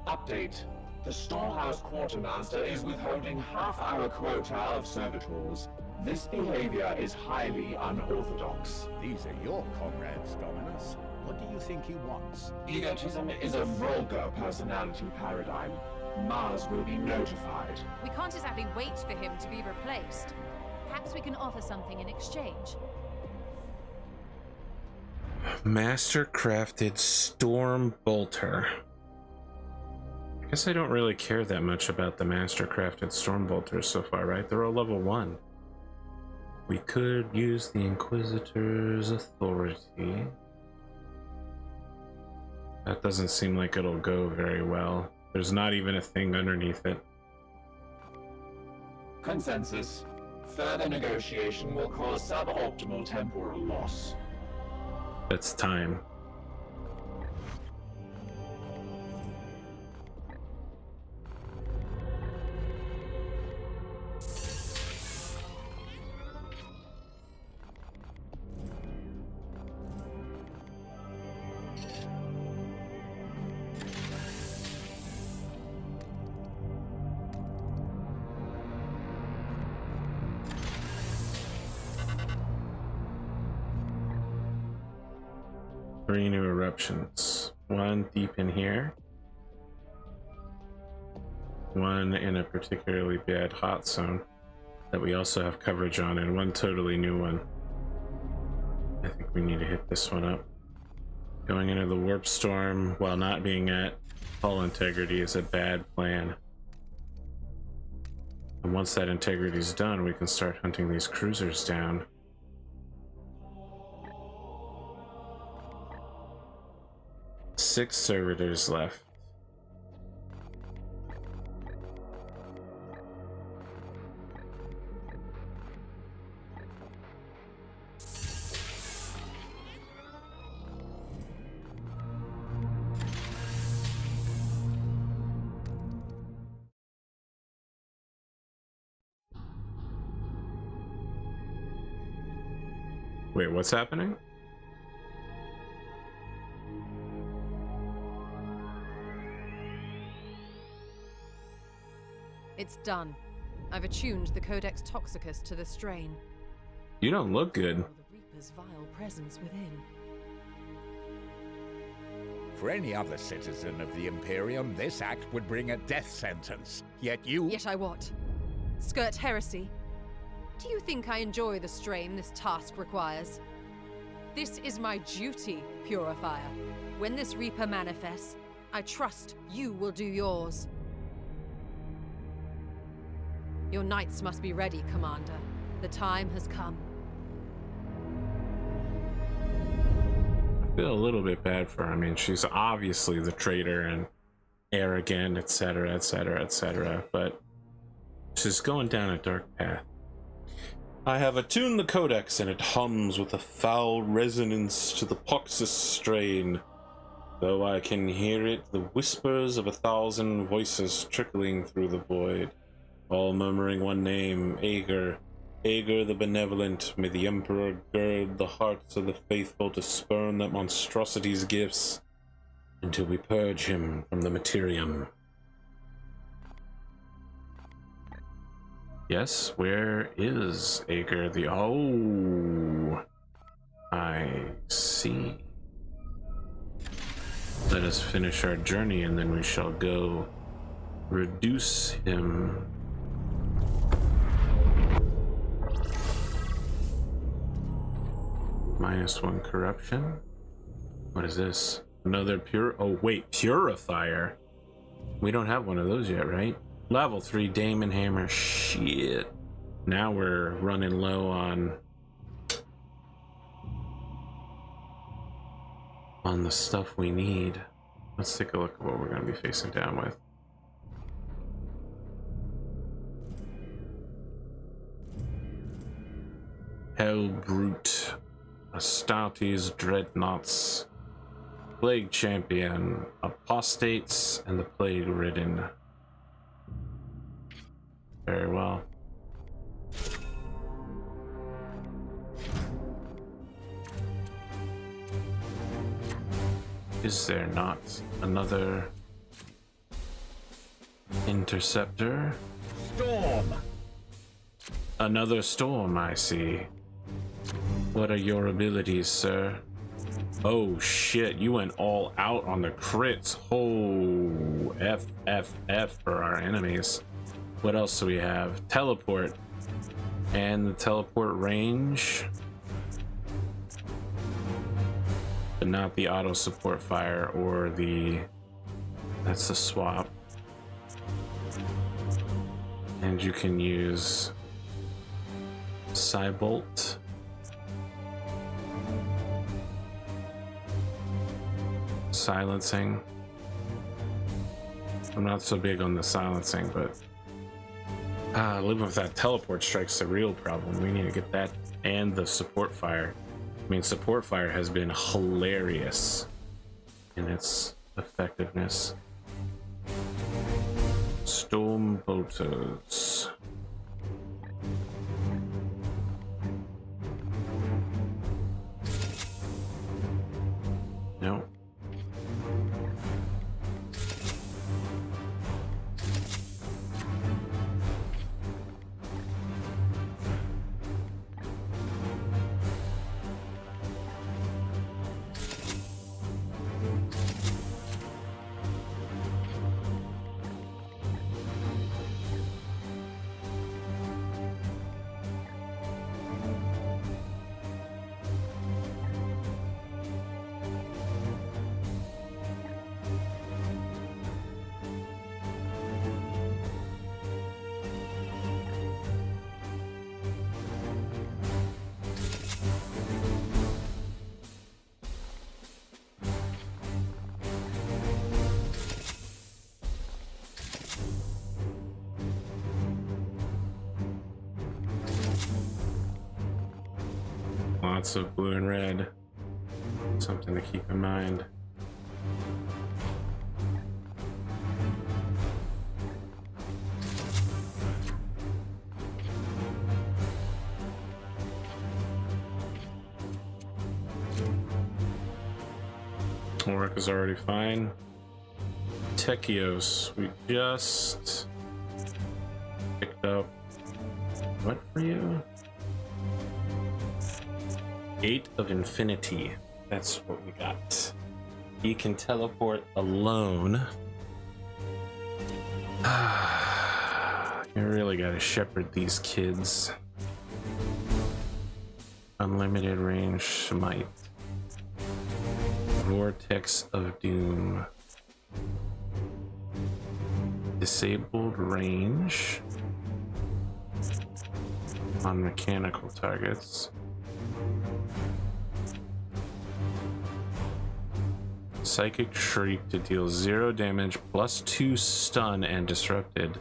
Update. The storehouse quartermaster is withholding half our quota of servitors. This behavior is highly unorthodox. These are your comrades, Dominus. What do you think he wants? Egotism is a vulgar personality paradigm. Mars will be notified. We can't exactly wait for him to be replaced. Perhaps we can offer something in exchange. Master crafted Storm Bolter. I guess I don't really care that much about the Master crafted Storm Bolters so far, right? They're all level 1. We could use the Inquisitor's authority. That doesn't seem like it'll go very well. There's not even a thing underneath it. Consensus. Further negotiation will cause suboptimal temporal loss. It's time. Three new eruptions. One deep in here. One in a particularly bad hot zone that we also have coverage on, and one totally new one. I think we need to hit this one up. Going into the warp storm while not being at hull integrity is a bad plan. And once that integrity is done, we can start hunting these cruisers down. Six servitors left. Wait, what's happening? It's done. I've attuned the Codex Toxicus to the strain. You don't look good. The Reaper's vile presence within. For any other citizen of the Imperium, this act would bring a death sentence. Yet you... Yet I what? Skirt heresy? Do you think I enjoy the strain this task requires? This is my duty, Purifier. When this Reaper manifests, I trust you will do yours. Your knights must be ready, Commander. The time has come. I feel a little bit bad for her. I mean, she's obviously the traitor and arrogant, etc., etc., etc., but she's going down a dark path. I have attuned the codex, and it hums with a foul resonance to the Poxus strain. Though I can hear it, the whispers of 1,000 voices trickling through the void, all murmuring one name, Aegir. Aegir the benevolent. May the Emperor gird the hearts of the faithful to spurn that monstrosity's gifts, until we purge him from the Materium. Yes, where is Aegir the... Oh, I see. Let us finish our journey, and then we shall go reduce him. -1 corruption. What is this? Another Purifier. We don't have one of those yet, right? Level 3 Daemon Hammer. Shit. Now we're running low on the stuff we need. Let's take a look at what we're going to be facing down with. Hellbrute, Astartes Dreadnoughts, Plague Champion, Apostates, and the Plague Ridden. Very well. Is there not another interceptor? Storm! Another storm, I see. What are your abilities, sir? Oh shit, you went all out on the crits. Oh, F for our enemies. What else do we have? Teleport. And the teleport range. But not the auto support fire or the... That's the swap. And you can use Cybolt. Silencing. I'm not so big on the silencing, but living with that teleport strike's the real problem. We need to get that and the support fire. I mean, support fire has been hilarious in its effectiveness. Storm bolters. No. Lots of blue and red. Something to keep in mind. Work is already fine. Techios, we just picked up what for you? 8 of Infinity. That's what we got. He can teleport alone. You really gotta shepherd these kids. Unlimited range smite. Vortex of Doom. Disabled range on mechanical targets. Psychic Shriek to deal 0 damage plus 2 stun and disrupted.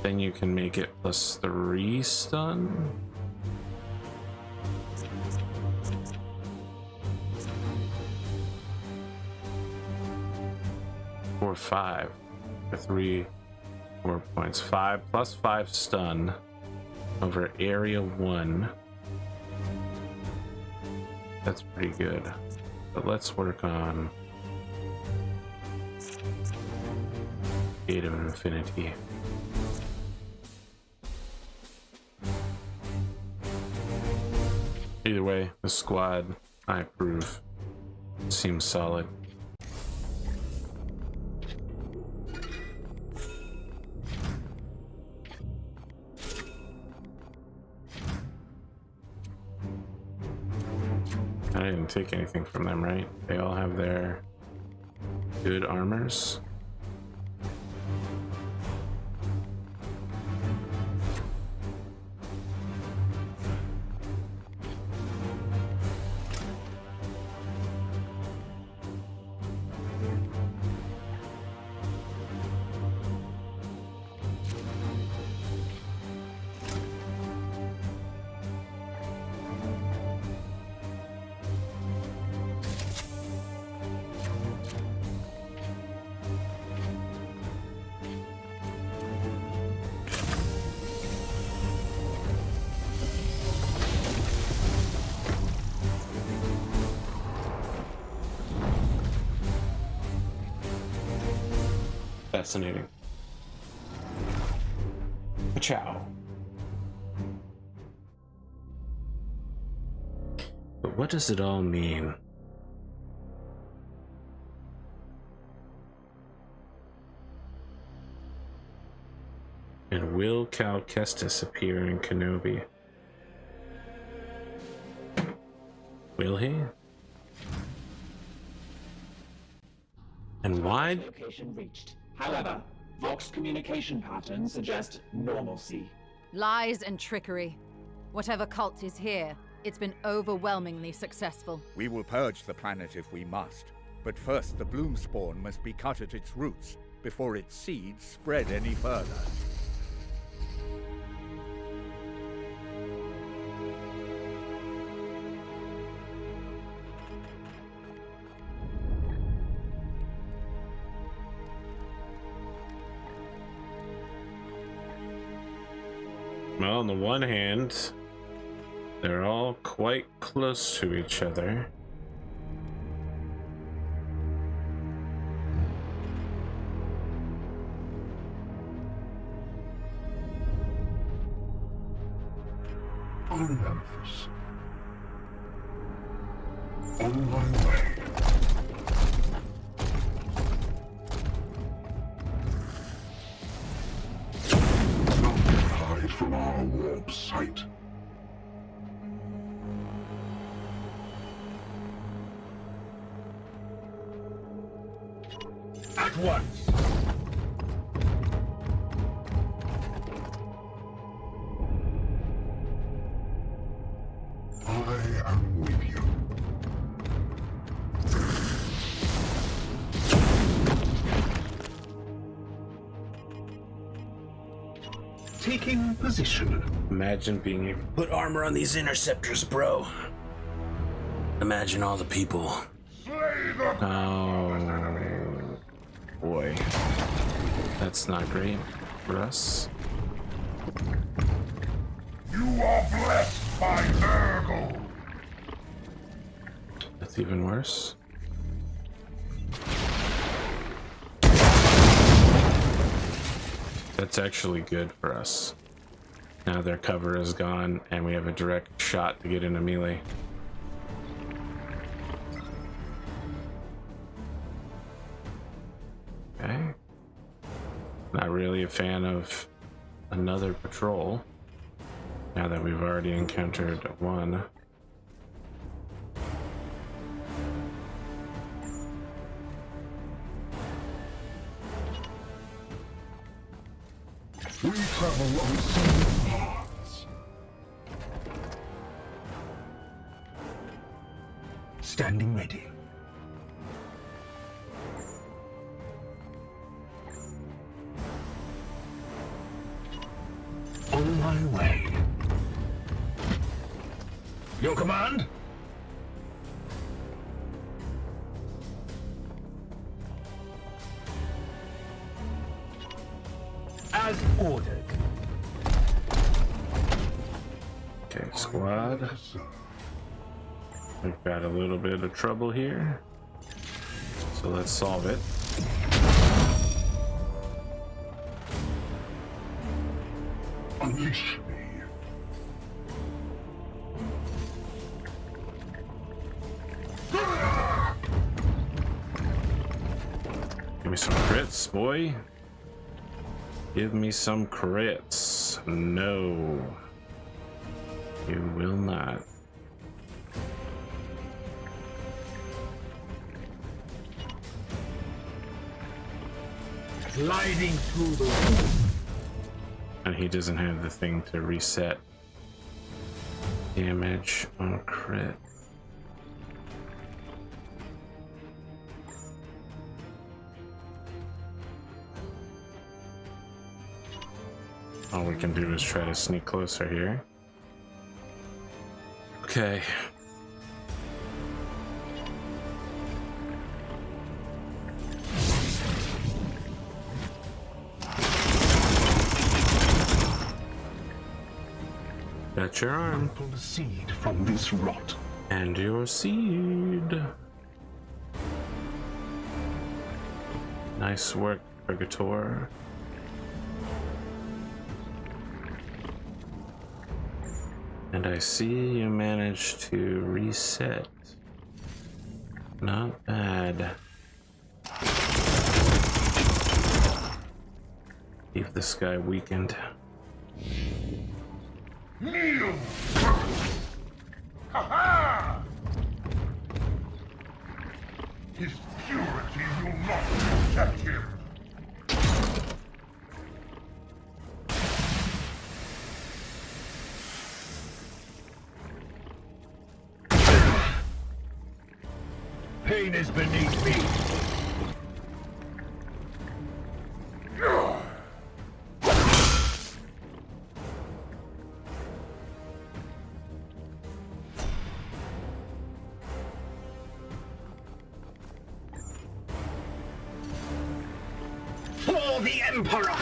Then you can make it plus 3 stun. Or 5 for 3 more points. 5 plus 5 stun over area 1. That's pretty good. But let's work on Gate of Infinity. Either way, the squad, I approve. Seems solid. I didn't take anything from them, right? They all have their good armors. Fascinating. Ciao. But what does it all mean? And will Cal Kestis appear in Kenobi? Will he? And why? Location reached. However, Vox communication patterns suggest normalcy. Lies and trickery. Whatever cult is here, it's been overwhelmingly successful. We will purge the planet if we must. But first, the bloom spawn must be cut at its roots before its seeds spread any further. Well, on the one hand, they're all quite close to each other. On Memphis. On my way. From our warp site. At once! I am with you. Taking position. Imagine being able to put armor on these interceptors, bro. Imagine all the people. Oh boy. That's not great for us. You are blessed by Nurgle. That's even worse. That's actually good for us. Now their cover is gone and we have a direct shot to get into melee. Okay. Not really a fan of another patrol. Now that we've already encountered one. We travel unseen paths. Standing ready. On my way. Your command? As ordered. Okay, squad. We've got a little bit of trouble here, so let's solve it. Unleash me. Give me some crits, boy. Give me some crits. No, you will not. Gliding through the roof. And he doesn't have the thing to reset damage on crit. All we can do is try to sneak closer here. Okay. That's your arm. Pull the seed from this rot. And your seed. Nice work, Purgator. And I see you managed to reset. Not bad. Keep this guy weakened. Kneel! Ha-ha! His purity will not protect him. Pain is beneath me. For the Emperor!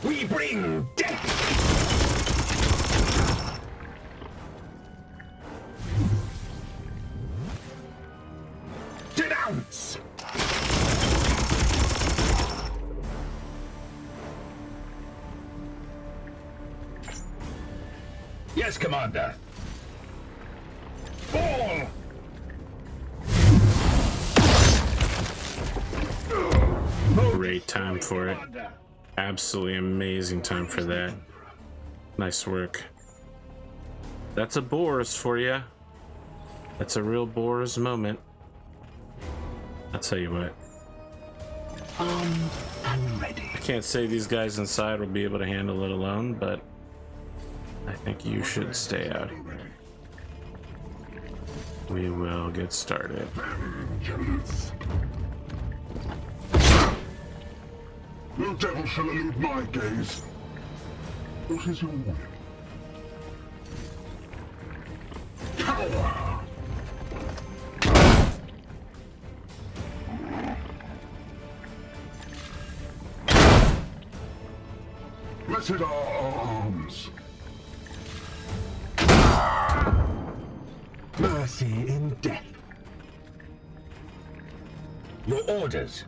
We bring death! Denounce! Yes, Commander. Fall! Great time for it. Absolutely amazing time for that. Nice work. That's a Boris for you. That's a real Boris moment. I'll tell you what. I'm ready. I can't say these guys inside will be able to handle it alone, but I think you should stay out here. We will get started. Jealous. No devil shall elude my gaze. What is your will? Cower! Blessed are our arms. Mercy in death. Your orders.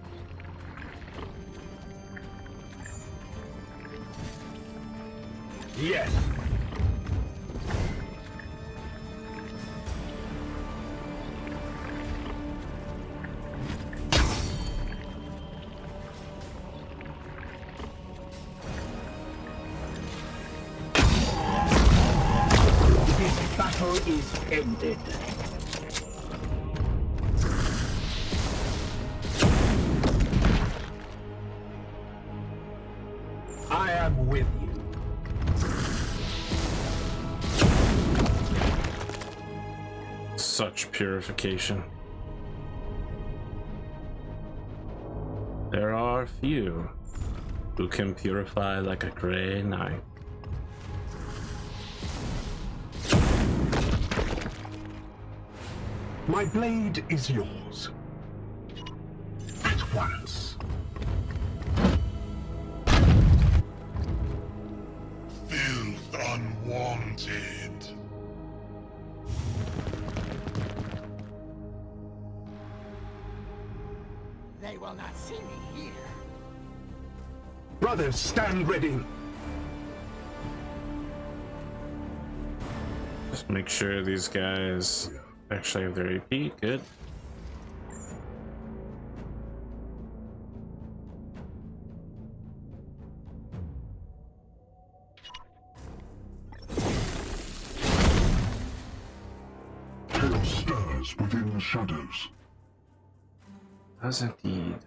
Yes. is ended. I am with you. Such purification. There are few who can purify like a gray knight. My blade is yours. At once. Filth unwanted. They will not see me here. Brothers, stand ready. Just make sure these guys actually have their AP. Good. Chaos stirs within the shadows. Does indeed.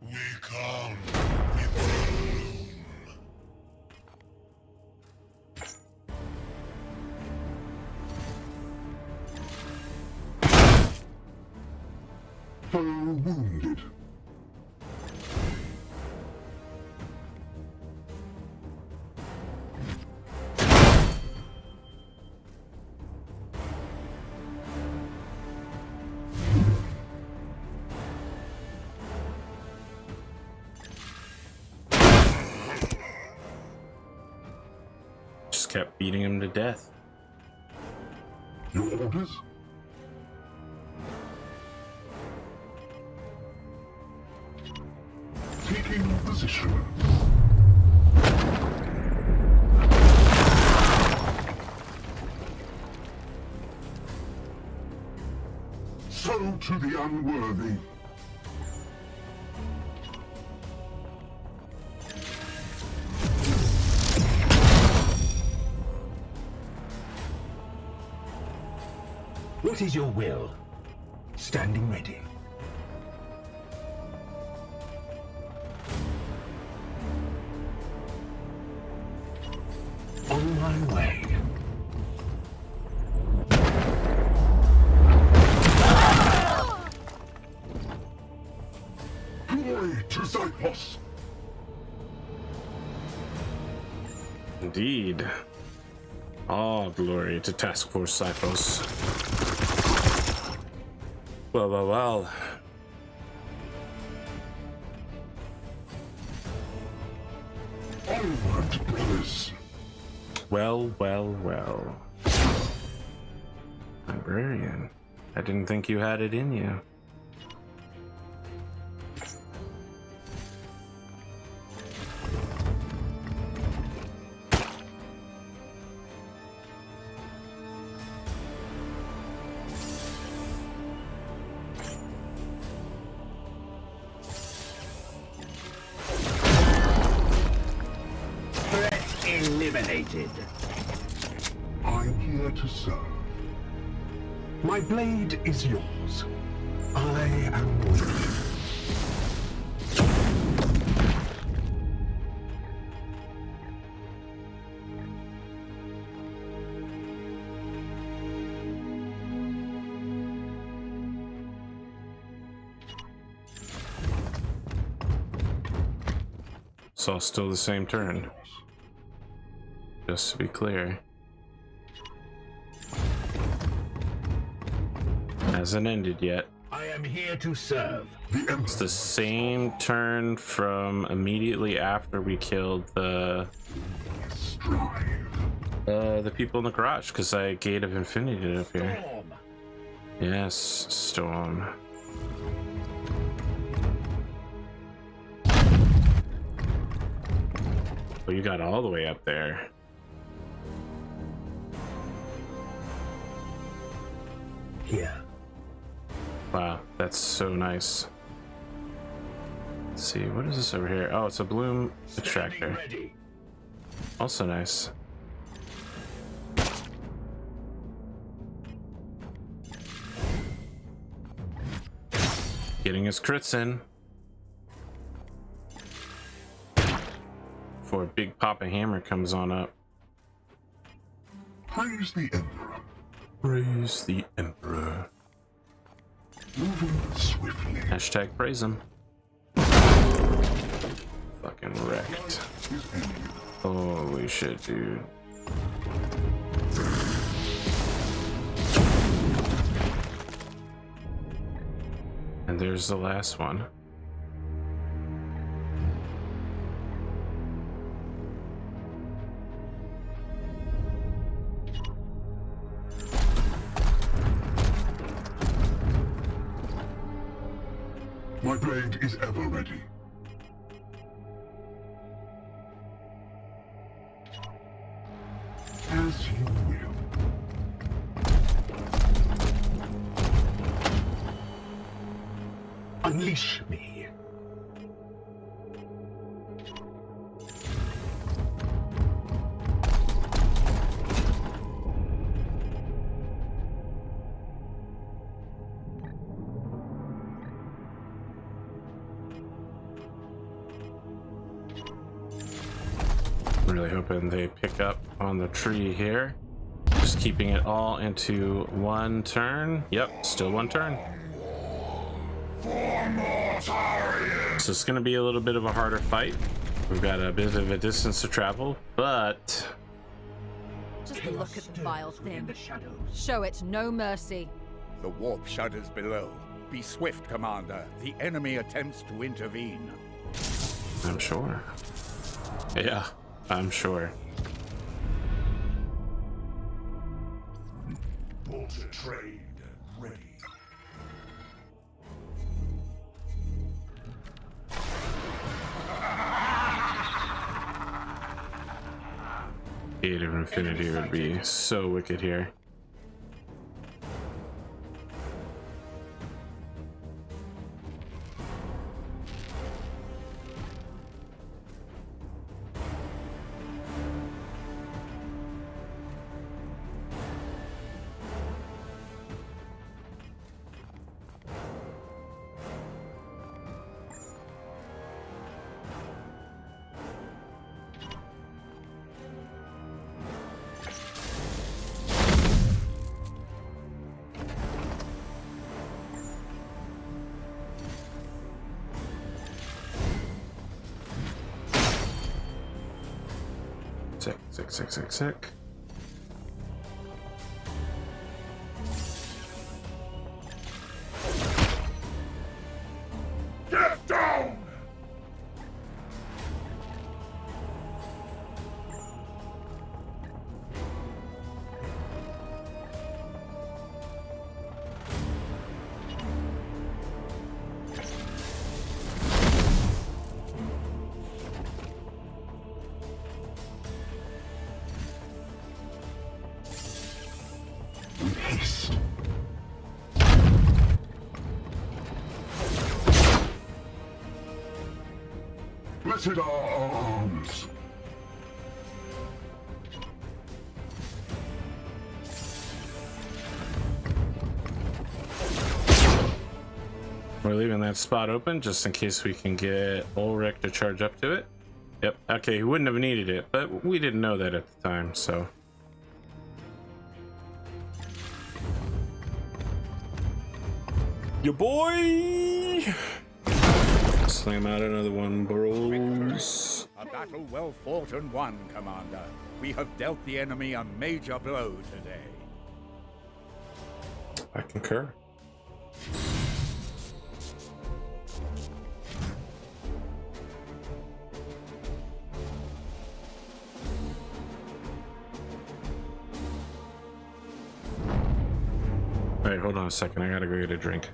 We come with the Foe wounded. Just kept beating him to death. Your orders? Taking position. So to the unworthy. What is your will? Standing ready. On my way. Glory to Xyphos! Indeed. All glory to Task Force Xyphos. Well, well, well. Onward, brothers! Well, well, well. Librarian. I didn't think you had it in you. Eliminated. I'm here to serve. My blade is yours. I am with you. So still the same turn. Just to be clear. Hasn't ended yet. I am here to serve. It's the same turn from immediately after we killed the people in the garage, because I Gate of Infinity up here. Storm. Yes, Storm. Well, you got all the way up there. Here. Wow, that's so nice. Let's see, what is this over here? Oh, it's a bloom extractor. Also nice. Getting his crits in. Before Big Papa Hammer comes on up. Praise the Emperor. Praise the Emperor. Moving swiftly. Hashtag praise him. Fucking wrecked. Holy shit, dude. And there's the last one. My blade is ever ready. As you will. Unleash me. Really hoping they pick up on the tree here. Just keeping it all into one turn. Yep, still one turn. So it's going to be a little bit of a harder fight. We've got a bit of a distance to travel, but Just look at the vile thing. Show it no mercy. The warp shudders below. Be swift, Commander. The enemy attempts to intervene. I'm sure. Yeah, I'm sure. Bolter trained and ready. Gate of Infinity would be so wicked here. Sick. Get down! With haste. Blessed are our arms. We're leaving that spot open just in case we can get Ulrich to charge up to it. Yep, okay, he wouldn't have needed it, but we didn't know that at the time, so. Your boy! Slam out another one, bros. A battle well fought and won, Commander. We have dealt the enemy a major blow today. I concur. Alright, hold on a second. I gotta go get a drink.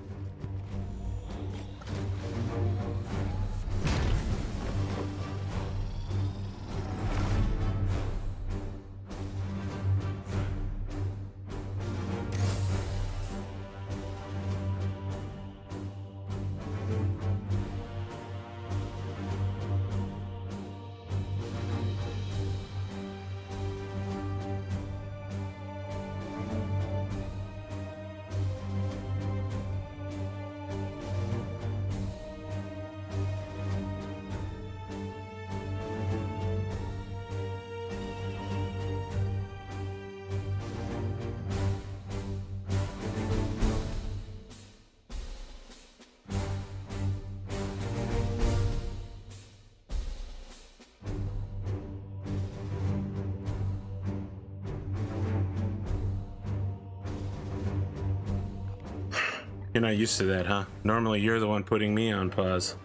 You're not used to that, huh? Normally you're the one putting me on pause.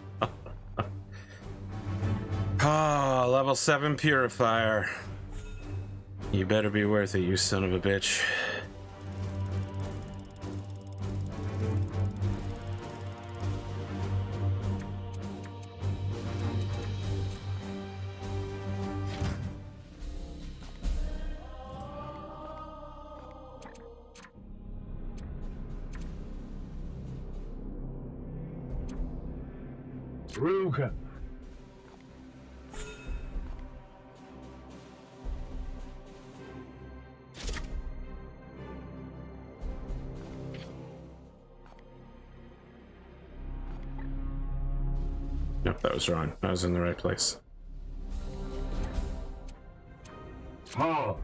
Ah, level 7 Purifier. You better be worth it, you son of a bitch. Rugen. Nope, that was wrong. I was in the right place. Paul.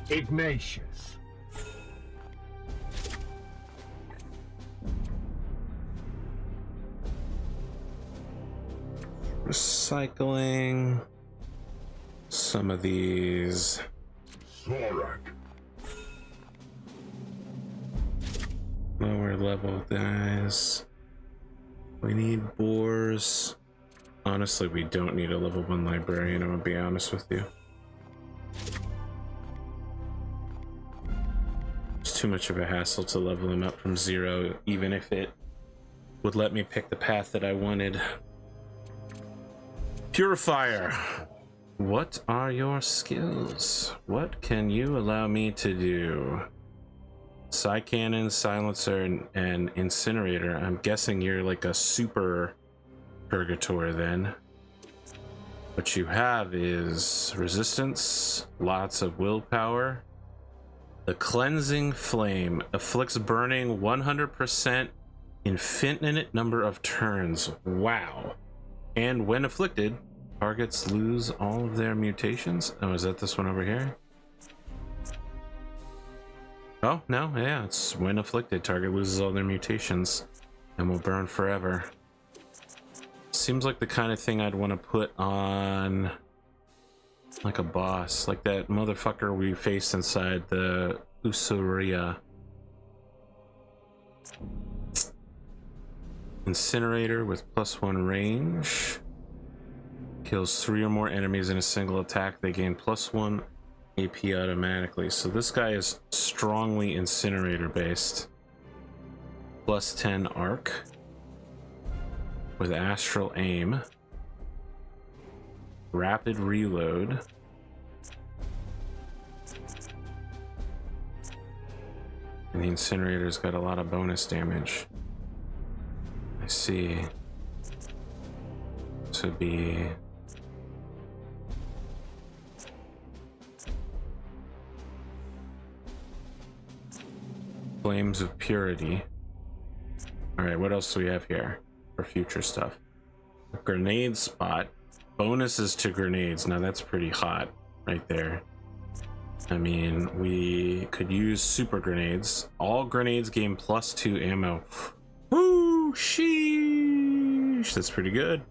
Ignatius. Recycling some of these. Zorak. Lower level guys. We need boars. Honestly, we don't need a level 1 librarian, I'm gonna be honest with you. It's too much of a hassle to level him up from 0, even if it would let me pick the path that I wanted. Purifier. What are your skills? What can you allow me to do? Psy Cannon, Silencer, and Incinerator. I'm guessing you're like a super Purgator then. What you have is resistance, lots of willpower. The Cleansing Flame afflicts burning 100% infinite number of turns. Wow. And when afflicted, targets lose all of their mutations. Oh, is that this one over here? Oh, no, yeah, it's when afflicted, target loses all their mutations and will burn forever. Seems like the kind of thing I'd want to put on like a boss, like that motherfucker we faced inside the Usuria. Incinerator with +1 range. Kills 3 or more enemies in a single attack. They gain +1 AP automatically. So this guy is strongly Incinerator based. +10 arc. With Astral Aim. Rapid reload. And the Incinerator's got a lot of bonus damage. I see. This would be... Flames of Purity. Alright, what else do we have here for future stuff? A grenade spot. Bonuses to grenades. Now that's pretty hot right there. I mean, we could use super grenades. All grenades gain +2 ammo. Woo! Sheesh! That's pretty good.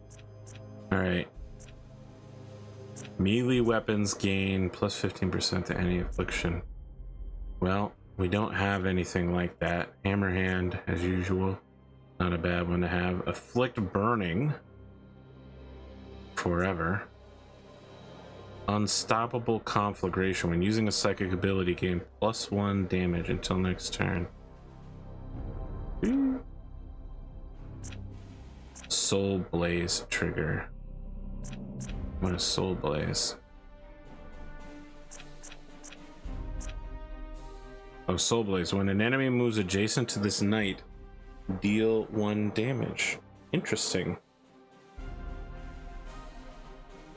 Alright. Melee weapons gain +15% to any affliction. Well, we don't have anything like that. Hammer hand, as usual. Not a bad one to have. Afflict burning. Forever. Unstoppable conflagration. When using a psychic ability, gain +1 damage until next turn. Soul Blaze trigger. What is Soul Blaze? Oh, Soul Blaze. When an enemy moves adjacent to this knight, deal 1 damage. Interesting.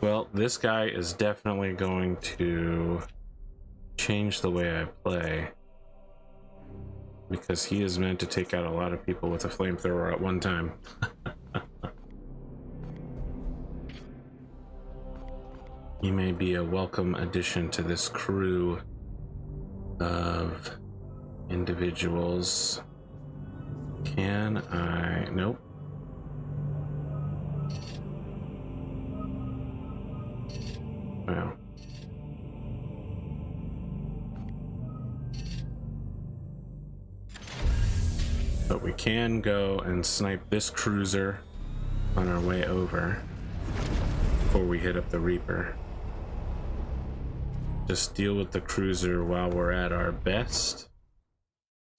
Well, this guy is definitely going to change the way I play, because he is meant to take out a lot of people with a flamethrower at one time. He may be a welcome addition to this crew of individuals. Can I? Nope. Well. But we can go and snipe this cruiser on our way over before we hit up the Reaper. Just deal with the cruiser while we're at our best,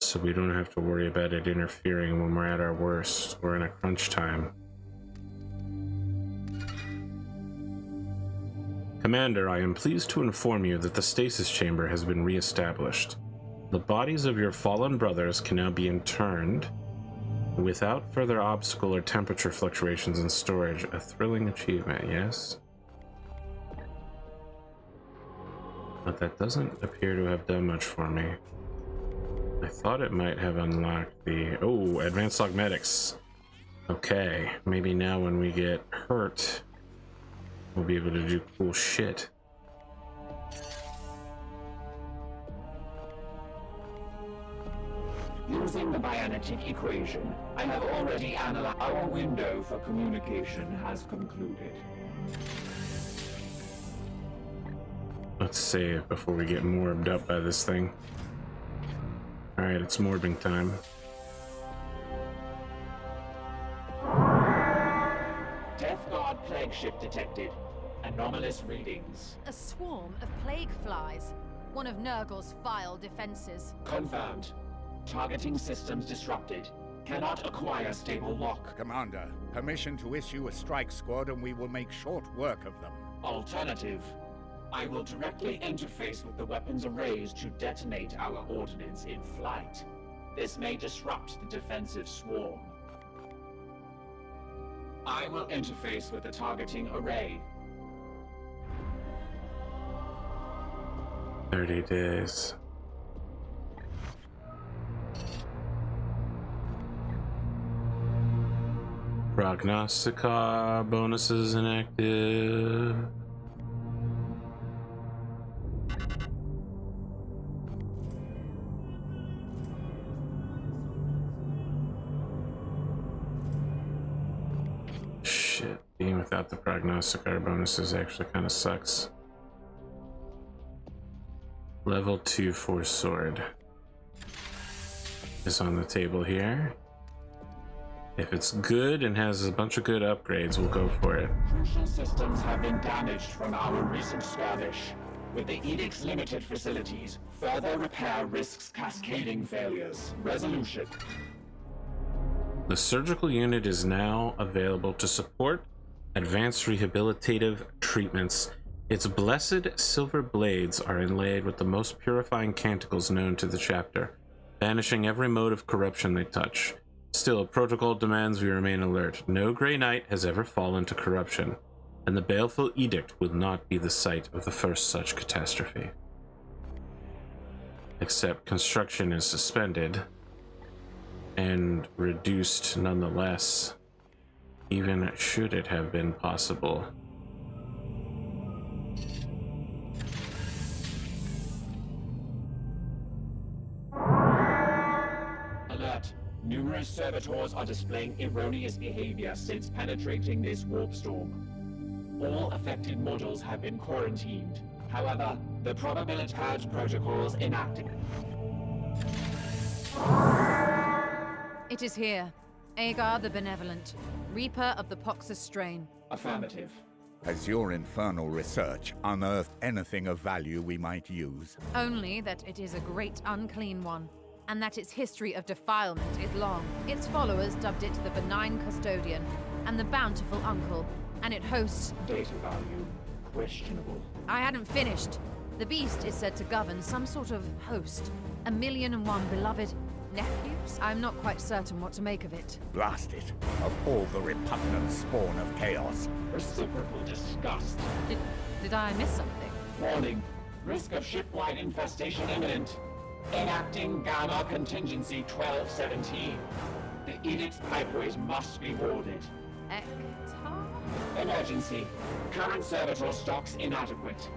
so we don't have to worry about it interfering when we're at our worst. We're in a crunch time. Commander, I am pleased to inform you that the stasis chamber has been re-established. The bodies of your fallen brothers can now be interned without further obstacle or temperature fluctuations in storage. A thrilling achievement, yes? But that doesn't appear to have done much for me. I thought it might have unlocked the... Oh, advanced augmetics. Okay, maybe now when we get hurt, we'll be able to do cool shit. Using the Bionetic equation, I have already analyzed. Our window for communication has concluded. Let's save before we get morbed up by this thing. Alright, it's morbing time. Death Guard plague ship detected. Anomalous readings. A swarm of plague flies. One of Nurgle's vile defenses. Confirmed. Targeting systems disrupted. Cannot acquire stable lock. Commander, permission to issue a strike squad and we will make short work of them. Alternative. I will directly interface with the weapons arrays to detonate our ordnance in flight. This may disrupt the defensive swarm. I will interface with the targeting array. 30 days. Prognostica bonuses inactive. Shit, being without the prognostica bonuses actually kind of sucks. Level 2 Force Sword is on the table here. If it's good and has a bunch of good upgrades, we'll go for it. Crucial systems have been damaged from our recent skirmish. With the Edict's limited facilities, further repair risks cascading failures. Resolution. The surgical unit is now available to support advanced rehabilitative treatments. Its blessed silver blades are inlaid with the most purifying canticles known to the chapter, banishing every mode of corruption they touch. Still, protocol demands we remain alert. No Grey Knight has ever fallen to corruption, and the baleful edict will not be the site of the first such catastrophe. Except construction is suspended and reduced nonetheless, even should it have been possible. Alert. Numerous servitors are displaying erroneous behavior since penetrating this warp storm. All affected modules have been quarantined. However, the probability purge protocols enacted. It is here. Agar the Benevolent, Reaper of the Poxus strain. Affirmative. Has your infernal research unearthed anything of value we might use? Only that it is a great unclean one, and that its history of defilement is long. Its followers dubbed it the Benign Custodian and the Bountiful Uncle, and it hosts... Data value. Questionable. I hadn't finished. The beast is said to govern some sort of host. 1,000,001 beloved nephews? I'm not quite certain what to make of it. Blast it. Of all the repugnant spawn of chaos. Reciprocal disgust. Did I miss something? Warning. Risk of ship-wide infestation imminent. Enacting Gamma Contingency 1217. The Edict's pipeways must be warded. Emergency. Current servitor stocks inadequate.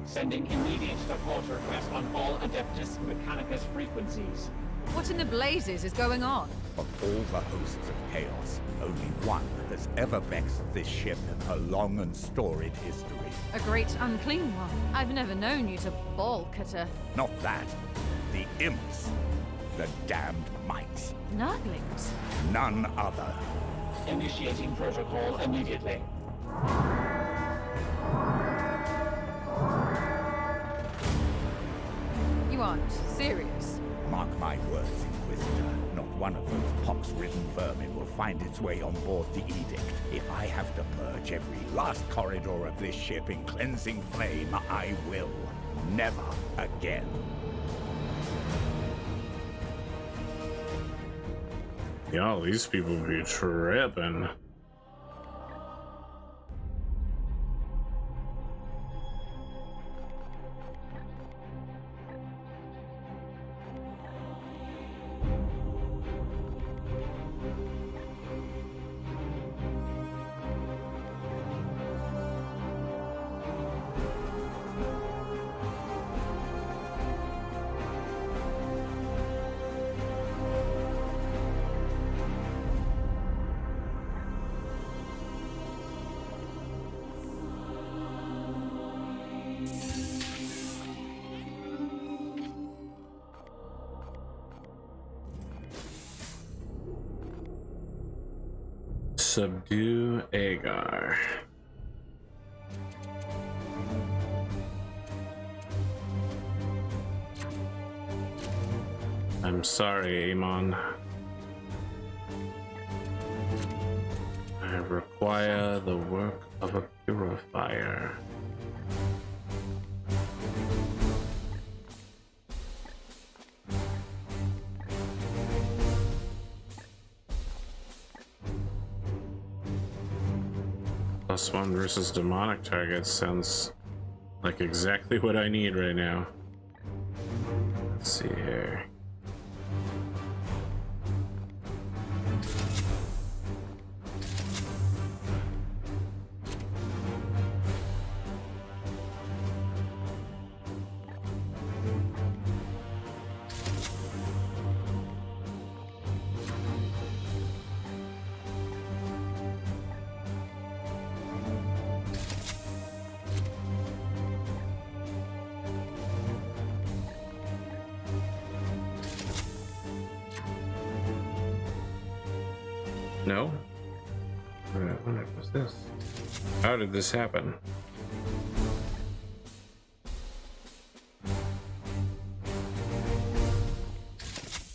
Sending immediate support request on all Adeptus Mechanicus frequencies. What in the blazes is going on? Of all the hosts of chaos, only one has ever vexed this ship in her long and storied history. A great unclean one. I've never known you to balk at a... Not that. The imps. the damned mites. Nurglings? None other. Initiating protocol immediately. You aren't serious? Mark my words, Inquisitor. Not one of those pox-ridden vermin will find its way on board the Edict. If I have to purge every last corridor of this ship in cleansing flame, I will. Never again. Y'all, these people be tripping. Subdue Agar. I'm sorry, Amon. I require the work of a Purifier. +1 versus demonic targets sounds like exactly what I need right now. Let's see here. No? What was this? How did this happen?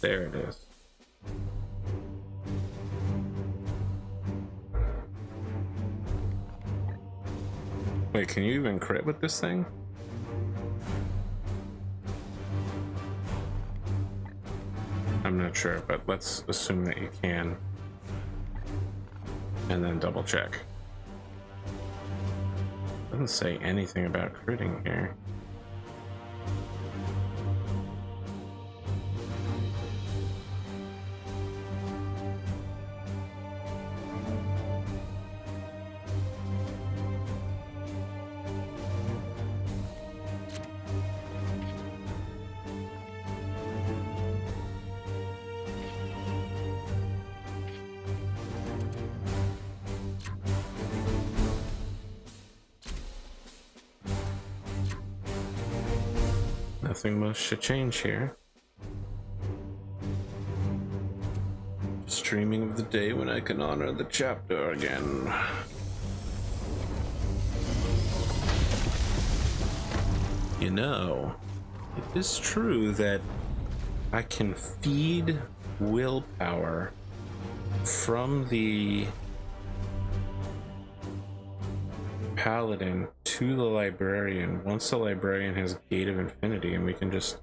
There it is. Wait, can you even crit with this thing? I'm not sure, but let's assume that you can. And then double check. Doesn't say anything about critting here. Nothing much should change here. Just dreaming of the day when I can honor the chapter again. You know, it is true that I can feed willpower from the paladin to the librarian once the librarian has Gate of Infinity, and we can just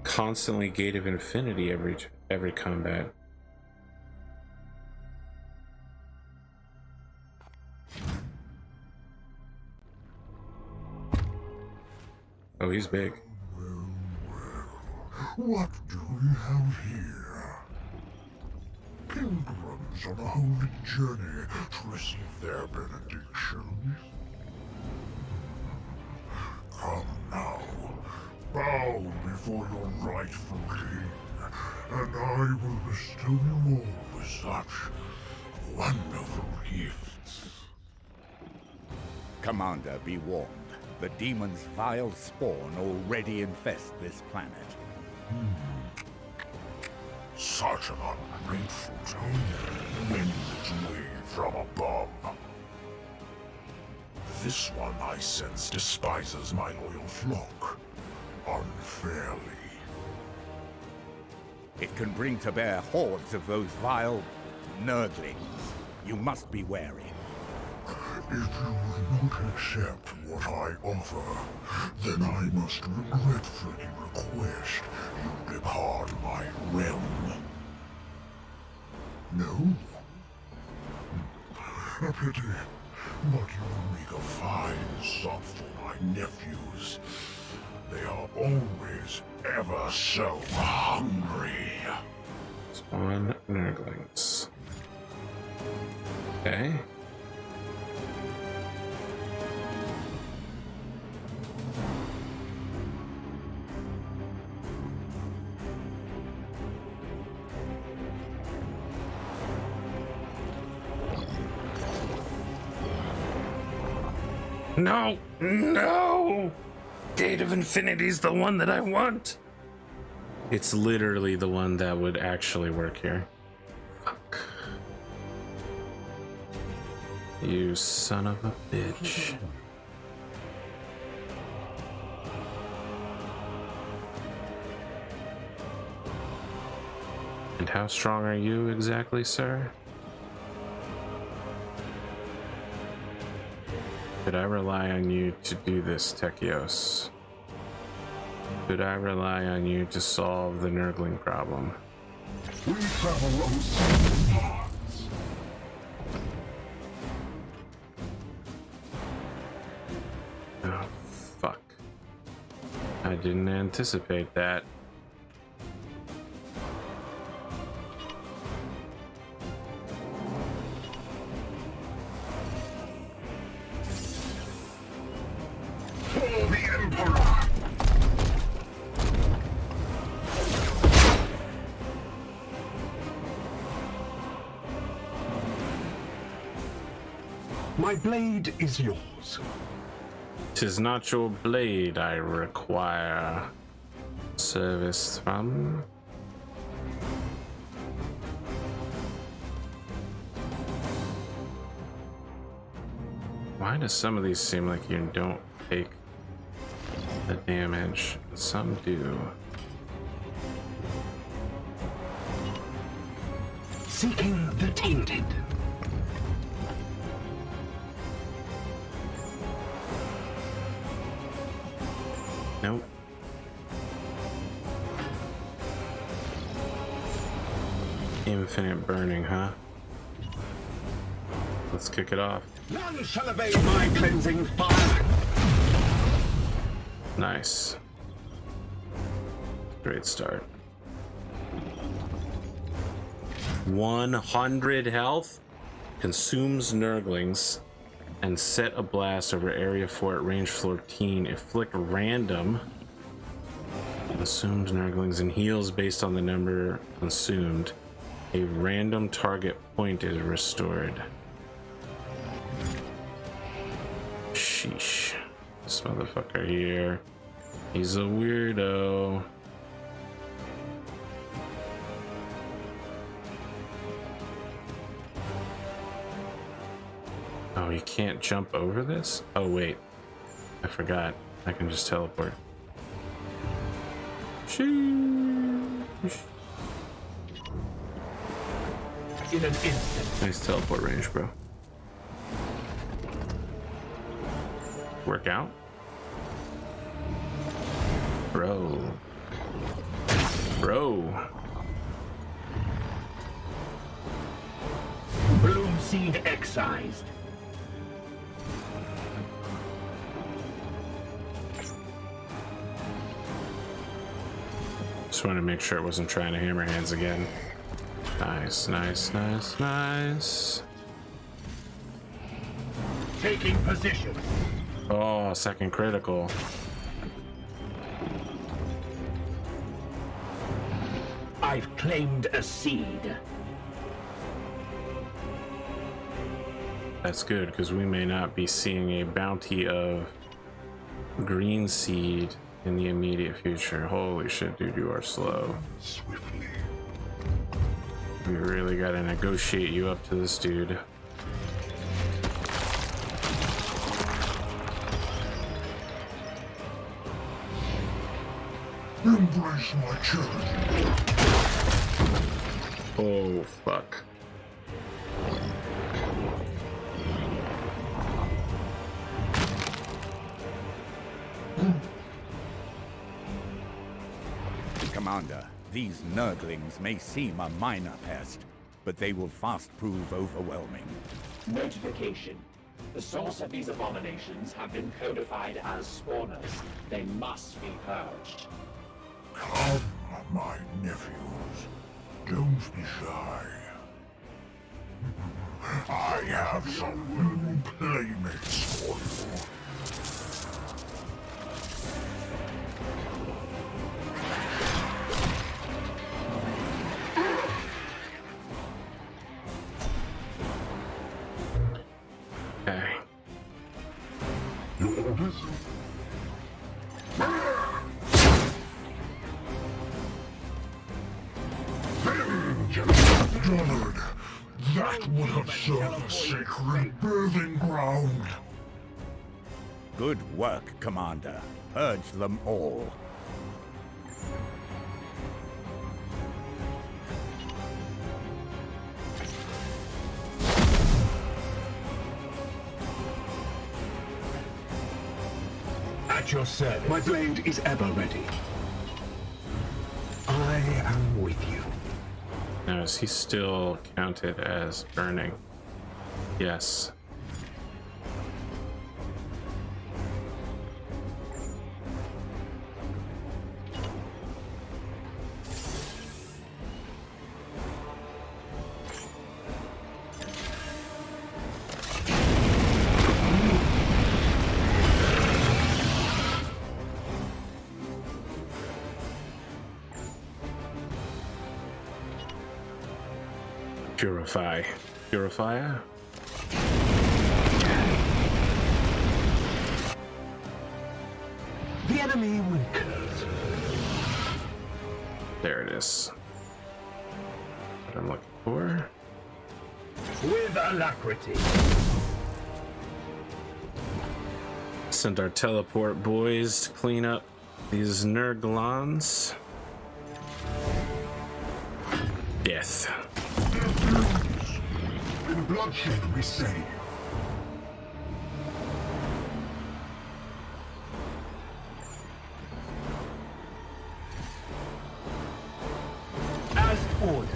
constantly Gate of Infinity every combat. Oh, he's big. What do we have here? Pilgrims on a holy journey to receive their benedictions. Come now, bow before your rightful king, and I will bestow you all with such wonderful gifts. Commander, be warned. The demon's vile spawn already infest this planet. Such an ungrateful tone. Wind its way from above. This one I sense despises my loyal flock. Unfairly. It can bring to bear hordes of those vile nurglings. You must be wary. If you will not accept what I offer, then I must regretfully request you depart my realm. No? A pity, but you will make a fine sub for my nephews. They are always ever so hungry. Spawn nurglings. Okay. No! No! Gate of Infinity's the one that I want! It's literally the one that would actually work here. Fuck. You son of a bitch. And how strong are you exactly, sir? Could I rely on you to do this, Techios? Could I rely on you to solve the nurgling problem? We travel on separate paths. Oh, fuck. I didn't anticipate that. For the Emperor! My blade is yours. 'Tis not your blade I require service from. Why does some of these seem like you don't take the damage? Some do. Seeking the tainted. Nope. Infinite burning, huh? Let's kick it off. None shall obey my cleansing fire. Nice. Great start. 100 health. Consumes nurglings. And set a blast over area 4 at range 14. Inflict random. Consumes nurglings and heals based on the number consumed. A random target point is restored. Sheesh. This motherfucker here. He's a weirdo. Oh, you can't jump over this? Oh, wait. I forgot. I can just teleport. Sheesh. In an instant. Nice teleport range, bro. Work out? Bro. Bro. Bloom seed excised. Just wanted to make sure it wasn't trying to hammer hands again. Nice, nice, nice, nice. Taking position. Oh, second critical. I've claimed a seed. That's good, because we may not be seeing a bounty of green seed in the immediate future. Holy shit, dude, you are slow. Swiftly. We really gotta negotiate you up to this dude. Embrace my challenge. Oh, fuck. Commander, these nurglings may seem a minor pest, but they will fast prove overwhelming. Notification. The source of these abominations have been codified as spawners. They must be purged. Come, my nephews. Don't be shy. I have some willing playmates for you. Okay. Your orders? Dullard, that would have served a sacred birthing ground. Good work, Commander. Purge them all. At your service. My blade is ever ready. I am with you. Now, is he still counted as burning? Yes. Purify. Purifier? The enemy weakens. There it is. What I'm looking for. With alacrity. Send our teleport boys to clean up these Nurglons. Death. In bloodshed we say. As ordered.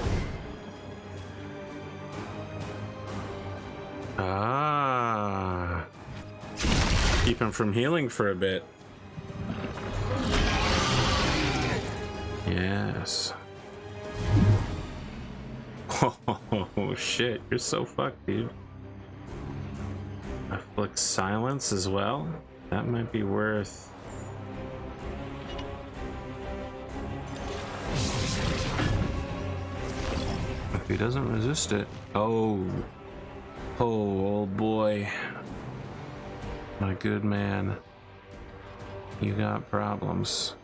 Ah. Keep him from healing for a bit. Yes. Oh shit, you're so fucked, dude. Afflict silence as well? That might be worth. If he doesn't resist it. Oh. Oh, old boy. My good man. You got problems.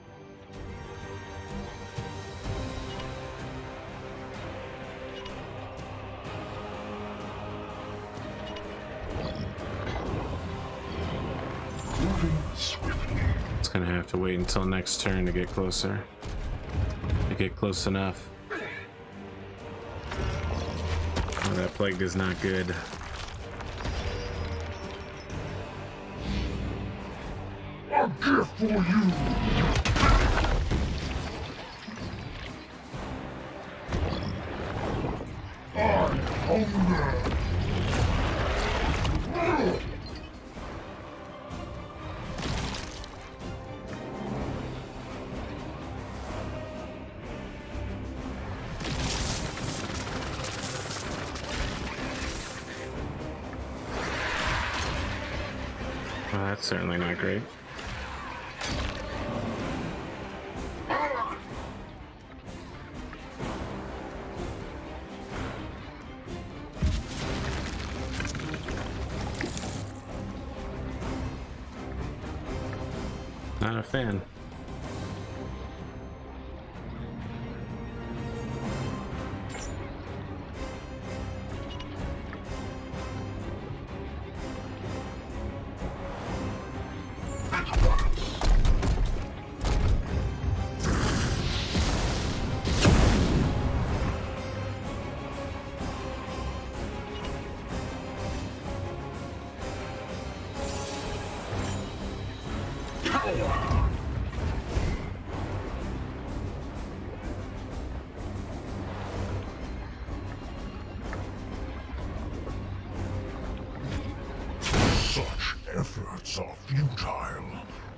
It's gonna have to wait until next turn to get closer. To get close enough. Oh, that plague is not good. A gift for you! I hunger! Well, that's certainly not great. Not a fan.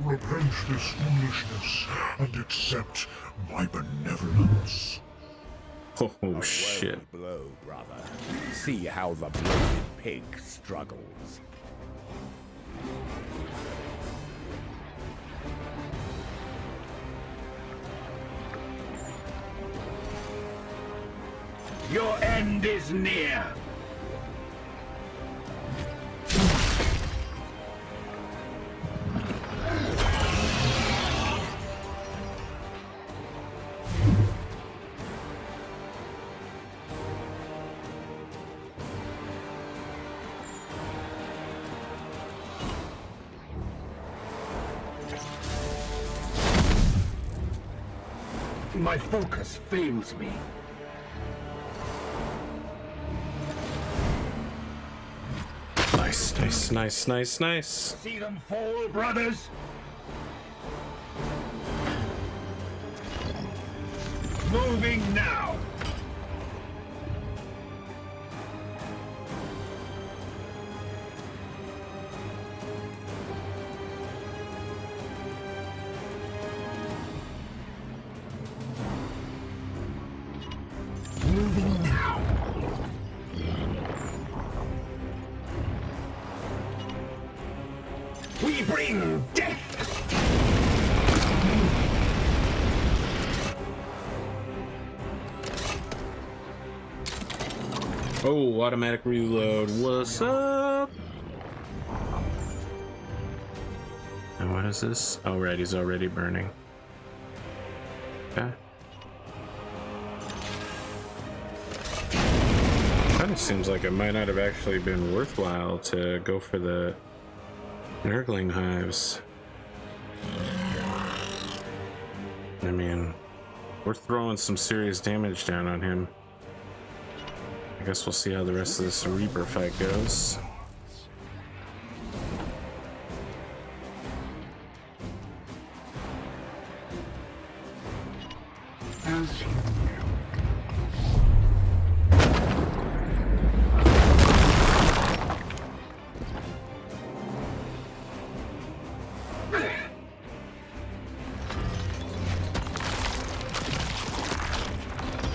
Repent this foolishness and accept my benevolence. Oh shit. Blow, brother. See how the bloated pig struggles. Your end is near. My focus fails me. Nice, nice, nice, nice, nice. See them fall, brothers? Moving now. Moving now. We bring death. Oh, automatic reload. What's up? And what is this? Oh, right, he's already burning. Okay. Kind of seems like it might not have actually been worthwhile to go for the Nurgling hives. I mean, we're throwing some serious damage down on him. I guess we'll see how the rest of this Reaper fight goes. As you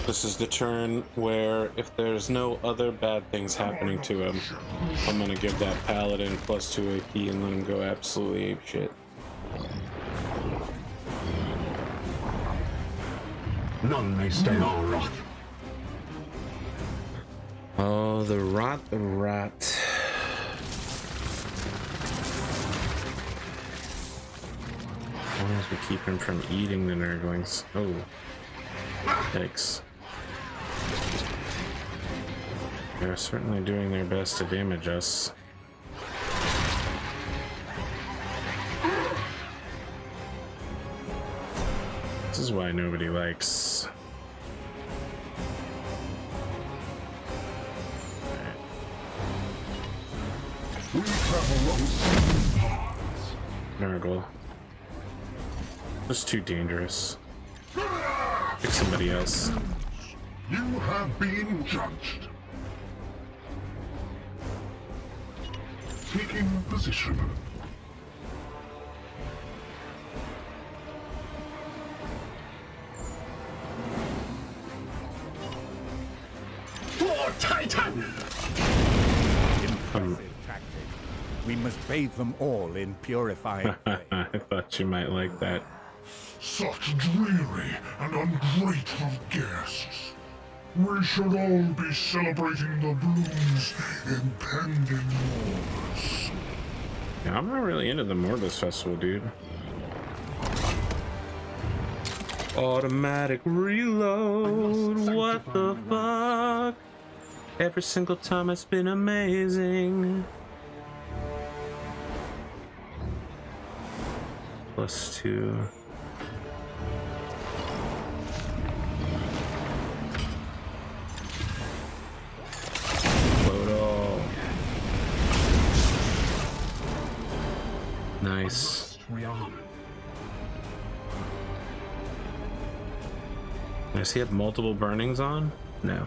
This is the turn where if there's no other bad things happening to him, I'm gonna give that Paladin +2 AP and let him go absolutely apeshit. None may stay our wrath. Oh, the rot, the rot. As long as we keep him from eating the Nurglings. Oh, yikes. They're certainly doing their best to damage us. This is why nobody likes. We travel on certain paths. Nurgle. That's too dangerous. Pick somebody else. You have been judged. Taking position. For Titan! Impressive tactic. We must bathe them all in purifying flame. I thought you might like that. Such dreary and ungrateful guests. We should all be celebrating the bloom's impending wars. Yeah, I'm not really into the Morbus Festival, dude. Automatic reload. What the fuck? Every single time it's been amazing. +2. Nice. Does he have multiple burnings on? No.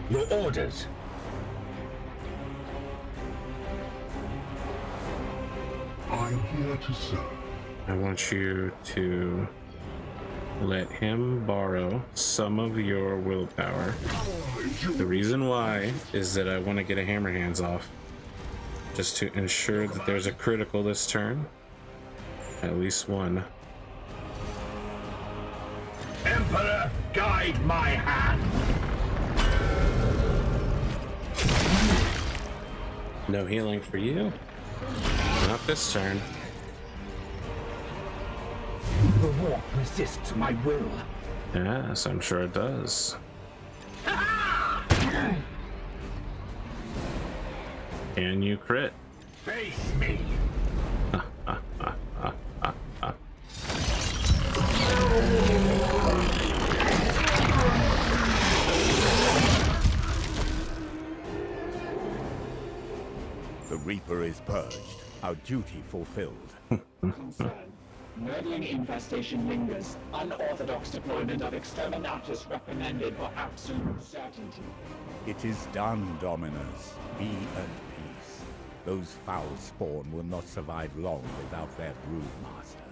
Your orders. I'm here to serve. I want you to let him borrow some of your willpower. The reason why is that I want to get a hammer hands off, just to ensure that there's a critical this turn. At least one. Emperor, guide my hand. No healing for you. Not this turn. The warp resists my will. Yes, I'm sure it does. Can you crit? Face me. The Reaper is purged, our duty fulfilled. Concern. Murdering infestation lingers. Unorthodox deployment of exterminators recommended for absolute certainty. It is done, Dominus. Be at peace. Those foul spawn will not survive long without their broodmaster.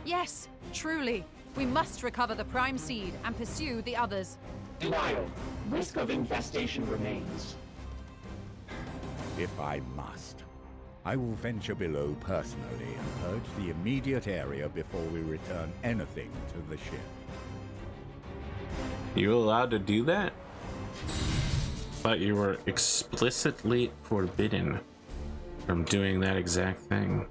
Yes, truly. We must recover the Prime Seed and pursue the others. Denial. Risk of infestation remains. If I must, I will venture below personally and purge the immediate area before we return anything to the ship. You allowed to do that? But you were explicitly forbidden from doing that exact thing.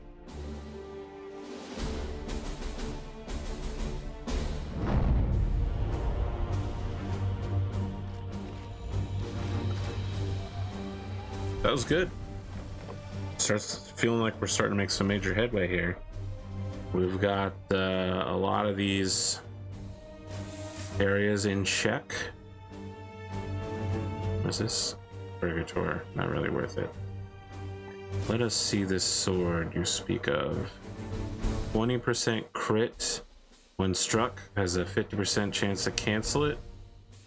That was good. Starts feeling like we're starting to make some major headway here. We've got a lot of these areas in check. What's this? Purgator. Not really worth it. Let us see this sword you speak of. 20% crit when struck, has a 50% chance to cancel it.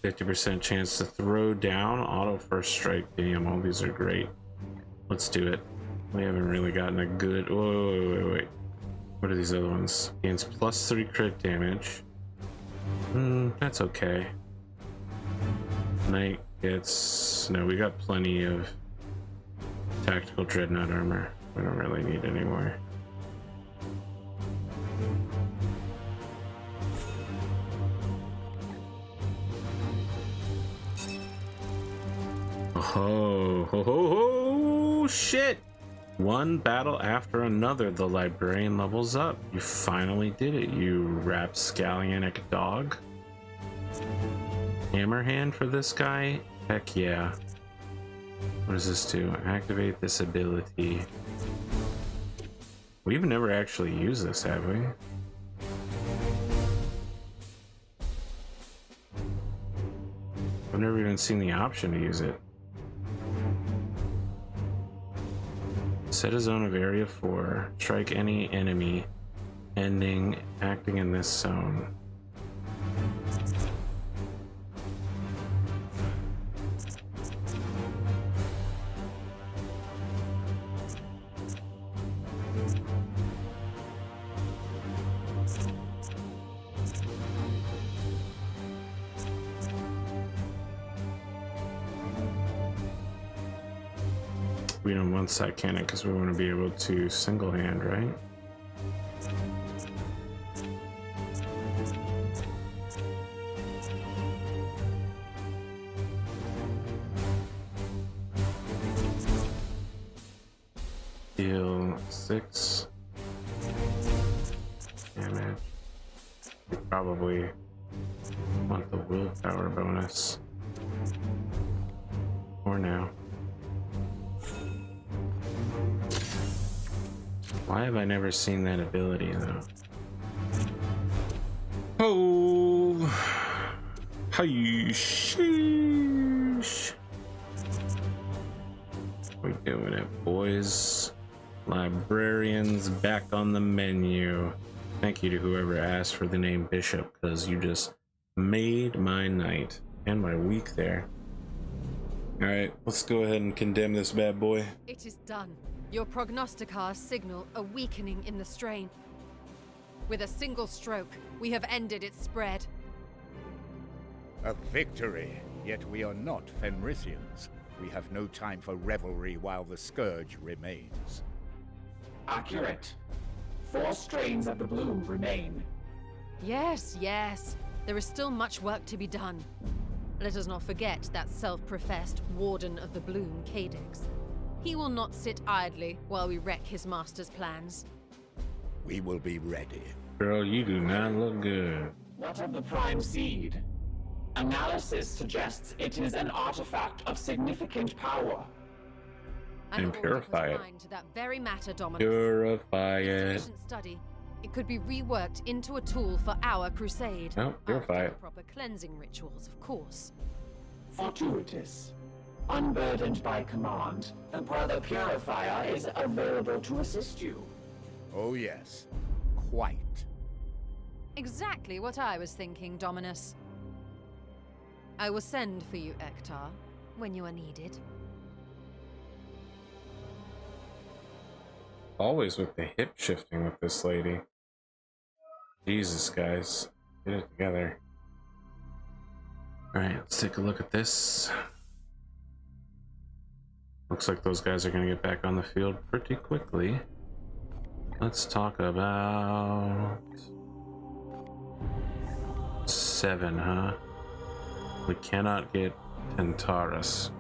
50% chance to throw down, auto first strike. Damn, all these are great. Let's do it. We haven't really gotten a good. Wait. What are these other ones? Gains +3 crit damage. That's okay. Knight gets. No, we got plenty of tactical dreadnought armor. We don't really need any more. Oh, shit! One battle after another, the librarian levels up. You finally did it, you rapscallionic dog. Hammer hand for this guy? Heck yeah. What does this do? Activate this ability. We've never actually used this, have we? I've never even seen the option to use it. Set a zone of area 4. Strike any enemy acting in this zone. We don't want side cannon because we want to be able to single hand, right? Deal 6 damage. We probably want the willpower bonus for now. Why have I never seen that ability though? Oh, hi, sheesh. We doing it, boys. Librarians back on the menu. Thank you to whoever asked for the name Bishop, because you just made my night and my week there. All right, let's go ahead and condemn this bad boy. It is done. Your prognosticars signal a weakening in the strain. With a single stroke, we have ended its spread. A victory, yet we are not Fenrisians. We have no time for revelry while the scourge remains. Accurate. 4 strains of the bloom remain. Yes, yes. There is still much work to be done. Let us not forget that self-professed Warden of the Bloom, Cadex. He will not sit idly while we wreck his master's plans. We will be ready. Girl, you do not look good. What of the prime seed? Analysis suggests it is an artifact of significant power. And purify it. To that very matter, Dominus. Purify With it. sufficient study, it could be reworked into a tool for our crusade. Oh, purify After it. proper cleansing rituals, of course. Fortuitous. Unburdened by command, the Brother Purifier is available to assist you. Oh yes, quite. Exactly what I was thinking, Dominus. I will send for you, Ektar, when you are needed. Always with the hip shifting with this lady. Jesus, guys. Get it together. Alright, let's take a look at this. Looks like those guys are going to get back on the field pretty quickly. Let's talk about 7, huh? We cannot get Tentaris.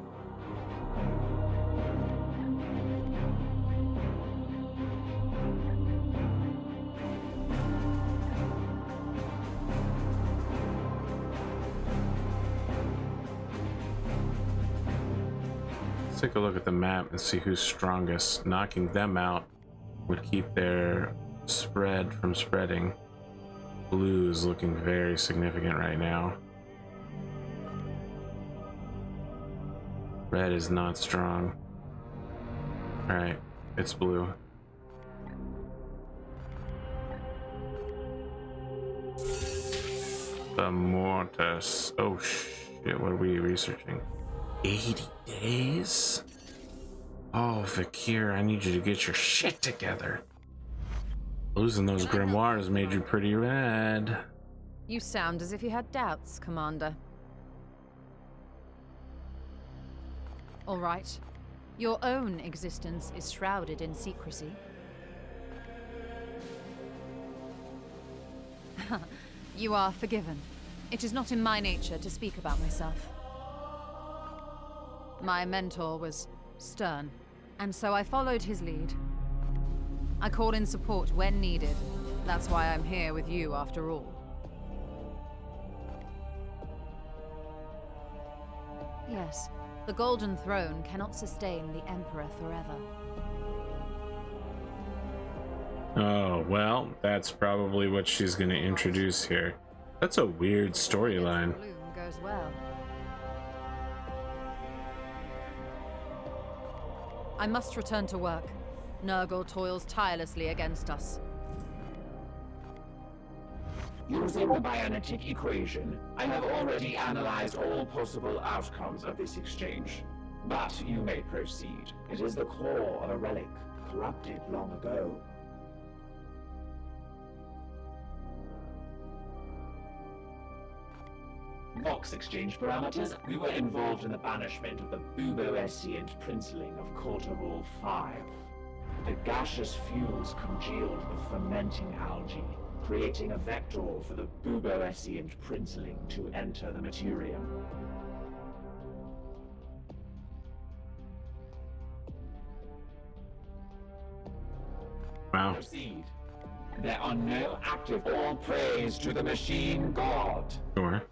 Let's take a look at the map and see who's strongest. Knocking them out would keep their spread from spreading. Blue is looking very significant right now. Red is not strong. Alright, it's blue. The Mortis. Oh shit, what are we researching? 80 days? Oh, Vakir, I need you to get your shit together. Losing those grimoires made you pretty mad. You sound as if you had doubts, Commander. All right. Your own existence is shrouded in secrecy. You are forgiven. It is not in my nature to speak about myself. My mentor was stern, and so I followed his lead. I called in support when needed. That's why I'm here with you after all. Yes, the Golden Throne cannot sustain the Emperor forever. Oh, well, that's probably what she's going to introduce here. That's a weird storyline. Bloom goes well. I must return to work. Nurgle toils tirelessly against us. Using the Bionetic equation, I have already analyzed all possible outcomes of this exchange. But you may proceed. It is the core of a relic, corrupted long ago. Vox exchange parameters. We were involved in the banishment of the Buboessiant princeling of Cortavol 5. The gaseous fuels congealed the fermenting algae, creating a vector for the Buboessiant princeling to enter the materium. Wow. Proceed. There are no active. All praise to the machine god. Sure.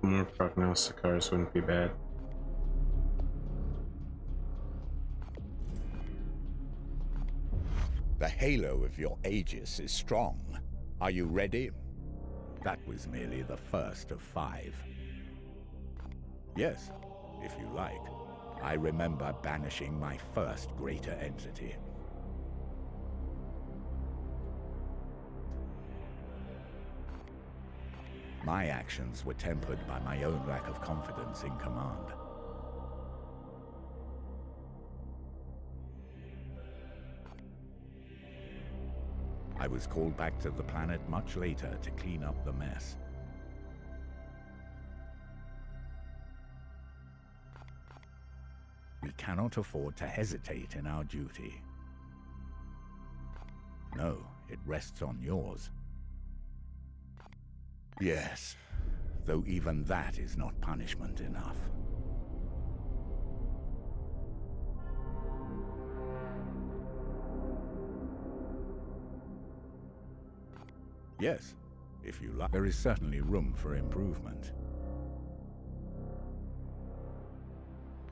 More prognosticars wouldn't be bad. The halo of your Aegis is strong. Are you ready? That was merely the first of 5. Yes, if you like. I remember banishing my first greater entity. My actions were tempered by my own lack of confidence in command. I was called back to the planet much later to clean up the mess. We cannot afford to hesitate in our duty. No, it rests on yours. Yes, though even that is not punishment enough. Yes, if you like. There is certainly room for improvement.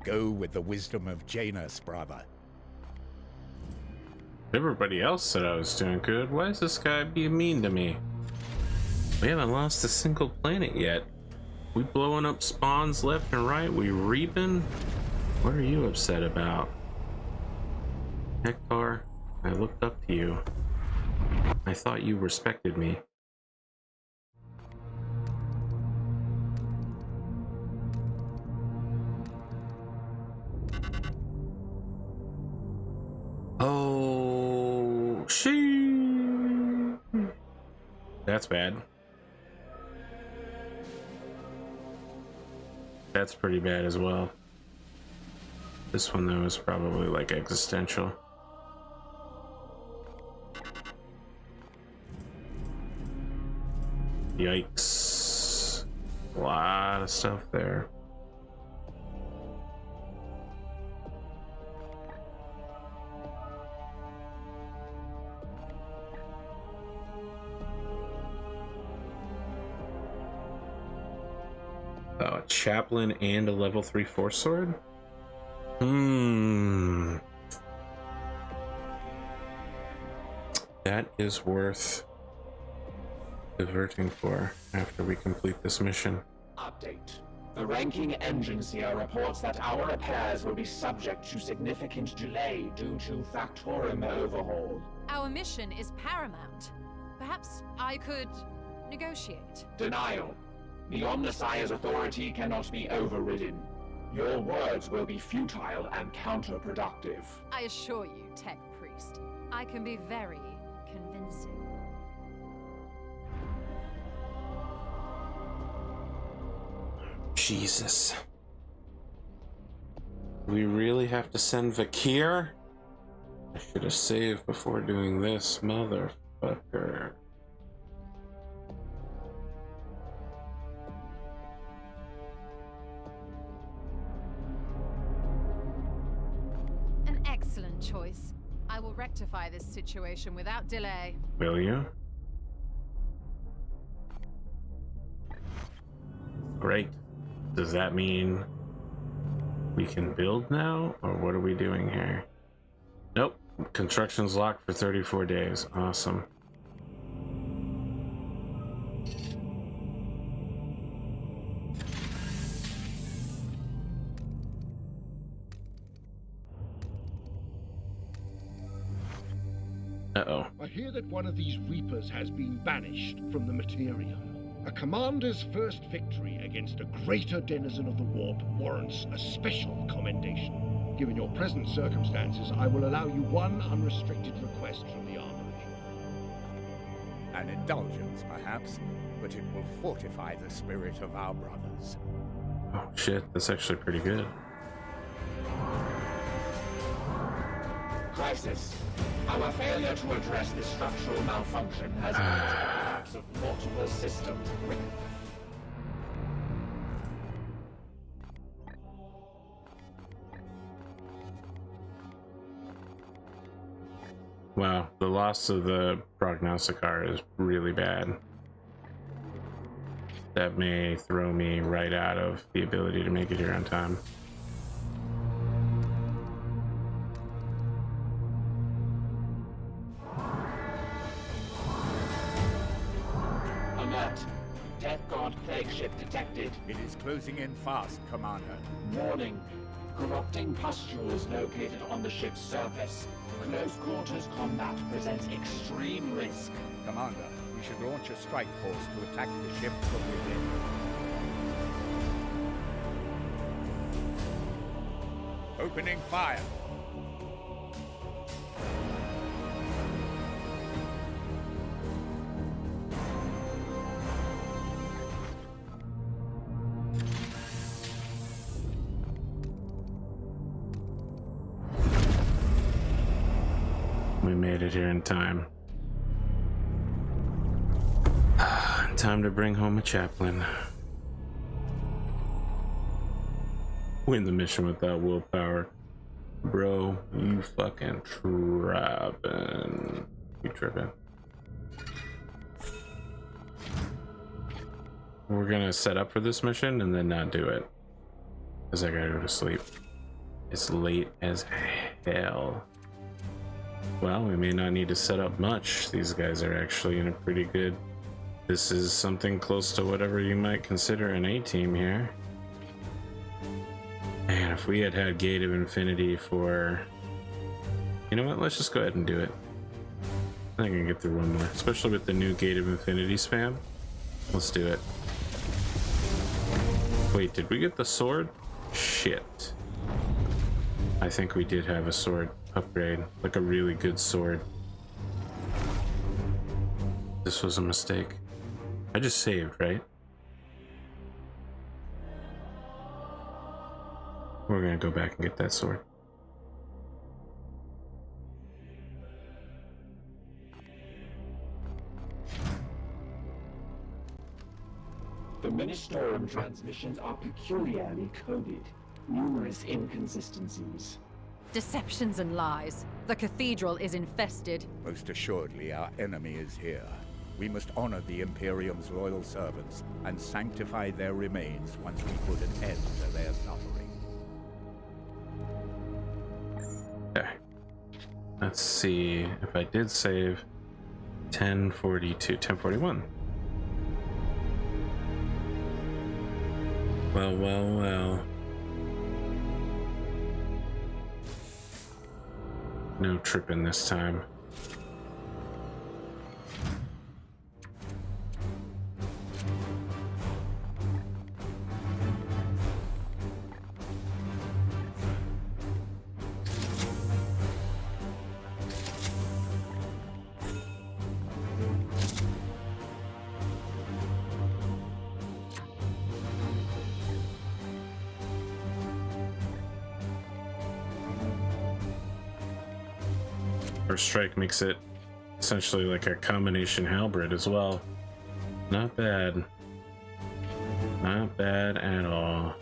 Go with the wisdom of Janus, brother. Everybody else said I was doing good. Why is this guy being mean to me? We haven't lost a single planet yet. We blowing up spawns left and right. We reaping. What are you upset about? Hector, I looked up to you. I thought you respected me. Oh, that's bad. That's pretty bad as well. This one though is probably like existential. Yikes. A lot of stuff there. Oh, a chaplain and a level 3 force sword? That is worth diverting for after we complete this mission. Update. The ranking engineer reports that our repairs will be subject to significant delay due to Factorum overhaul. Our mission is paramount. Perhaps I could negotiate. Denial. The Omnissiah's authority cannot be overridden. Your words will be futile and counterproductive. I assure you, Tech Priest, I can be very convincing. Jesus. We really have to send Vakir? I should have saved before doing this, motherfucker. An excellent choice. I will rectify this situation without delay. Will you? Great. Does that mean we can build now, or what are we doing here? Nope. Construction's locked for 34 days. Awesome. Uh-oh. I hear that one of these Reapers has been banished from the Materium. A commander's first victory against a greater denizen of the warp warrants a special commendation. Given your present circumstances, I will allow you one unrestricted request from the armory. An indulgence, perhaps, but it will fortify the spirit of our brothers. Oh shit, that's actually pretty good. Crisis. Our failure to address this structural malfunction has led to the collapse of multiple systems. Wow, the loss of the prognosticar is really bad. That may throw me right out of the ability to make it here on time. Alert. Death Guard plague ship detected. It is closing in fast, Commander. Warning. Corrupting pustules located on the ship's surface. Close quarters combat presents extreme risk. Commander, we should launch a strike force to attack the ship from within. Opening fire. We made it here in time. Time to bring home a chaplain. Win the mission without willpower. Bro, you fucking trapping. You tripping. We're gonna set up for this mission and then not do it. Because I gotta go to sleep. It's late as hell. Well, we may not need to set up much. These guys are actually in a pretty good... This is something close to whatever you might consider an A-team here. Man, if we had had Gate of Infinity for... You know what? Let's just go ahead and do it. I think I can get through one more. Especially with the new Gate of Infinity spam. Let's do it. Wait, did we get the sword? Shit. I think we did have a sword upgrade. Like a really good sword. This was a mistake. I just saved, right? We're gonna go back and get that sword. The Ministorum transmissions are peculiarly coded. Numerous inconsistencies. Deceptions and lies. The cathedral is infested. Most assuredly, our enemy is here. We must honor the Imperium's loyal servants and sanctify their remains once we put an end to their suffering. Okay. Let's see if I did save 1042, 1041. Well, well, well. No tripping this time. First strike makes it essentially like a combination halberd as well. Not bad. Not bad at all.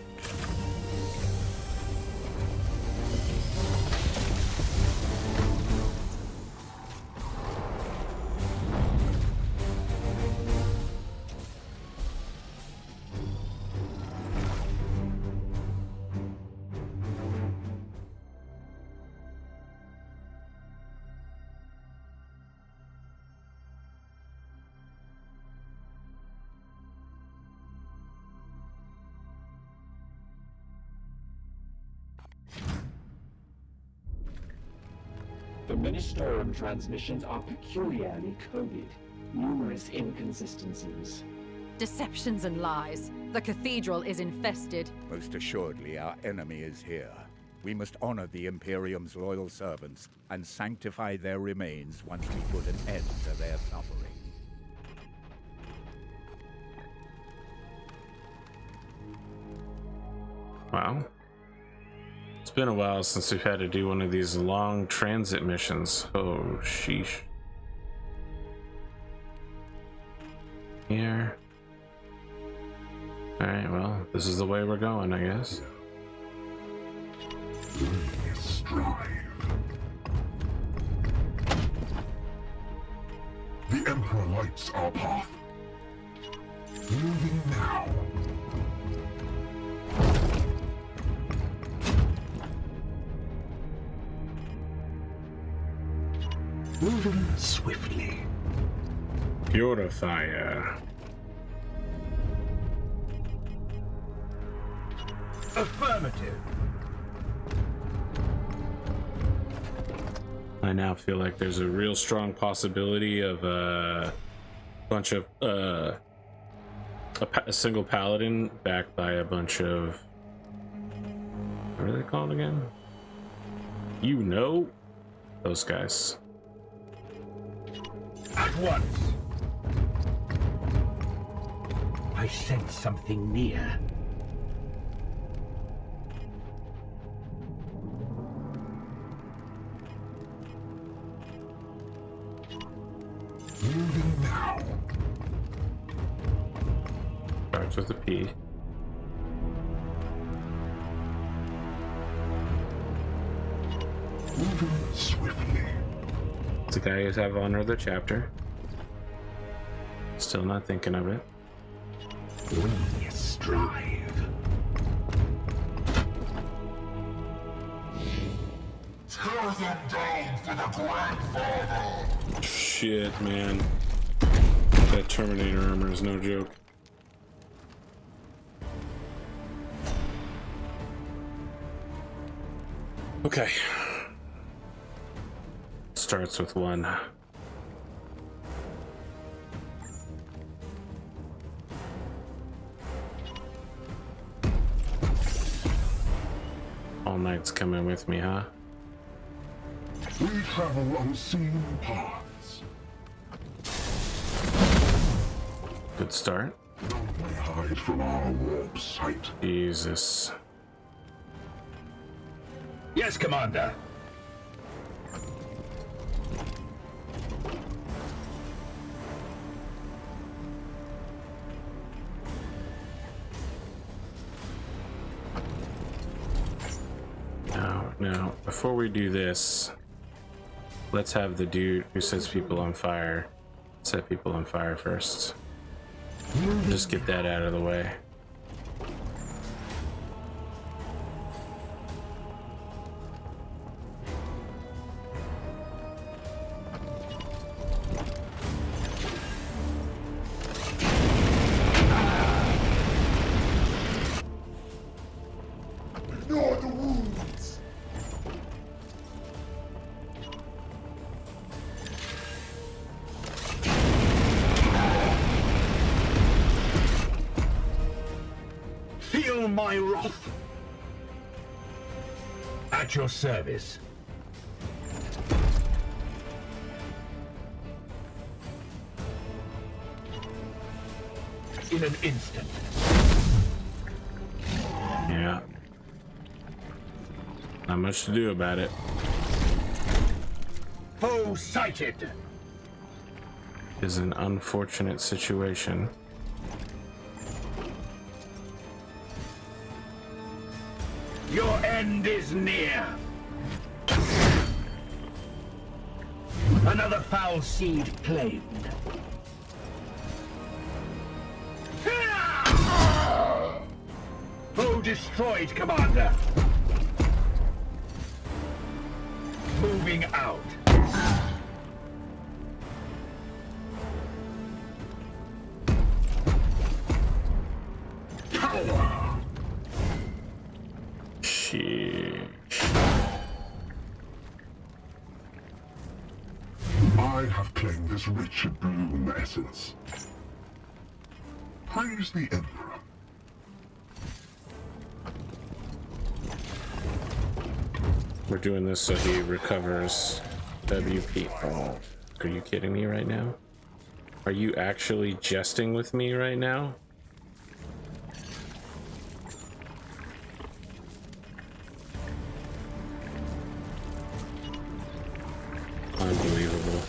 The Ministorum transmissions are peculiarly coded. Numerous inconsistencies. Deceptions and lies. The cathedral is infested. Most assuredly, our enemy is here. We must honor the Imperium's loyal servants and sanctify their remains once we put an end to their suffering. Wow. It's been a while since we've had to do one of these long transit missions. Oh, sheesh. Here. Alright, well, this is the way we're going, I guess. Strive. The Emperor lights our path. Moving now. Moving swiftly. Purifier. Affirmative. I now feel like there's a real strong possibility of a bunch of a single paladin backed by a bunch of, what are they called again? You know, those guys. At once. I sense something near. Moving now. Starts with a P. Moving swiftly. It's the guy who's have honor of the chapter. Still not thinking of it. We strive. Tear them down for the grandfather! Shit, man. That Terminator armor is no joke. Okay. Starts with 1. All Knight's coming with me, huh? We travel unseen paths. Good start. None may hide from our warp sight. Jesus. Yes, Commander. Now, before we do this, let's have the dude who sets people on fire set people on fire first. Just get that out of the way. Ignore the wounds! Feel my wrath. At your service. In an instant. Yeah. Not much to do about it. Foe sighted. Is an unfortunate situation. Your end is near. Another foul seed claimed. Foe destroyed, Commander. Moving out. Power! Sheesh. I have claimed this rich bloom essence. Praise the Emperor. We're doing this so he recovers WP. Oh, are you kidding me right now? Are you actually jesting with me right now? Unbelievable.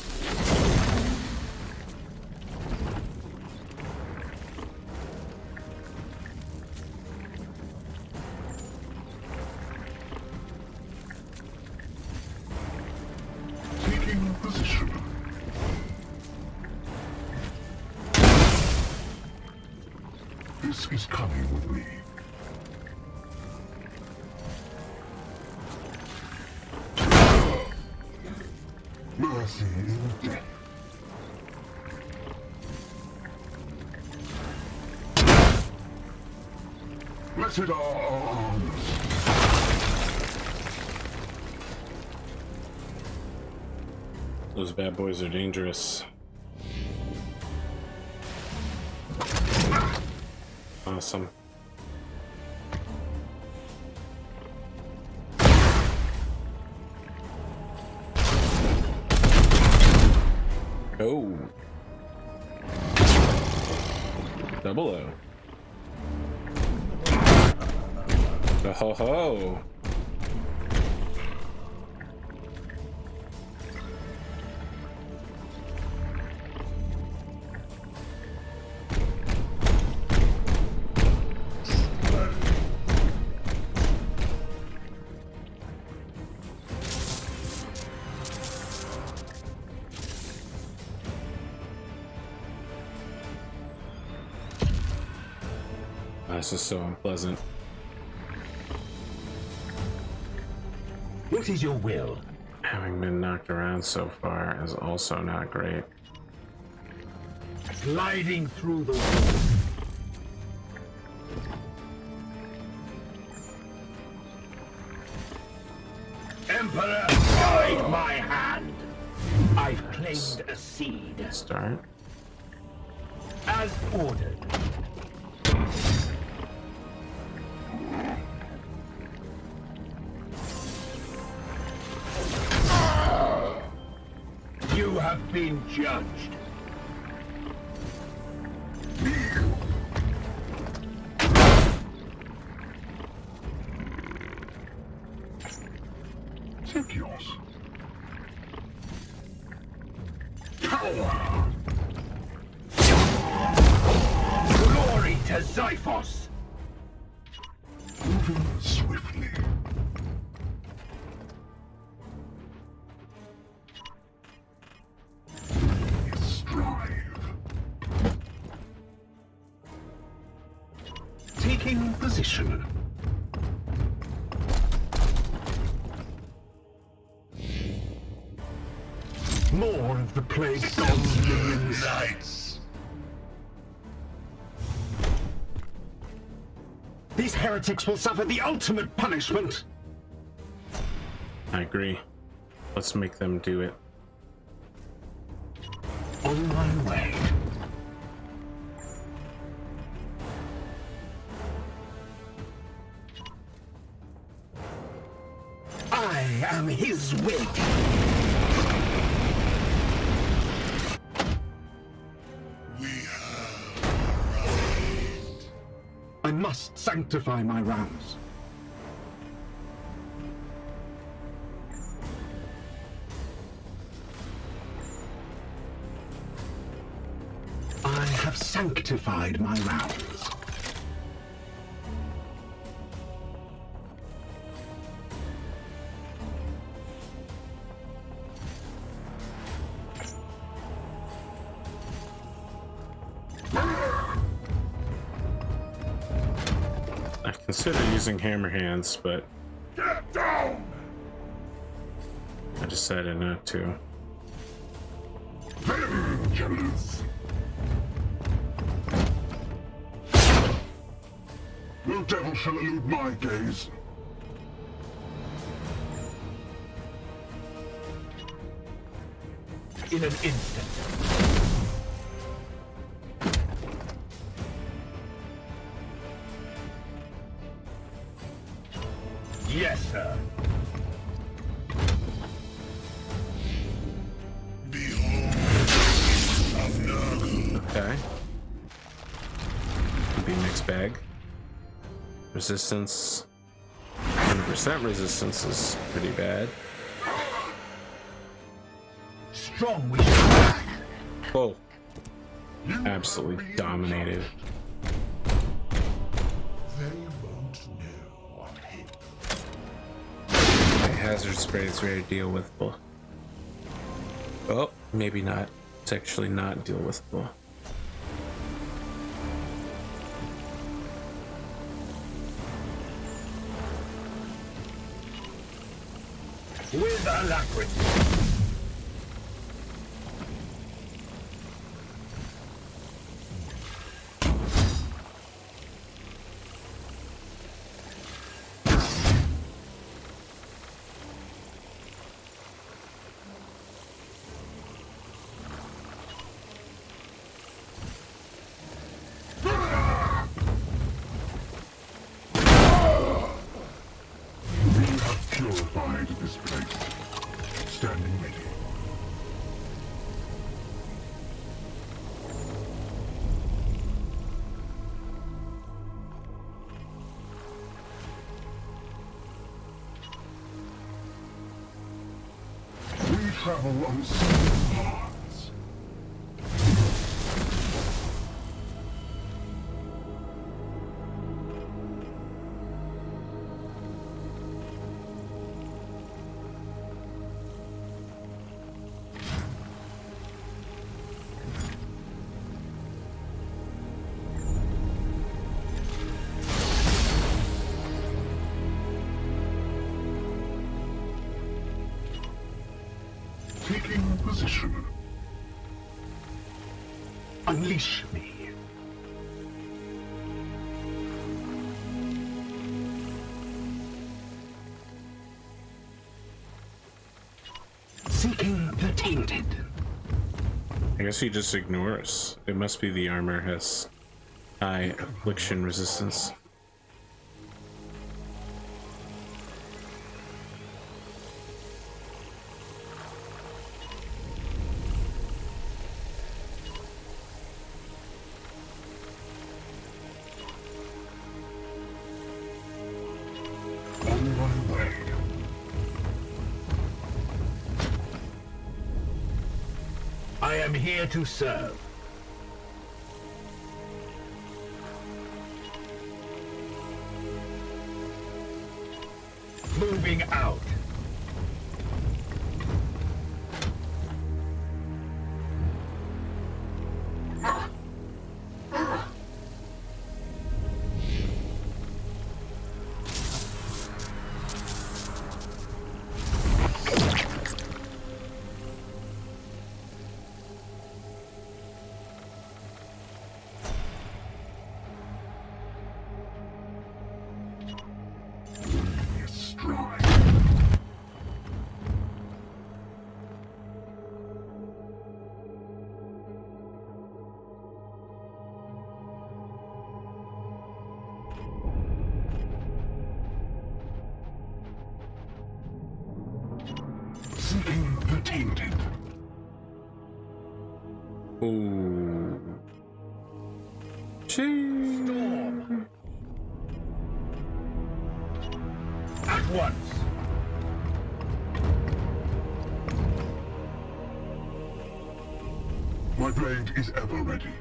Taking position. This is coming with me. Mercy in death. Blessed are our arms. Those bad boys are dangerous. Awesome. Oh. Double O. Oh ho ho. This is so unpleasant. What is your will? Having been knocked around so far is also not great. Gliding through the wall. Emperor, guide my hand. I've claimed a seed. Start. As ordered. You have been judged. Tekios. Power. Glory to Xiphos. Moving swiftly. Taking position. More of the plague god's minions. Lights. These heretics will suffer the ultimate punishment. I agree. Let's make them do it. On my way. I am his weight. We have arrived. I must sanctify my rounds. I have sanctified my rounds. I consider using hammer hands, but Get down! I decided not to. Vengeance! No devil shall elude my gaze. In an instant. Yes, sir. Okay. Could be mixed bag. Resistance. 100% resistance is pretty bad. Strong we shall. Whoa. Absolutely dominated. They won't know what hit My hazard spray is very deal withable. Oh, maybe not. It's actually not deal withable. With alacrity. travel unseen paths. Taking position. Unleash me. Seeking the tainted. I guess he just ignores. It must be the armor has high affliction resistance. On my way. I am here to serve. Moving out. Seeking the tainted. Ooh. Storm. At once. My blade is ever ready.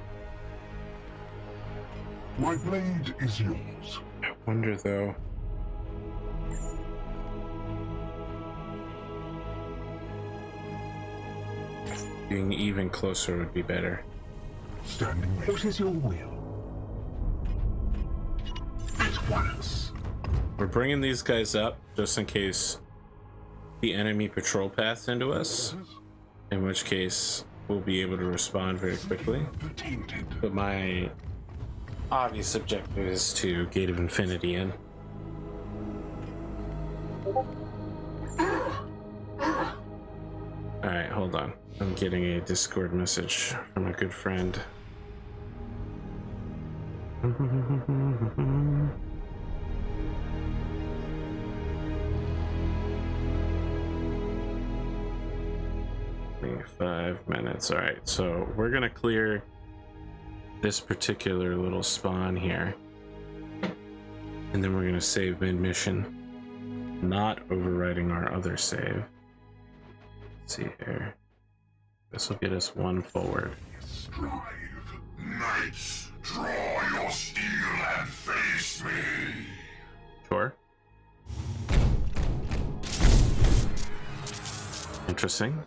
My blade is yours. I wonder though. Being even closer would be better. Standing ready. What is your will? At once. We're bringing these guys up just in case the enemy patrol paths into us, in which case we'll be able to respond very quickly. The tainted. But my obvious objective is to Gate of Infinity in. Alright, hold on. I'm getting a Discord message from a good friend. Five minutes. All right, so we're gonna clear this particular little spawn here, and then we're gonna save mid-mission, not overwriting our other save. Let's see here. This will get us one forward. Strive. Knights, draw your steel and face me. Sure. Interesting.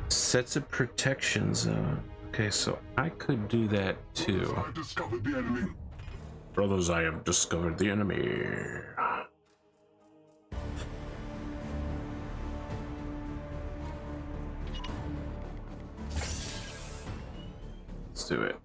Sets a protection zone. Okay, so I could do that too. I discovered the enemy. Brothers, I have discovered the enemy. Let's do it.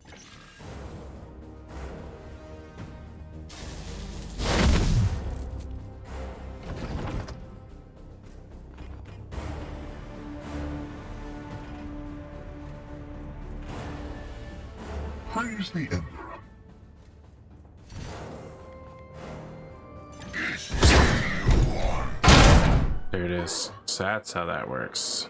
Praise the Emperor. There it is. So that's how that works.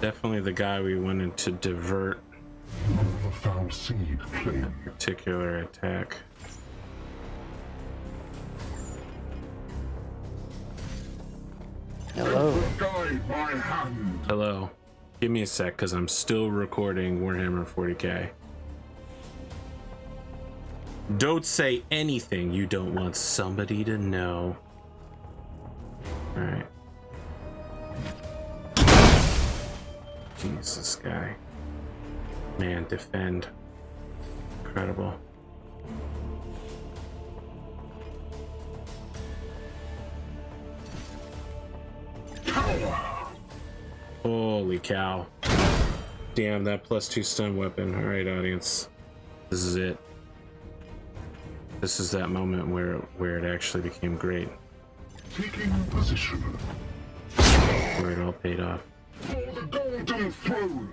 Definitely the guy we wanted to divert The foul seed claim. particular attack. Hello. Guide my hand. Hello. Give me a sec, because I'm still recording Warhammer 40K. Don't say anything you don't want somebody to know. Alright. Jesus, guy. Man, defend. Incredible. Holy cow. Damn, that +2 stun weapon. Alright, audience. This is it. This is that moment where it actually became great. Taking position. Where it all paid off. For the Golden Throne.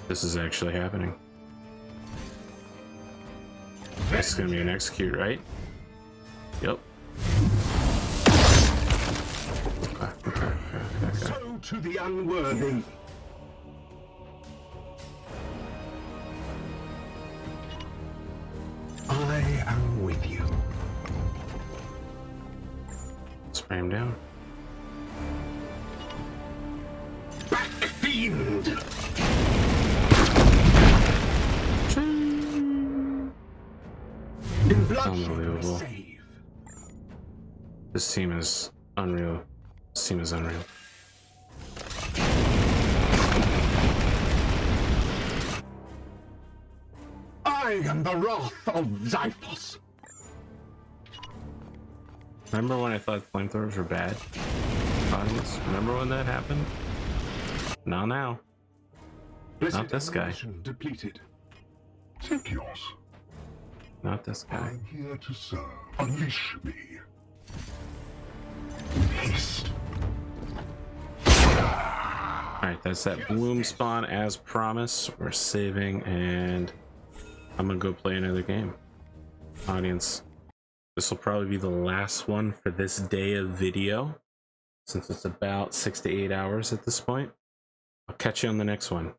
This is actually happening. This is gonna be an execute, right? Yep. Okay. So to the unworthy. I am with you. Spray him down. Back fiend! In bloodshed we Unbelievable. save. This team is unreal. This team is unreal. I am the wrath of Xiphos. Remember when I thought flamethrowers were bad? Audience, remember when that happened? Not now. Not this guy. Ammunition depleted. Take yours. Not this guy. I'm here to serve. Unleash me. Haste. Alright, that's that bloom spawn as promised. We're saving, and I'm gonna go play another game. Audience, this will probably be the last one for this day of video, since it's about 6 to 8 hours at this point. I'll catch you on the next one.